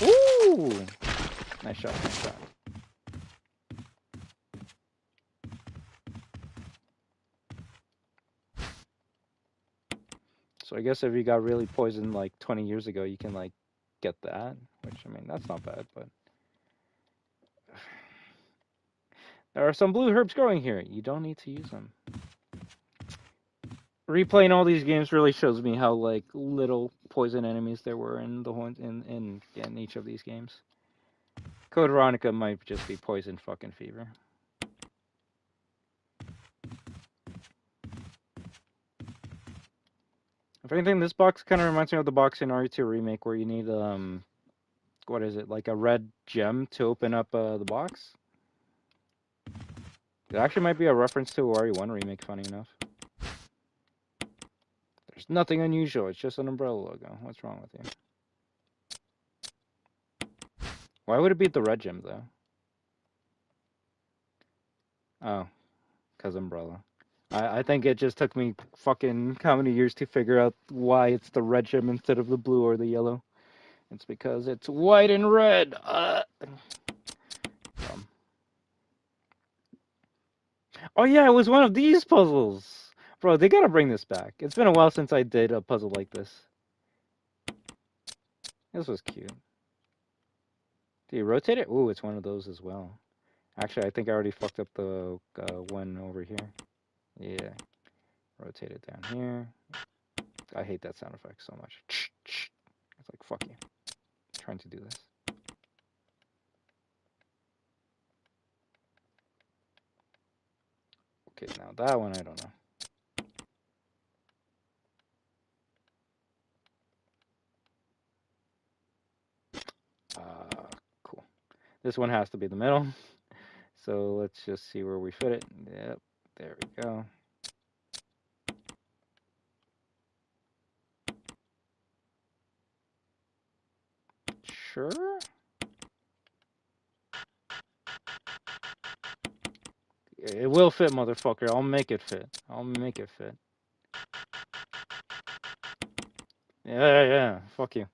Ooh! Nice shot, nice shot. So I guess if you got really poisoned like 20 years ago, you can like get that, which I mean, that's not bad, but there are some blue herbs growing here. You don't need to use them. Replaying all these games really shows me how like little poison enemies there were in the in each of these games. Code Veronica might just be poison fucking fever. If anything, this box kind of reminds me of the box in RE2 Remake where you need, what is it, like a red gem to open up the box? It actually might be a reference to RE1 Remake, funny enough. There's nothing unusual, it's just an umbrella logo. What's wrong with you? Why would it be the red gem, though? Oh, because umbrella. I think it just took me fucking how many years to figure out why it's the red gem instead of the blue or the yellow. It's because it's white and red. Oh yeah, it was one of these puzzles. Bro, they gotta bring this back. It's been a while since I did a puzzle like this. This was cute. Do you rotate it? Ooh, it's one of those as well. Actually, I think I already fucked up the one over here. Yeah. Rotate it down here. I hate that sound effect so much. It's like, fuck you. I'm trying to do this. Okay, now that one, I don't know. Cool. This one has to be the middle. So let's just see where we fit it. Yep, there we go. Sure. It will fit, motherfucker. I'll make it fit. I'll make it fit. Yeah. Fuck you.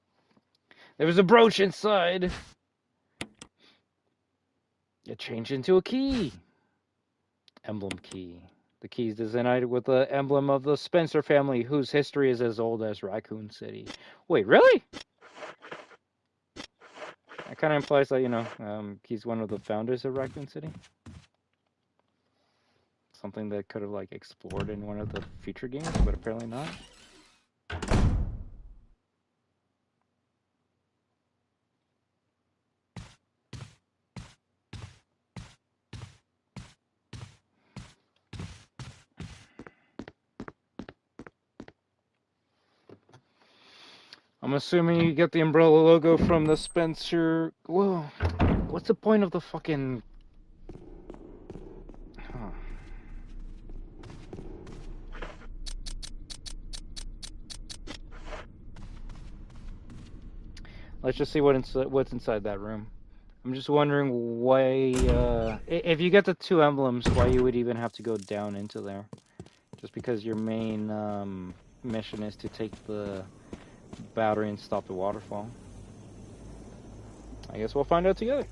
There was a brooch inside. It changed into a key. Emblem key. The key is designed with the emblem of the Spencer family, whose history is as old as Raccoon City. Wait, really? That kind of implies that, you know, he's one of the founders of Raccoon City. Something that could have, like, explored in one of the future games, but apparently not. I'm assuming you get the umbrella logo from the Spencer... Whoa. What's the point of the fucking... Huh. Let's just see what's inside that room. I'm just wondering why... if you get the two emblems, why you would even have to go down into there. Just because your main mission is to take the battery and stop the waterfall. I guess we'll find out together.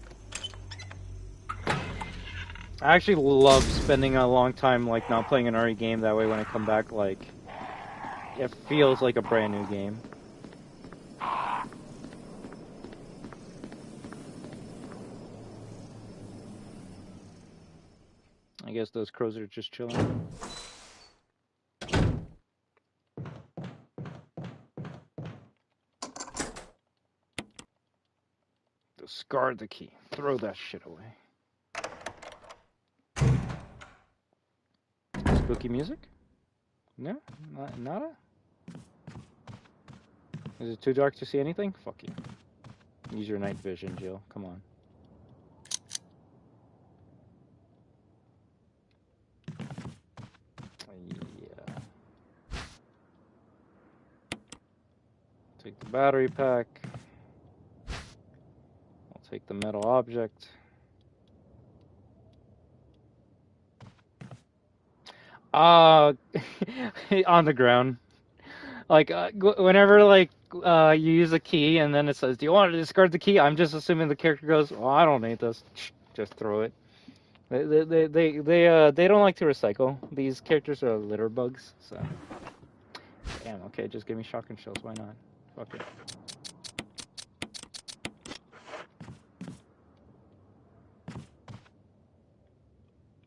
I actually love spending a long time, like, not playing an RE game. That way when I come back, like, it feels like a brand new game. I guess those crows are just chilling. Discard the key. Throw that shit away. Spooky music? No? Nada? Is it too dark to see anything? Fuck you. Use your night vision, Jill. Come on. Yeah. Take the battery pack. I'll take the metal object. On the ground. Like, whenever, like, you use a key and then it says, do you want to discard the key? I'm just assuming the character goes, oh, I don't need this. Just throw it. They don't like to recycle. These characters are litter bugs, so. Damn, okay, just give me shotgun shells. Why not? Fuck it.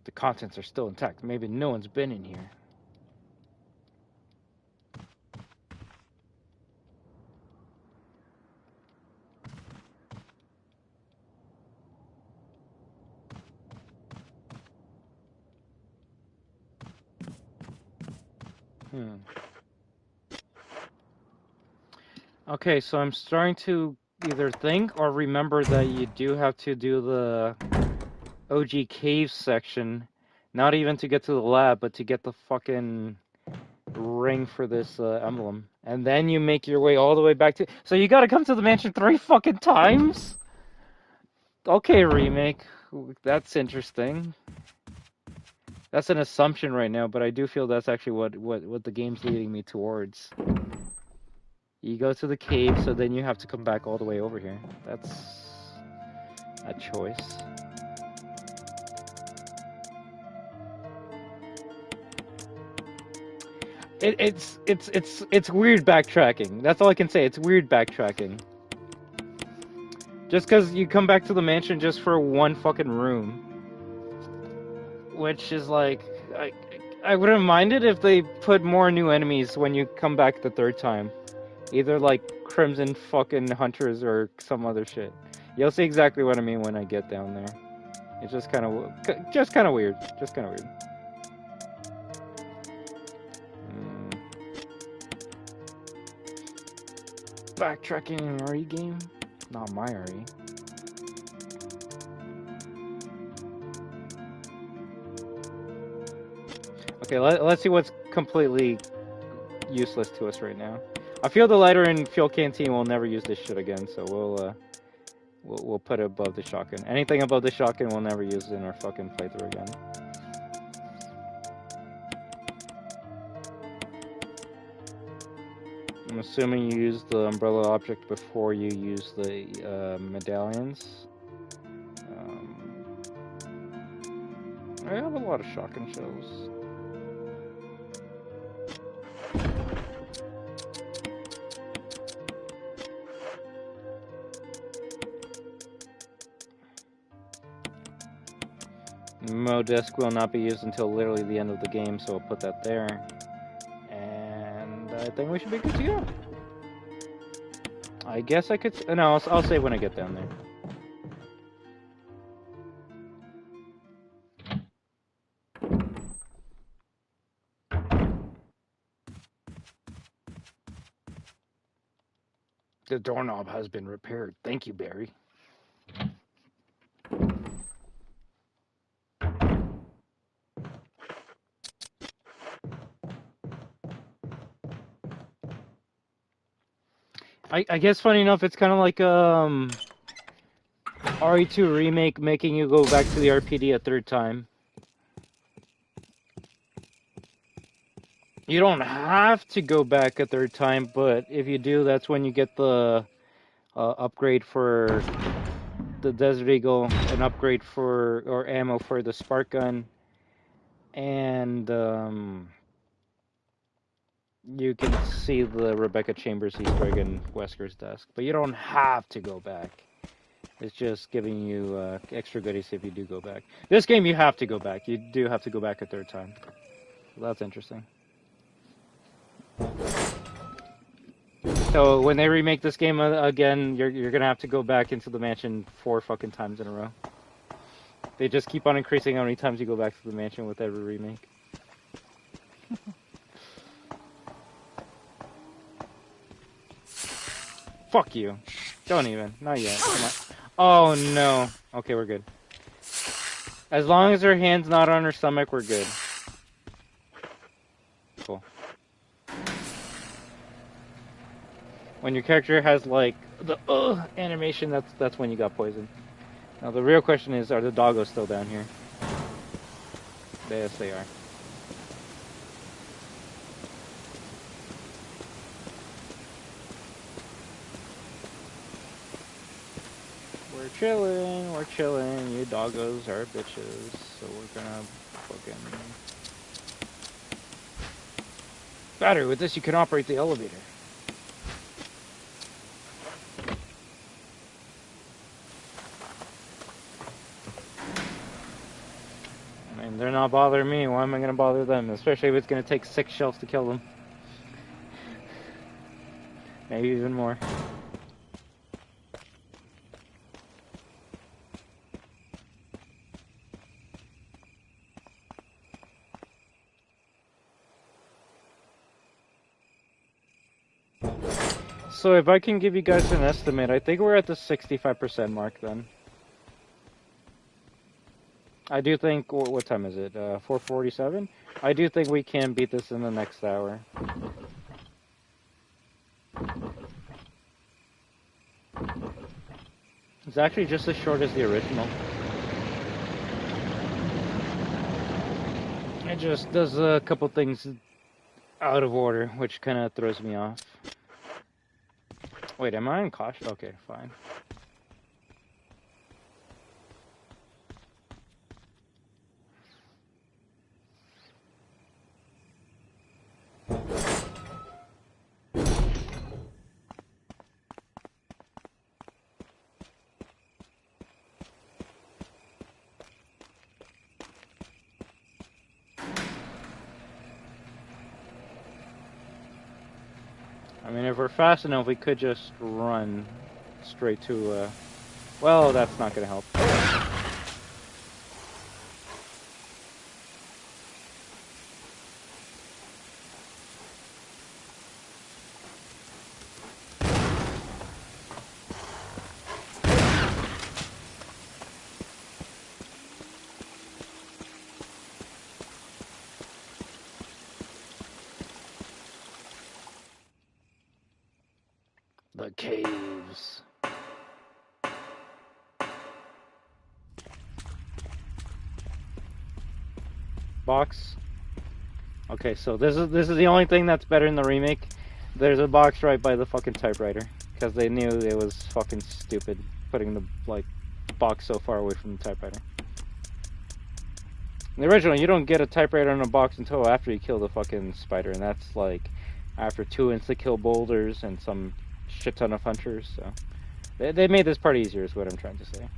The contents are still intact. Maybe no one's been in here. Okay, so I'm starting to either think or remember that you do have to do the OG cave section, not even to get to the lab, but to get the fucking ring for this emblem. And then you make your way all the way back to... So you gotta come to the mansion 3 fucking times? Okay, remake. That's interesting. That's an assumption right now, but I do feel that's actually what the game's leading me towards. You go to the cave, so then you have to come back all the way over here. That's a choice. It's weird backtracking. That's all I can say. It's weird backtracking. Just because you come back to the mansion just for one fucking room. Which is like... I wouldn't mind it if they put more new enemies when you come back the third time. Either like Crimson fucking Hunters or some other shit. You'll see exactly what I mean when I get down there. It's just kind of weird. Just kind of weird. Backtracking in an RE game? Not my RE. Okay, let's see what's completely useless to us right now. I feel the lighter and fuel canteen will never use this shit again, so we'll put it above the shotgun. Anything above the shotgun we'll never use in our fucking playthrough again. I'm assuming you use the umbrella object before you use the medallions. I have a lot of shotgun shells. Mo disc will not be used until literally the end of the game, so I'll put that there. And I think we should be good to go. I guess I could... No, I'll save when I get down there. The doorknob has been repaired. Thank you, Barry. I guess funny enough, it's kind of like RE2 remake making you go back to the RPD a third time. You don't have to go back a third time, but if you do, that's when you get the upgrade for the Desert Eagle, an upgrade for, or ammo for the Spark Gun, and you can see the Rebecca Chambers Easter egg in Wesker's desk. But you don't have to go back. It's just giving you extra goodies if you do go back. This game, you have to go back. You do have to go back a third time. So that's interesting. So when they remake this game again, you're gonna have to go back into the mansion 4 fucking times in a row. They just keep on increasing how many times you go back to the mansion with every remake. Fuck you. Don't even. Not yet. Come on. Oh no. Okay, we're good. As long as her hand's not on her stomach, we're good. Cool. When your character has like the animation, that's when you got poisoned. Now the real question is, are the doggos still down here? Yes, they are. We're chilling, you doggos are bitches, so we're gonna fucking... Battery, with this you can operate the elevator. I mean, they're not bothering me, why am I gonna bother them? Especially if it's gonna take 6 shells to kill them. Maybe even more. So if I can give you guys an estimate, I think we're at the 65% mark then. I do think, what time is it? 4:47? I do think we can beat this in the next hour. It's actually just as short as the original. It just does a couple things out of order, which kind of throws me off. Wait, am I in caution? Okay, fine. I mean, if we're fast enough, we could just run straight to, well, that's not gonna help. The caves. Box. Okay, so this is the only thing that's better in the remake. There's a box right by the fucking typewriter because they knew it was fucking stupid putting the box so far away from the typewriter. In the original, you don't get a typewriter in a box until after you kill the fucking spider, and that's like after 2 insta-kill boulders and some shit ton of hunters. So they made this part easier, is what I'm trying to say.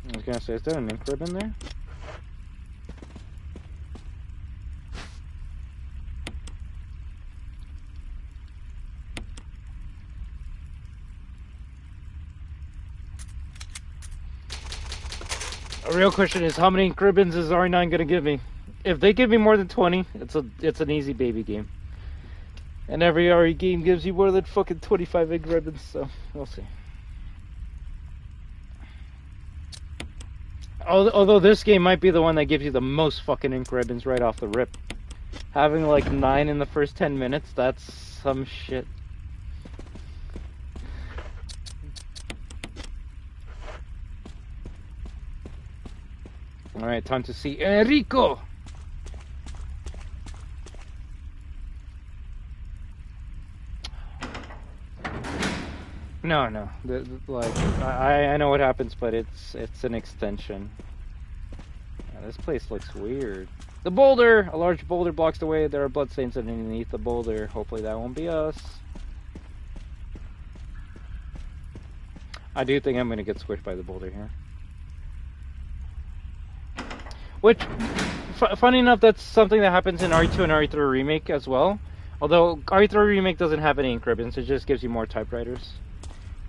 I was gonna say, is there an ink ribbon there? A real question is, how many ink ribbons is R9 gonna give me? If they give me more than 20, it's an easy baby game. And every RE game gives you more than fucking 25 ink ribbons, so we'll see. Although this game might be the one that gives you the most fucking ink ribbons right off the rip. Having like 9 in the first 10 minutes, that's some shit. Alright, time to see Enrico! No. Like, I know what happens, but it's an extension. Yeah, this place looks weird. The boulder! A large boulder blocks the way. There are bloodstains underneath the boulder. Hopefully that won't be us. I do think I'm gonna get squished by the boulder here. Which, funny enough, that's something that happens in RE2 and RE3 Remake as well. Although RE3 Remake doesn't have any ink ribbons, it just gives you more typewriters.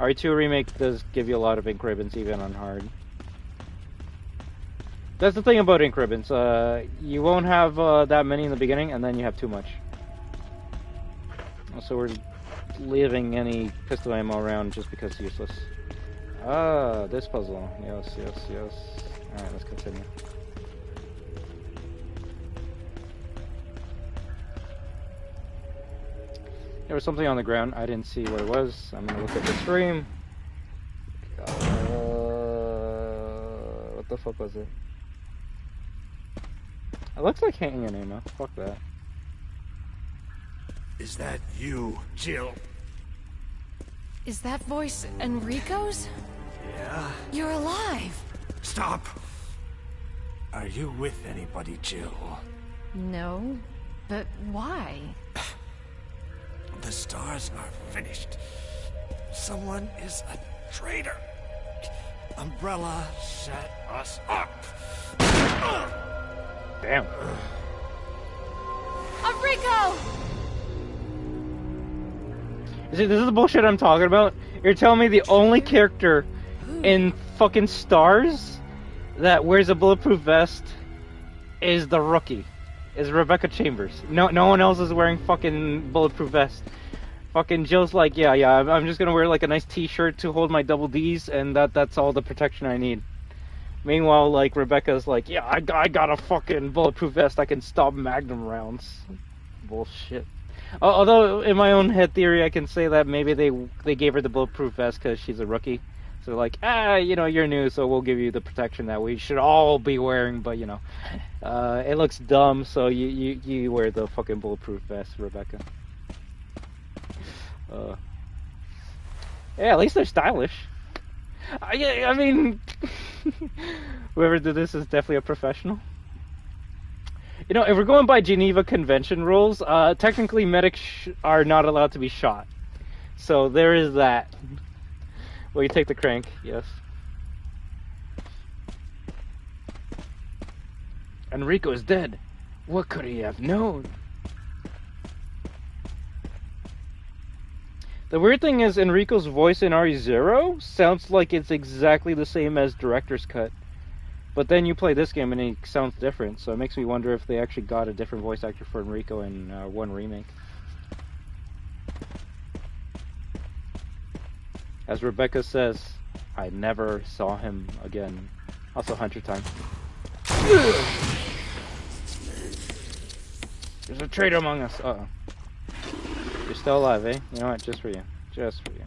RE2 Remake does give you a lot of ink ribbons, even on hard. That's the thing about ink ribbons. You won't have that many in the beginning, and then you have too much. So we're leaving any pistol ammo around just because it's useless. Ah, this puzzle. Yes. Alright, let's continue. There was something on the ground. I didn't see what it was. I'm gonna look at the stream. What the fuck was it? It looks like hanging ammo. Fuck that. Is that you, Jill? Is that voice Enrico's? Yeah? You're alive! Stop! Are you with anybody, Jill? No, but why? The stars are finished. Someone is a traitor. Umbrella set us up. Damn. Enrico! See, this is the bullshit I'm talking about. You're telling me the only character in fucking Stars that wears a bulletproof vest is the rookie. Is Rebecca Chambers. No one else is wearing fucking bulletproof vest. Fucking Jill's like, yeah, I'm just gonna wear like a nice t-shirt to hold my double D's, and that's all the protection I need. Meanwhile, like, Rebecca's like, yeah, I got a fucking bulletproof vest, I can stop magnum rounds. Bullshit. Although, in my own head theory, I can say that maybe they gave her the bulletproof vest because she's a rookie. So they're like, you're new, so we'll give you the protection that we should all be wearing, but, it looks dumb, so you wear the fucking bulletproof vest, Rebecca. Yeah, at least they're stylish. I mean, whoever did this is definitely a professional. You know, if we're going by Geneva Convention rules, technically medics are not allowed to be shot. So there is that. Will you take the crank? Yes. Enrico is dead. What could he have known? The weird thing is Enrico's voice in RE0 sounds like it's exactly the same as director's cut. But then you play this game and he sounds different, so it makes me wonder if they actually got a different voice actor for Enrico in one remake. As Rebecca says, I never saw him again. Also Hunter time. There's a traitor among us. Uh-oh. You're still alive, eh? You know what? Just for you. Just for you.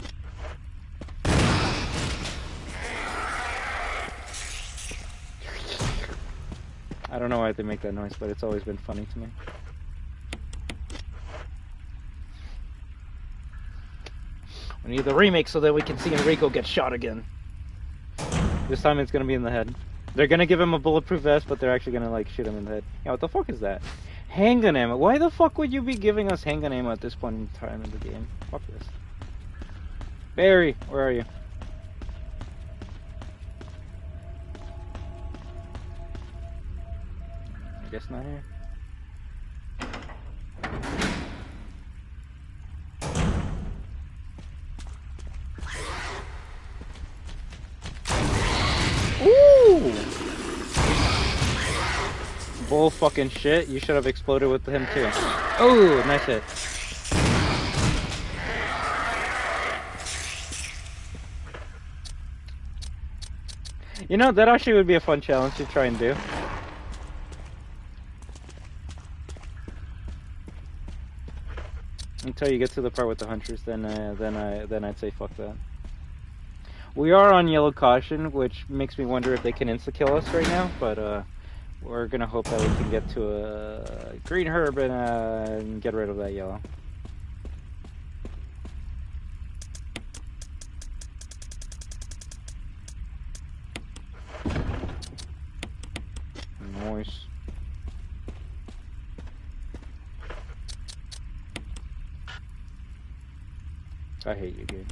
I don't know why they make that noise, but it's always been funny to me. We need the remake so that we can see Enrico get shot again. This time it's gonna be in the head. They're gonna give him a bulletproof vest, but they're actually gonna like shoot him in the head. Yeah, what the fuck is that? Handgun ammo. Why the fuck would you be giving us handgun ammo at this point in time in the game? Fuck this. Barry, where are you? I guess not here. Ooh! Bull fucking shit. You should have exploded with him too. Oh, nice hit. You know, that actually would be a fun challenge to try and do. Until you get to the part with the hunters, then I'd say fuck that. We are on yellow caution, which makes me wonder if they can insta-kill us right now, but we're gonna hope that we can get to a green herb and get rid of that yellow. Nice. I hate you, game.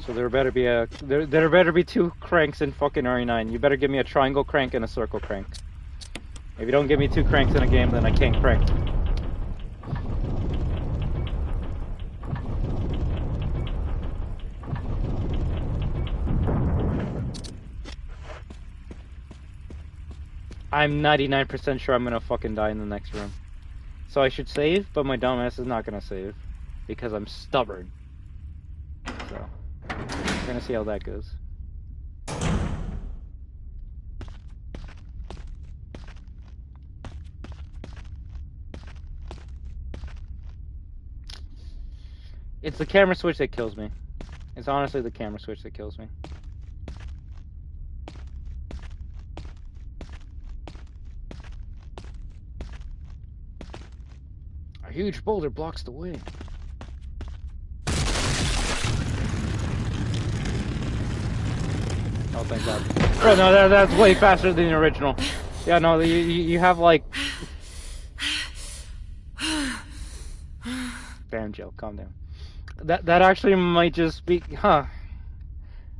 So there better be there better be two cranks in fucking RE9. You better give me a triangle crank and a circle crank. If you don't give me two cranks in a game, then I can't crank. I'm 99% sure I'm gonna fucking die in the next room. So I should save, but my dumbass is not gonna save because I'm stubborn. So we're gonna see how that goes. It's the camera switch that kills me. It's honestly the camera switch that kills me. A huge boulder blocks the way. Oh, thank God. Bro, no, that's way faster than the original. Yeah, no, you have like... Damn, Joe, calm down. That actually might just be... Huh.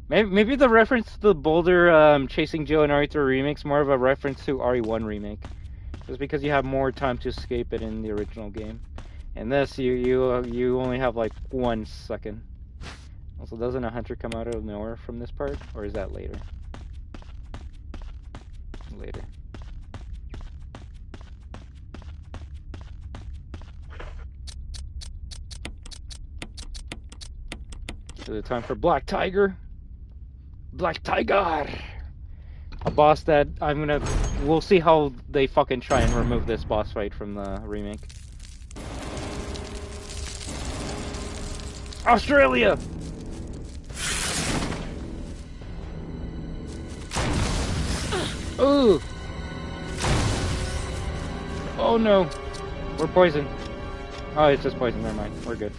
Maybe the reference to the boulder chasing Joe in RE3 remake's more of a reference to RE1 remake. Just because you have more time to escape it in the original game. In this, you only have like 1 second. Also, doesn't a hunter come out of nowhere from this part? Or is that later? Later. Is it time for Black Tiger? Black Tiger! A boss that we'll see how they fucking try and remove this boss fight from the remake. Australia! Ooh! Oh no! We're poisoned. Oh, it's just poison, never mind. We're good.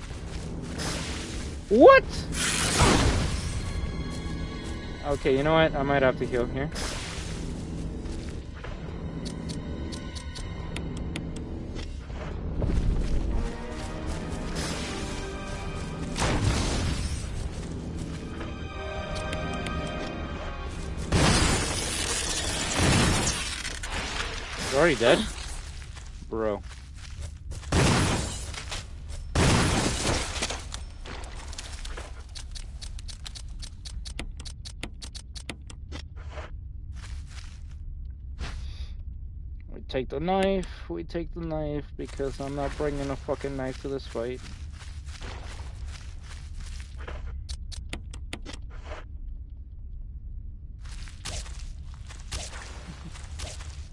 What? Okay, you know what? I might have to heal here. You're already dead? Bro. We take the knife, because I'm not bringing a fucking knife to this fight.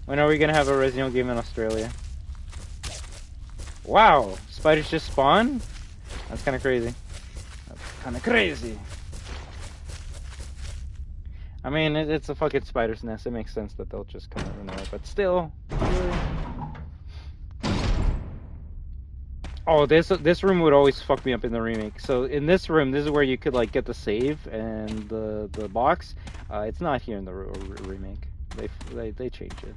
When are we gonna have a Resident Evil game in Australia? Wow! Spiders just spawn? That's kinda crazy. That's kinda crazy! I mean, it's a fucking spider's nest. It makes sense that they'll just come out of nowhere, but still. Really? Oh, this room would always fuck me up in the remake. So in this room, this is where you could like get the save and the box. It's not here in the remake. They changed it.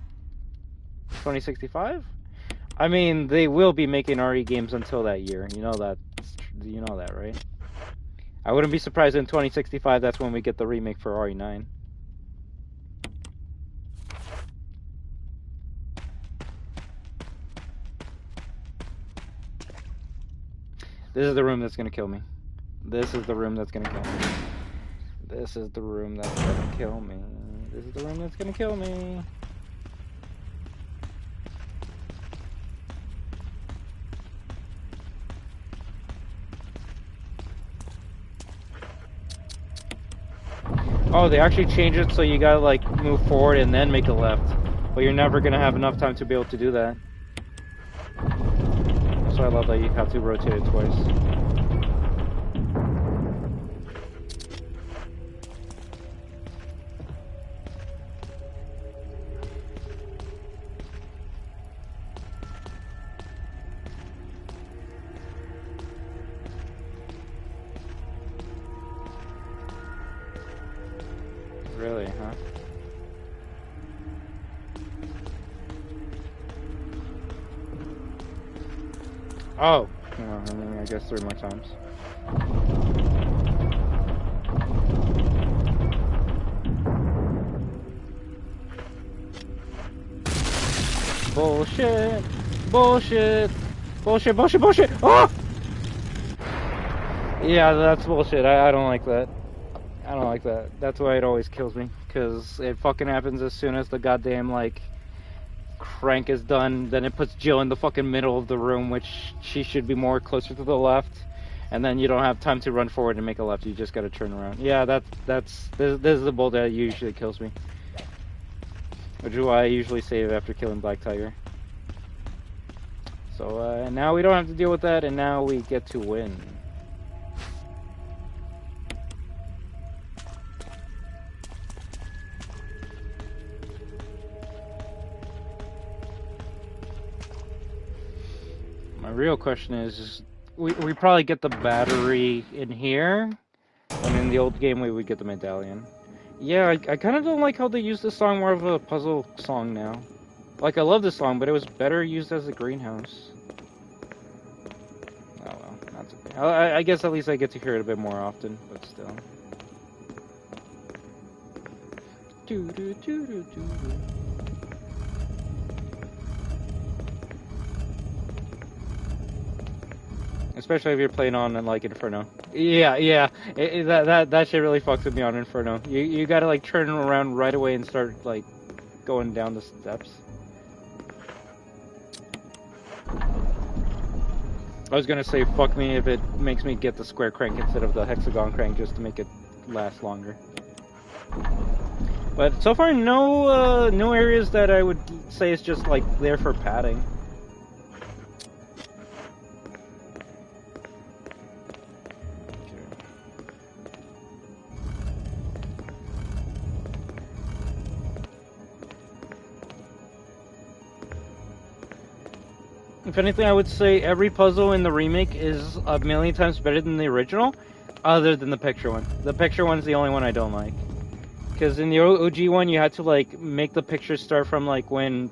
2065? I mean, they will be making RE games until that year. You know that. You know that, right? I wouldn't be surprised in 2065. That's when we get the remake for RE9. This is the room that's gonna kill me. This is the room that's gonna kill me. This is the room that's gonna kill me. This is the room that's gonna kill me. Oh, they actually changed it so you gotta like move forward and then make a left. But you're never gonna have enough time to be able to do that. So I love that you have to rotate it twice. Really, huh? Oh, well, I mean, I guess 3 more times. Bullshit! Bullshit! Bullshit, bullshit, bullshit! Oh! Yeah, that's bullshit. I don't like that. I don't like that. That's why it always kills me. Because it fucking happens as soon as the goddamn, like, crank is done. Then it puts Jill in the fucking middle of the room, which she should be more closer to the left. And then you don't have time to run forward and make a left. You just gotta turn around. Yeah, this is the bull that usually kills me. Which is why I usually save after killing Black Tiger. So, now we don't have to deal with that, and now we get to win. My real question is we probably get the battery in here, and in the old game we would get the medallion. Yeah, I kind of don't like how they use this song more of a puzzle song now. Like, I love this song, but it was better used as a greenhouse. Oh well, that's okay. I guess at least I get to hear it a bit more often, but still. Especially if you're playing on like Inferno. Yeah. That shit really fucks with me on Inferno. You gotta like turn around right away and start like going down the steps. I was gonna say fuck me if it makes me get the square crank instead of the hexagon crank just to make it last longer. But so far no areas that I would say is just like there for padding. If anything, I would say every puzzle in the remake is a million times better than the original, other than the picture one. The picture one's the only one I don't like. Because in the OG one, you had to like make the picture start from like when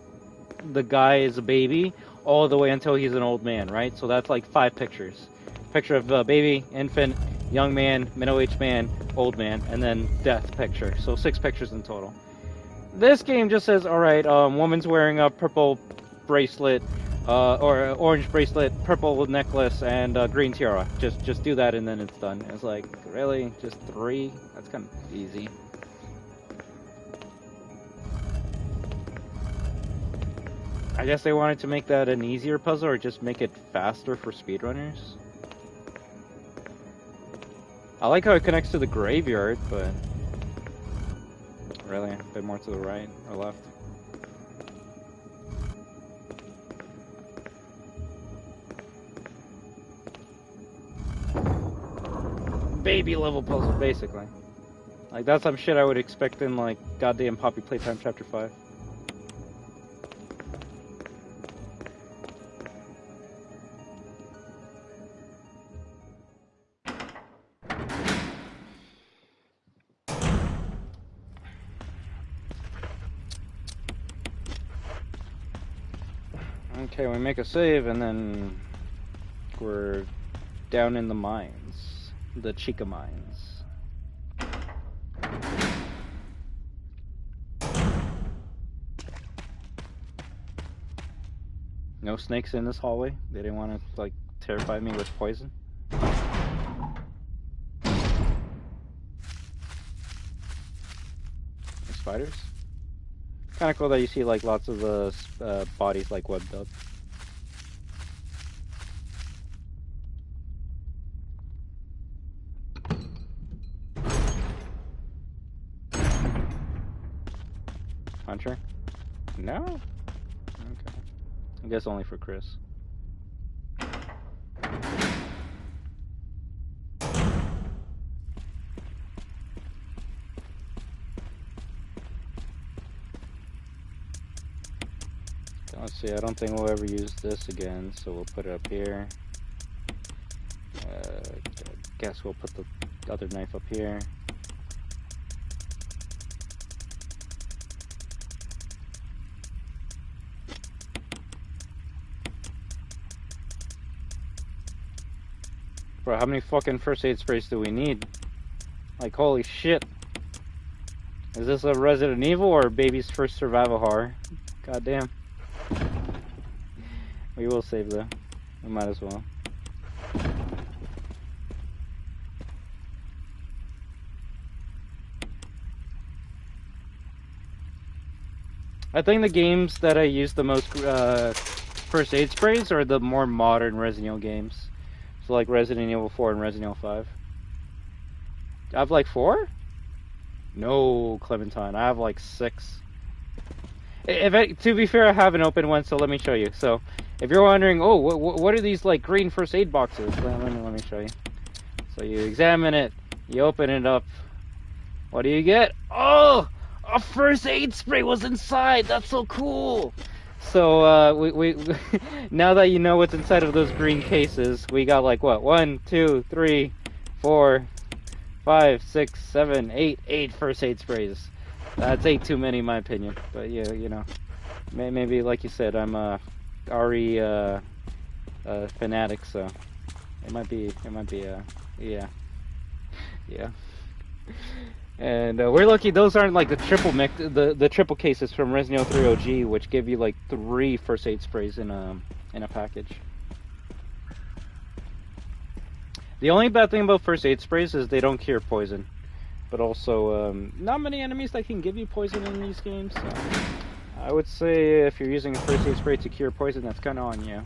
the guy is a baby all the way until he's an old man, right? So that's like 5 pictures. Picture of baby, infant, young man, middle-aged man, old man, and then death picture. So 6 pictures in total. This game just says, all right, woman's wearing a purple bracelet, or orange bracelet, purple necklace, and green tiara. Just do that and then it's done. It's like, really? Just 3? That's kind of easy. I guess they wanted to make that an easier puzzle or just make it faster for speedrunners. I like how it connects to the graveyard, but really, a bit more to the right or left. Baby level puzzle, basically. Like, that's some shit I would expect in, like, goddamn Poppy Playtime Chapter 5. Okay, we make a save and then we're down in the mines. The Chica mines. No snakes in this hallway? They didn't want to, like, terrify me with poison? Spiders? Kind of cool that you see like lots of the bodies like webbed up. Hunter? No? Okay. I guess only for Chris. Let's see, I don't think we'll ever use this again, so we'll put it up here. Guess we'll put the other knife up here. Bro, how many fucking first aid sprays do we need? Like, holy shit. Is this a Resident Evil or baby's first survival horror? Goddamn. We will save though. We might as well. I think the games that I use the most first aid sprays are the more modern Resident Evil games. So like Resident Evil 4 and Resident Evil 5. I have like 4? No, Clementine. I have like 6. To be fair, I haven't opened one, so let me show you. So, if you're wondering, oh, what are these like green first aid boxes? Let me show you. So you examine it, you open it up. What do you get? Oh, a first aid spray was inside. That's so cool. So we now that you know what's inside of those green cases, we got like what? 1, 2, 3, 4, 5, 6, 7, 8 first aid sprays. That's 8 too many in my opinion, but yeah, you know, maybe like you said, I'm a RE fanatic, so it might be yeah. And we're lucky those aren't like the triple the triple cases from Resident Evil 3 OG, which give you like 3 first aid sprays in a package. The only bad thing about first aid sprays is they don't cure poison. But also, not many enemies that can give you poison in these games, so I would say if you're using a first aid spray to cure poison, that's kind of on you.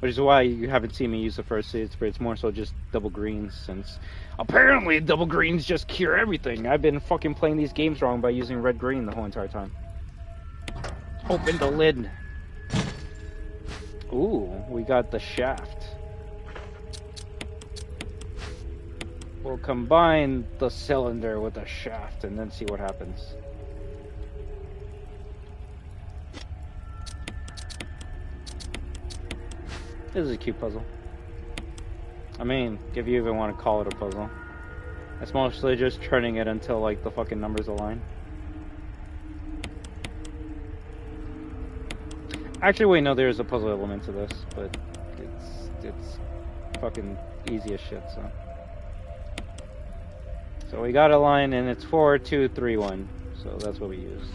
Which is why you haven't seen me use the first aid spray. It's more so just double greens, since apparently double greens just cure everything. I've been fucking playing these games wrong by using red green the whole entire time. Open the lid. Ooh, we got the shaft. We'll combine the cylinder with the shaft and then see what happens. This is a cute puzzle. I mean, if you even want to call it a puzzle. It's mostly just turning it until, like, the fucking numbers align. Actually, wait, no, there's a puzzle element to this, but it's fucking easy as shit, so. So we got a line, and it's 4, 2, 3, 1. So that's what we use.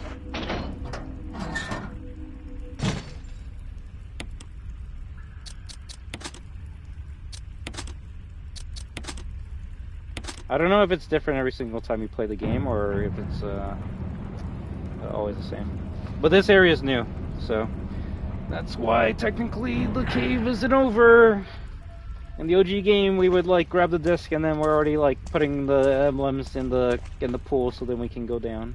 I don't know if it's different every single time you play the game, or if it's always the same. But this area is new, so that's why technically the cave isn't over. In the OG game, we would like grab the disc, and then we're already like putting the emblems in the pool, so then we can go down.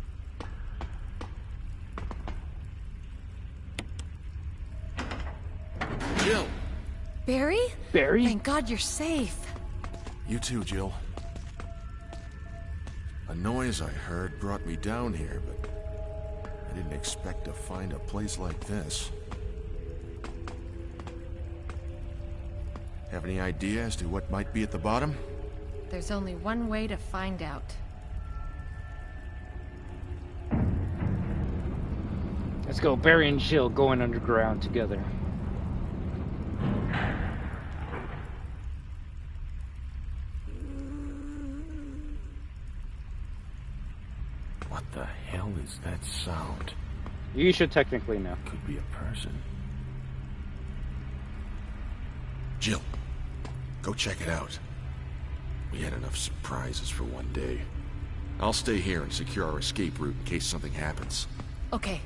Jill! Barry? Barry? Thank God you're safe. You too, Jill. A noise I heard brought me down here, but I didn't expect to find a place like this. Have any idea as to what might be at the bottom? There's only one way to find out. Let's go, Barry and Jill going underground together. What the hell is that sound? You should technically know. Could be a person. Jill, go check it out. We had enough surprises for one day. I'll stay here and secure our escape route in case something happens. Okay.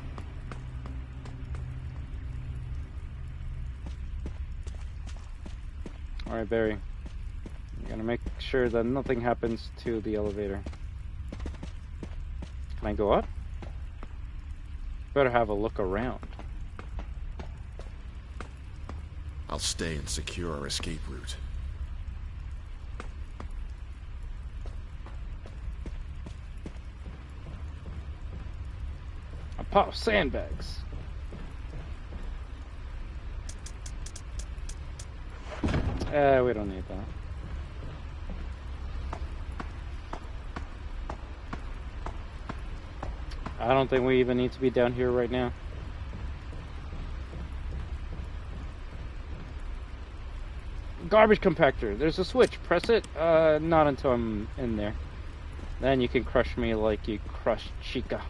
Alright, Barry. You're gonna make sure that nothing happens to the elevator. Can I go up? Better have a look around. I'll stay and secure our escape route. I pop sandbags. We don't need that. I don't think we even need to be down here right now. Garbage compactor. There's a switch. Press it. Not until I'm in there. Then you can crush me like you crushed Chica.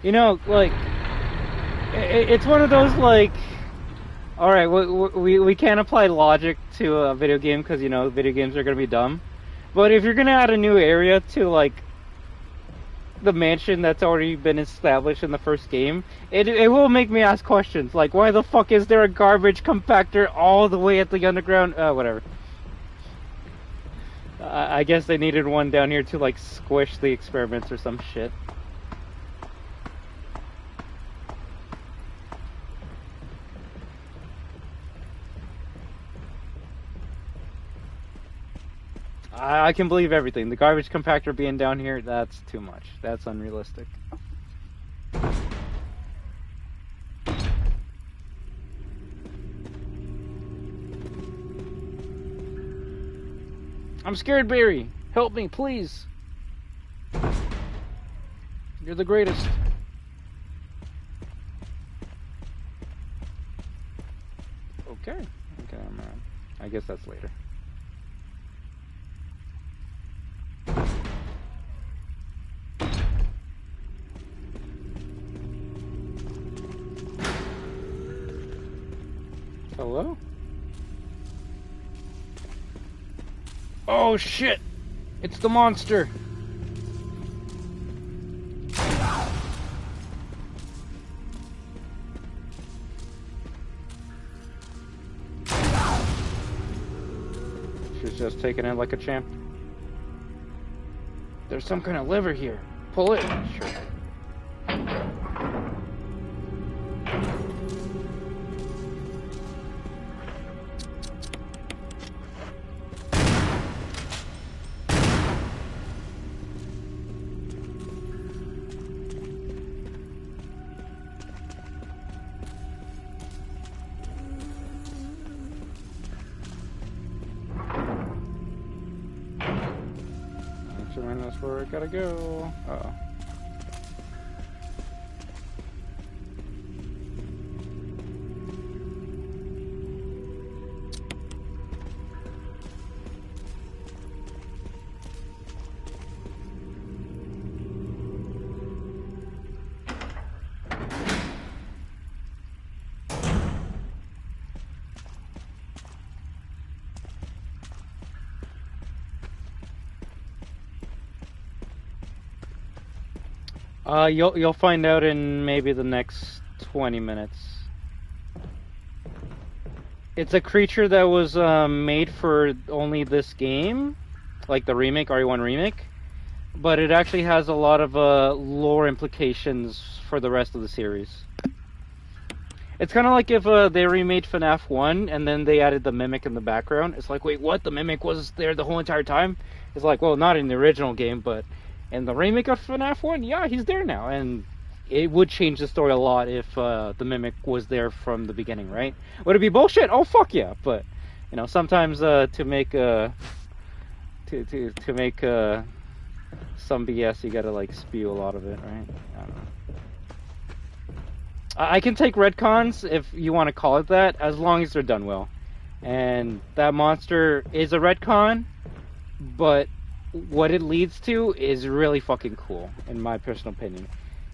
You know, like, it's one of those, like, alright, we can't apply logic to a video game because, you know, video games are going to be dumb. But if you're going to add a new area to, like, the mansion that's already been established in the first game, it will make me ask questions. Like, why the fuck is there a garbage compactor all the way at the underground? Whatever. I guess they needed one down here to, like, squish the experiments or some shit. I can believe everything. The garbage compactor being down here, that's too much. That's unrealistic. I'm scared, Barry. Help me, please. You're the greatest. Okay. Okay, I guess that's later. Hello? Oh shit! It's the monster! She's just taking it like a champ. There's some kind of lever here. Pull it. Sure. where I gotta go. Uh-oh. You'll find out in maybe the next 20 minutes. It's a creature that was made for only this game, like the remake, RE1 remake, but it actually has a lot of lore implications for the rest of the series. It's kind of like if they remade FNAF 1 and then they added the Mimic in the background. It's like, wait, what? The Mimic was there the whole entire time? It's like, well, not in the original game, but in the remake of FNAF 1, yeah, he's there now. And it would change the story a lot if the Mimic was there from the beginning, right? Would it be bullshit? Oh, fuck yeah. But, you know, sometimes to make some BS, you gotta, like, spew a lot of it, right? I don't know. I can take retcons, if you want to call it that, as long as they're done well. And that monster is a retcon, but what it leads to is really fucking cool, in my personal opinion.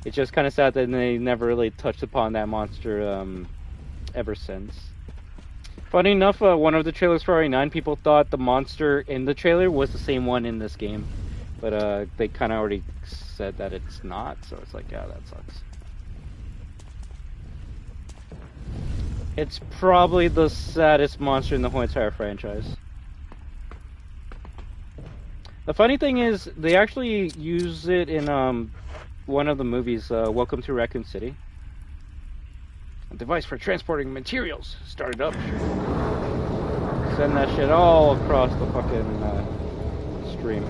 It's just kind of sad that they never really touched upon that monster ever since. Funny enough, one of the trailers for RE9, people thought the monster in the trailer was the same one in this game. But they kind of already said that it's not, so it's like, yeah, that sucks. It's probably the saddest monster in the whole entire franchise. The funny thing is, they actually use it in one of the movies, Welcome to Raccoon City. A device for transporting materials. Started up. Send that shit all across the fucking stream.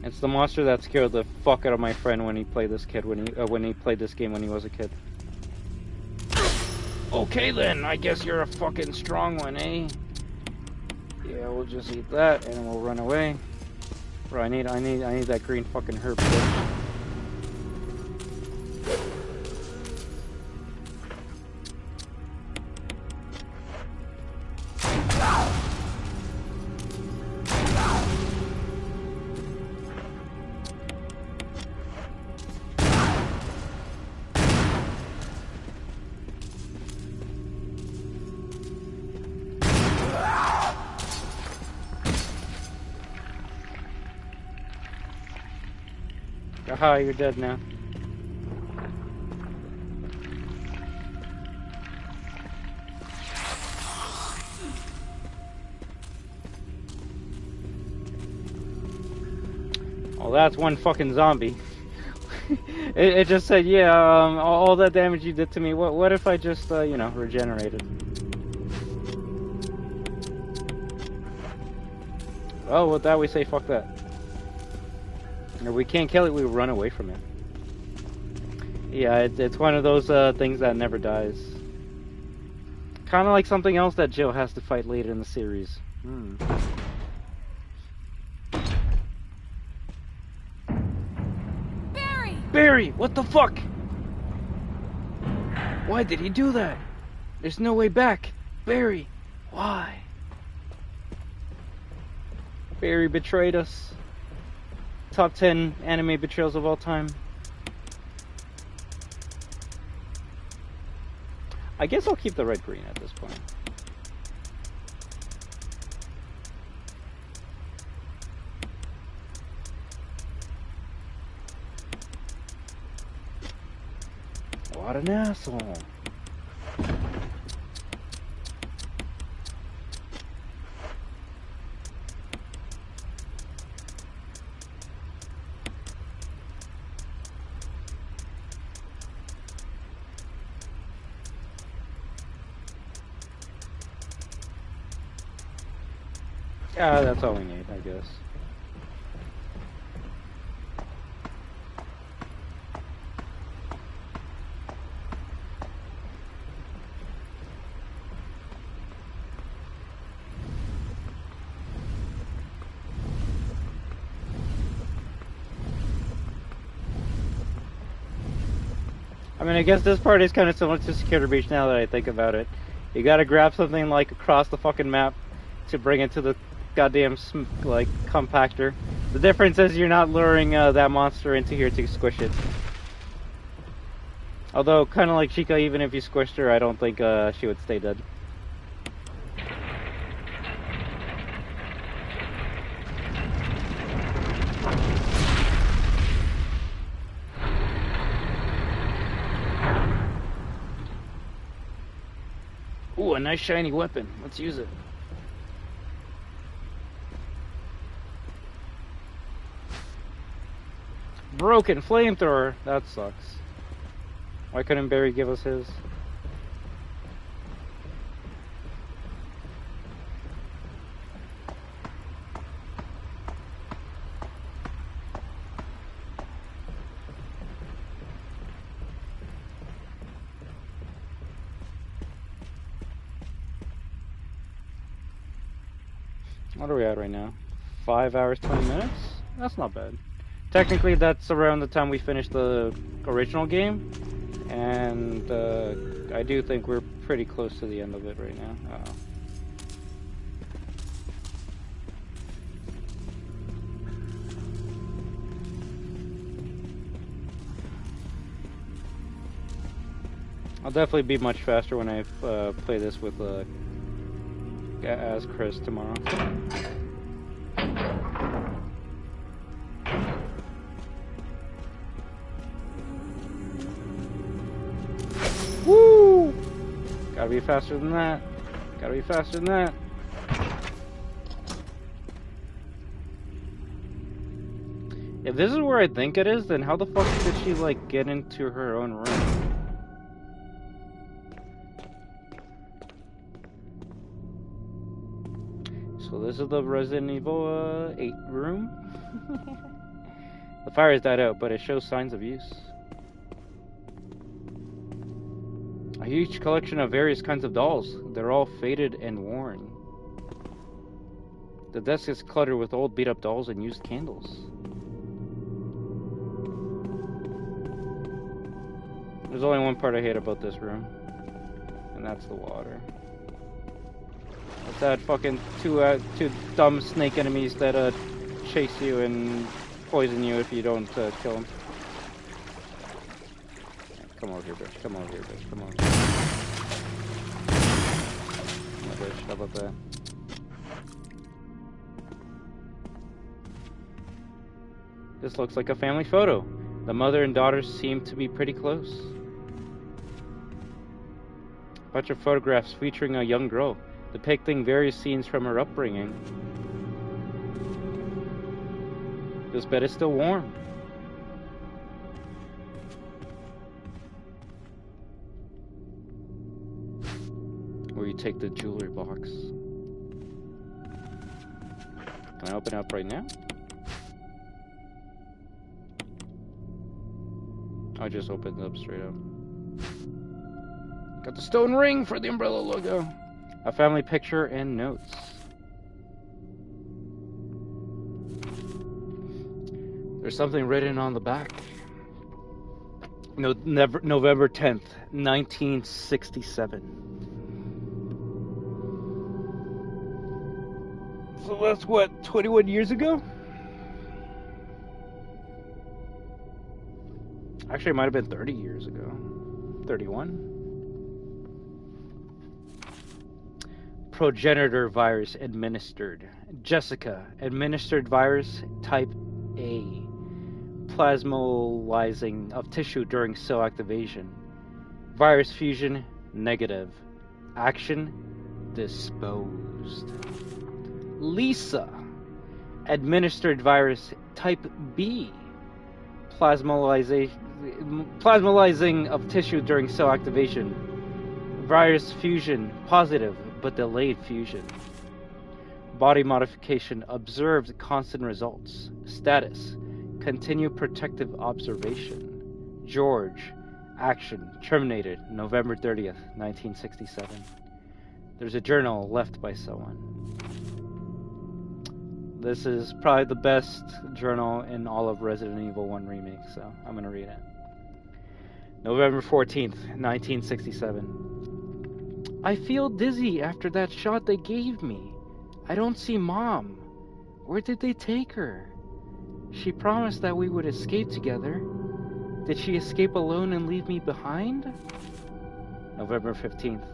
It's the monster that scared the fuck out of my friend when he played this when he played this game when he was a kid. Okay then, I guess you're a fucking strong one, eh? Yeah, we'll just eat that and we'll run away. Bro, I need that green fucking herb, bitch. Aha, you're dead now. Oh, that's one fucking zombie. it just said, yeah, all that damage you did to me, what if I just, you know, regenerated? Oh, with that we say fuck that. If we can't kill it, we run away from it. Yeah, it's one of those things that never dies. Kind of like something else that Jill has to fight later in the series. Barry, what the fuck? Why did he do that? There's no way back. Barry, why? Barry betrayed us. Top 10 anime betrayals of all time. I guess I'll keep the red-green at this point. What an asshole. Yeah, that's all we need, I guess. I mean, I guess this part is kind of similar to Security Breach now that I think about it. You gotta grab something like across the fucking map to bring it to the goddamn like compactor. The difference is you're not luring that monster into here to squish it. Although, kind of like Chica, even if you squished her, I don't think she would stay dead. Ooh, a nice shiny weapon. Let's use it. Broken flamethrower. That sucks. Why couldn't Barry give us his? What are we at right now? 5 hours, 20 minutes? That's not bad. Technically, that's around the time we finished the original game. And I do think we're pretty close to the end of it right now. Uh-oh. I'll definitely be much faster when I play this with as Chris tomorrow. Woo! Gotta be faster than that. Gotta be faster than that. If this is where I think it is, then how the fuck did she like get into her own room? So this is the Resident Evil 8 room. The fire has died out, but it shows signs of use. A huge collection of various kinds of dolls. They're all faded and worn. The desk is cluttered with old beat-up dolls and used candles. There's only one part I hate about this room, and that's the water. It's that fucking two dumb snake enemies that chase you and poison you if you don't kill them. Come over here, bitch. Come over here, bitch. Come over here. Come on, bitch. How about that? This looks like a family photo. The mother and daughter seem to be pretty close. A bunch of photographs featuring a young girl, depicting various scenes from her upbringing. This bed is still warm. Where you take the jewelry box. Can I open it up right now? I just opened it up straight up. Got the stone ring for the umbrella logo. A family picture and notes. There's something written on the back. November 10th, 1967. So that's what, 21 years ago? Actually, it might have been 30 years ago. 31? Progenitor virus administered. Jessica, administered virus type A. Plasmolizing of tissue during cell activation. Virus fusion, negative. Action, disposed. Lisa, administered virus type B. Plasmolizing of tissue during cell activation. Virus fusion, positive, but delayed fusion. Body modification observed constant results. Status: continue protective observation. George: action terminated November 30th, 1967. There's a journal left by someone. This is probably the best journal in all of Resident Evil 1 Remake, so I'm gonna read it. November 14th, 1967. I feel dizzy after that shot they gave me. I don't see Mom. Where did they take her? She promised that we would escape together. Did she escape alone and leave me behind? November 15th.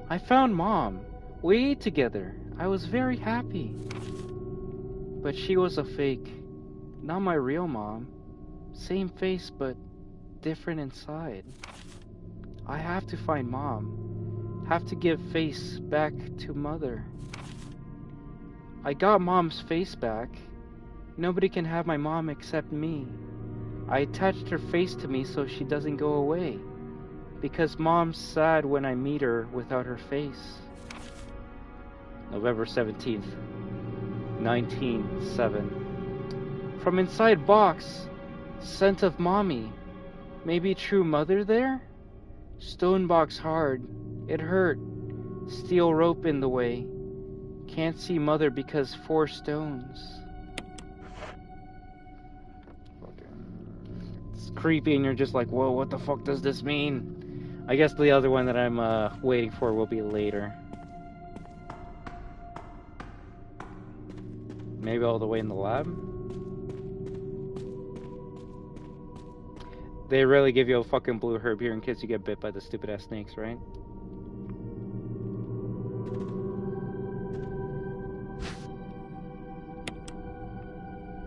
I found Mom. We ate together. I was very happy. But she was a fake. Not my real mom. Same face, but different inside. I have to find Mom. Have to give face back to Mother. I got Mom's face back. Nobody can have my mom except me. I attached her face to me so she doesn't go away. Because Mom's sad when I meet her without her face. November 17th, 1907. From inside box, scent of mommy. Maybe true mother there? Stone box hard. It hurt. Steel rope in the way. Can't see mother because 4 stones. It's creepy and you're just like, whoa, what the fuck does this mean? I guess the other one that I'm waiting for will be later. Maybe all the way in the lab? They really give you a fucking blue herb here in case you get bit by the stupid ass snakes, right?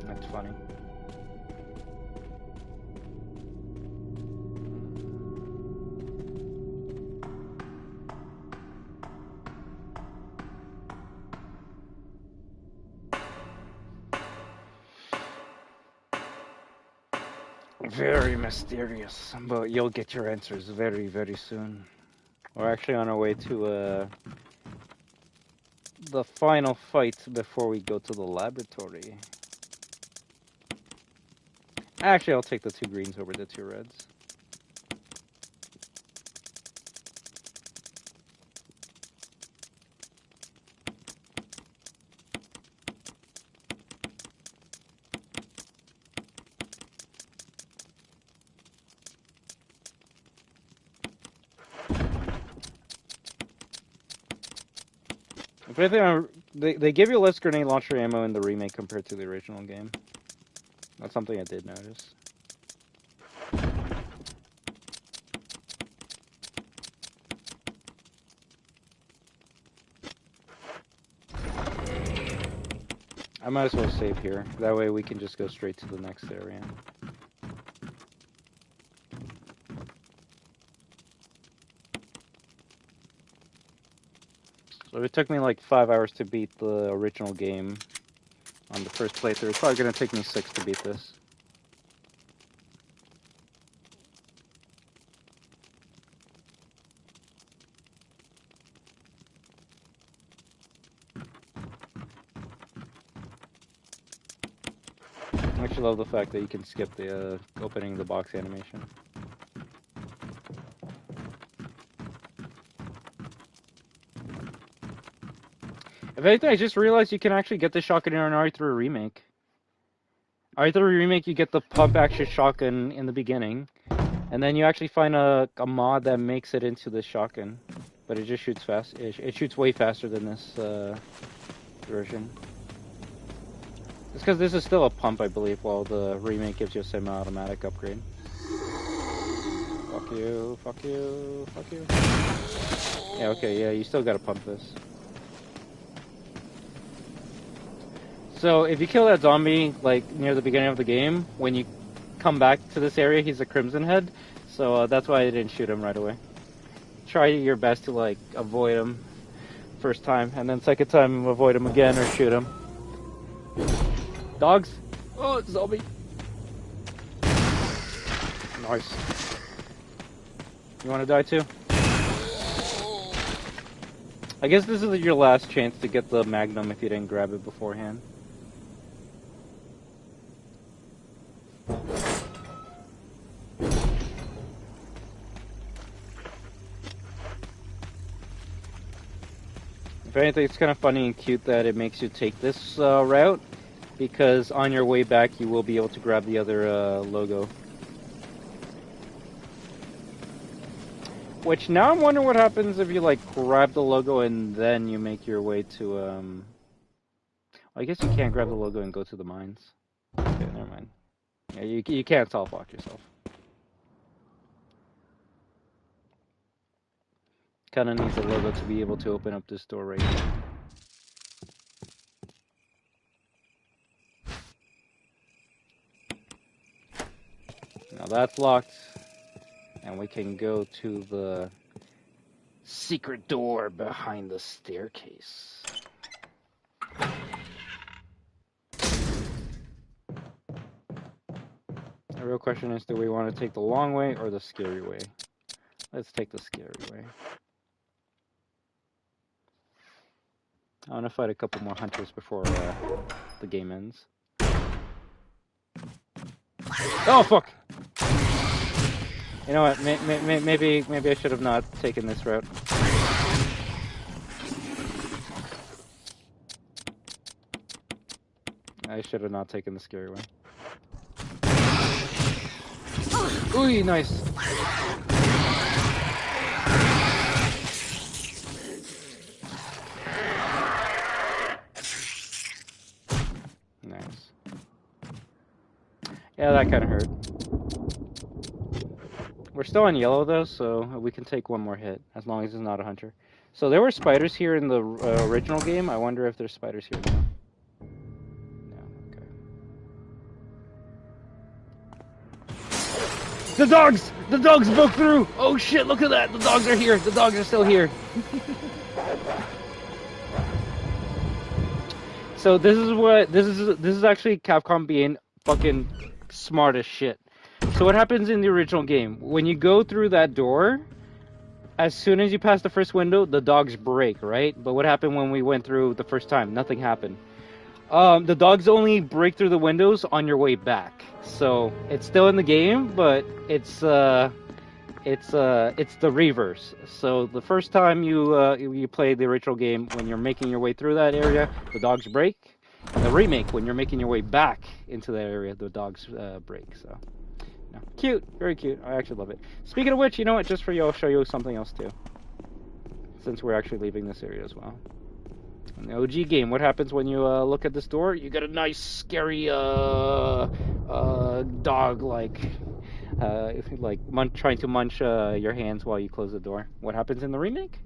That's funny. Very mysterious, but you'll get your answers very, very soon. We're actually on our way to the final fight before we go to the laboratory. Actually, I'll take the 2 greens over the 2 reds. If anything, they give you less grenade launcher ammo in the remake compared to the original game. That's something I did notice. I might as well save here. That way we can just go straight to the next area. So it took me like 5 hours to beat the original game on the first playthrough. It's probably going to take me 6 to beat this. I actually love the fact that you can skip the opening the box animation. If anything, I just realized you can actually get the shotgun in an RE3 remake. RE3 remake, you get the pump action shotgun in the beginning, and then you actually find a mod that makes it into the shotgun, but it just shoots fast. It shoots way faster than this version. It's because this is still a pump, I believe, while the remake gives you a semi-automatic upgrade. Fuck you, fuck you, fuck you. Yeah, okay, yeah, you still gotta pump this. So, if you kill that zombie, like, near the beginning of the game, when you come back to this area, he's a Crimson Head. So, that's why I didn't shoot him right away. Try your best to, like, avoid him first time, and then second time, avoid him again or shoot him. Dogs! Oh, it's a zombie! Nice. You wanna die too? I guess this is your last chance to get the Magnum if you didn't grab it beforehand. If anything, it's kind of funny and cute that it makes you take this route, because on your way back you will be able to grab the other logo. Which, now I'm wondering what happens if you, like, grab the logo and then you make your way to, I guess you can't grab the logo and go to the mines. Okay, never mind. Yeah, you can't self-lock yourself. Kinda needs a logo to be able to open up this door right here. Now that's locked. And we can go to the secret door behind the staircase. The real question is, do we want to take the long way or the scary way? Let's take the scary way. I want to fight a couple more hunters before the game ends. Oh, fuck! You know what, maybe I should have not taken this route. I should have not taken the scary way. Ooh, nice! Nice. Yeah, that kind of hurt. We're still on yellow though, so we can take one more hit, as long as it's not a hunter. So there were spiders here in the original game. I wonder if there's spiders here now. No, okay. The dogs! The dogs broke through! Oh shit, look at that! The dogs are here! The dogs are still here! So this is actually Capcom being fucking smart as shit. So what happens in the original game? When you go through that door, as soon as you pass the first window, the dogs break, right? But what happened when we went through the first time? Nothing happened. The dogs only break through the windows on your way back. So it's still in the game, but it's the reverse. So the first time you play the original game, when you're making your way through that area, the dogs break. And the remake, when you're making your way back into that area, the dogs break. So. No. Cute, very cute. I actually love it. Speaking of which, you know what? Just for you, I'll show you something else too. Since we're actually leaving this area as well. In the OG game, what happens when you look at this door? You get a nice, scary dog, like trying to munch your hands while you close the door. What happens in the remake?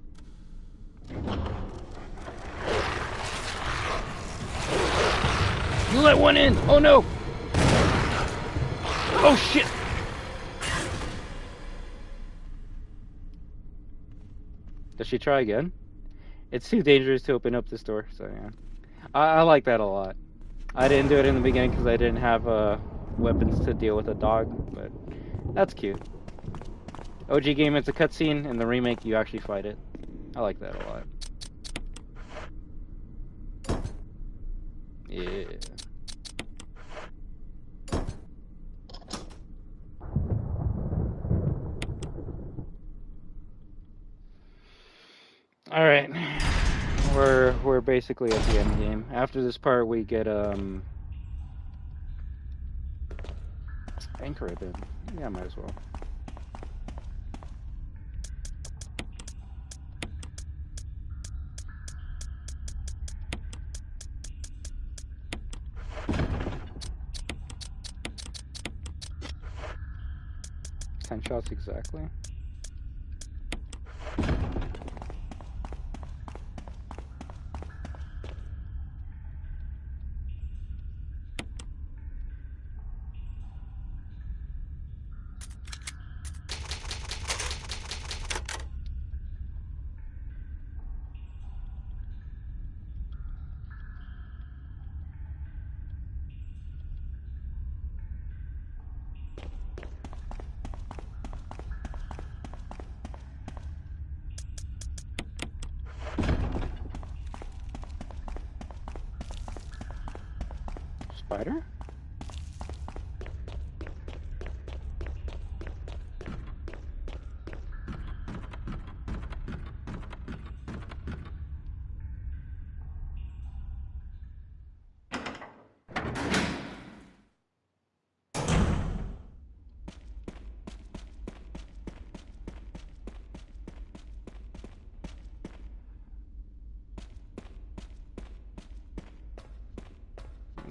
You let one in! Oh no! Oh shit! Does she try again? It's too dangerous to open up this door, so yeah. I like that a lot. I didn't do it in the beginning because I didn't have weapons to deal with a dog, but that's cute. OG game, it's a cutscene. In the remake, you actually fight it. I like that a lot. Yeah. All right, we're basically at the end game. After this part, we get anchor ribbon. Yeah, might as well. Ten shots exactly. Spider?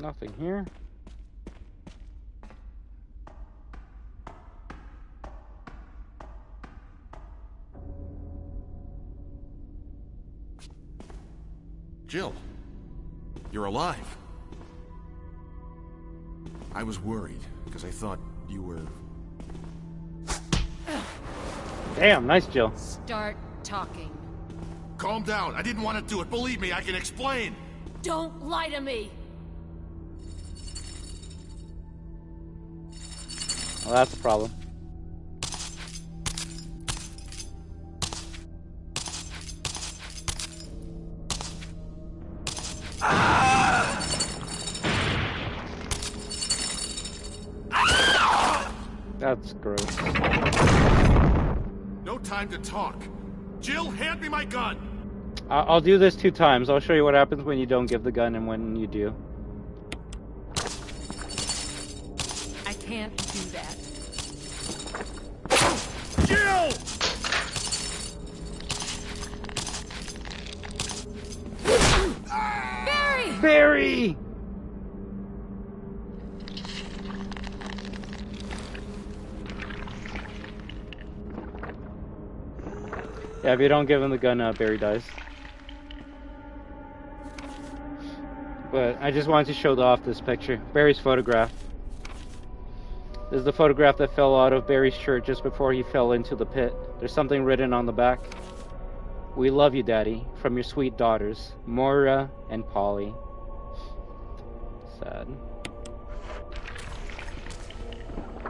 Nothing here. Jill, you're alive. I was worried, because I thought you were... Damn, nice, Jill. Start talking. Calm down, I didn't want to do it. Believe me, I can explain. Don't lie to me! Well, that's a problem. That's gross. No time to talk. Jill, hand me my gun! I'll do this 2 times. I'll show you what happens when you don't give the gun and when you do. I can't do that. Jill! Barry! Barry! Yeah, if you don't give him the gun, Barry dies. But I just wanted to show off this picture. Barry's photograph. This is the photograph that fell out of Barry's shirt just before he fell into the pit. There's something written on the back. "We love you, Daddy, from your sweet daughters, Moira and Polly." Sad.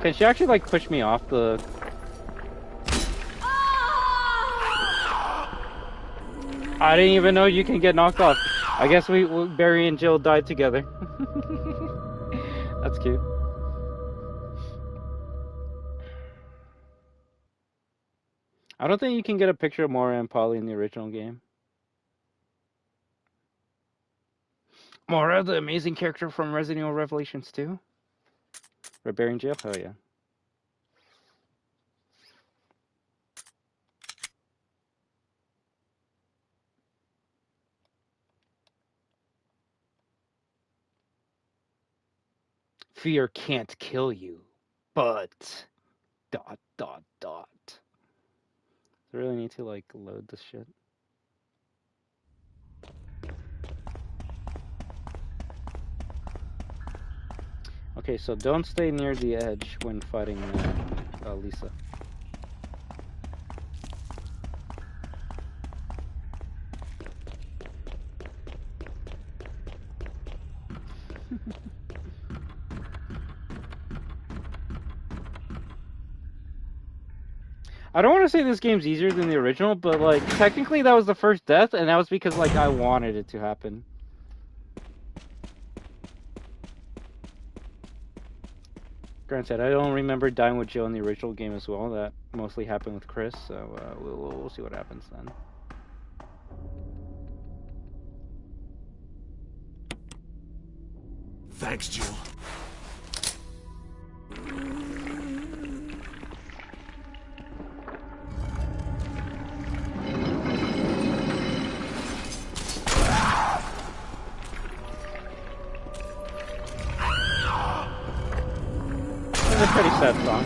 Can she actually, like, push me off the... I didn't even know you can get knocked off. I guess Barry and Jill died together. That's cute. I don't think you can get a picture of Moira and Polly in the original game. Moira, the amazing character from Resident Evil Revelations 2. Or Barry and Jill? Oh yeah. Fear can't kill you, but... ... I really need to, like, load this shit. Okay, so don't stay near the edge when fighting Lisa. I don't want to say this game's easier than the original, but, like, technically that was the first death, and that was because, like, I wanted it to happen. Granted, I don't remember dying with Jill in the original game as well. That mostly happened with Chris, so we'll see what happens then. Thanks, Jill. It's a pretty sad song.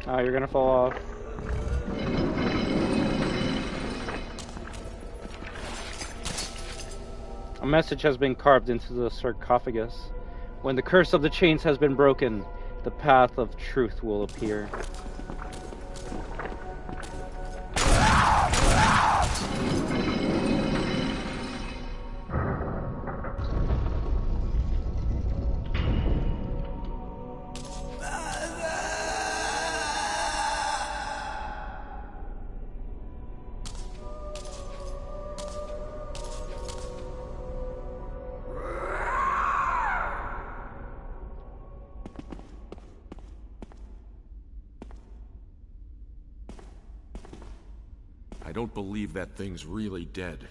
Oh, you're gonna fall off. A message has been carved into the sarcophagus. When the curse of the chains has been broken, the path of truth will appear. I don't believe that thing's really dead.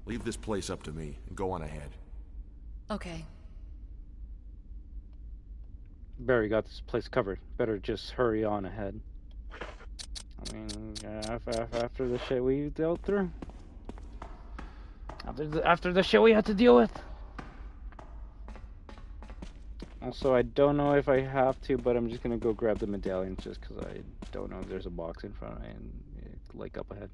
Leave this place up to me and go on ahead. Okay. Barry got this place covered. Better just hurry on ahead. I mean, after the shit we dealt through. After the shit we had to deal with. Also, I don't know if I have to, but I'm just gonna go grab the medallion just because I don't know if there's a box in front of me and like up ahead.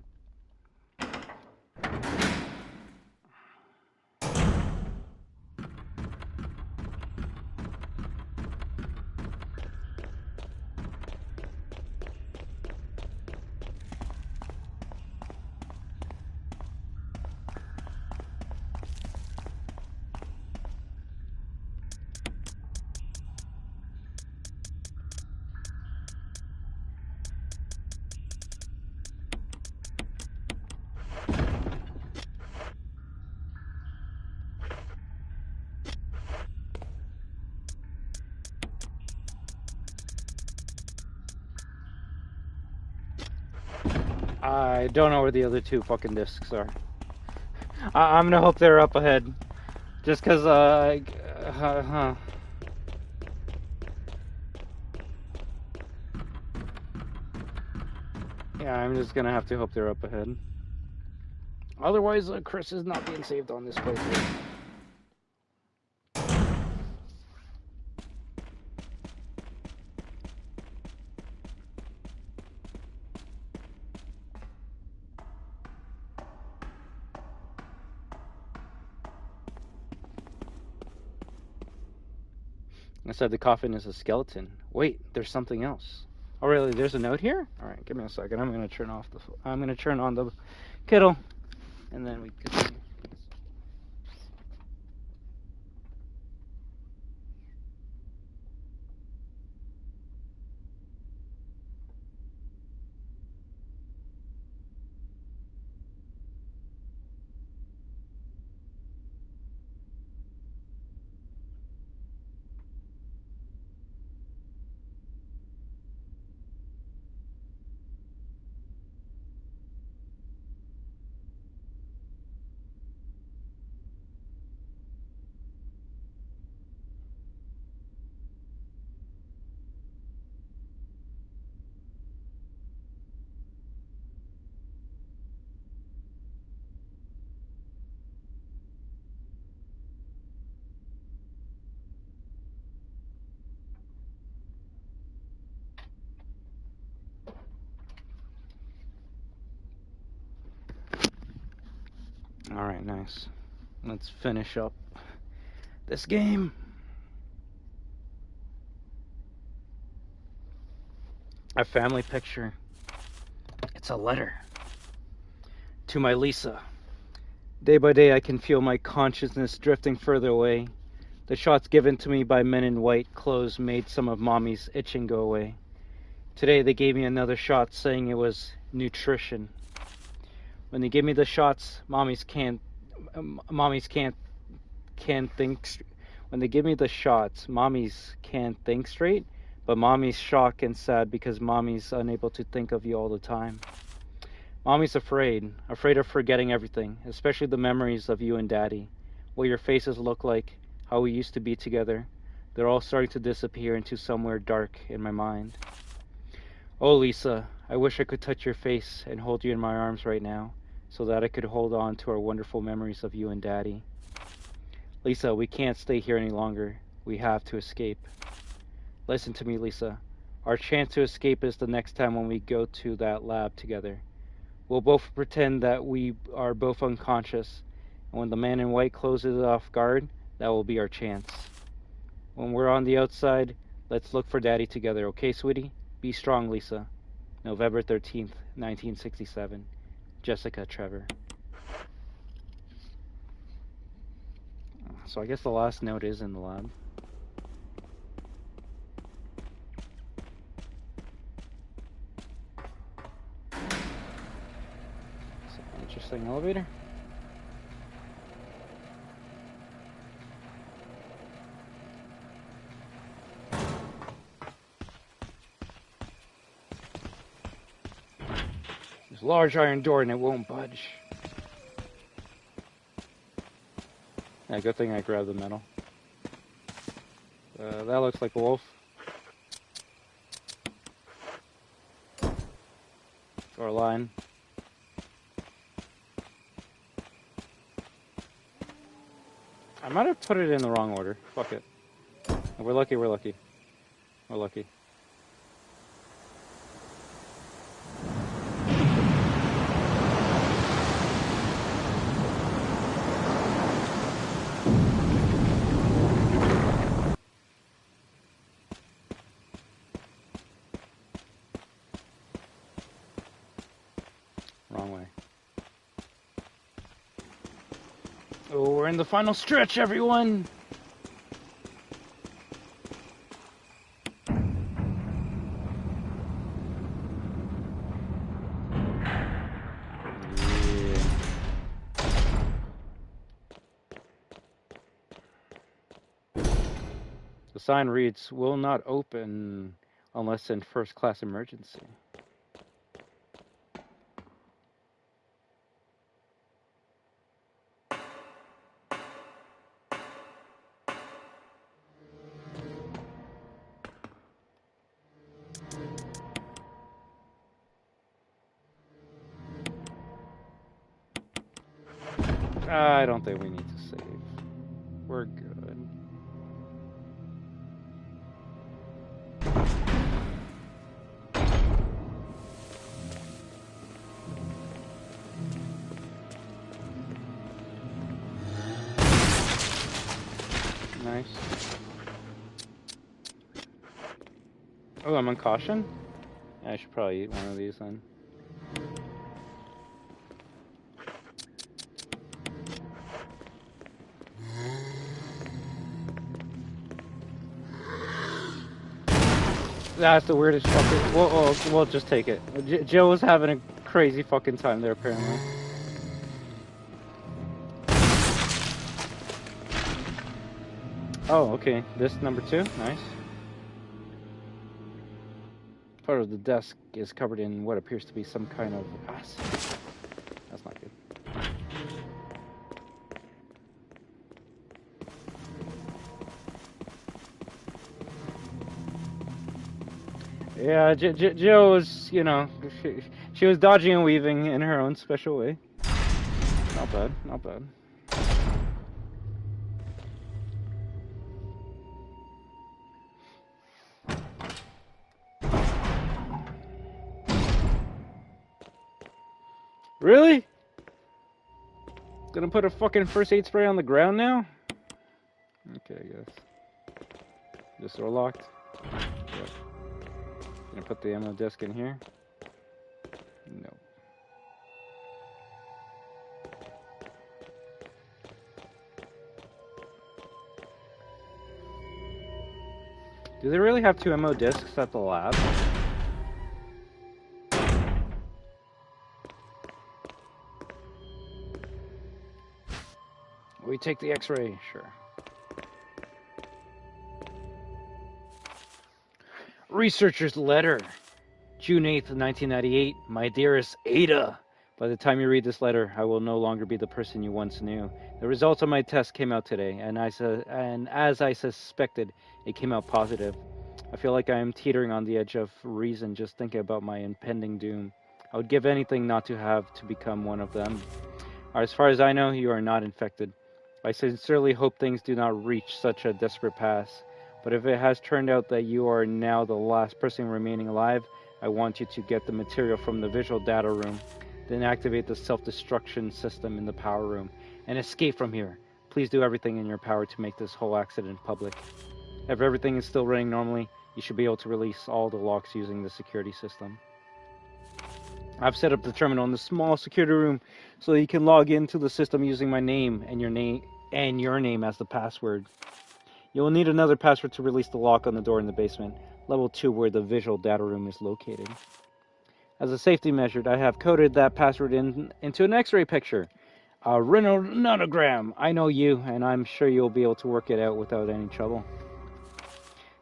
I don't know where the other two fucking discs are. I'm gonna hope they're up ahead. Just cause, yeah, I'm just gonna have to hope they're up ahead. Otherwise, Chris is not being saved on this playthrough. Inside the coffin is a skeleton. Wait, there's something else. Oh, really? There's a note here? All right, give me a second. I'm gonna turn on the kettle, and then we continue. All right, nice. Let's finish up this game. A family picture. It's a letter. To my Lisa. Day by day I can feel my consciousness drifting further away. The shots given to me by men in white clothes made some of Mommy's itching go away. Today they gave me another shot saying it was nutrition. When they give me the shots, mommies can't think. When they give me the shots, mommies can't think straight, but mommy's shocked and sad because mommy's unable to think of you all the time. Mommy's afraid of forgetting everything, especially the memories of you and Daddy, what your faces look like, how we used to be together. They're all starting to disappear into somewhere dark in my mind. Oh, Lisa, I wish I could touch your face and hold you in my arms right now, so that I could hold on to our wonderful memories of you and Daddy. Lisa, we can't stay here any longer. We have to escape. Listen to me, Lisa. Our chance to escape is the next time when we go to that lab together. We'll both pretend that we are both unconscious, and when the man in white closes off guard, that will be our chance. When we're on the outside, let's look for Daddy together, okay, sweetie? Be strong, Lisa. November 13th, 1967. Jessica Trevor. So I guess the last note is in the lab. Interesting elevator. There's a large iron door and it won't budge. Yeah, good thing I grabbed the metal. That looks like a wolf. Or a lion. I might have put it in the wrong order. Fuck it. We're lucky, we're lucky. We're lucky. Wrong way. Oh, we're in the final stretch, everyone! The sign reads, "Will not open unless in first-class emergency." I don't think we need to save. We're good. Nice. Oh, I'm on caution? Yeah, I should probably eat one of these then. That's the weirdest fucking... We'll just take it. Jill was having a crazy fucking time there, apparently. Oh, okay. This number 2. Nice. Part of the desk is covered in what appears to be some kind of acid. That's not good. Yeah, Jill was, you know, she was dodging and weaving in her own special way. Not bad, not bad. Really? Gonna put a fucking first aid spray on the ground now? Okay, I guess. This door locked? Yep. Gonna put the ammo disc in here? No. Do they really have 2 ammo discs at the lab? We take the X-ray, sure. Researcher's letter. June 8th, 1998. My dearest Ada. By the time you read this letter, I will no longer be the person you once knew. The results of my test came out today, and as I suspected, it came out positive. I feel like I am teetering on the edge of reason just thinking about my impending doom. I would give anything not to have to become one of them. As far as I know, you are not infected. I sincerely hope things do not reach such a desperate pass. But if it has turned out that you are now the last person remaining alive, I want you to get the material from the visual data room, then activate the self-destruction system in the power room, and escape from here. Please do everything in your power to make this whole accident public. If everything is still running normally, you should be able to release all the locks using the security system. I've set up the terminal in the small security room so that you can log into the system using my name and your name as the password. You will need another password to release the lock on the door in the basement, level 2 where the visual data room is located. As a safety measure, I have coded that password into an X-ray picture. A rhinonogram. I know you, and I'm sure you'll be able to work it out without any trouble.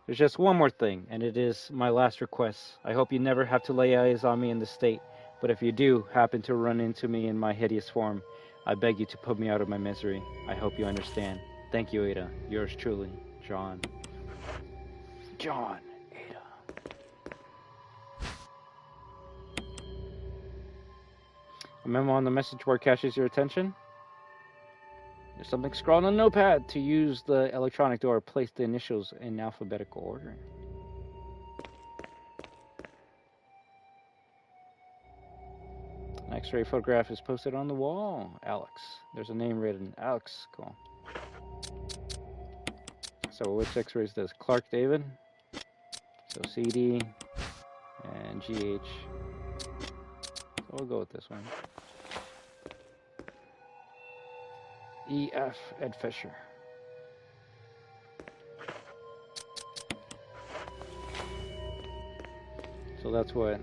There's just one more thing, and it is my last request. I hope you never have to lay eyes on me in this state. But if you do happen to run into me in my hideous form, I beg you to put me out of my misery. I hope you understand. Thank you, Ada. Yours truly, John. John, Ada. A memo on the message board catches your attention. There's something scrawled on a notepad. To use the electronic door, place the initials in alphabetical order. An X-ray photograph is posted on the wall. Alex. There's a name written. Alex. Cool. So which X-ray is this? Clark David. So CD and GH. So we'll go with this one. EF Ed Fisher. So that's what.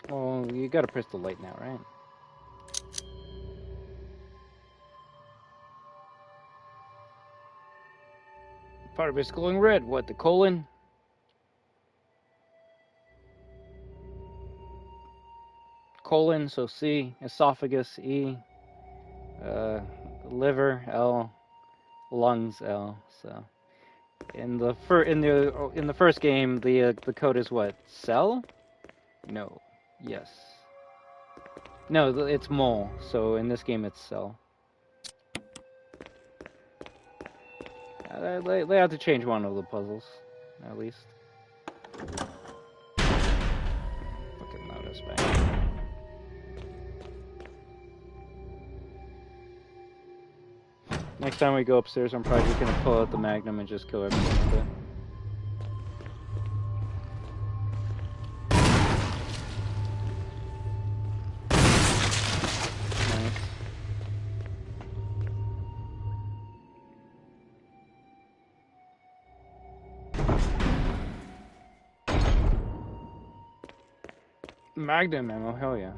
Well, you gotta press the light now, right? Part of it's glowing red. What, the colon? Colon, so C. Esophagus, E. Liver, L. Lungs, L. So in the first game, the code is what? Cell? No. Yes. No, it's mole. So in this game, it's cell. They have to change one of the puzzles, at least. Fucking notice, man. Next time we go upstairs, I'm probably just gonna pull out the Magnum and just kill everything with it. Magnum ammo, hell yeah.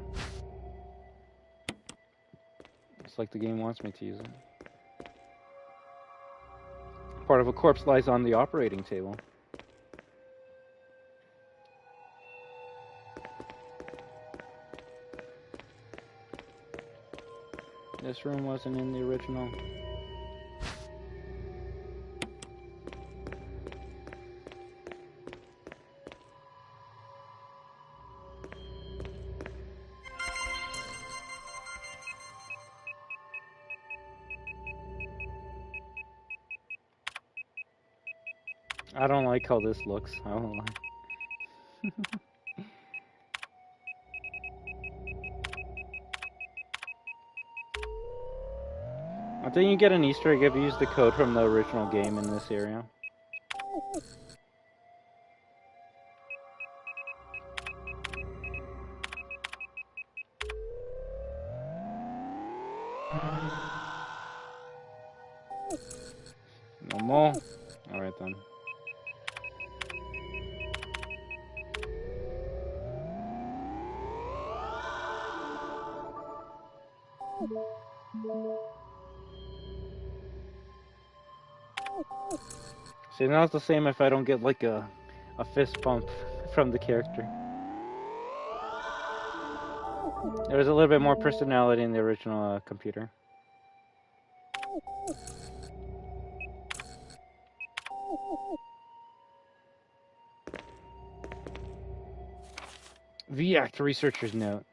It's like the game wants me to use it. Part of a corpse lies on the operating table. This room wasn't in the original. I don't like how this looks. I don't like. I think you get an Easter egg if you use the code from the original game in this area. No more? Alright then. See, now it's the same if I don't get like a fist bump from the character. There was a little bit more personality in the original computer. VACT researcher's note.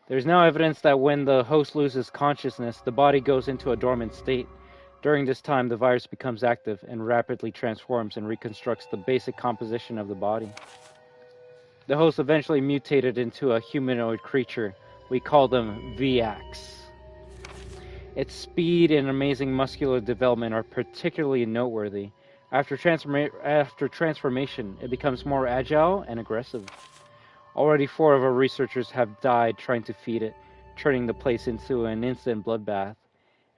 There's now evidence that when the host loses consciousness, the body goes into a dormant state. During this time, the virus becomes active and rapidly transforms and reconstructs the basic composition of the body. The host eventually mutated into a humanoid creature. We call them VACs. Its speed and amazing muscular development are particularly noteworthy. After transformation, it becomes more agile and aggressive. Already 4 of our researchers have died trying to feed it, turning the place into an instant bloodbath.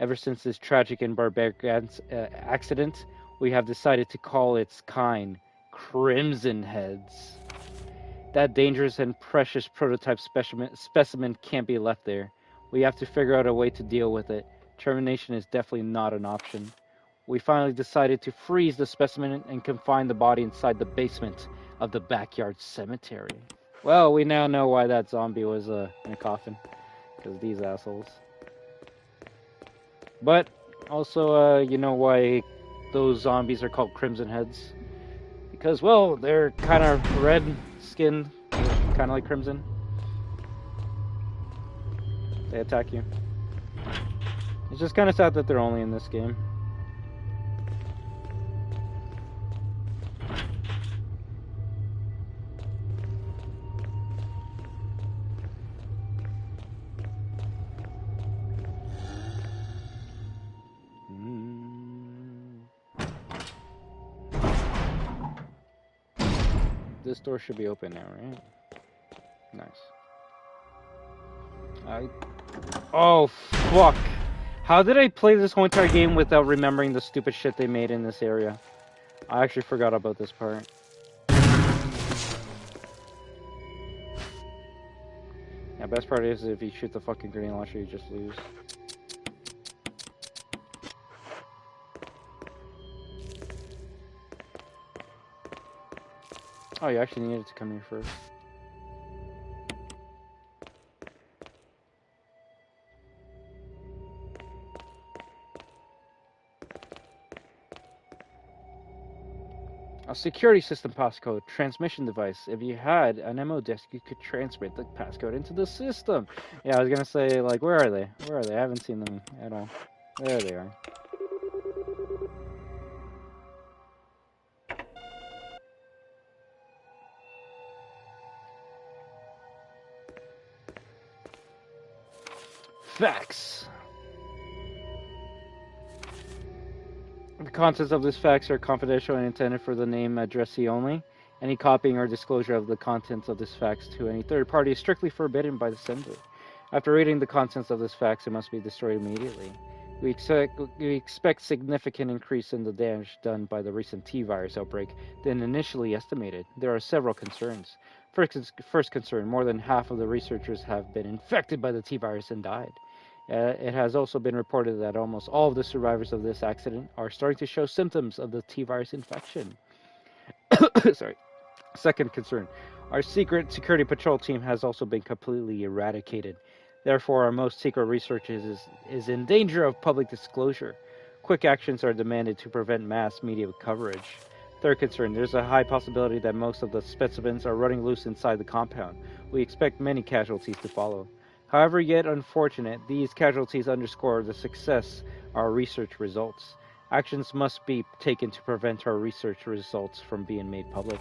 Ever since this tragic and barbaric accident, we have decided to call its kind Crimson Heads. That dangerous and precious prototype specimen can't be left there. We have to figure out a way to deal with it. Termination is definitely not an option. We finally decided to freeze the specimen and confine the body inside the basement of the backyard cemetery. Well, we now know why that zombie was in a coffin. Because these assholes. But also, you know why those zombies are called Crimson Heads? Because, well, they're kind of red skinned, kind of like Crimson. They attack you. It's just kind of sad that they're only in this game. This door should be open now, right? Nice. Oh, fuck. How did I play this whole entire game without remembering the stupid shit they made in this area? I actually forgot about this part. Yeah, best part is if you shoot the fucking grenade launcher, you just lose. Oh, you actually needed to come here first. A security system passcode, transmission device. If you had an MO disk, you could transmit the passcode into the system. Yeah, I was gonna say, like, where are they? Where are they? I haven't seen them at all. There they are. Fax. The contents of this fax are confidential and intended for the name addressee only. Any copying or disclosure of the contents of this fax to any third party is strictly forbidden by the sender. After reading the contents of this fax, it must be destroyed immediately. We expect significant increase in the damage done by the recent T-virus outbreak than initially estimated. There are several concerns. First concern, more than half of the researchers have been infected by the T-virus and died. It has also been reported that almost all of the survivors of this accident are starting to show symptoms of the T-virus infection. Sorry. Second concern, our secret security patrol team has also been completely eradicated. Therefore, our most secret research is in danger of public disclosure. Quick actions are demanded to prevent mass media coverage. Third concern, there's a high possibility that most of the specimens are running loose inside the compound. We expect many casualties to follow. However, yet unfortunate, these casualties underscore the success of our research results. Actions must be taken to prevent our research results from being made public.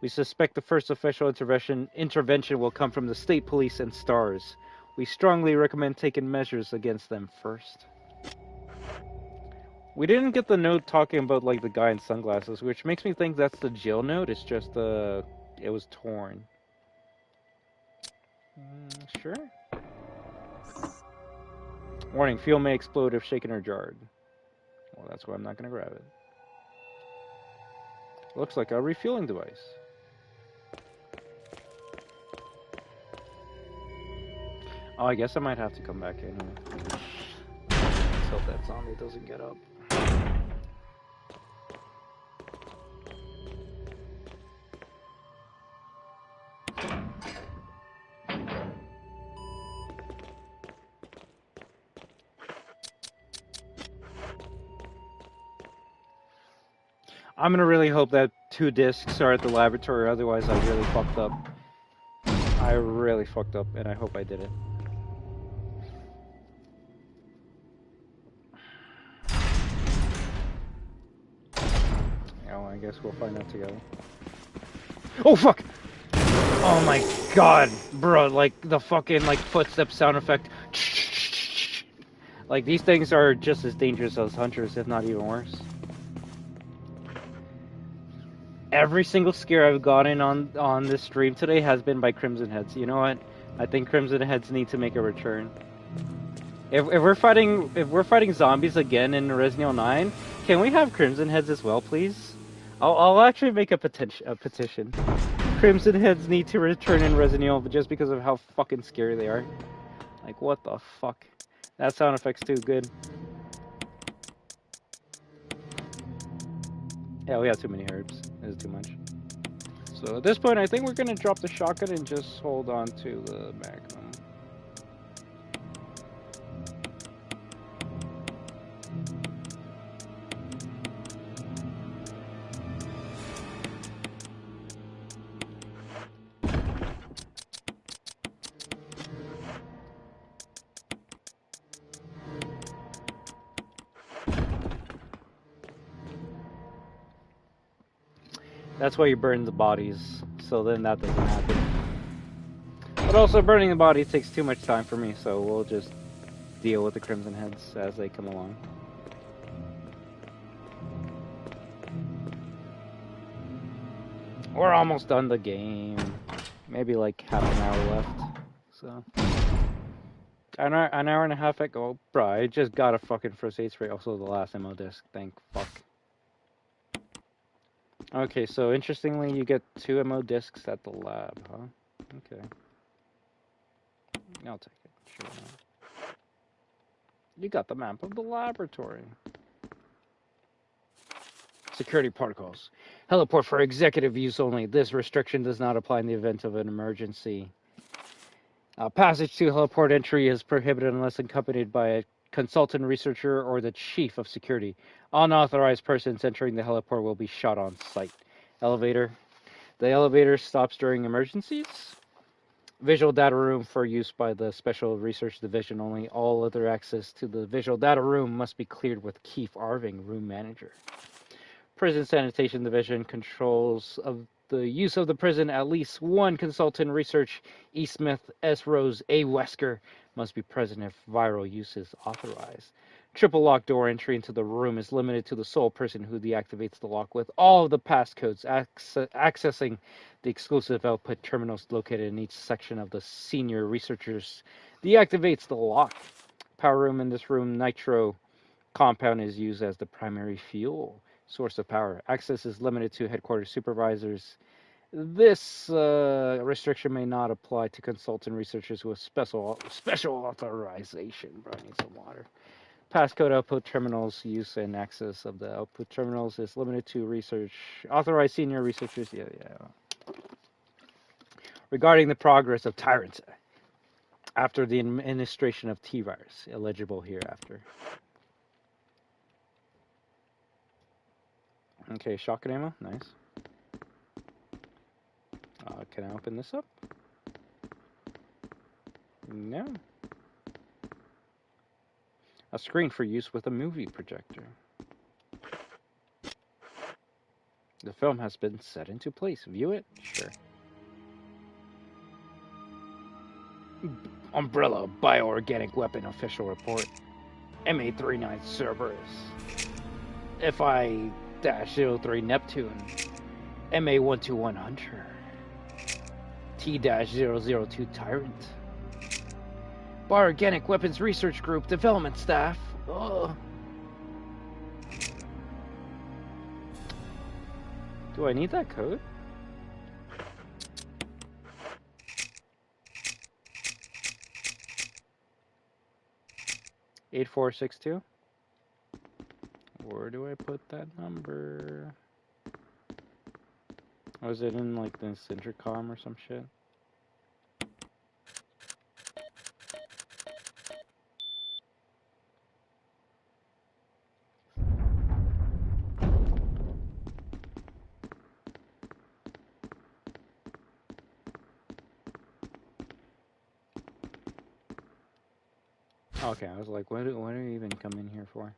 We suspect the first official intervention will come from the state police and STARS. We strongly recommend taking measures against them first. We didn't get the note talking about, like, the guy in sunglasses, which makes me think that's the Jill note. It's just it was torn. Sure. Warning, fuel may explode if shaken or jarred. Well, that's why I'm not going to grab it. Looks like a refueling device. Oh, I guess I might have to come back in here. Let's hope that zombie doesn't get up. I'm gonna really hope that 2 discs are at the laboratory, otherwise I really fucked up. I really fucked up, and I hope I did it. Yeah, well, I guess we'll find out together. Oh, fuck! Oh my god, bro, like, the fucking, like, footstep sound effect. Like, these things are just as dangerous as hunters, if not even worse. Every single scare I've gotten on this stream today has been by Crimson Heads. You know what? I think Crimson Heads need to make a return. If we're fighting zombies again in Resident Evil 9, can we have Crimson Heads as well, please? I'll actually make a petition. Crimson Heads need to return in Resident Evil just because of how fucking scary they are. Like, what the fuck? That sound effect's too good. Yeah, we have too many herbs. This is too much. So at this point, I think we're gonna drop the shotgun and just hold on to the Magnum. That's why you burn the bodies, so then that doesn't happen. But also, burning the body takes too much time for me, so we'll just deal with the Crimson Heads as they come along. We're almost done the game. Maybe like half an hour left. So an hour and a half ago, bro, I just got a fucking first aid spray. Also the last ammo disc. Thank fuck. Okay, so interestingly, you get 2 ammo discs at the lab, huh? Okay. I'll take it. Sure. You got the map of the laboratory. Security protocols. Heliport for executive use only. This restriction does not apply in the event of an emergency. Passage to heliport entry is prohibited unless accompanied by a consultant researcher or the chief of security. Unauthorized persons entering the heliport will be shot on sight. Elevator. The elevator stops during emergencies. Visual data room for use by the Special Research Division only. All other access to the visual data room must be cleared with Keith Arving, room manager. Prison Sanitation Division controls of the use of the prison. At least 1 consultant research, E. Smith, S. Rose, A. Wesker, must be present if viral use is authorized. Triple lock door entry into the room is limited to the sole person who deactivates the lock with all of the passcodes accessing the exclusive output terminals located in each section of the senior researchers deactivates the lock. Power room. In this room, nitro compound is used as the primary fuel source of power. Access is limited to headquarters supervisors. This restriction may not apply to consultant researchers with special authorization. Bro, I need some water. Passcode output terminals use and access of the output terminals is limited to research authorized senior researchers. Yeah. Regarding the progress of Tyrant after the administration of T-virus, illegible hereafter. Okay, shotgun ammo, nice. Can I open this up? No. A screen for use with a movie projector. The film has been set into place. View it? Sure. Umbrella bioorganic weapon official report. MA39 Cerberus. FI-03 Neptune. MA121 Hunter. T-002 Tyrant. Bioorganic Weapons Research Group Development Staff. Ugh. Do I need that code? $8462. Where do I put that number? Was it in like this intercom or some shit? Okay, I was like, what do you even come in here for?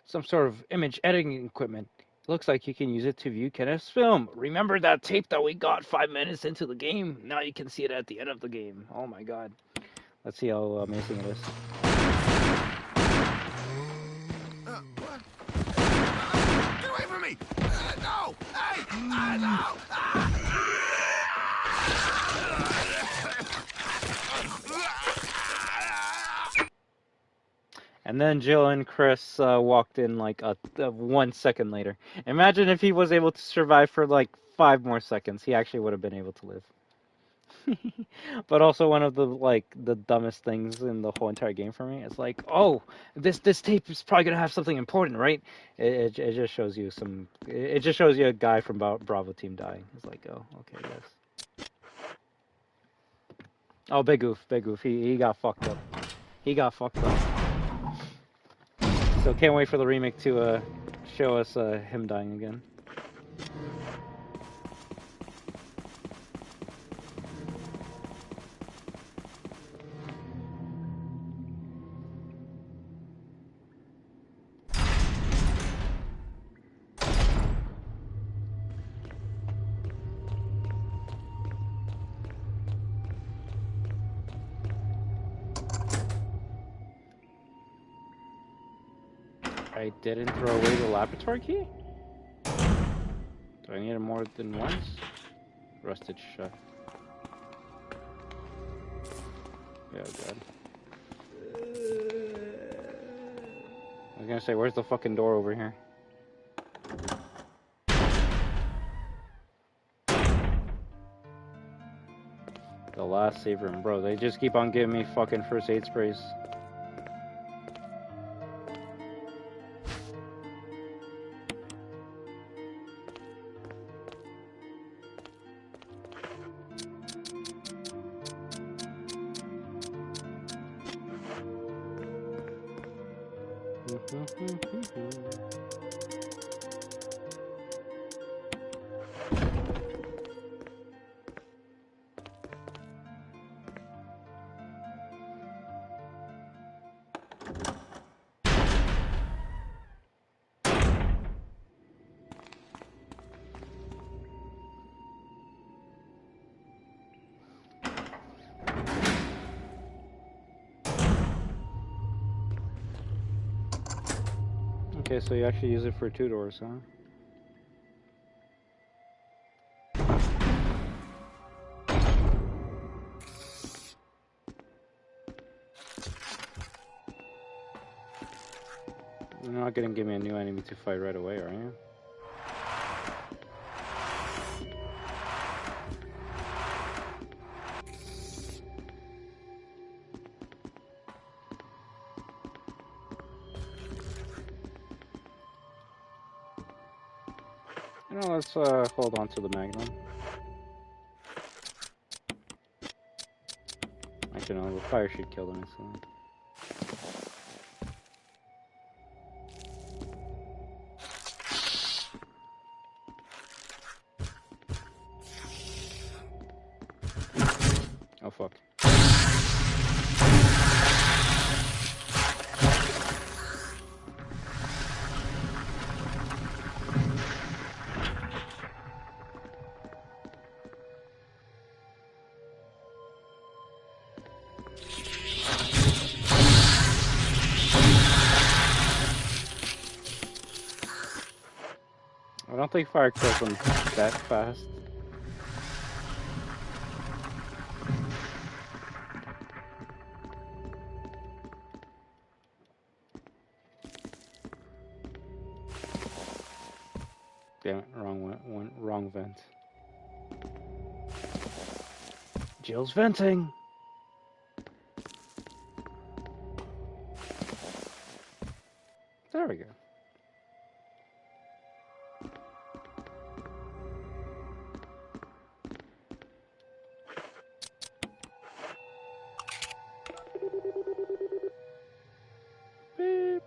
Some sort of image editing equipment. Looks like you can use it to view Kenneth's film. Remember that tape that we got 5 minutes into the game? Now you can see it at the end of the game. Oh my god. Let's see how amazing it is. What? Get away from me! No! Hey! No! And then Jill and Chris walked in like 1 second later. Imagine if he was able to survive for like 5 more seconds. He actually would have been able to live. But also one of the the dumbest things in the whole entire game for me. It's like, oh, this tape is probably gonna have something important, right? It just shows you it just shows you a guy from Bravo team dying. It's like, oh, okay, yes. Oh, Big Goof, Big Goof. He got fucked up. He got fucked up. So can't wait for the remake to show us him dying again. I didn't throw away the laboratory key? Do I need it more than once? Rusted shut. Yeah, God. I was gonna say, where's the fucking door over here? The last save room, bro. They just keep on giving me fucking first aid sprays. Okay, so you actually use it for 2 doors, huh? You're not gonna give me a new enemy to fight right away, are you? You know, let's hold on to the Magnum. Actually, no, the fire should kill them, so. Oh, fuck. I don't think fire kills them that fast. Damn it, wrong vent. Jill's venting! There we go. Beep.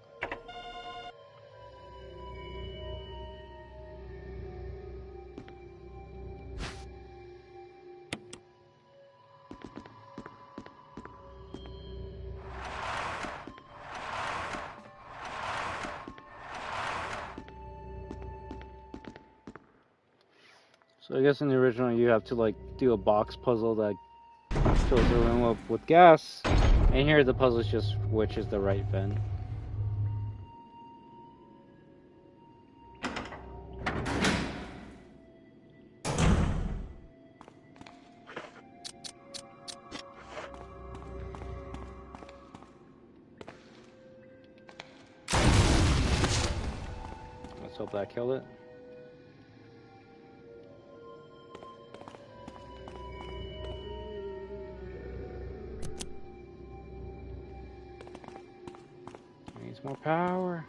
So I guess in the original you have to like do a box puzzle that fills the room up with gas, and here the puzzle is just which is the right vent. Let's hope that killed it. More power.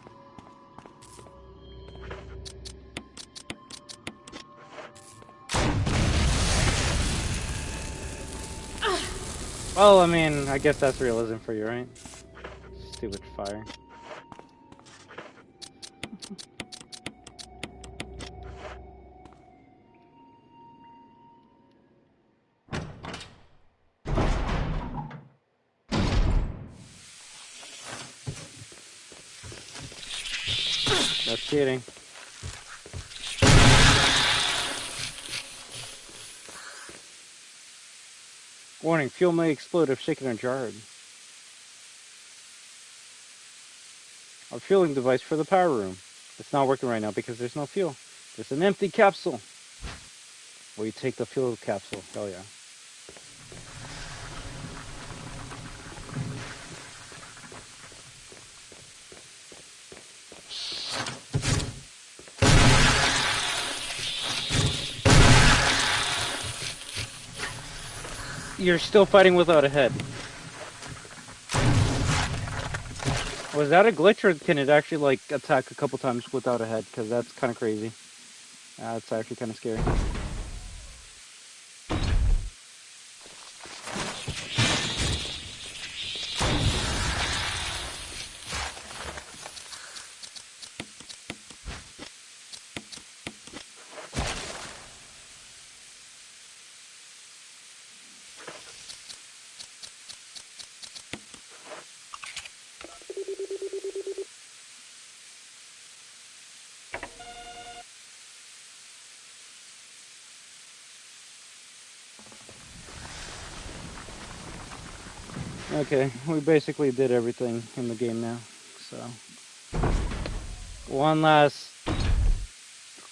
Well, I mean, I guess that's realism for you, right? Stupid fire. That's cheating. Warning, fuel may explode if shaken or jarred. Our fueling device for the power room. It's not working right now because there's no fuel. There's an empty capsule. Will you take the fuel capsule? Hell yeah. You're still fighting without a head. Was that a glitch, or can it actually like attack a couple times without a head? Because that's kind of crazy. That's actually kind of scary. Okay, we basically did everything in the game now, so one last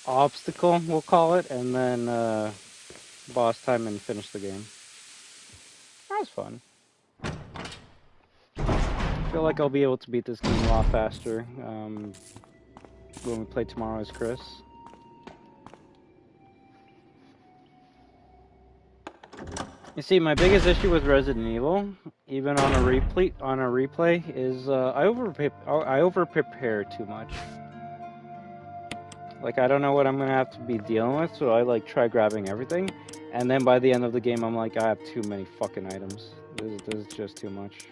obstacle, we'll call it, and then boss time and finish the game. That was fun. I feel like I'll be able to beat this game a lot faster when we play tomorrow as Chris. You see, my biggest issue with Resident Evil, even on a replay, is I over prepare too much. Like, I don't know what I'm gonna have to be dealing with, so I like try grabbing everything, and then by the end of the game, I'm like, I have too many fucking items. This is just too much.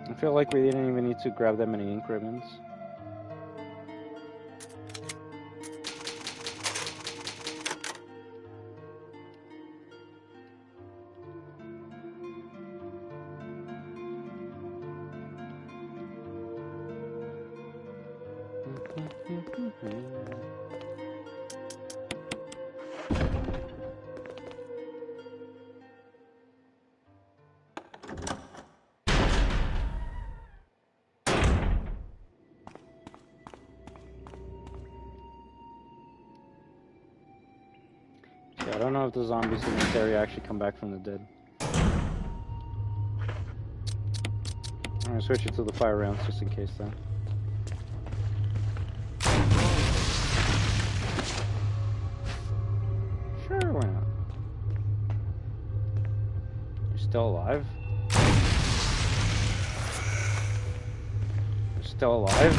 I feel like we didn't even need to grab that many ink ribbons. I don't know if the zombies in this area actually come back from the dead. I'm gonna switch it to the fire rounds just in case though. Sure, why not? You're still alive? You're still alive?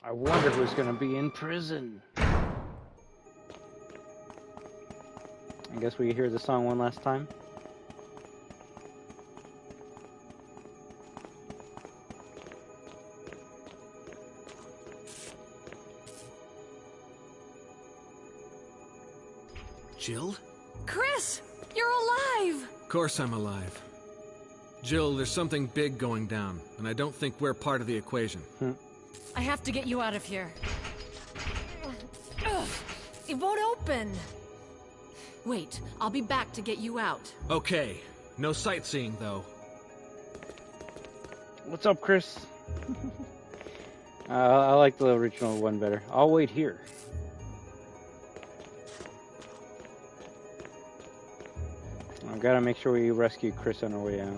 I wonder who's gonna be in prison. I guess we hear the song one last time. Jill? Chris! You're alive! Of course I'm alive. Jill, there's something big going down, and I don't think we're part of the equation. I have to get you out of here. Ugh, it won't open. Wait, I'll be back to get you out. Okay. No sightseeing, though. What's up, Chris? I like the original one better. I'll wait here. I've got to make sure we rescue Chris on our way out.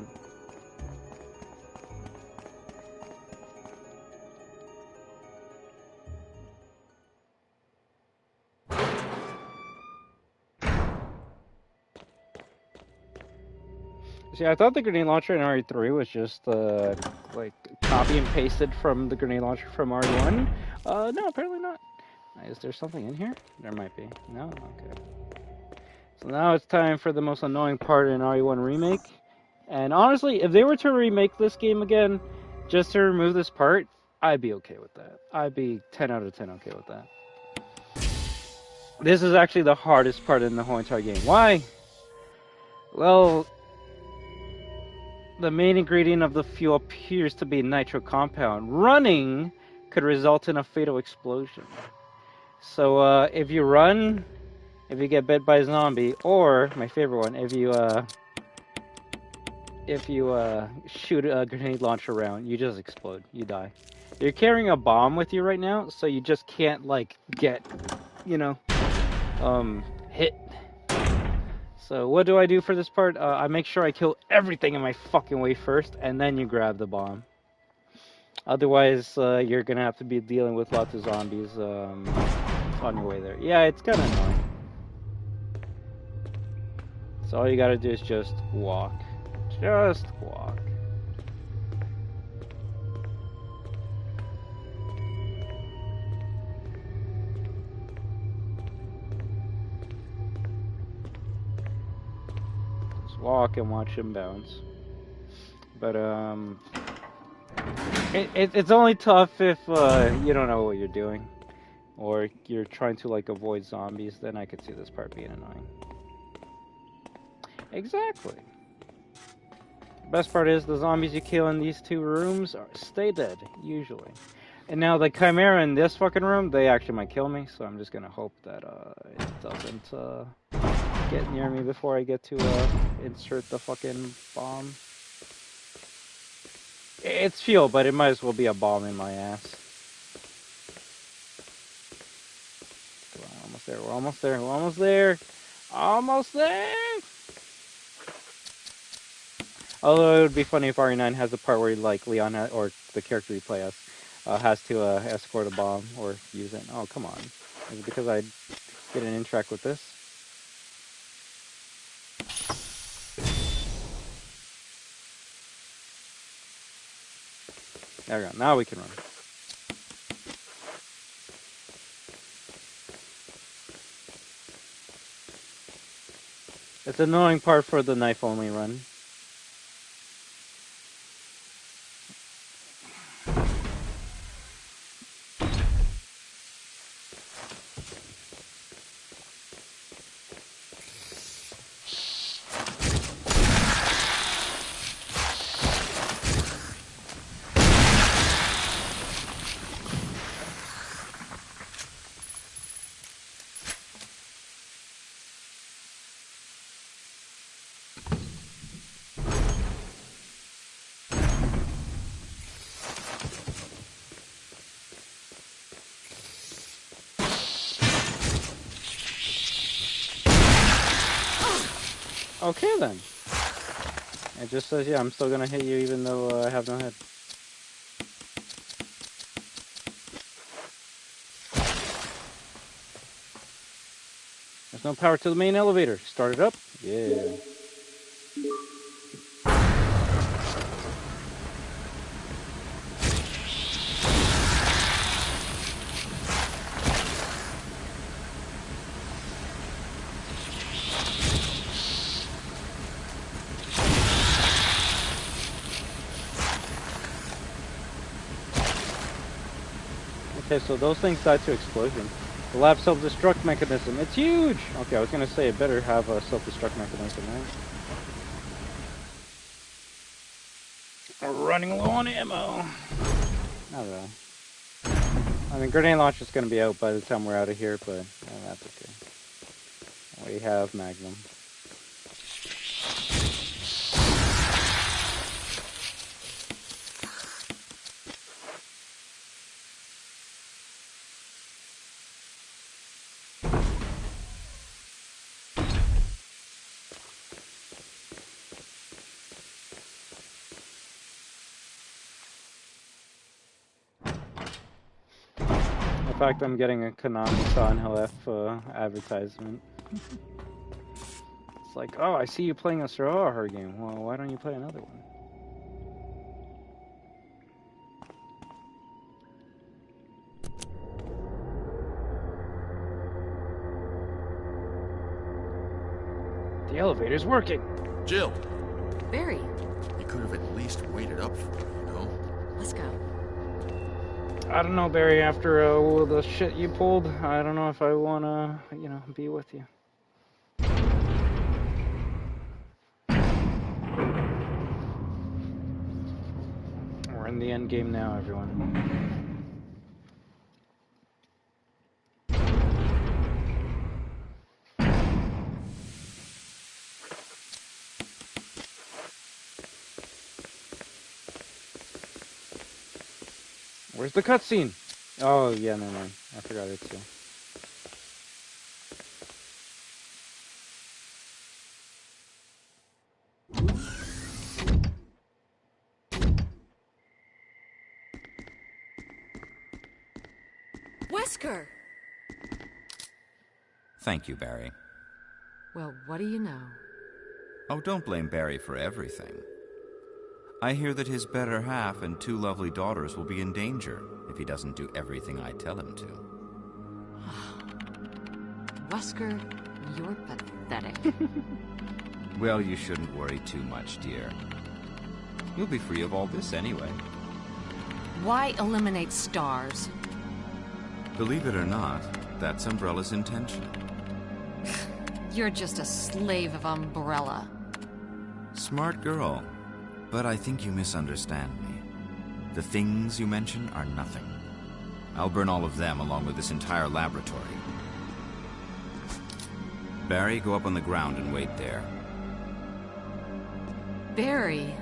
See, I thought the grenade launcher in RE3 was just like copy and pasted from the grenade launcher from RE1. No, apparently not. Is there something in here? There might be. No? Okay. So now it's time for the most annoying part in RE1 Remake. And honestly, if they were to remake this game again, just to remove this part, I'd be okay with that. I'd be 10 out of 10 okay with that. This is actually the hardest part in the whole entire game. Why? Well, the main ingredient of the fuel appears to be nitro compound. Running could result in a fatal explosion. So if you run, if you get bit by a zombie, or my favorite one, if you shoot a grenade launcher around, you just explode. You die. You're carrying a bomb with you right now, so you just can't like get, you know, hit. So what do I do for this part? I make sure I kill everything in my fucking way first, and then you grab the bomb. Otherwise, you're gonna have to be dealing with lots of zombies on your way there. Yeah, it's kind of annoying. So all you gotta do is just walk. Just walk. Walk and watch him bounce. But it's only tough if you don't know what you're doing, or you're trying to like avoid zombies. Then I could see this part being annoying. Exactly. Best part is the zombies you kill in these two rooms stay dead usually. And now the Chimera in this fucking room, they actually might kill me. So I'm just gonna hope that it doesn't get near me before I get to insert the fucking bomb. It's fuel, but it might as well be a bomb in my ass. We're almost there, we're almost there, we're almost there! Almost there! Although it would be funny if RE9 has a part where like Leon, or the character you play as, has to escort a bomb or use it. Oh, come on. Is it because I didn't interact with this? There we go. Now we can run. It's an annoying part for the knife-only run. Okay then. It just says, yeah, I'm still gonna hit you even though I have no head. There's no power to the main elevator. Start it up? Yeah. Okay, so those things died to explosion. The lab self-destruct mechanism. It's huge! Okay, I was gonna say it better have a self-destruct mechanism, right? We're running low on ammo. Not really. I mean, grenade launcher's gonna be out by the time we're out of here, but that's okay. We have Magnum. In fact, I'm getting a Konami Silent Hill F advertisement. It's like, oh, I see you playing a Sorrow horror game. Well, why don't you play another one? The elevator's working. Jill, Barry, you could have at least waited up for me, you know? let's go. I don't know, Barry, after all the shit you pulled, I don't know if I want to, you know, be with you. We're in the end game now, everyone. Where's the cutscene? Oh, yeah, no, I forgot it too. Wesker! Thank you, Barry. Well, what do you know? Oh, don't blame Barry for everything. I hear that his better half and 2 lovely daughters will be in danger if he doesn't do everything I tell him to. Wesker, you're pathetic. Well, you shouldn't worry too much, dear. You'll be free of all this anyway. Why eliminate stars? Believe it or not, that's Umbrella's intention. You're just a slave of Umbrella. Smart girl. But I think you misunderstand me. The things you mention are nothing. I'll burn all of them along with this entire laboratory. Barry, go up on the ground and wait there. Barry.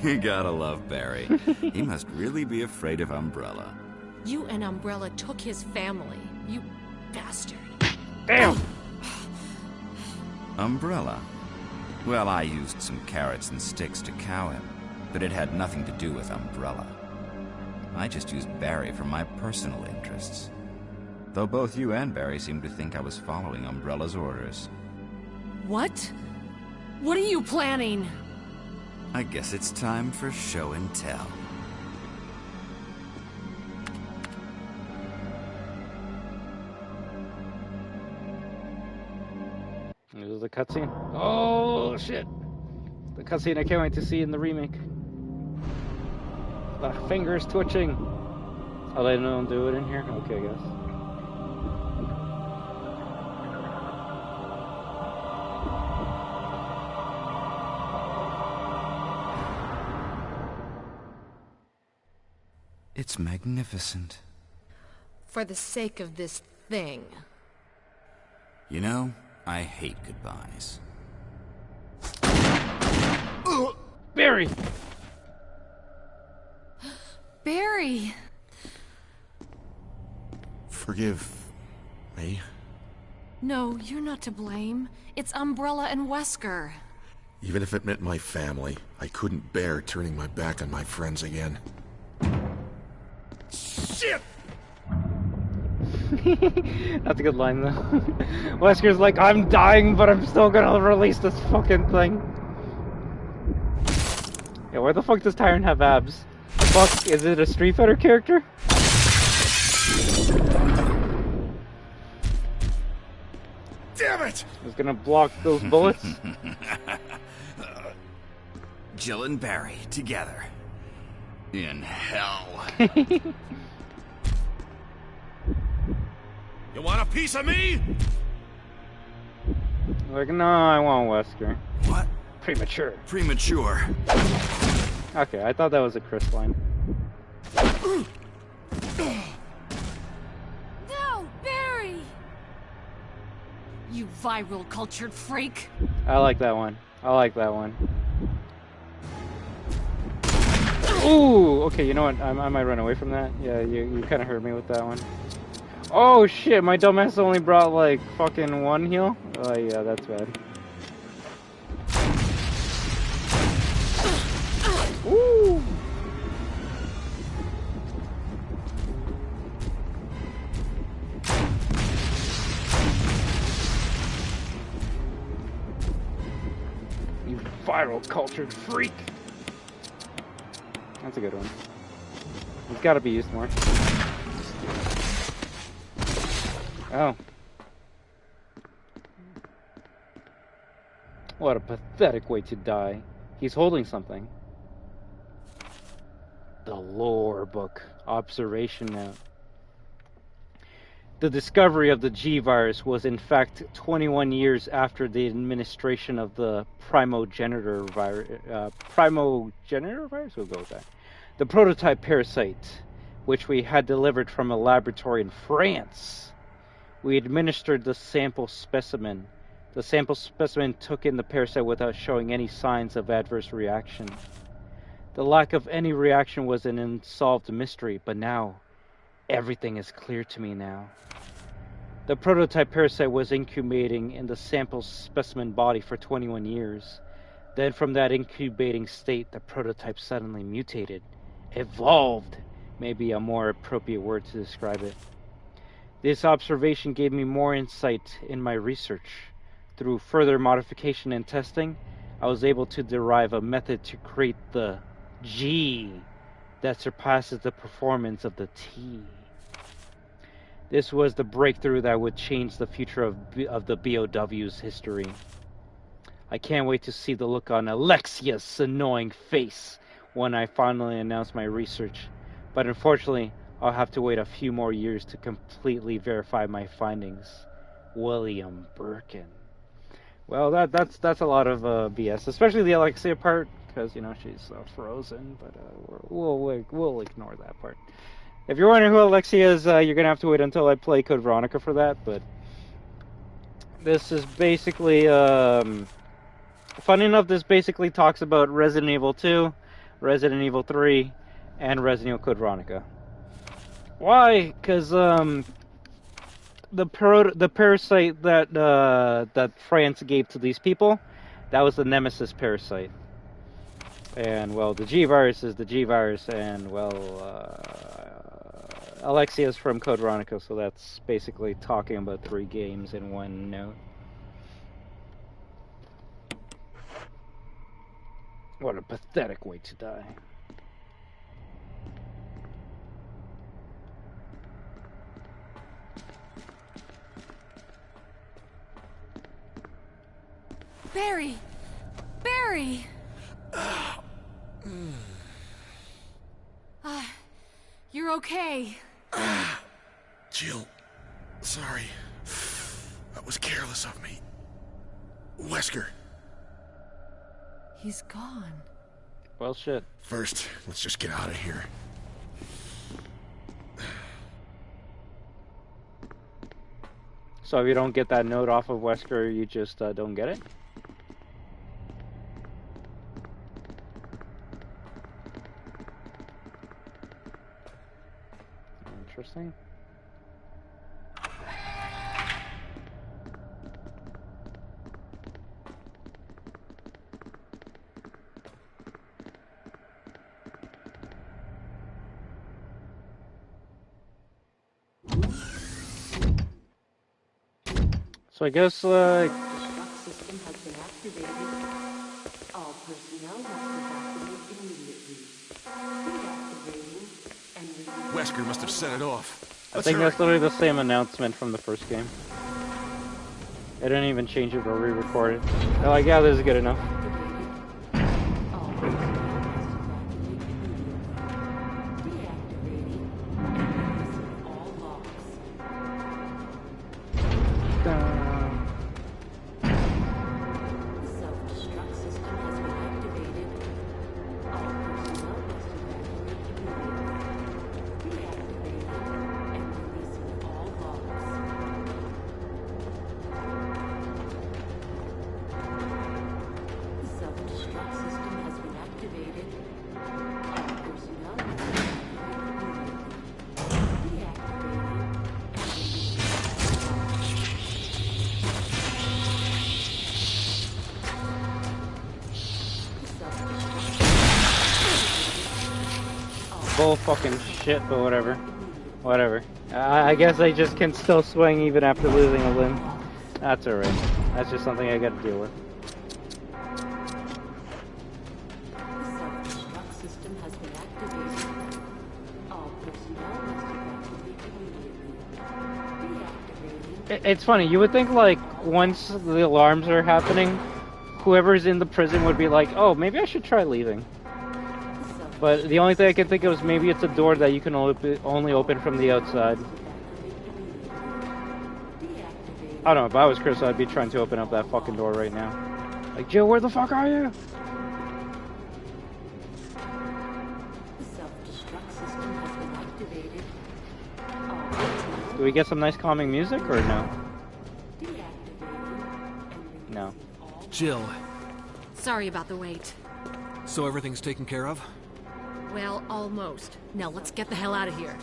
You gotta love Barry. He must really be afraid of Umbrella. You and Umbrella took his family. You bastard. Damn! Umbrella? Well, I used some carrots and sticks to cow him, but it had nothing to do with Umbrella. I just used Barry for my personal interests. Though both you and Barry seem to think I was following Umbrella's orders. What? What are you planning? I guess it's time for show and tell. This is the cutscene. Oh shit! The cutscene I can't wait to see in the remake. The fingers twitching. Oh, they don't do it in here? Okay, I guess. It's magnificent. For the sake of this thing. You know, I hate goodbyes. Barry! Barry! Forgive me. No, you're not to blame. It's Umbrella and Wesker. Even if it meant my family, I couldn't bear turning my back on my friends again. Shit! That's a good line, though. Wesker's like, I'm dying, but I'm still gonna release this fucking thing. Yeah, why the fuck does Tyrant have abs? Fuck, is it a Street Fighter character? Damn it! I was gonna block those bullets. Jill and Barry, together. In hell. You want a piece of me? Like, no, I want Wesker. What? Premature. Premature. Okay, I thought that was a Chris line. No, Barry! You viral cultured freak! I like that one. I like that one. Ooh, okay, you know what? I might run away from that. Yeah, you kind of hurt me with that one. Oh shit, my dumbass only brought like fucking one heal? Oh yeah, that's bad. Ooh! You viral cultured freak! That's a good one. It's gotta be used more. Oh. What a pathetic way to die. He's holding something. The lore book. Observation note. The discovery of the G-virus was in fact 21 years after the administration of the primogenitor virus. Primogenitor virus? We'll go with that. The prototype parasite, which we had delivered from a laboratory in France. We administered the sample specimen. The sample specimen took in the parasite without showing any signs of adverse reaction. The lack of any reaction was an unsolved mystery, but now, everything is clear to me now. The prototype parasite was incubating in the sample specimen body for 21 years. Then from that incubating state, the prototype suddenly mutated. Evolved, may be a more appropriate word to describe it. This observation gave me more insight in my research. Through further modification and testing, I was able to derive a method to create the G that surpasses the performance of the T. This was the breakthrough that would change the future of the BOW's history. I can't wait to see the look on Alexia's annoying face when I finally announce my research, but unfortunately, I'll have to wait a few more years to completely verify my findings. William Birkin. Well, that's a lot of BS, especially the Alexia part, because you know she's frozen. But we'll ignore that part. If you're wondering who Alexia is, you're gonna have to wait until I play Code Veronica for that. But this is basically, funny enough, this basically talks about Resident Evil 2, Resident Evil 3, and Resident Evil Code Veronica. Why? Because the parasite that France gave to these people, that was the Nemesis parasite. And well, the G virus is the G virus, and well, Alexia's from Code Veronica, so that's basically talking about 3 games in one note. What a pathetic way to die. Barry! Barry! You're okay. Jill, sorry. That was careless of me. Wesker. He's gone. Well, shit. First, let's just get out of here. So if you don't get that note off of Wesker, you just don't get it? Interesting. So I guess, System has been activated. All personnel must evacuate immediately. Deactivating and Wesker must have set it off. I think that's literally the same announcement from the first game. They didn't even change it or re-record it. They're like, yeah, this is good enough. all personnel must evacuate immediately. Deactivating and releasing all logs. Bull fucking shit, but whatever. Whatever. I guess I just can still swing even after losing a limb. That's alright. That's just something I gotta deal with. It's funny, you would think like once the alarms are happening, whoever's in the prison would be like, oh, maybe I should try leaving. But the only thing I can think of is maybe it's a door that you can only open from the outside. I don't know, if I was Chris, I'd be trying to open up that fucking door right now. Like, Jill, where the fuck are you? Do we get some nice calming music or no? No. Jill. Sorry about the wait. So everything's taken care of? Well, almost. Now let's get the hell out of here.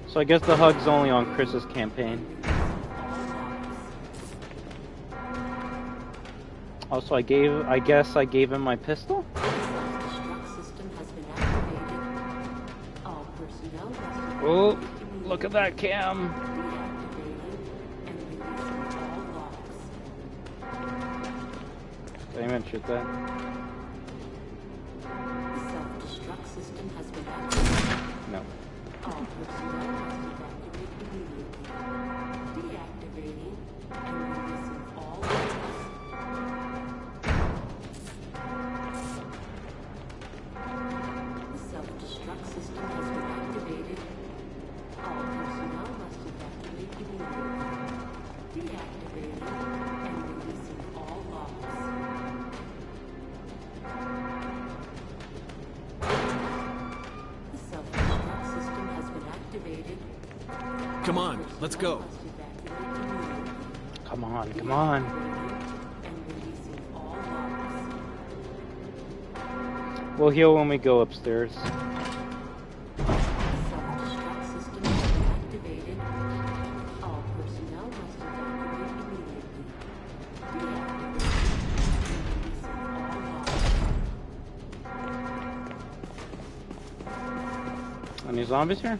So I guess the hug's only on Chris's campaign. Also, I guess I gave him my pistol? Oh, look at that cam. Did I even shoot that? No. Come on, let's go. Come on, come on. We'll heal when we go upstairs. Any zombies here?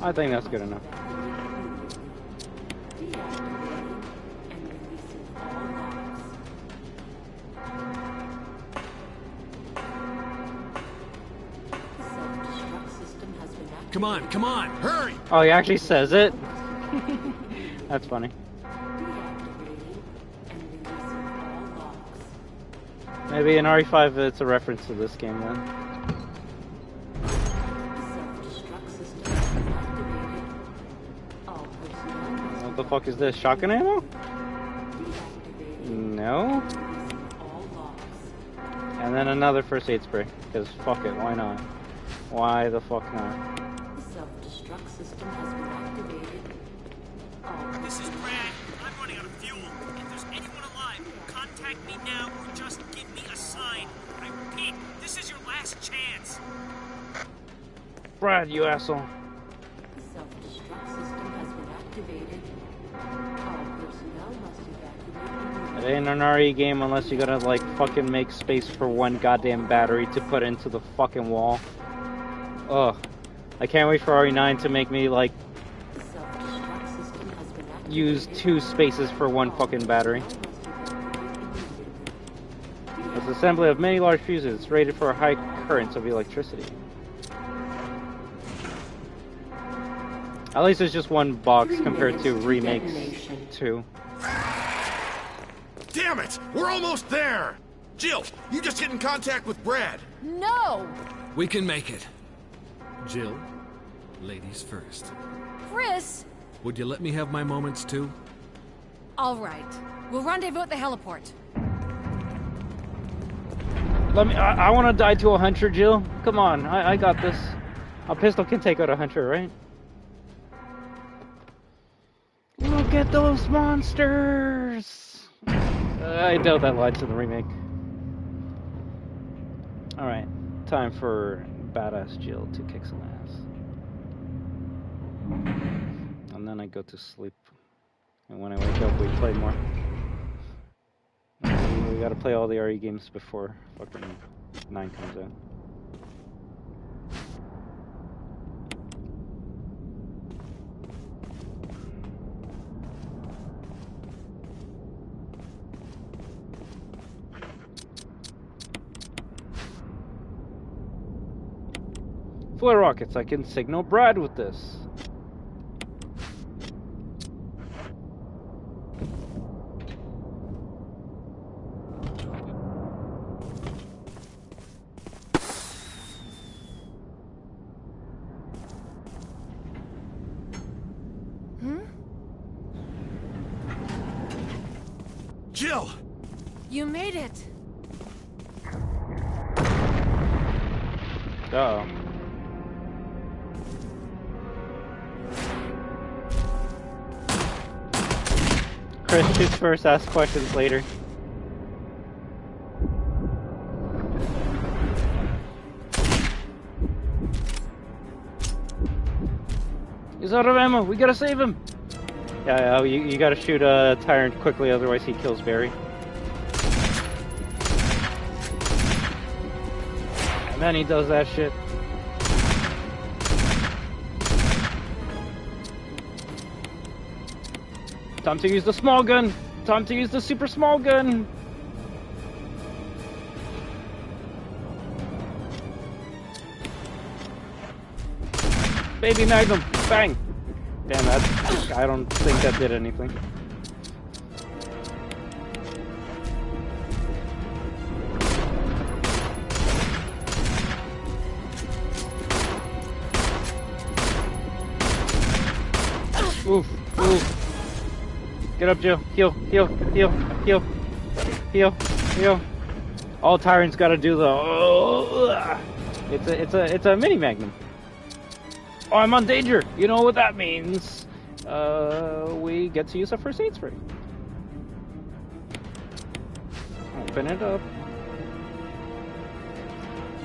I think that's good enough. Come on, come on, hurry! Oh, he actually says it? That's funny. Maybe in RE5 it's a reference to this game then. What the fuck is this? Shotgun ammo? No? And then another first aid spray. Because fuck it, why not? Why the fuck not? This is Brad. I'm running out of fuel. If there's anyone alive, contact me now or just give me a sign. I repeat, this is your last chance. Brad, you asshole. It ain't an RE game unless you gotta like fucking make space for one goddamn battery to put into the fucking wall. Oh, I can't wait for RE9 to make me, like, use 2 spaces for 1 fucking battery. It's assembly of many large fuses. It's rated for high currents of electricity. At least it's just 1 box compared to remakes 2. Damn it! We're almost there! Jill, you just get in contact with Brad. No! We can make it. Jill, ladies first. Chris! Would you let me have my moments too? All right. We'll rendezvous at the heliport. I want to die to a hunter, Jill. Come on, I got this. A pistol can take out a hunter, right? Look at those monsters! I doubt that line's in the remake. Alright, time for badass Jill to kick some ass. And then I go to sleep. And when I wake up, we play more. We gotta play all the RE games before fucking 9 comes out. Flare rockets, I can signal Brad with this. Jill! You made it! Uh-oh. Chris shoots first, ask questions later. He's out of ammo, we gotta save him! Yeah, you gotta shoot a tyrant quickly, otherwise he kills Barry. And then he does that shit. Time to use the small gun! Time to use the super small gun! Baby Magnum! Bang! Damn, I don't think that did anything. Oof, oof. Get up, Jill. Heal, heal, heal, heal, heal, heal. All tyrants gotta do the. It's a mini magnum. Oh, I'm on danger. You know what that means? We get to use a first aid spray. Open it up.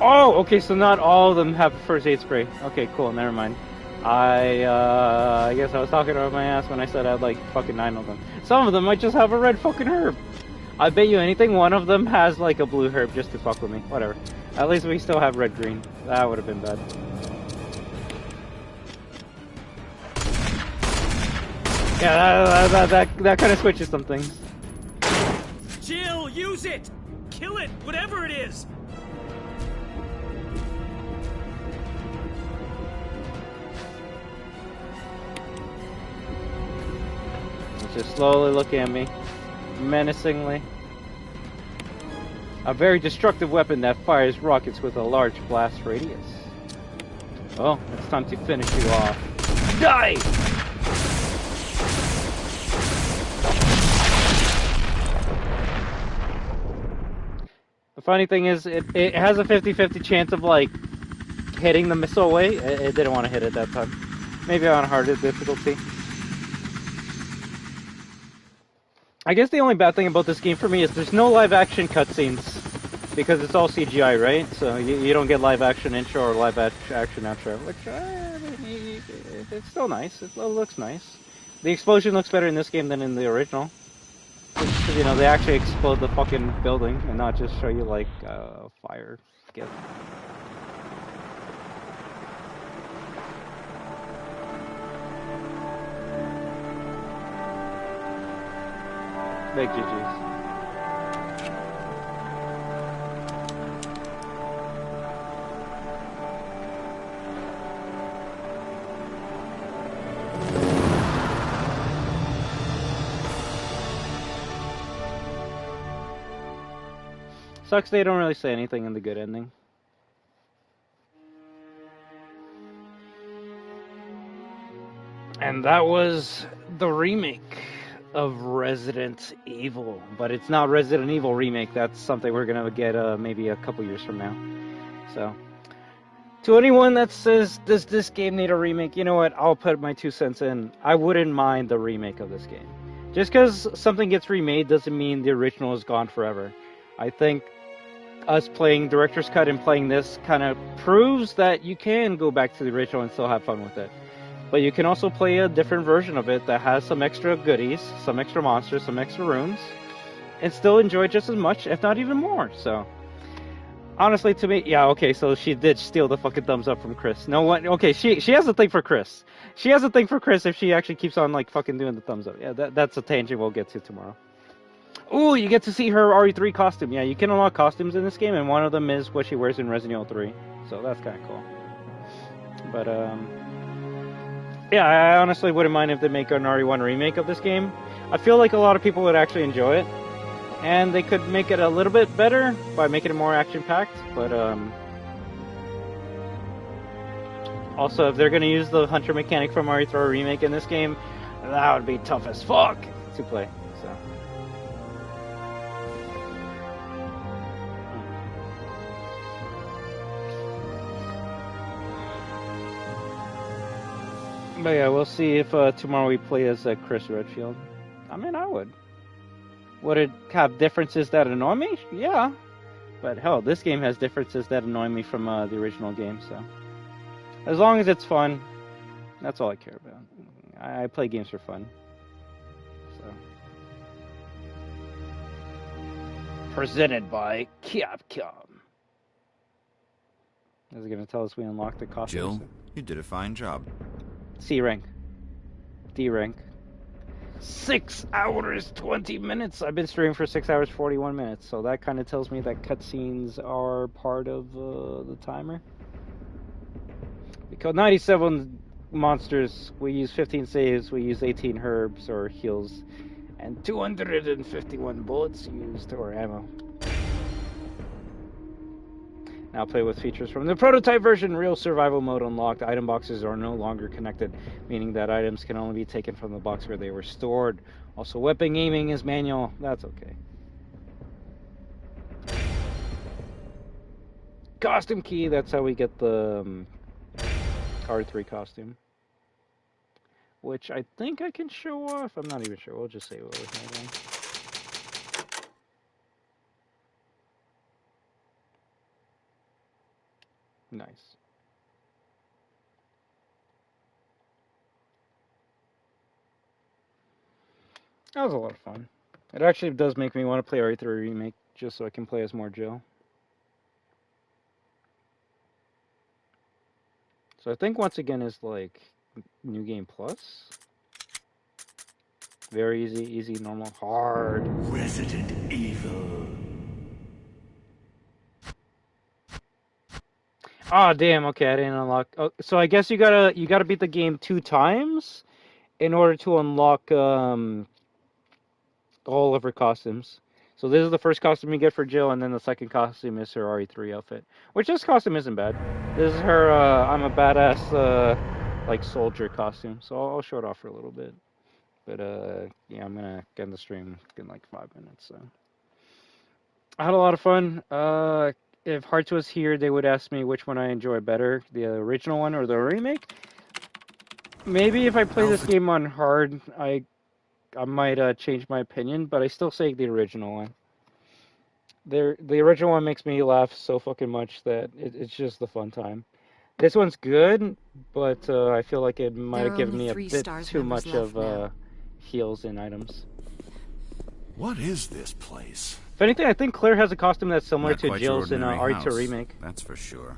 Oh, okay. So not all of them have first aid spray. Okay, cool. Never mind. I guess I was talking about my ass when I said I had like fucking 9 of them. Some of them might just have a red fucking herb. I bet you anything one of them has like a blue herb just to fuck with me. Whatever. At least we still have red-green. That would have been bad. Yeah, that kind of switches some things. Jill, use it! Kill it, whatever it is! Just slowly looking at me, menacingly. A very destructive weapon that fires rockets with a large blast radius. Well, it's time to finish you off. Die! The funny thing is, it has a 50-50 chance of, like, hitting the missile away. It didn't want to hit it that time. Maybe on harder difficulty. I guess the only bad thing about this game for me is there's no live-action cutscenes. Because it's all CGI, right? So you don't get live-action intro or live-action outro. Which, it's still nice. It looks nice. The explosion looks better in this game than in the original. Because, you know, they actually explode the fucking building and not just show you, like, fire. Big GG's. Sucks they don't really say anything in the good ending. And that was the remake of Resident Evil. But it's not Resident Evil remake. That's something we're going to get maybe a couple years from now. So, to anyone that says, does this game need a remake? You know what? I'll put my 2 cents in. I wouldn't mind the remake of this game. Just because something gets remade doesn't mean the original is gone forever. I think us playing Director's Cut and playing this kind of proves that you can go back to the original and still have fun with it. But you can also play a different version of it that has some extra goodies, some extra monsters, some extra rooms, and still enjoy just as much, if not even more. So, honestly, to me, yeah, okay, so she did steal the fucking thumbs up from Chris. No one, okay, she has a thing for Chris. She has a thing for Chris if she actually keeps on, like, fucking doing the thumbs up. Yeah, that's a tangent we'll get to tomorrow. Ooh, you get to see her RE3 costume. Yeah, you can unlock costumes in this game, and one of them is what she wears in Resident Evil 3. So that's kind of cool. But, yeah, I honestly wouldn't mind if they make an RE1 remake of this game. I feel like a lot of people would actually enjoy it. And they could make it a little bit better by making it more action-packed. But, also, if they're going to use the Hunter mechanic from RE3 remake in this game, that would be tough as fuck to play. So. But yeah, we'll see if tomorrow we play as Chris Redfield. I mean, I would. Would it have differences that annoy me? Yeah. But hell, this game has differences that annoy me from the original game, so. As long as it's fun, that's all I care about. I play games for fun. So. Presented by CAPCOM. Is it going to tell us we unlocked the costume? Jill, you did a fine job. C rank. D rank. 6 hours, 20 minutes. I've been streaming for 6 hours, 41 minutes. So that kind of tells me that cutscenes are part of the timer. We killed 97 monsters. We used 15 saves. We used 18 herbs or heals. And 251 bullets used or ammo. Now play with features from the prototype version. Real survival mode unlocked. Item boxes are no longer connected, meaning that items can only be taken from the box where they were stored. Also, weapon aiming is manual. That's okay. Costume key. That's how we get the R3 costume. Which I think I can show off. I'm not even sure. We'll just say what was my name. Nice. That was a lot of fun. It actually does make me want to play RE3 Remake just so I can play as more Jill. So I think once again is like New Game Plus. Very easy, easy, normal, hard. Resident Evil. Oh damn! Okay, I didn't unlock. Oh, so I guess you gotta beat the game 2 times in order to unlock all of her costumes. So this is the first costume you get for Jill, and then the second costume is her RE3 outfit. Which this costume isn't bad. This is her I'm a badass like soldier costume. So I'll show it off for a little bit. But yeah, I'm gonna end the stream in like 5 minutes. So I had a lot of fun. If Hearts was here, they would ask me which one I enjoy better, the original one or the remake. Maybe if I play this game on hard, I might change my opinion, but I still say the original one. The original one makes me laugh so fucking much that it's just the fun time. This one's good, but I feel like it might have given me a bit too much of heals and items. What is this place? If anything, I think Claire has a costume that's similar Not to quite your Jill's in ordinary RE2 house, Remake. That's for sure.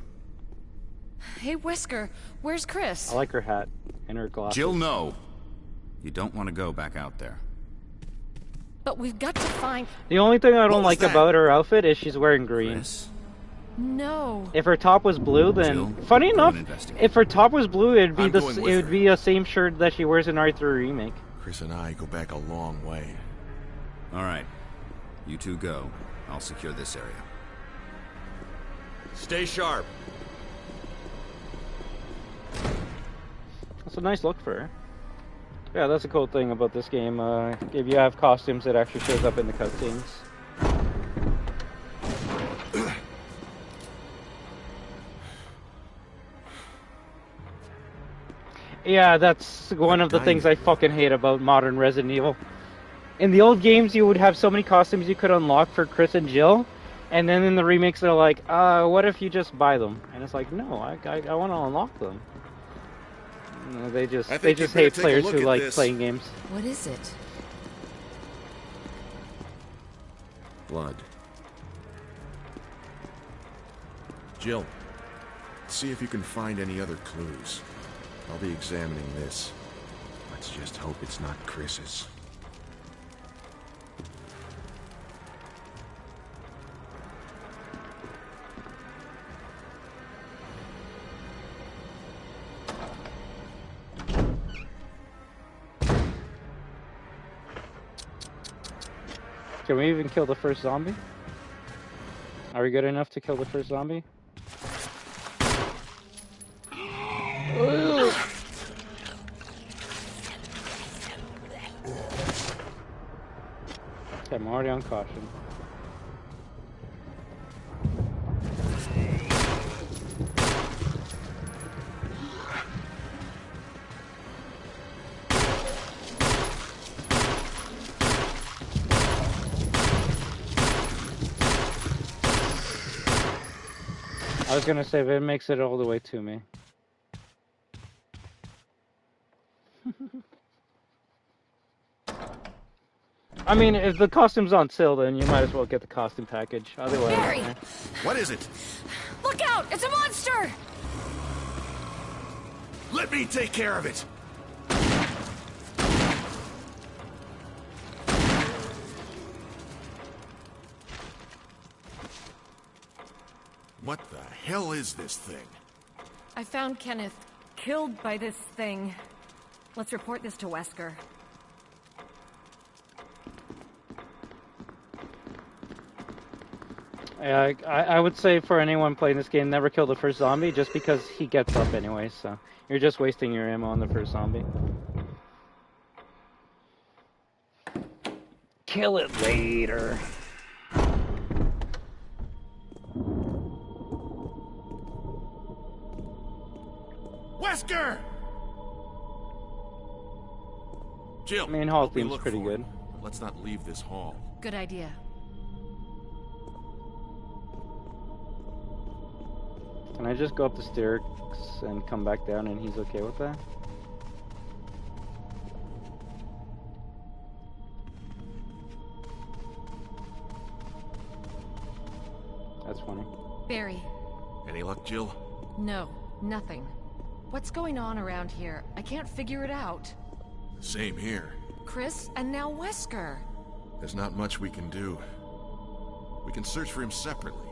Hey, Wesker, where's Chris? I like her hat and her glasses. Jill, no. You don't want to go back out there. But we've got to find... The only thing I don't What was like that? about her outfit is she's wearing green. Chris? No. If her top was blue, then Jill, funny go enough, and investigate. if her top was blue, it'd be I'm going with it would her. be the same shirt that she wears in R3 remake. Chris and I go back a long way. All right. You two go. I'll secure this area. Stay sharp. That's a nice look for her. Yeah, that's a cool thing about this game. If you have costumes, it actually shows up in the cutscenes. Yeah, that's one of the things I fucking hate about modern Resident Evil. In the old games, you would have so many costumes you could unlock for Chris and Jill, and then in the remakes, they're like, what if you just buy them? And it's like, no, I want to unlock them. They just hate players who like playing games. What is it? Blood. Jill, see if you can find any other clues. I'll be examining this. Let's just hope it's not Chris's. Can we even kill the first zombie? Are we good enough to kill the first zombie? Okay, I'm already on caution. I was gonna say, if it makes it all the way to me. I mean, if the costume's on sale, then you might as well get the costume package. Otherwise, Barry! What is it? Look out! It's a monster! Let me take care of it. What the hell is this thing? I found Kenneth killed by this thing. Let's report this to Wesker. Yeah, I would say for anyone playing this game, never kill the first zombie, just because he gets up anyway, so you're just wasting your ammo on the first zombie. Kill it later. Wesker! Jill, Main hall help me theme's look pretty for good. him. Let's not leave this hall. Good idea. Can I just go up the stairs and come back down and he's okay with that? That's funny. Barry. Any luck, Jill? No, nothing. What's going on around here? I can't figure it out. Same here. Chris, and now Wesker. There's not much we can do. We can search for him separately.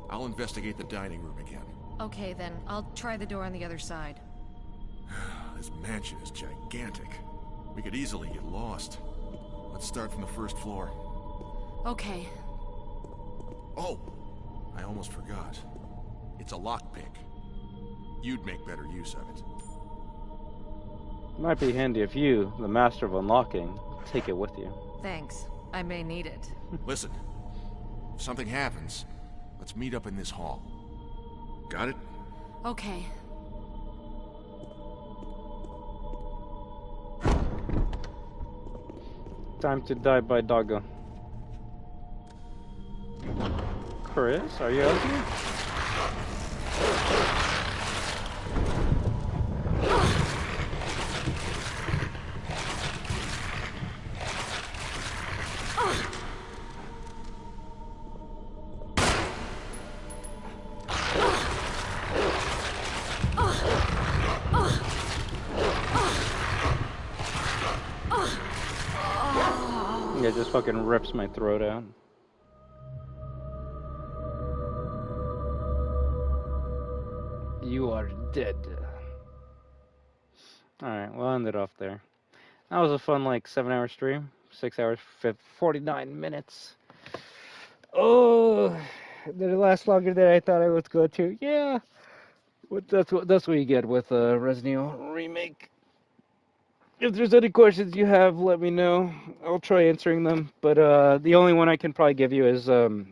I'll investigate the dining room again. Okay, then. I'll try the door on the other side. This mansion is gigantic. We could easily get lost. Let's start from the first floor. Okay. Oh! I almost forgot. It's a lockpick. You'd make better use of it. Might be handy if you, the master of unlocking, take it with you. Thanks. I may need it. Listen, if something happens, let's meet up in this hall. Got it? Okay. Time to die by doggo. Chris, are you out here? Yeah, it just fucking rips my throat out. You are dead. Alright, we'll end it off there. That was a fun, like, 7-hour stream. 6 hours, 49 minutes. Oh, did it last longer than I thought it was going to? Yeah. That's what you get with a Resident Evil remake. If there's any questions you have, let me know. I'll try answering them. But the only one I can probably give you is so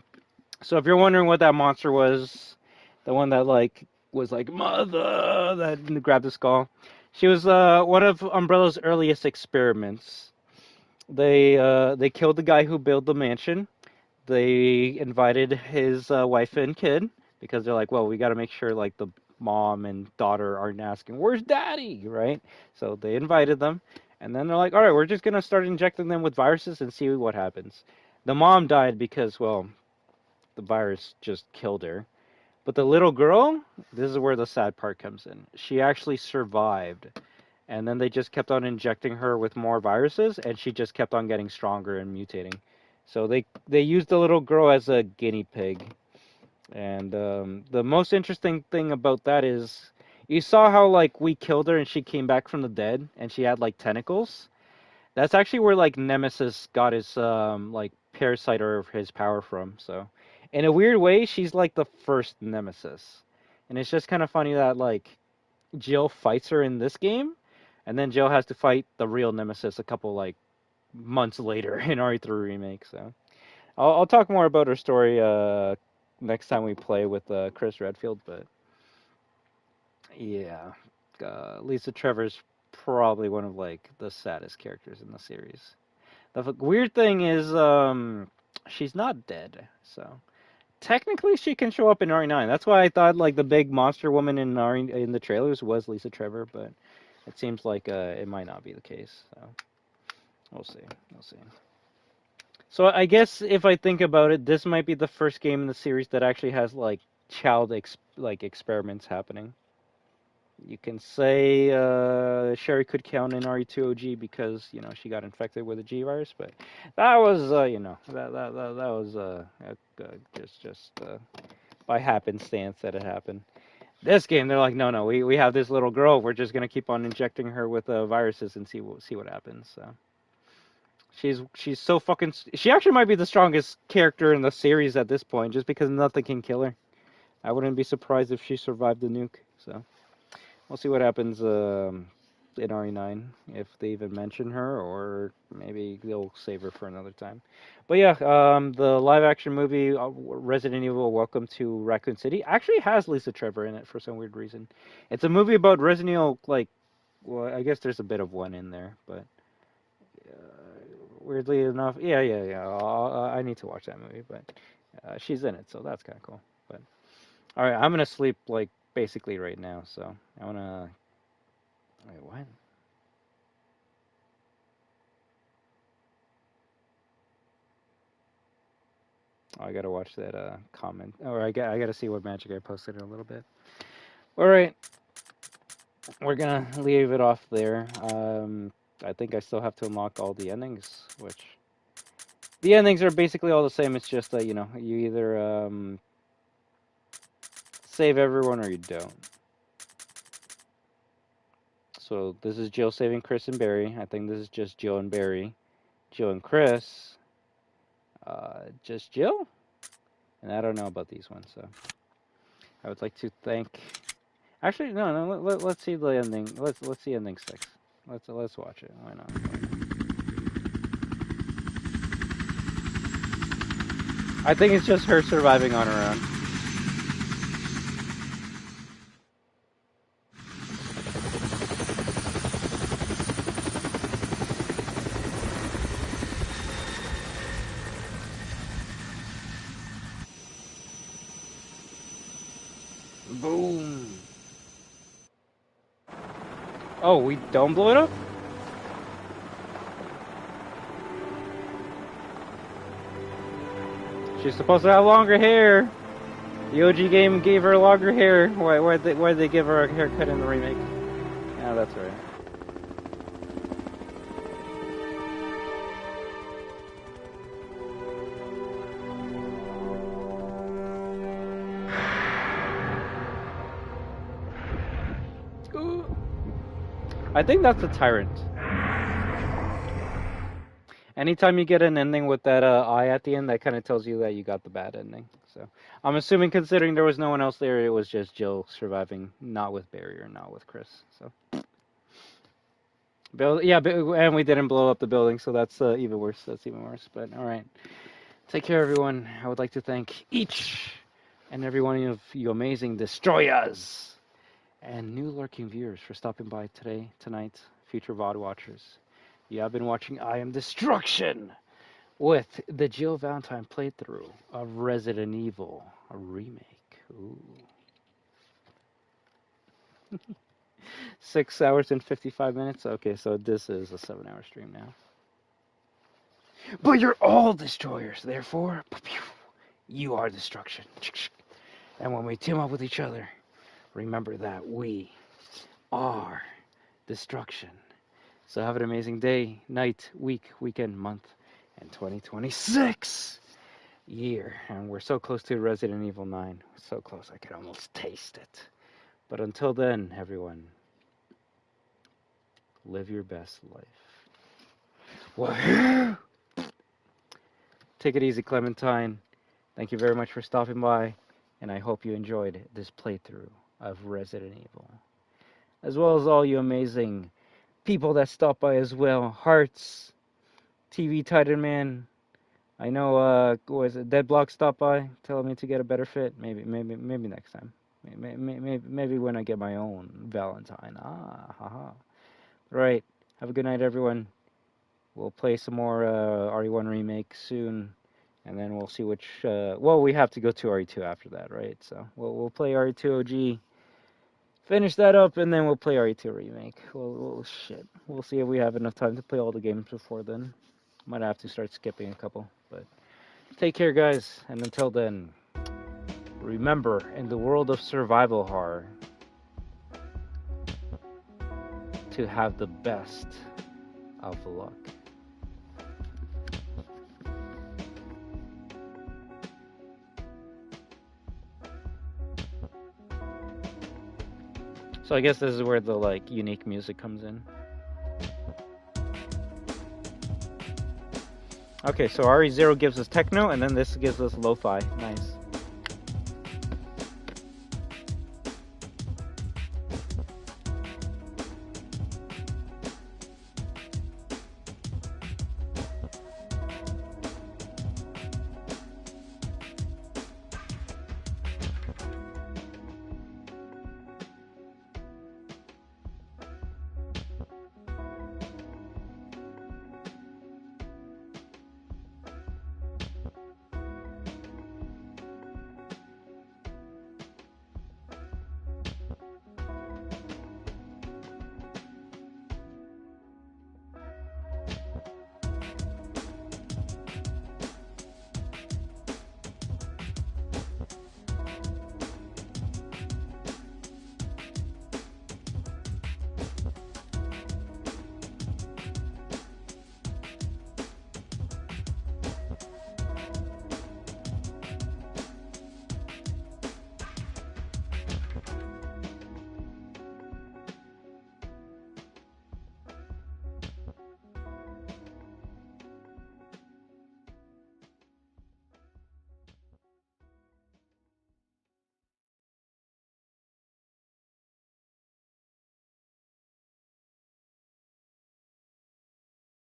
if you're wondering what that monster was, the one that like was like mother that grabbed the skull, she was one of Umbrella's earliest experiments. They killed the guy who built the mansion. They invited his wife and kid because they're like, well, we got to make sure like the mom and daughter aren't asking, where's daddy, right? So they invited them, and then they're like, all right, we're just gonna start injecting them with viruses and see what happens. The mom died because, well, the virus just killed her. But the little girl, this is where the sad part comes in. She actually survived. And then they just kept on injecting her with more viruses, and she just kept on getting stronger and mutating. So they used the little girl as a guinea pig. And the most interesting thing about that is, you saw how like we killed her and she came back from the dead, and she had like tentacles. That's actually where like Nemesis got his like parasite or his power from. So in a weird way, she's like the first Nemesis. And it's just kind of funny that like Jill fights her in this game, and then Jill has to fight the real Nemesis a couple like months later in RE3 Remake. So I'll talk more about her story next time we play with Chris Redfield. But yeah, Lisa Trevor's probably one of like the saddest characters in the series. The weird thing is she's not dead, so technically she can show up in RE9. That's why I thought like the big monster woman in in the trailers was Lisa Trevor, but it seems like it might not be the case. So we'll see. We'll see. So I guess if I think about it, this might be the first game in the series that actually has like child experiments happening. You can say Sherry could count in RE2 OG because you know she got infected with a G virus, but that was you know that was just by happenstance that it happened. This game, they're like, no, we have this little girl. We're just gonna keep on injecting her with viruses and see what happens. So she's so fucking. She actually might be the strongest character in the series at this point, just because nothing can kill her. I wouldn't be surprised if she survived the nuke. So we'll see what happens in RE9 if they even mention her, or maybe they'll save her for another time. But yeah, the live-action movie Resident Evil: Welcome to Raccoon City actually has Lisa Trevor in it for some weird reason. It's a movie about Resident Evil, like, well, I guess there's a bit of one in there, but weirdly enough, yeah. I need to watch that movie, but she's in it, so that's kind of cool. But all right, I'm gonna sleep like basically right now, so I wanna. Wait, what? Oh, I gotta watch that comment. Or I gotta see what magic I posted in a little bit. All right, we're gonna leave it off there. I think I still have to unlock all the endings, which the endings are basically all the same. It's just that you know you either save everyone or you don't. So this is Jill saving Chris and Barry. I think this is just Jill and Barry. Jill and Chris. Just Jill? And I don't know about these ones, so I would like to thank. Actually, no. Let's see the ending. Let's see ending 6. Let's watch it. Why not? I think it's just her surviving on her own. Boom. Oh, we don't blow it up? She's supposed to have longer hair. The OG game gave her longer hair. Why'd they give her a haircut in the remake? Yeah, that's right. Ooh. I think that's a tyrant. Anytime you get an ending with that eye at the end, that kind of tells you that you got the bad ending. So I'm assuming, considering there was no one else there, it was just Jill surviving, not with Barry or not with Chris. So, and we didn't blow up the building, so that's even worse. That's even worse. But all right, take care, everyone. I would like to thank each and every one of you amazing destroyers and new lurking viewers for stopping by today, tonight, future VOD watchers. You have been watching I Am Destruction with the Jill Valentine playthrough of Resident Evil, a remake. Ooh. 6 hours and 55 minutes? Okay, so this is a 7-hour stream now. But you're all destroyers, therefore, you are destruction. And when we team up with each other, remember that we are destruction. So have an amazing day, night, week, weekend, month, and 2026 year. And we're so close to Resident Evil 9. We're so close, I can almost taste it. But until then, everyone, live your best life. WAHOO! Take it easy, Clementine. Thank you very much for stopping by, and I hope you enjoyed this playthrough of Resident Evil. As well as all you amazing people that stopped by as well. Hearts, TV Titan Man. I know, what was it? Deadblock stopped by, telling me to get a better fit. Maybe next time. Maybe when I get my own Valentine. Haha. Right. Have a good night, everyone. We'll play some more RE1 Remake soon, and then we'll see which. Well, we have to go to RE2 after that, right? So we'll play RE2 OG. Finish that up, and then we'll play RE2 Remake. Shit. We'll see if we have enough time to play all the games before then. Might have to start skipping a couple, but take care, guys. And until then, remember, in the world of survival horror, to have the best of luck. So I guess this is where the unique music comes in. Okay, so RE0 gives us techno, and then this gives us lo-fi. Nice.